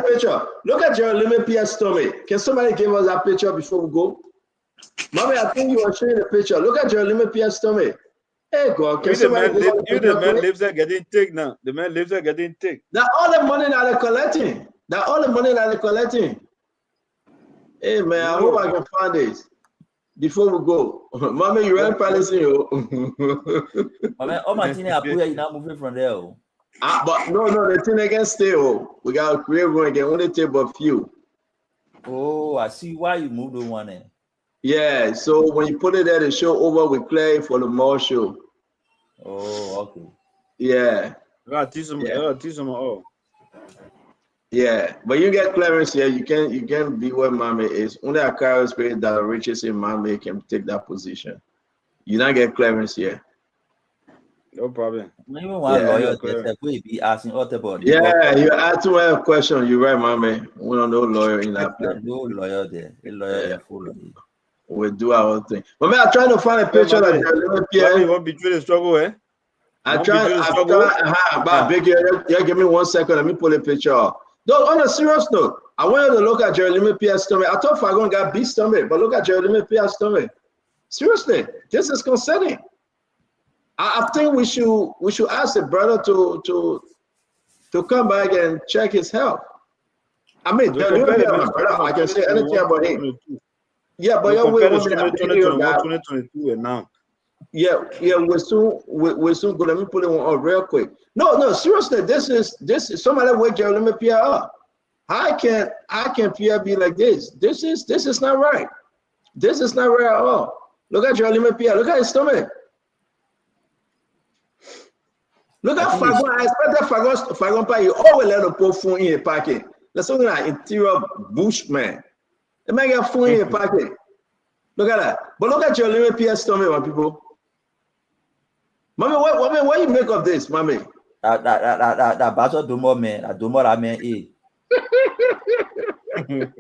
picture. Look at your limit PS stomach. Can somebody give us that picture before we go? Mommy, I think you were showing the picture. Look at your limit PS stomach. Hey God, the man lives there getting thick now. The man lives there getting thick. Now all the money that they're collecting. Hey man, I hope I can find this before we go. Mama, you ready Palestine? Mama, all my thing you're not moving from there. But no, the thing against stay. We gotta create one again. Only take a few. Oh, I see why you moved the one in. Yeah, so when you put it there, the show over, we play for the more show. Oh, okay. Yeah. Yeah, but you get clearance here. You can be where Mama is. Only a car spirit that reaches in Mama can take that position. You don't get clearance here. No problem. Even one lawyer will be asking about. Yeah, you asked me a question. You're right, Mama. We don't know lawyer in that place. No lawyer there. A lawyer full of it. We'll do our thing. But man, I'm trying to find a picture that you won't between the struggle, eh? I'm trying, give me 1 second. Let me pull a picture. Though on a serious note, I want you to look at Jeremy Pierre's stomach. I thought Fagon got big stomach, but look at Jeremy Pierre's stomach. Seriously, this is concerning. I think we should ask the brother to come back and check his health. I mean, Jeremy Pierre, my brother, I can say anything about him. Yeah, but you're compare the stomach 2021, 2022, and now. Yeah, we're soon good. Let me put it on real quick. No, seriously, this is somebody wake Jeremy Pierre up. How can Pierre be like this? This is not right. This is not right at all. Look at Jeremy Pierre. Look at his stomach. Look at Fagon. I expected Fagon. You always let him put food in a packet. That's something like interior bushman. The man got food in a packet. Look at that. But look at Jeremy Pierre's stomach, my people. Mommy, what you make of this, mommy? That battle do more man. That do more that man eat. Then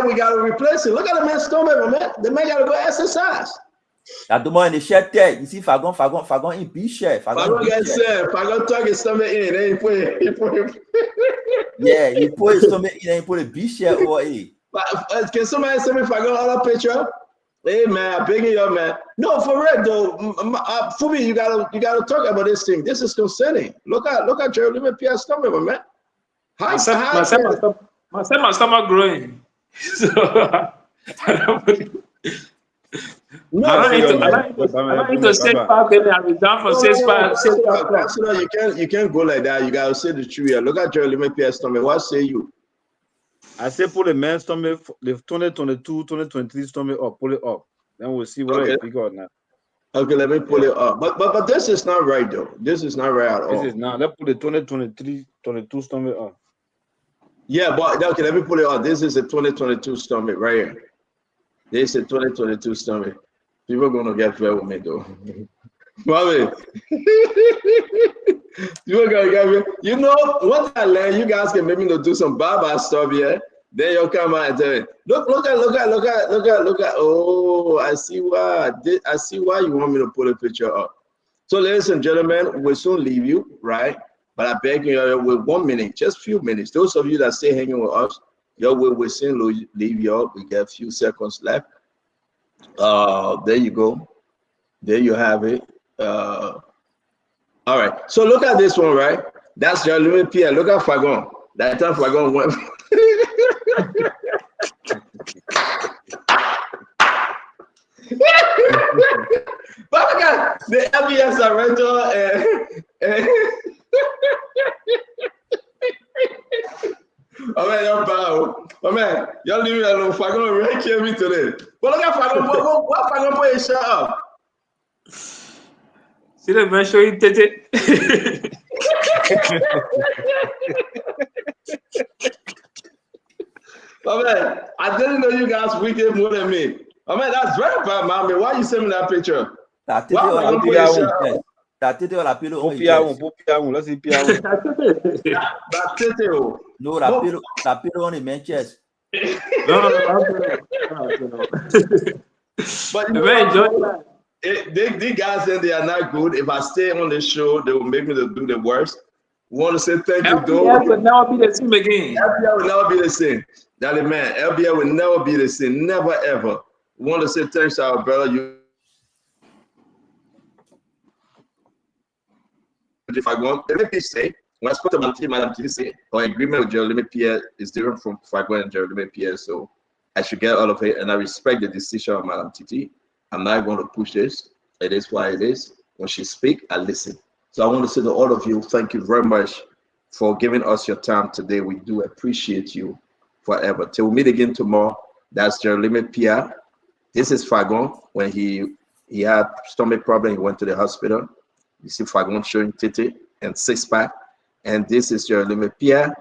we gotta replace it. Look at the man's stomach, man. The man gotta go exercise. That do more in the shirt there. You see, Fagon in B shirt. Fagon get set. Fagon tuck his stomach in. Then he put it. Yeah, he put his stomach in and he put a B shirt over it. Can somebody send me Fagon other picture? Hey man, I'm begging you, man. No, for real though. For me, you gotta talk about this thing. This is concerning. Look at Jeremy Pierre's stomach, man. My stomach growing. So I don't need to sit back and I'll be down for 6 months. You can't go like that. You gotta say the truth. Look at Jeremy Pierre's stomach. What say you? I say pull the man's stomach, the 2022, 2023 stomach up, pull it up. Then we'll see what I pick out now. Okay, let me pull it up. But this is not right though. This is not right at all. This is not. Let's put the 2023, 22 stomach up. Yeah, but okay, let me pull it up. This is a 2022 stomach right here. This is a 2022 stomach. People are gonna get fair with me though. Mommy. You're gonna get me. You know, once I learn, you guys can maybe do some bad stuff, yeah. Then you'll come out and tell me, look at. Oh, I see why you want me to put a picture up. So, ladies and gentlemen, we'll soon leave you, right? But I beg you, with 1 minute, just few minutes. Those of you that stay hanging with us, we'll soon leave you up. We got a few seconds left. There you go. There you have it. All right, so look at this one, right? That's Jeremy Pierre. Look at Fagon. That time Fagon went. But look at the LBS rental. Oh man, you're bad. Oh man, y'all leave me alone. Fagon really kill me today. But look at Fagon. What Fagon put his shirt up? See the man showing tete. Oh man, I didn't know you guys wicked more than me. Oh man, that's very bad, mommy. Why you send me that picture? That tete la pelo on let's see piano. That tete. No, la pelo on the main chest. No. But you know, these guys say they are not good. If I stay on the show, they will make me to do the worst. We want to say thank you, though. LBS will never be the same again. LBS will never be the same. That is, man, LBS will never be the same. Never, ever. We want to say thanks to our brother. If I go, let me say, when I spoke to Madam T say, our agreement with Jeremy Pierre is different from Fagon and Jeremy Pierre, so I should get all of it, and I respect the decision of Madam Titi. I'm not going to push this. It is what it is. When she speaks, I listen. So I want to say to all of you, thank you very much for giving us your time today. We do appreciate you forever. Till we meet again tomorrow. That's Jeremy Pierre. This is Fagon. When he had stomach problem, he went to the hospital. You see Fagon showing titty and six-pack. And this is Jeremy Pierre.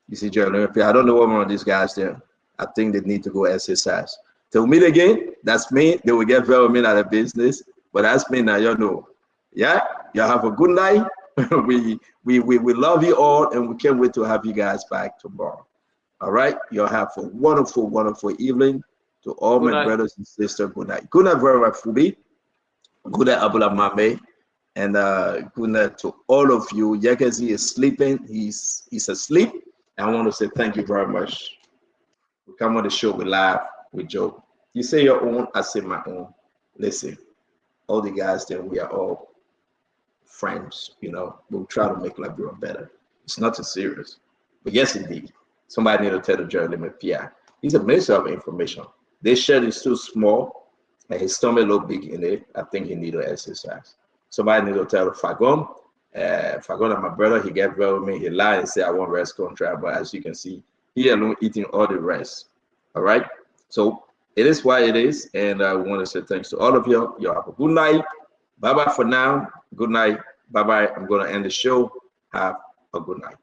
You see Jeremy Pierre. I don't know what one of these guys there. I think they need to go exercise. Till we meet again, that's me. They will get very men out of business, but that's me now, you know. Yeah, y'all have a good night. we love you all, and we can't wait to have you guys back tomorrow. All right, y'all have a wonderful, wonderful evening. To all my brothers and sisters, good night. Good night, very much, Fubi. Good night, Abula Mame. And good night to all of you. Yekezi is sleeping. He's asleep. And I want to say thank you very much. We come on the show, we laugh, we joke. You say your own, I say my own. Listen, all the guys there, we are all friends, you know. We'll try to make Liberia better. It's not too serious. But yes, indeed. Somebody need to tell the journalist, Pierre. He's a minister of information. This shirt is too small and his stomach a little big in it. I think he need to exercise. Somebody need to tell Fagon. Fagon and my brother, he get well with me. He lied and said, I want rest contract. But as you can see, he alone eating all the rest. All right. So it is why it is. And I want to say thanks to all of you. You have a good night. Bye-bye for now. Good night. Bye-bye. I'm going to end the show. Have a good night.